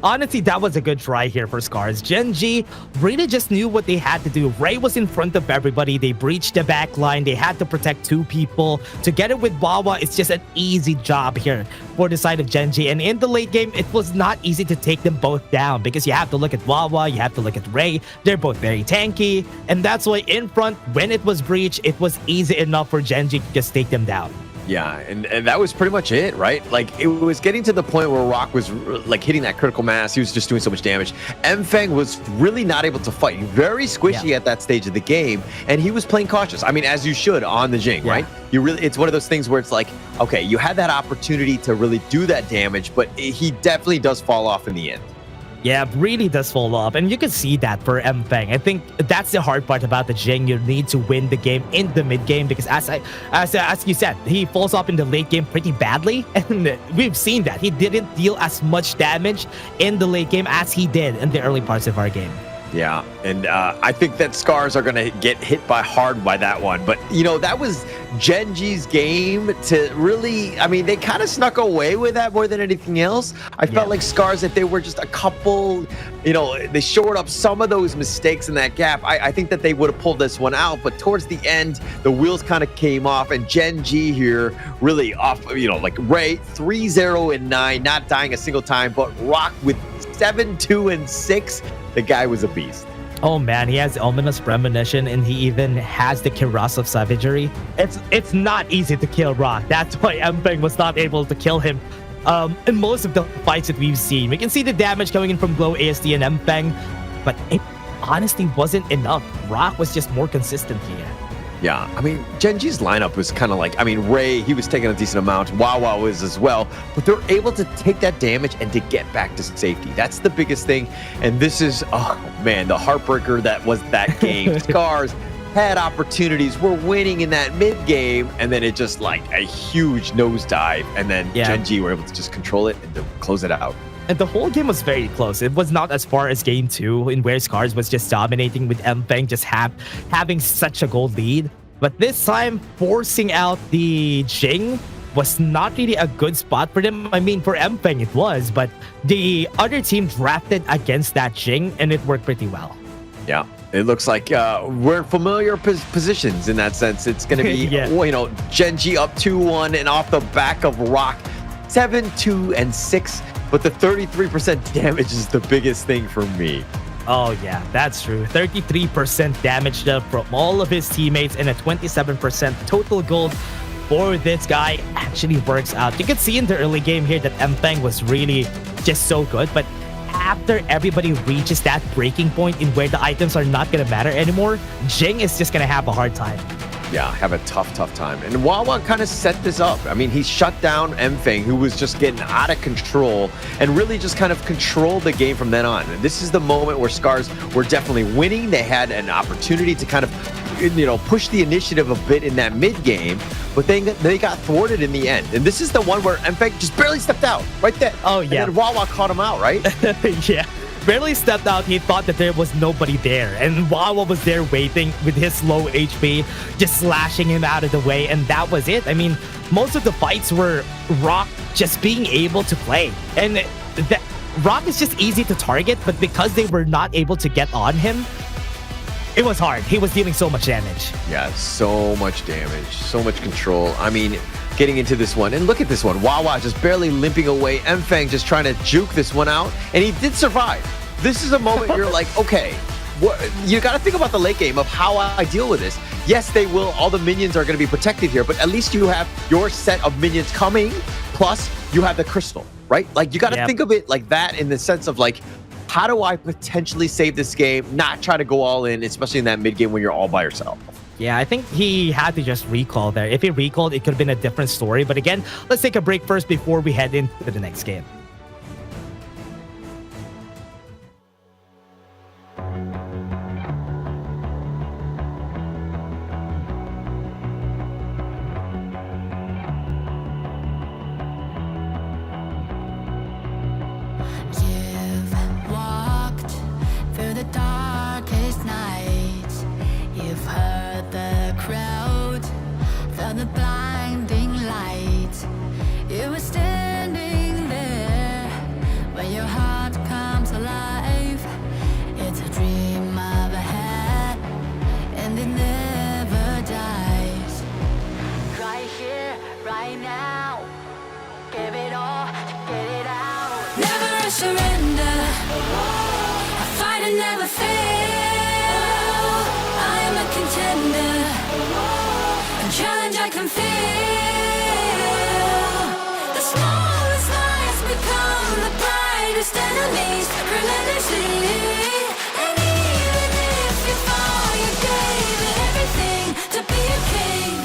Honestly, that was a good try here for SCARZ. Gen.G really just knew what they had to do. Ray was in front of everybody. They breached the back line. They had to protect 2 people. Together with Wawa, it's just an easy job here for the side of Gen.G. And in the late game, it was not easy to take them both down, because you have to look at Wawa, you have to look at Ray. They're both very tanky. And that's why in front, when it was breached, it was easy enough for Gen.G to just take them down. Yeah, and that was pretty much it, right? Like, it was getting to the point where Rock was like hitting that critical mass. He was just doing so much damage. Mfeng was really not able to fight. Very squishy at that stage of the game, and he was playing cautious. I mean, as you should on the Jing, right? It's one of those things where it's like, okay, you had that opportunity to really do that damage, but he definitely does fall off in the end. Yeah, really does fall off. And you can see that for Mpeng. I think that's the hard part about the Jing. You need to win the game in the mid game because as you said, he falls off in the late game pretty badly. And we've seen that. He didn't deal as much damage in the late game as he did in the early parts of our game. Yeah, and I think that SCARZ are going to get hit hard by that one. But, you know, that was Gen.G's game to really, I mean, they kind of snuck away with that more than anything else. I felt like SCARZ, if they were just a couple, you know, they shored up some of those mistakes in that gap, I think that they would have pulled this one out. But towards the end, the wheels kind of came off, and Gen.G here really off, you know, like Ray, 3-0-9, not dying a single time, but Rock with 7-2-6. The guy was a beast. Oh man, he has Ominous Premonition, and he even has the Kiras of Savagery. It's not easy to kill Rock. That's why Mpeng was not able to kill him in most of the fights that we've seen. We can see the damage coming in from Glow, ASD, and Mpeng, but it honestly wasn't enough. Rock was just more consistent here. Yeah, I mean, Gen.G's lineup was kind of like, I mean, Ray, he was taking a decent amount. Wawa was as well. But they're able to take that damage and to get back to safety. That's the biggest thing. And this is, oh, man, the heartbreaker that was that game. SCARZ had opportunities. We're winning in that mid-game. And then it just like a huge nosedive. And then Gen.G were able to just control it and to close it out. And the whole game was very close. It was not as far as game 2, in where SCARZ was just dominating with Mpeng just having such a gold lead. But this time, forcing out the Jing was not really a good spot for them. I mean, for Mpeng it was, but the other team drafted against that Jing, and it worked pretty well. Yeah, it looks like we're in familiar positions in that sense. It's going to be, you know, Gen.G up 2-1 and off the back of Rock, 7-2-6. But the 33% damage is the biggest thing for me. Oh yeah, that's true. 33% damage from all of his teammates and a 27% total gold for this guy actually works out. You can see in the early game here that Mpeng was really just so good, but after everybody reaches that breaking point in where the items are not going to matter anymore, Jing is just going to have a hard time. Yeah, have a tough time. And Wawa kind of set this up. I mean, he shut down Mpeng, who was just getting out of control, and really just kind of controlled the game from then on. And this is the moment where SCARZ were definitely winning. They had an opportunity to kind of, you know, push the initiative a bit in that mid game, but they got thwarted in the end. And this is the one where Mpeng just barely stepped out right there. Oh yeah. And then Wawa caught him out, right? Yeah. Barely stepped out, he thought that there was nobody there, and Wawa was there waiting with his low HP, just slashing him out of the way, and that was it. I mean, most of the fights were Rock just being able to play, and Rock is just easy to target, but because they were not able to get on him, it was hard. He was dealing so much damage. Yeah, so much damage, so much control. I mean, getting into this one, and look at this one, Wawa just barely limping away, Mpeng just trying to juke this one out, and he did survive. This is a moment you're like, okay, you got to think about the late game of how I deal with this. Yes, they will, all the minions are going to be protected here, but at least you have your set of minions coming, plus you have the crystal, right? Like, you got to think of it like that, in the sense of like, how do I potentially save this game, not try to go all in, especially in that mid game when you're all by yourself. Yeah, I think he had to just recall there. If he recalled, it could have been a different story. But again, let's take a break first before we head into the next game. You've walked through the darkest nights. You've heard the crowd, felt the blinding light. You were standing there when your heart comes alive. It's a dream of a hat, and it never dies. Right here, right now, give it all, get it out. Never a surrender, a fight and never fail. I am a contender, a challenge I can feel. The smallest lies become the brightest enemies, relentlessly. And even if you fall, you gave it everything to be a king.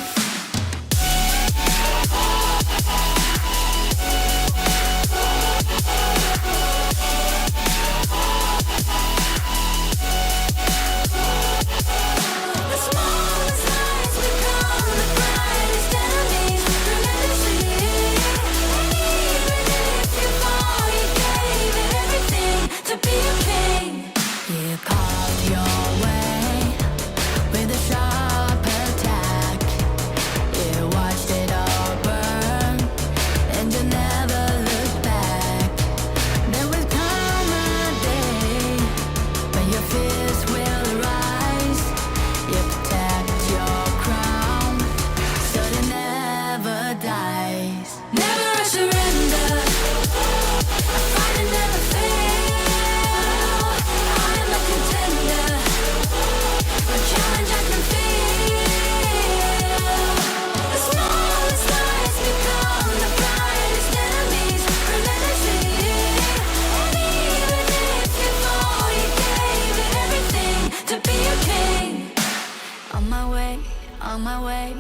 On my way, on my way.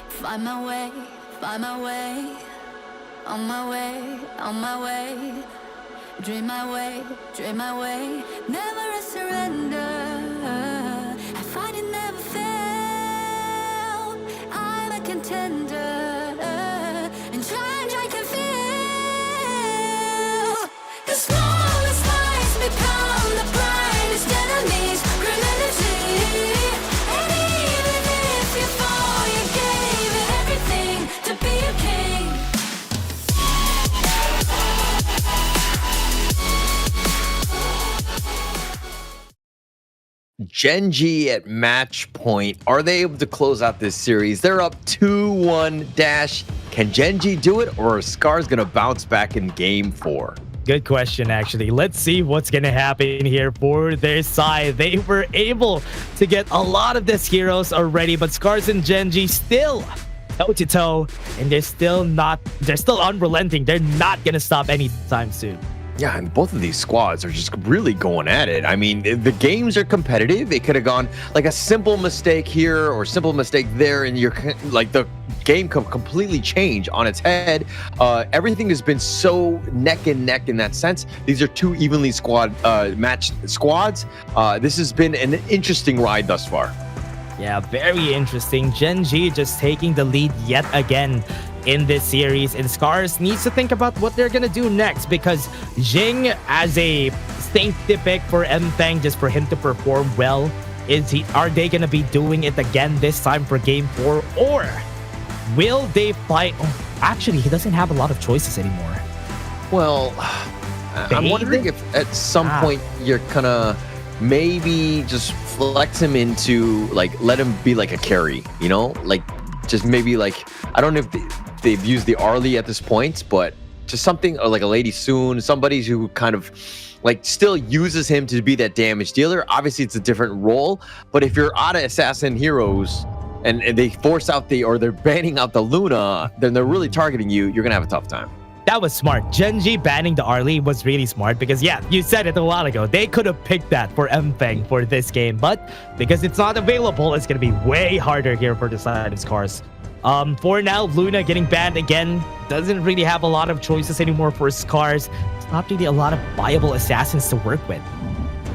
Find my way, find my way. On my way, on my way. Dream my way, dream my way. Never a surrender. I find it never fail. I'm a contender. And change I can feel. The smallest lies become the brightest enemies. Relentlessly. And even if you fall, you gave it everything to be a king. Gen.G at match point. Are they able to close out this series? They're up 2-1 dash. Can Gen.G do it, or is SCARZ going to bounce back in game 4? Good question, actually. Let's see what's going to happen here for their side. They were able to get a lot of these heroes already, but SCARZ and Gen.G still toe-to-toe, and they're still unrelenting. They're not going to stop anytime soon. Yeah, and both of these squads are just really going at it. I mean, the games are competitive. It could have gone like a simple mistake here or simple mistake there, and you're like the game could completely change on its head. Everything has been so neck and neck in that sense. These are two evenly matched squads. This has been an interesting ride thus far. Yeah, very interesting. Gen.G just taking the lead yet again in this series, and SCARZ needs to think about what they're gonna do next, because Jing as a safety pick for Mfeng, just for him to perform well, are they gonna be doing it again this time for game 4, or will they fight? Oh, actually, he doesn't have a lot of choices anymore. Well, I'm wondering if at some point you're gonna maybe just flex him into, like, let him be like a carry, you know, like just maybe like, I don't know if they've used the Arlie at this point, but just something like a Lady Soon, somebody who kind of like still uses him to be that damage dealer. Obviously it's a different role, but if you're out of assassin heroes and they force out or they're banning out the Luna, then they're really targeting you, you're gonna have a tough time. That was smart. Gen.G banning the Arlie was really smart, because yeah, you said it a while ago, they could have picked that for Mfeng for this game, but because it's not available, it's gonna be way harder here for the side of SCARZ. For now, Luna getting banned again, doesn't really have a lot of choices anymore for SCARZ. It's not really a lot of viable assassins to work with.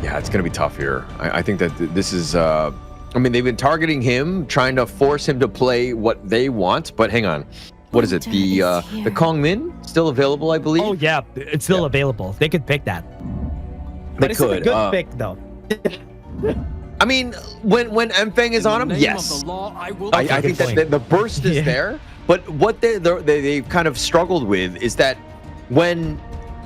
Yeah, it's going to be tough here. I think that this is, I mean, they've been targeting him, trying to force him to play what they want, but hang on. What is it? The Kong Min still available, I believe? Oh, yeah, it's still available. They could pick that. But it's a good pick, though. I mean, when Mfeng is on him, yes. I think that the burst is there, but what they've kind of struggled with is that when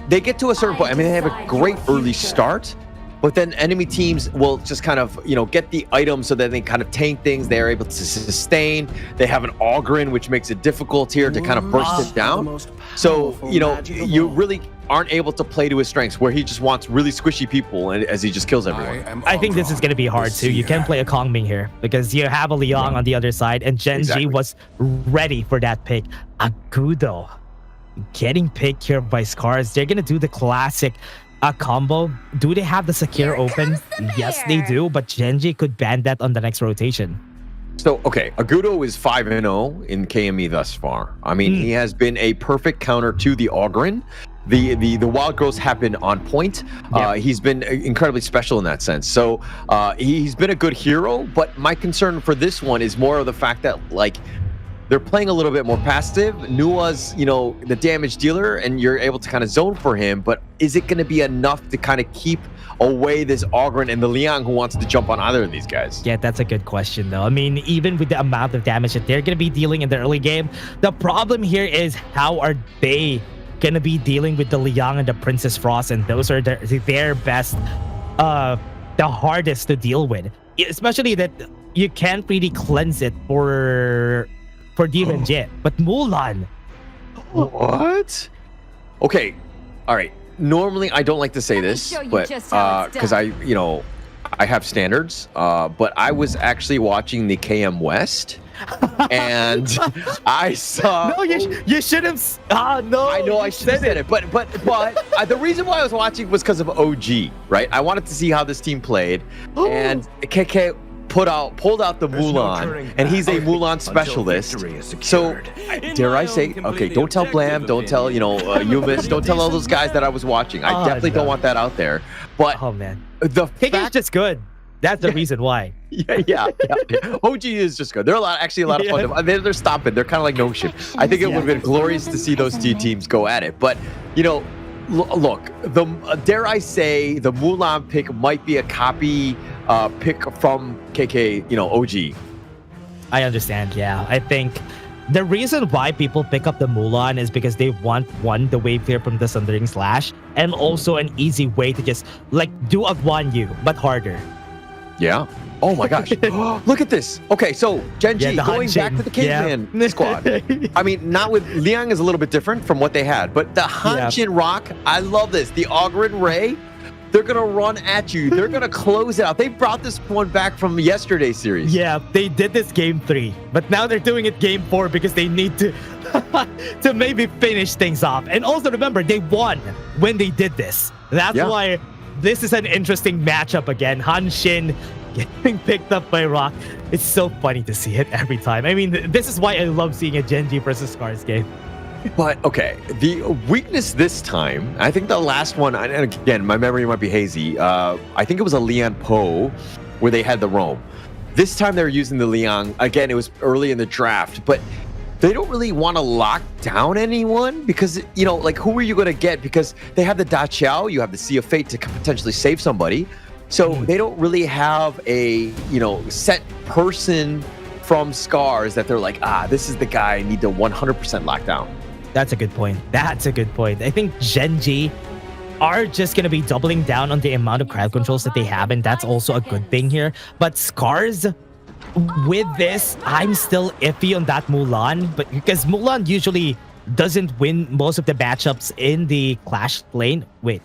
they get to a certain point, I mean, they have a great early start, but then enemy teams will just kind of, you know, get the items so that they kind of tank things. They are able to sustain. They have an Ogren, which makes it difficult here to kind of burst it down. So, you know, you really aren't able to play to his strengths, where he just wants really squishy people as he just kills everyone. I think this is going to be hard too. You can play a Kong Ming here because you have a Liang on the other side, and Gen.G was ready for that pick. Agudo getting picked here by SCARZ. They're going to do the classic combo. Do they have the Sakir open? Yes, they do, but Gen.G could ban that on the next rotation. So, okay, Agudo is 5-0 in KME thus far. I mean, he has been a perfect counter to the Ogren. The wild growths have been on point. He's been incredibly special in that sense. So he's been a good hero, but my concern for this one is more of the fact that, like, they're playing a little bit more passive. Nua's, you know, the damage dealer, and you're able to kind of zone for him, but is it going to be enough to kind of keep away this Ogren and the Liang who wants to jump on either of these guys? Yeah, that's a good question, though. I mean, even with the amount of damage that they're going to be dealing in the early game, the problem here is how are they gonna be dealing with the Liang and the Princess Frost, and those are their best, the hardest to deal with, especially that you can't really cleanse it for Demon Jet. But Mulan, what? Okay, all right. Normally I don't like to say this, but because I have standards, but I was actually watching the KM West. And I saw. No, you should have. No. I know I should have said it, but the reason why I was watching was because of OG, right? I wanted to see how this team played, and KK pulled out the Mulan, and he's a Mulan specialist. So, dare I say, okay, don't tell Blam, don't tell, Yumis, don't tell all those guys that I was watching. I definitely don't want that out there. But oh man, the Kicking's just good. That's the reason why. Yeah. OG is just good. They're a lot of fun. They're stomping. They're kind of like Nongshim. I think it would have been glorious to see those two teams go at it. But, look, dare I say, the Mulan pick might be a copy pick from KK, OG. I understand, yeah. I think the reason why people pick up the Mulan is because they want, one, the wave clear from the Sundering Slash, and also an easy way to just, do a Guan Yu, but harder. Yeah. Oh my gosh. Look at this. Okay, so Gen.G going back to the caveman squad. I mean, not with Liang is a little bit different from what they had, but the Hanshin Rock, I love this. The Ogren Ray, they're going to run at you. They're going to close it out. They brought this one back from yesterday's series. Yeah, they did this game 3, but now they're doing it game 4 because they need to to maybe finish things off. And also remember, they won when they did this. That's why this is an interesting matchup again. Hanshin getting picked up by Rock. It's so funny to see it every time. I mean, this is why I love seeing a Gen.G versus SCARZ game. But, okay, the weakness this time, I think the last one, and again, my memory might be hazy, I think it was a Lian Po where they had the roam. This time they're using the Liang. Again, it was early in the draft, but they don't really want to lock down anyone because, who are you going to get? Because they have the Da Qiao, you have the Sea of Fate to potentially save somebody. So they don't really have a, set person from SCARZ that they're like, this is the guy I need to 100% lock down. That's a good point. I think Gen.G are just going to be doubling down on the amount of crowd controls that they have, and that's also a good thing here. But SCARZ, with this, I'm still iffy on that Mulan, but because Mulan usually doesn't win most of the matchups in the Clash lane. Wait.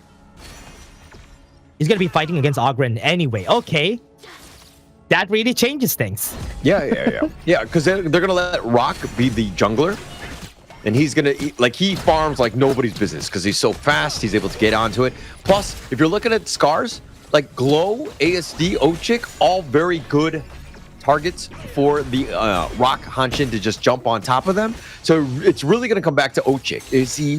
He's going to be fighting against Ogren anyway. Okay. That really changes things. Yeah, because they're going to let Rock be the jungler. And he's going to, he farms like nobody's business because he's so fast. He's able to get onto it. Plus, if you're looking at SCARZ, Glow, ASD, Ochik, all very good targets for the Rock Hanshin to just jump on top of them. So it's really going to come back to Ochik.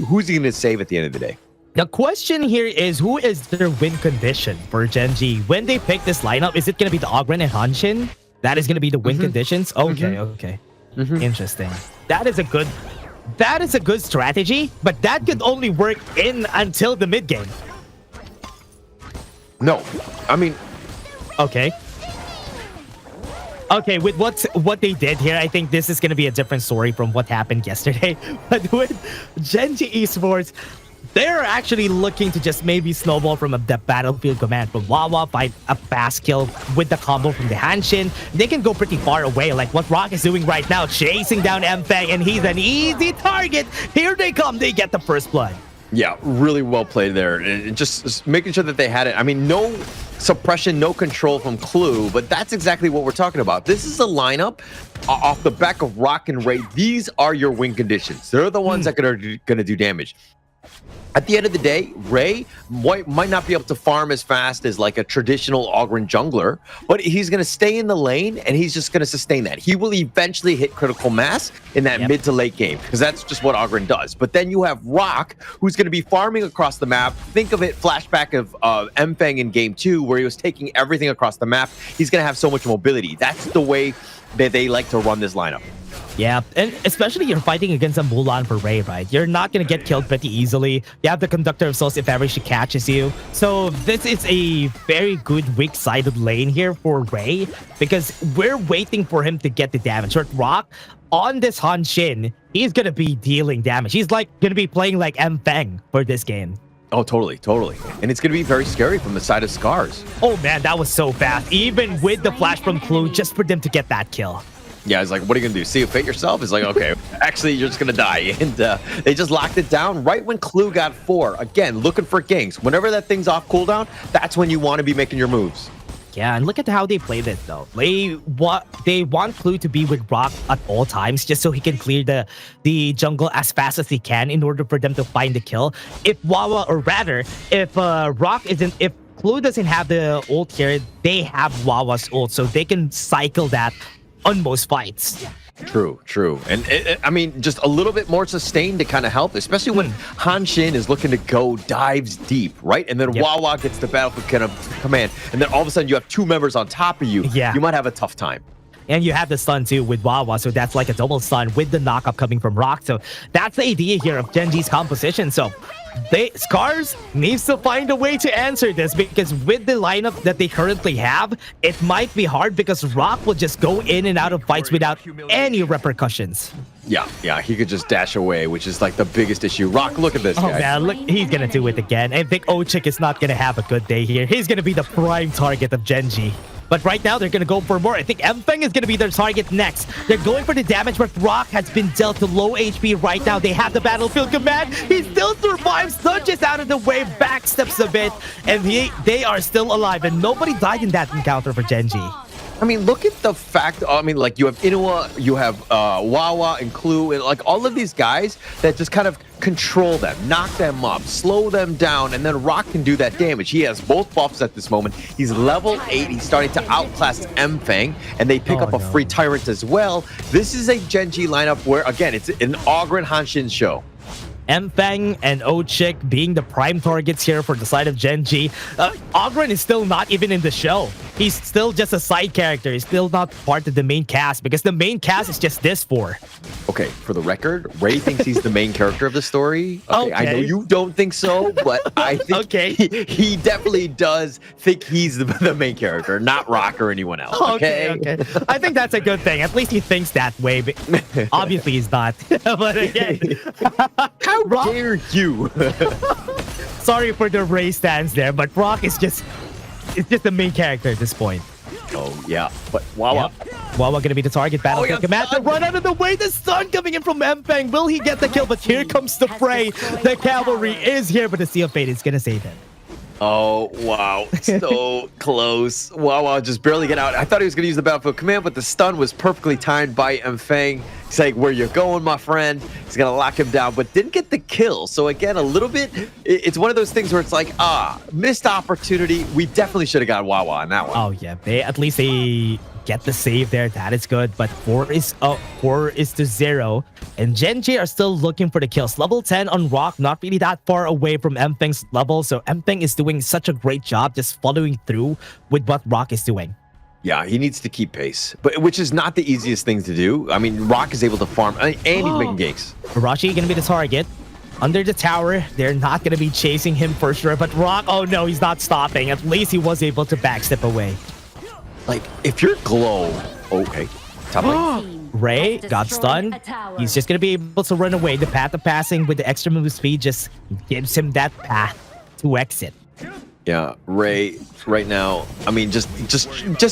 Who's he going to save at the end of the day? The question here is, who is their win condition for Gen.G? When they pick this lineup, is it going to be the Ogren and Hanshin? That is going to be the win conditions? Okay. Interesting. That is a good strategy, but that could only work in until the mid game. No, I mean, okay, with what they did here, I think this is going to be a different story from what happened yesterday. But with Gen.G Esports, they're actually looking to just maybe snowball from the battlefield command from Wawa, find a fast kill with the combo from the Hanshin. They can go pretty far away, like what Rock is doing right now, chasing down Mfeng, and he's an easy target. Here they come, they get the first blood. Yeah, really well played there. And just making sure that they had it. I mean, no suppression, no control from Clue, but that's exactly what we're talking about. This is a lineup off the back of Rock and Ray. These are your win conditions. They're the ones that are going to do damage. At the end of the day, Ray might not be able to farm as fast as like a traditional Ogren jungler, but he's going to stay in the lane and he's just going to sustain that. He will eventually hit critical mass in that mid to late game because that's just what Ogren does. But then you have Rock, who's going to be farming across the map. Think of it, flashback of Mfeng in game 2 where he was taking everything across the map. He's going to have so much mobility. That's the way that they like to run this lineup. Yeah, and especially you're fighting against a Mulan for Ray, right? You're not going to get killed pretty easily. You have the Conductor of Souls if ever she catches you. So this is a very good weak-sided lane here for Ray because we're waiting for him to get the damage. With Rock, on this Hanshin, he's going to be dealing damage. He's like going to be playing like Mfeng for this game. Oh, totally. And it's going to be very scary from the side of SCARZ. Oh man, that was so fast. Even with the flash from Clue, just for them to get that kill. Yeah, it's like, what are you going to do? See a fate yourself? It's like, okay, actually, you're just going to die. And they just locked it down right when Clue got 4. Again, looking for ganks. Whenever that thing's off cooldown, that's when you want to be making your moves. Yeah, and look at how they play this, though. They want Clue to be with Rock at all times, just so he can clear the jungle as fast as he can in order for them to find the kill. If Wawa, or rather, if Clue doesn't have the ult here. They have Wawa's ult, so they can cycle that on most fights. True. And I mean, just a little bit more sustained to kind of help, especially when Hanshin is looking to go dives deep, right? And then Wawa gets the battlefield kind of command, and then all of a sudden you have two members on top of you. Yeah. You might have a tough time. And you have the stun too with Wawa, so that's like a double stun with the knockup coming from Rock. So that's the idea here of Gen.G's composition. So SCARZ needs to find a way to answer this, because with the lineup that they currently have, it might be hard because Rock will just go in and out of fights without any repercussions. Yeah, he could just dash away, which is like the biggest issue. Rock, look at this guy. Oh man, look, he's gonna do it again. I think Ochik is not gonna have a good day here. He's gonna be the prime target of Gen.G. But right now, they're going to go for more. I think Mfeng is going to be their target next. They're going for the damage, but Rock has been dealt to low HP right now. They have the battlefield command. He still survives, nudges out of the way, backsteps a bit, and they are still alive. And nobody died in that encounter for Gen.G. I mean, look at the fact, I mean, like, you have Inuwa, you have Wawa and Clue, and like all of these guys that just kind of control them, knock them up, slow them down, and then Rock can do that damage. He has both buffs at this moment. He's level 8. He's starting to outclass Mfeng, and they pick up a free Tyrant as well. This is a Gen.G lineup where, again, it's an Ogren Hanshin show. Mfeng and Ochik being the prime targets here for the side of Gen.G. Ogren is still not even in the show. He's still just a side character. He's still not part of the main cast, because the main cast is just this four. Okay, for the record, Ray thinks he's the main character of the story. Okay. I know you don't think so, but I think he definitely does think he's the main character, not Rock or anyone else. Okay. I think that's a good thing. At least he thinks that way. But obviously, he's not. But again, how dare you? Sorry for the Ray stance there, but Rock is just the main character at this point. Oh, yeah. But Wawa. Yep. Wawa gonna be the target. Battlefield command to run out of the way. The stun coming in from Mfeng. Will he get the kill? But here comes the fray. The cavalry is here, but the Seal of Fate is gonna save him. Oh, wow. So close. Wawa just barely get out. I thought he was going to use the battlefield command, but the stun was perfectly timed by Mfeng. He's like, where you going, my friend? He's going to lock him down, but didn't get the kill. So again, a little bit, it's one of those things where it's like, missed opportunity. We definitely should have got Wawa on that one. Oh, yeah. At least they get the save there. That is good. But 4 is to 0. And Gen.G are still looking for the kills. Level 10 on Rock, not really that far away from Mfeng's level. So Mfeng is doing such a great job just following through with what Rock is doing. Yeah, he needs to keep pace, but which is not the easiest thing to do. I mean, Rock is able to farm, and he's making ganks. Arashi going to be the target. Under the tower, they're not going to be chasing him for sure. But Rock, oh no, he's not stopping. At least he was able to backstep away. Like, if you're Glow, okay. Top lane. Ray got stunned. He's just going to be able to run away. The path of passing with the extra move speed just gives him that path to exit. Yeah, Ray, right now, I mean, just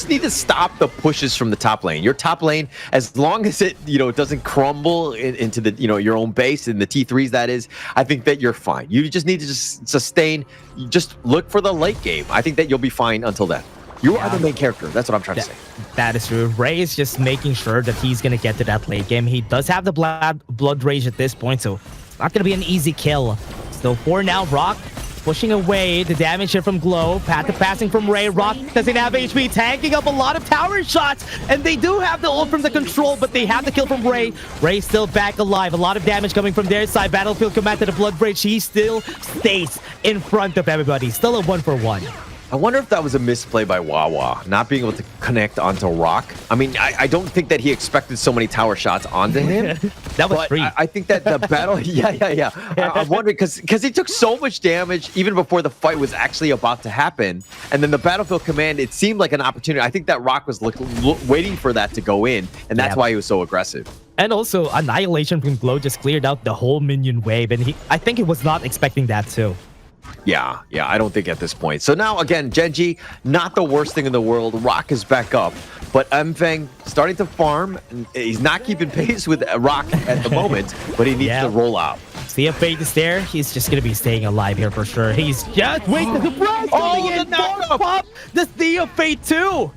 need to stop the pushes from the top lane. Your top lane, as long as it, doesn't crumble into the, your own base, in the T3s, that is, I think that you're fine. You just need to just sustain. You just look for the late game. I think that you'll be fine until then. You are the main character. That's what I'm trying to say. That is true. Ray is just making sure that he's going to get to that late game. He does have the blood rage at this point, so it's not going to be an easy kill. So for now, Rock pushing away the damage here from Glow. Path of passing from Ray. Rock doesn't have HP, tanking up a lot of tower shots. And they do have the ult from the control, but they have the kill from Ray. Ray still back alive. A lot of damage coming from their side. Battlefield command to the blood rage. He still stays in front of everybody. Still a 1-for-1. I wonder if that was a misplay by Wawa, not being able to connect onto Rock. I mean, I don't think that he expected so many tower shots onto him. That was free. I think that the battle, yeah. I'm wondering, because he took so much damage even before the fight was actually about to happen. And then the battlefield command, it seemed like an opportunity. I think that Rock was waiting for that to go in, and that's why he was so aggressive. And also, Annihilation from Glow just cleared out the whole minion wave, and I think he was not expecting that too. Yeah, I don't think at this point. So now, again, Gen.G, not the worst thing in the world. Rock is back up. But Mfeng starting to farm. He's not keeping pace with Rock at the moment, but he needs to roll out. Sea of Fate is there. He's just going to be staying alive here for sure. He's just... Wait, the surprise coming in! Pop the Sea of Fate too!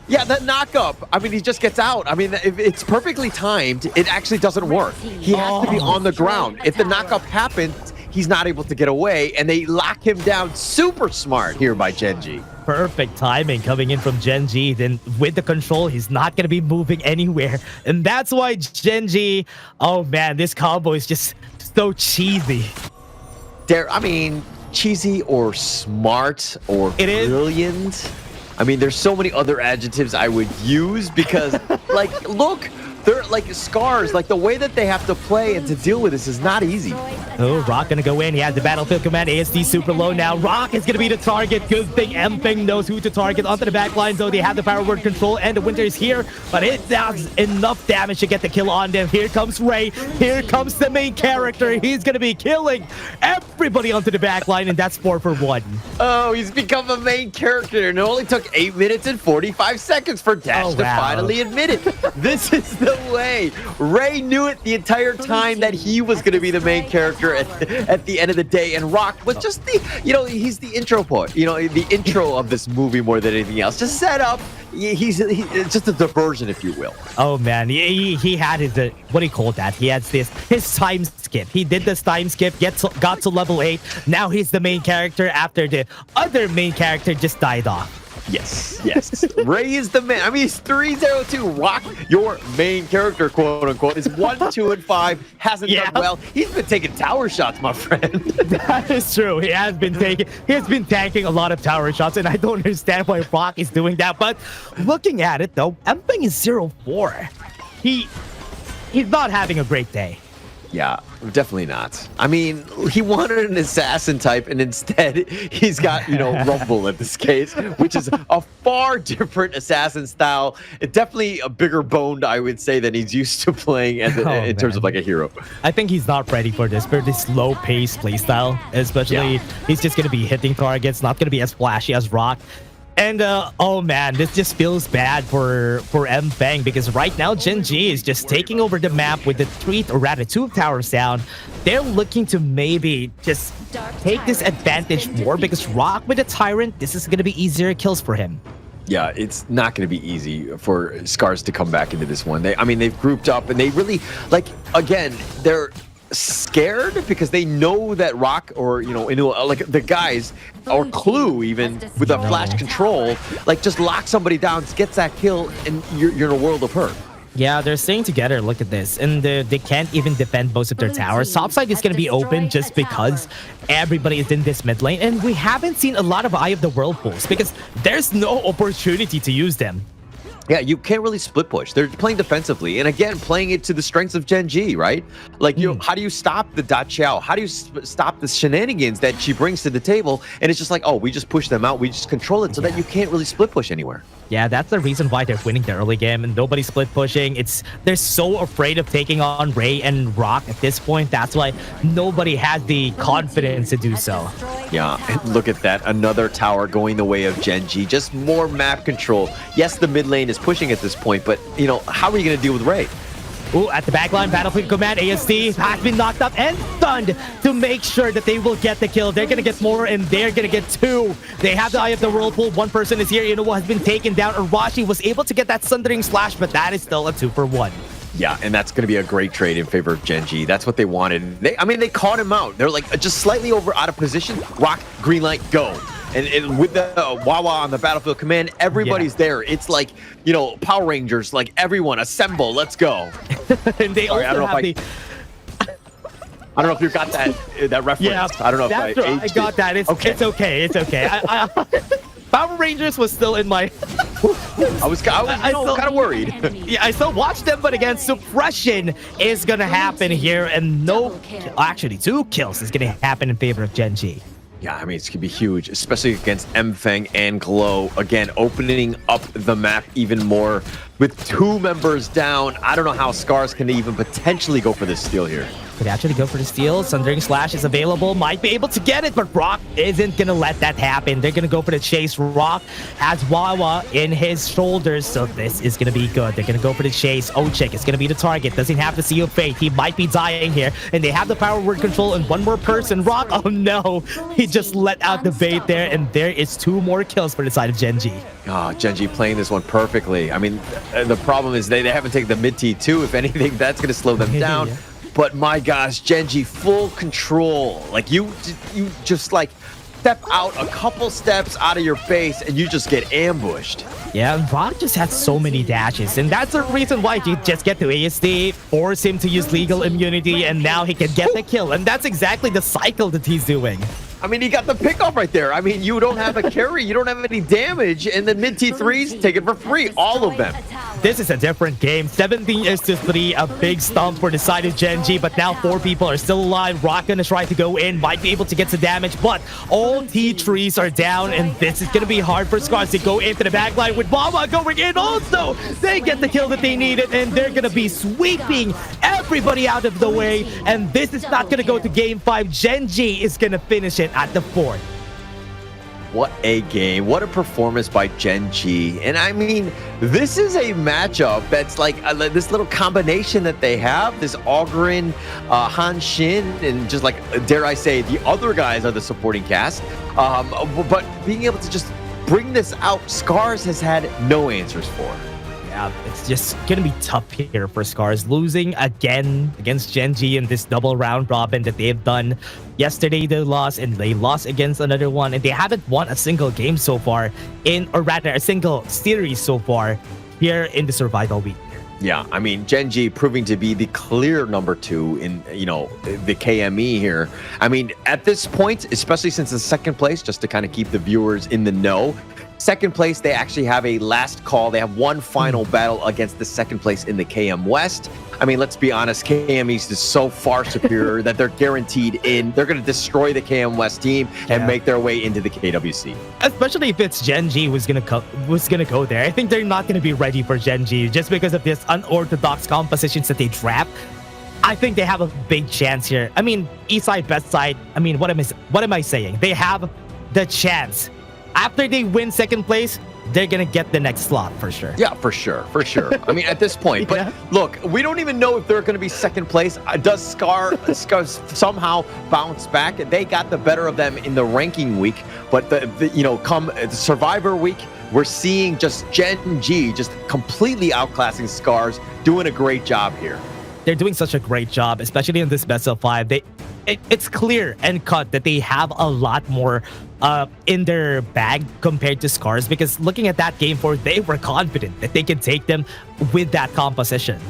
Yeah, that knockup. I mean, he just gets out. I mean, if it's perfectly timed, it actually doesn't work. He has to be on the ground. If the knockup happens, he's not able to get away, and they lock him down super smart here by Gen.G. Perfect timing coming in from Gen.G. Then with the control, he's not going to be moving anywhere. And that's why Gen.G, oh man, this combo is just so cheesy. Cheesy or smart or brilliant. I mean, there's so many other adjectives I would use because, like, look, they're like SCARZ, like the way that they have to play and to deal with this is not easy. Oh, Rock gonna go in. He has the battlefield command. ASD super low now. Rock is gonna be the target. Good thing Mpeng knows who to target onto the back line, though they have the power word control and the Winter is here, but it does enough damage to get the kill on them. Here comes Ray. Here comes the main character. He's gonna be killing everybody onto the back line, and that's 4 for 1. Oh, he's become a main character, and it only took 8 minutes and 45 seconds for Dash to finally admit it. This is the way. Ray knew it the entire time that he was going to be the main character at the end of the day, and Rock was just the, he's the intro point, the intro of this movie more than anything else. Just set up. He's just a diversion, if you will. Oh man, he had his what do you call that? He has his time skip. He did this time skip, got to level 8. Now he's the main character after the other main character just died off. Yes. Ray is the man. I mean, he's 3-0-2. Rock, your main character, quote unquote, is 1-2 and 5. Hasn't done well. He's been taking tower shots, my friend. That is true. He has been tanking a lot of tower shots, and I don't understand why Rock is doing that. But looking at it though, Mpeng is 0-4. He's not having a great day. Yeah, definitely not. I mean, he wanted an assassin type, and instead he's got, Rumble in this case, which is a far different assassin style. It's definitely a bigger boned, I would say, than he's used to playing in terms of like a hero. I think he's not ready for this slow-paced playstyle, especially he's just going to be hitting targets, not going to be as flashy as Rock. And oh man, this just feels bad for Mpeng because right now Gen.G is just taking over the map with the 2 towers down. They're looking to maybe just take this advantage more because Rock with a Tyrant, this is going to be easier kills for him. Yeah, it's not going to be easy for SCARZ to come back into this one. They've grouped up and they really, again, they're scared because they know that Rock or like the guys or Clue even with a flash control just lock somebody down, gets that kill, and you're in a world of hurt. Yeah, they're staying together. Look at this, and they can't even defend most of their towers. Topside is going to be open just because everybody is in this mid lane, and we haven't seen a lot of Eye of the Whirlpools because there's no opportunity to use them. Yeah, you can't really split push. They're playing defensively, and again, playing it to the strengths of Gen.G, right? How do you stop the Da Qiao? How do you stop the shenanigans that she brings to the table? And it's just like, oh, we just push them out. We just control it so that you can't really split push anywhere. Yeah, that's the reason why they're winning the early game and nobody's split pushing. They're so afraid of taking on Ray and Rock at this point. That's why nobody has the confidence to do so. Yeah, and look at that. Another tower going the way of Gen.G. Just more map control. Yes, the mid lane is pushing at this point, but, how are you going to deal with Ray? Ooh, at the backline, battlefield command, ASD has been knocked up and stunned to make sure that they will get the kill. They're going to get more, and they're going to get 2. They have the Eye of the Whirlpool. One person is here. Has been taken down. Arashi was able to get that Sundering Slash, but that is still a 2 for 1. Yeah, and that's going to be a great trade in favor of Gen.G. That's what they wanted. They caught him out. They're just slightly out of position. Rock, green light, go. And with the Wawa on the battlefield command, everybody's there. It's like, Power Rangers, everyone assemble, let's go. And they also I don't know if you got that reference. Yeah, I don't know if I got that. It's okay. Power Rangers was still in my... I was kind of worried. Yeah, I still watched them, but again, suppression is going to happen here, and actually 2 kills is going to happen in favor of Gen.G. Yeah, it's going to be huge, especially against Mpeng and Glow. Again, opening up the map even more. With 2 members down, I don't know how SCARZ can even potentially go for this steal here. Could actually go for the steal. Sundering Slash is available. Might be able to get it, but Rock isn't going to let that happen. They're going to go for the chase. Rock has Wawa in his shoulders, so this is going to be good. They're going to go for the chase. Ochik is going to be the target. Doesn't have the Seal of Fate. He might be dying here, and they have the power word control and 1 more person. Rock, oh no. He just let out the bait there, and there is 2 more kills for the side of Gen.G. Oh, Gen.G playing this one perfectly. The problem is they haven't taken the mid T2. If anything, that's going to slow them down. but my gosh, Gen.G full control. Like you just like step out a couple steps out of your base and you just get ambushed. Yeah, Rock just had so many dashes, and that's the reason why he just get to ASD, force him to use legal immunity, and now he can get the kill, and that's exactly the cycle that he's doing. I mean, he got the pickoff right there. I mean, you don't have a carry, you don't have any damage, and then mid T3s take it for free, all of them. This is a different game. 17-3, a big stomp for the side of Gen.G, but now 4 people are still alive. Rock gonna try to go in, might be able to get some damage, but all T3s are down, and this is gonna be hard for SCARZ to go into the backline with Mama going in also. They get the kill that they needed, and they're gonna be sweeping everybody out of the way, and this is not gonna go to game 5. Gen.G is gonna finish it at the 4th. What a game. What a performance by Gen.G. And I mean, this is a matchup that's like this little combination that they have, this Ogren, Nongshim, and just like, dare I say, the other guys are the supporting cast. But being able to just bring this out, SCARZ has had no answers for. Yeah, it's just gonna be tough here for SCARZ. Losing again against Gen.G in this double round robin that they've done. Yesterday they lost, and they lost against another one, and they haven't won a single game so far or rather a single series so far here in the survival week. Yeah, I mean, Gen.G proving to be the clear number 2 in, the KME here. I mean, at this point, especially since it's second place, just to kind of keep the viewers in the know, second place, they actually have a last call. They have one final battle against the second place in the KM West. I mean, let's be honest, KM East is so far superior that they're guaranteed in. They're going to destroy the KM West team and make their way into the KWC. Especially if it's Gen.G who's gonna go there. I think they're not gonna be ready for Gen.G just because of this unorthodox compositions that they trap. I think they have a big chance here. I mean, east side, best side. I mean, what am I saying? They have the chance. After they win second place, they're gonna get the next slot for sure. Yeah, for sure. I mean, at this point. But look, we don't even know if they're gonna be second place. Does SCARZ somehow bounce back? They got the better of them in the ranking week, but come the Survivor week, we're seeing just Gen.G just completely outclassing SCARZ, doing a great job here. They're doing such a great job, especially in this best of 5. It's clear and cut that they have a lot more in their bag compared to SCARZ, because looking at that game 4, they were confident that they could take them with that composition.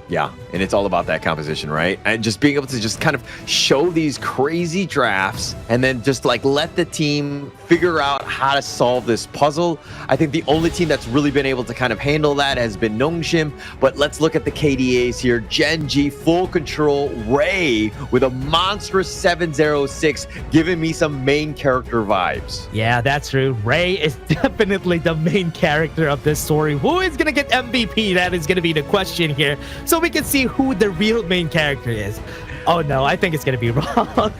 Yeah, and it's all about that composition, right? And just being able to just kind of show these crazy drafts and then just like let the team figure out how to solve this puzzle. I think the only team that's really been able to kind of handle that has been Nongshim. But let's look at the KDAs here. Gen.G full control, Ray with a monstrous 706, giving me some main character vibes. Yeah, that's true. Ray is definitely the main character of this story. Who is gonna get MVP? That is gonna be the question here. So we can see who the real main character is. Oh no, I think it's gonna be Rock.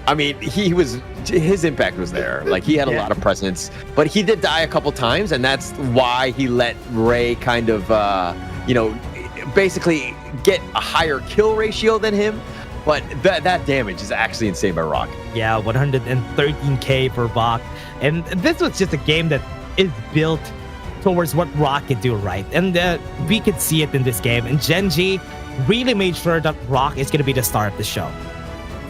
I mean, his impact was there. Like, he had a lot of presence, but he did die a couple times, and that's why he let Ray kind of, basically get a higher kill ratio than him. But that damage is actually insane by Rock. Yeah, 113k for Rock. And this was just a game that is built towards what Rock can do, right? And we could see it in this game. And Gen.G really made sure that Rock is going to be the star of the show.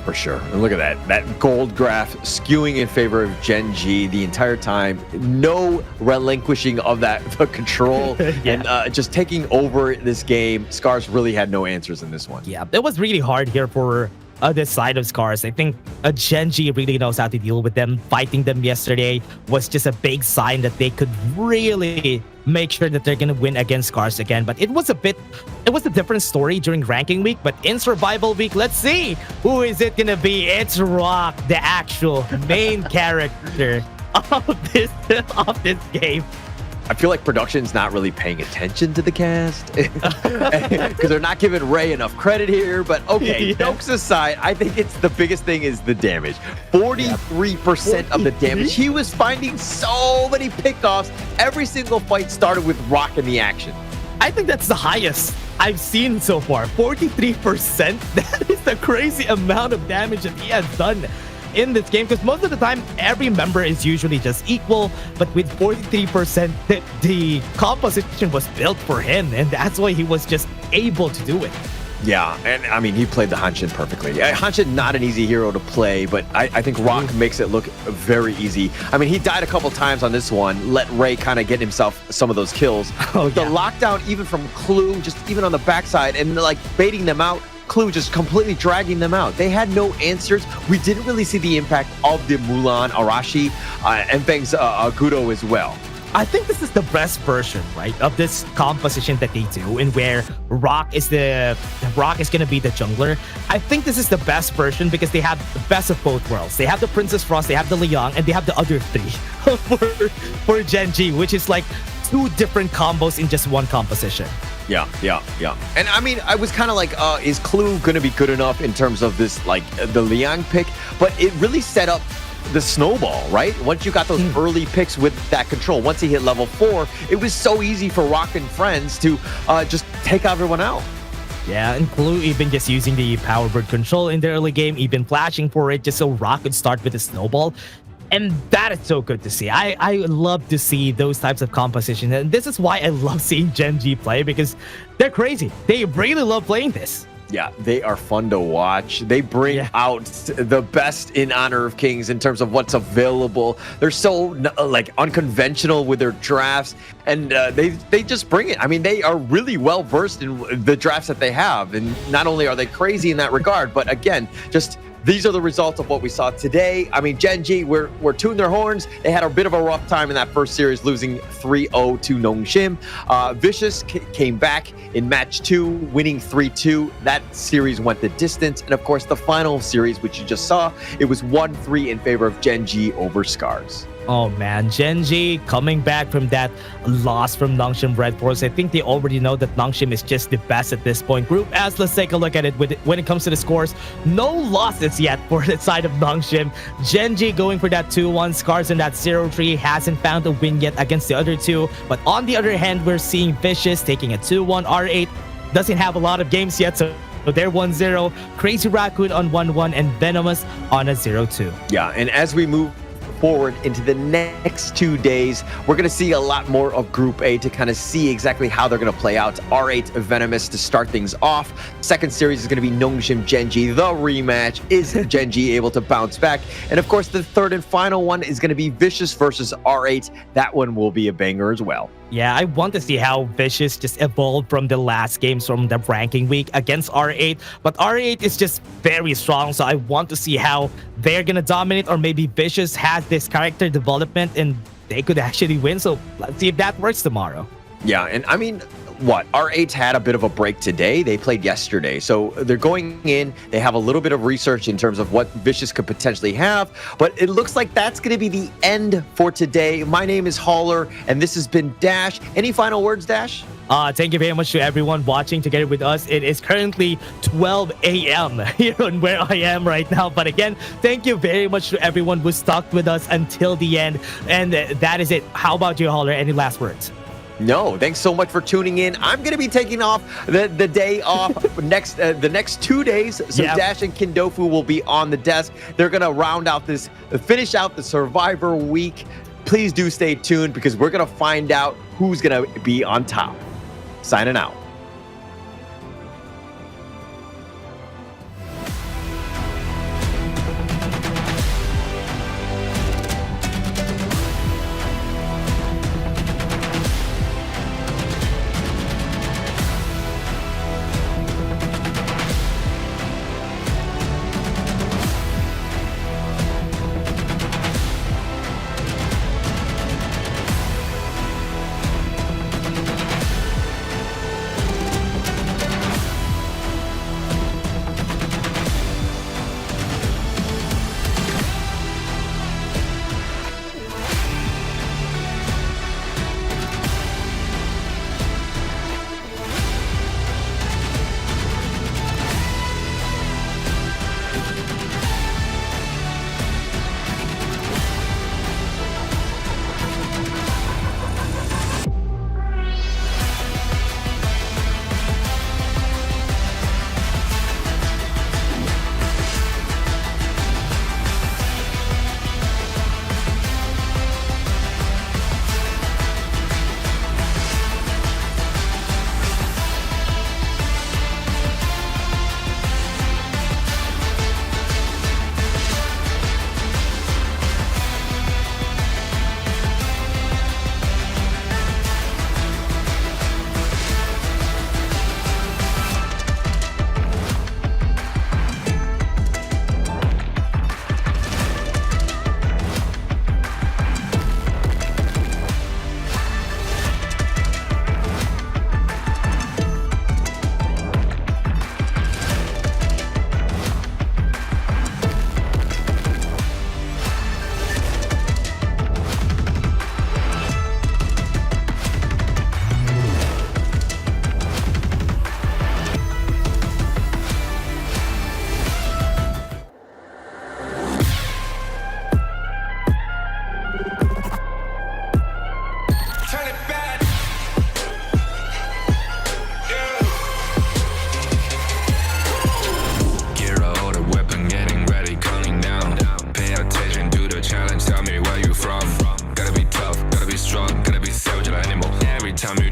For sure. And look at that gold graph skewing in favor of Gen.G the entire time. No relinquishing of the control and just taking over this game. SCARZ really had no answers in this one. Yeah, it was really hard here for this side of SCARZ. I think Gen.G really knows how to deal with them. Fighting them yesterday was just a big sign that they could really make sure that they're gonna win against SCARZ again. But it was a different story during ranking week. But in survival week, let's see who is it gonna be. It's Rock, the actual main character of this game. I feel like production's not really paying attention to the cast because they're not giving Ray enough credit here. But okay, jokes aside, I think it's the biggest thing is the damage. 43% of the damage. He was finding so many pickoffs. Every single fight started with Rock in the action. I think that's the highest I've seen so far. 43%. That is a crazy amount of damage that he has done in this game, because most of the time every member is usually just equal, but with 43% the composition was built for him, and that's why he was just able to do it. Yeah, and I mean, he played the Hanshin perfectly. Hanshin, not an easy hero to play, but I think Rock makes it look very easy. I mean, he died a couple times on this one, let Ray kind of get himself some of those kills. The lockdown, even from Clue, just even on the backside, and like baiting them out, Clue just completely dragging them out. They had no answers. We didn't really see the impact of the Mulan, Arashi, and Feng's Gudo as well. I think this is the best version, right, of this composition that they do, in where Rock is gonna be the jungler. I think this is the best version because they have the best of both worlds. They have the Princess Frost, they have the Liang, and they have the other three for Gen.G, which is like 2 different combos in just one composition. Yeah. And I mean, I was kind of like, is Clue gonna be good enough in terms of this, like the Liang pick? But it really set up the snowball, right? Once you got those early picks with that control, once he hit level 4, it was so easy for Rock and friends to just take everyone out. Yeah, and Clue even just using the power bird control in the early game, even flashing for it just so Rock could start with the snowball. And that is so good to see. I love to see those types of composition. And this is why I love seeing Gen.G play, because they're crazy. They really love playing this. Yeah, they are fun to watch. They bring out the best in Honor of Kings in terms of what's available. They're so like unconventional with their drafts, and they just bring it. I mean, they are really well versed in the drafts that they have, and not only are they crazy in that regard, but again, just these are the results of what we saw today. I mean, Gen.G, we're tooting their horns. They had a bit of a rough time in that first series, losing 3-0 to Nongshim. Vicious came back in match 2, winning 3-2. That series went the distance. And of course, the final series, which you just saw, it was 1-3 in favor of Gen.G over SCARZ. Oh man, Gen.G coming back from that loss from Nongshim RedForce. I think they already know that Nongshim is just the best at this point. Group S, let's take a look at it when it comes to the scores. No losses yet for the side of Nongshim. Gen.G going for that 2-1. SCARZ in that 0-3 hasn't found a win yet against the other two. But on the other hand, we're seeing Vicious taking a 2-1. R8 doesn't have a lot of games yet, so they're 1-0. Crazy Raccoon on 1-1 and Venomous on a 0-2. Yeah, and as we move forward into the next 2 days, we're going to see a lot more of Group A to kind of see exactly how they're going to play out. R8 Venomous to start things off. Second series is going to be Nongshim Gen.G, the rematch. Is Gen.G able to bounce back? And of course, the third and final one is going to be Vicious versus R8. That one will be a banger as well. Yeah, I want to see how Vicious just evolved from the last games from the ranking week against R8. But R8 is just very strong, so I want to see how they're gonna dominate, or maybe Vicious has this character development and they could actually win. So let's see if that works tomorrow. Yeah, and I mean, R8 had a bit of a break today. They played yesterday. So they're going in. They have a little bit of research in terms of what Vicious could potentially have. But it looks like that's going to be the end for today. My name is Hauler, and this has been Dash. Any final words, Dash? Thank you very much to everyone watching together with us. It is currently 12 a.m. here on where I am right now. But again, thank you very much to everyone who stuck with us until the end. And that is it. How about you, Hauler? Any last words? No, thanks so much for tuning in. I'm going to be taking off the day off the next 2 days. So Dash and Kindofu will be on the desk. They're going to finish out the Survivor week. Please do stay tuned because we're going to find out who's going to be on top. Signing out.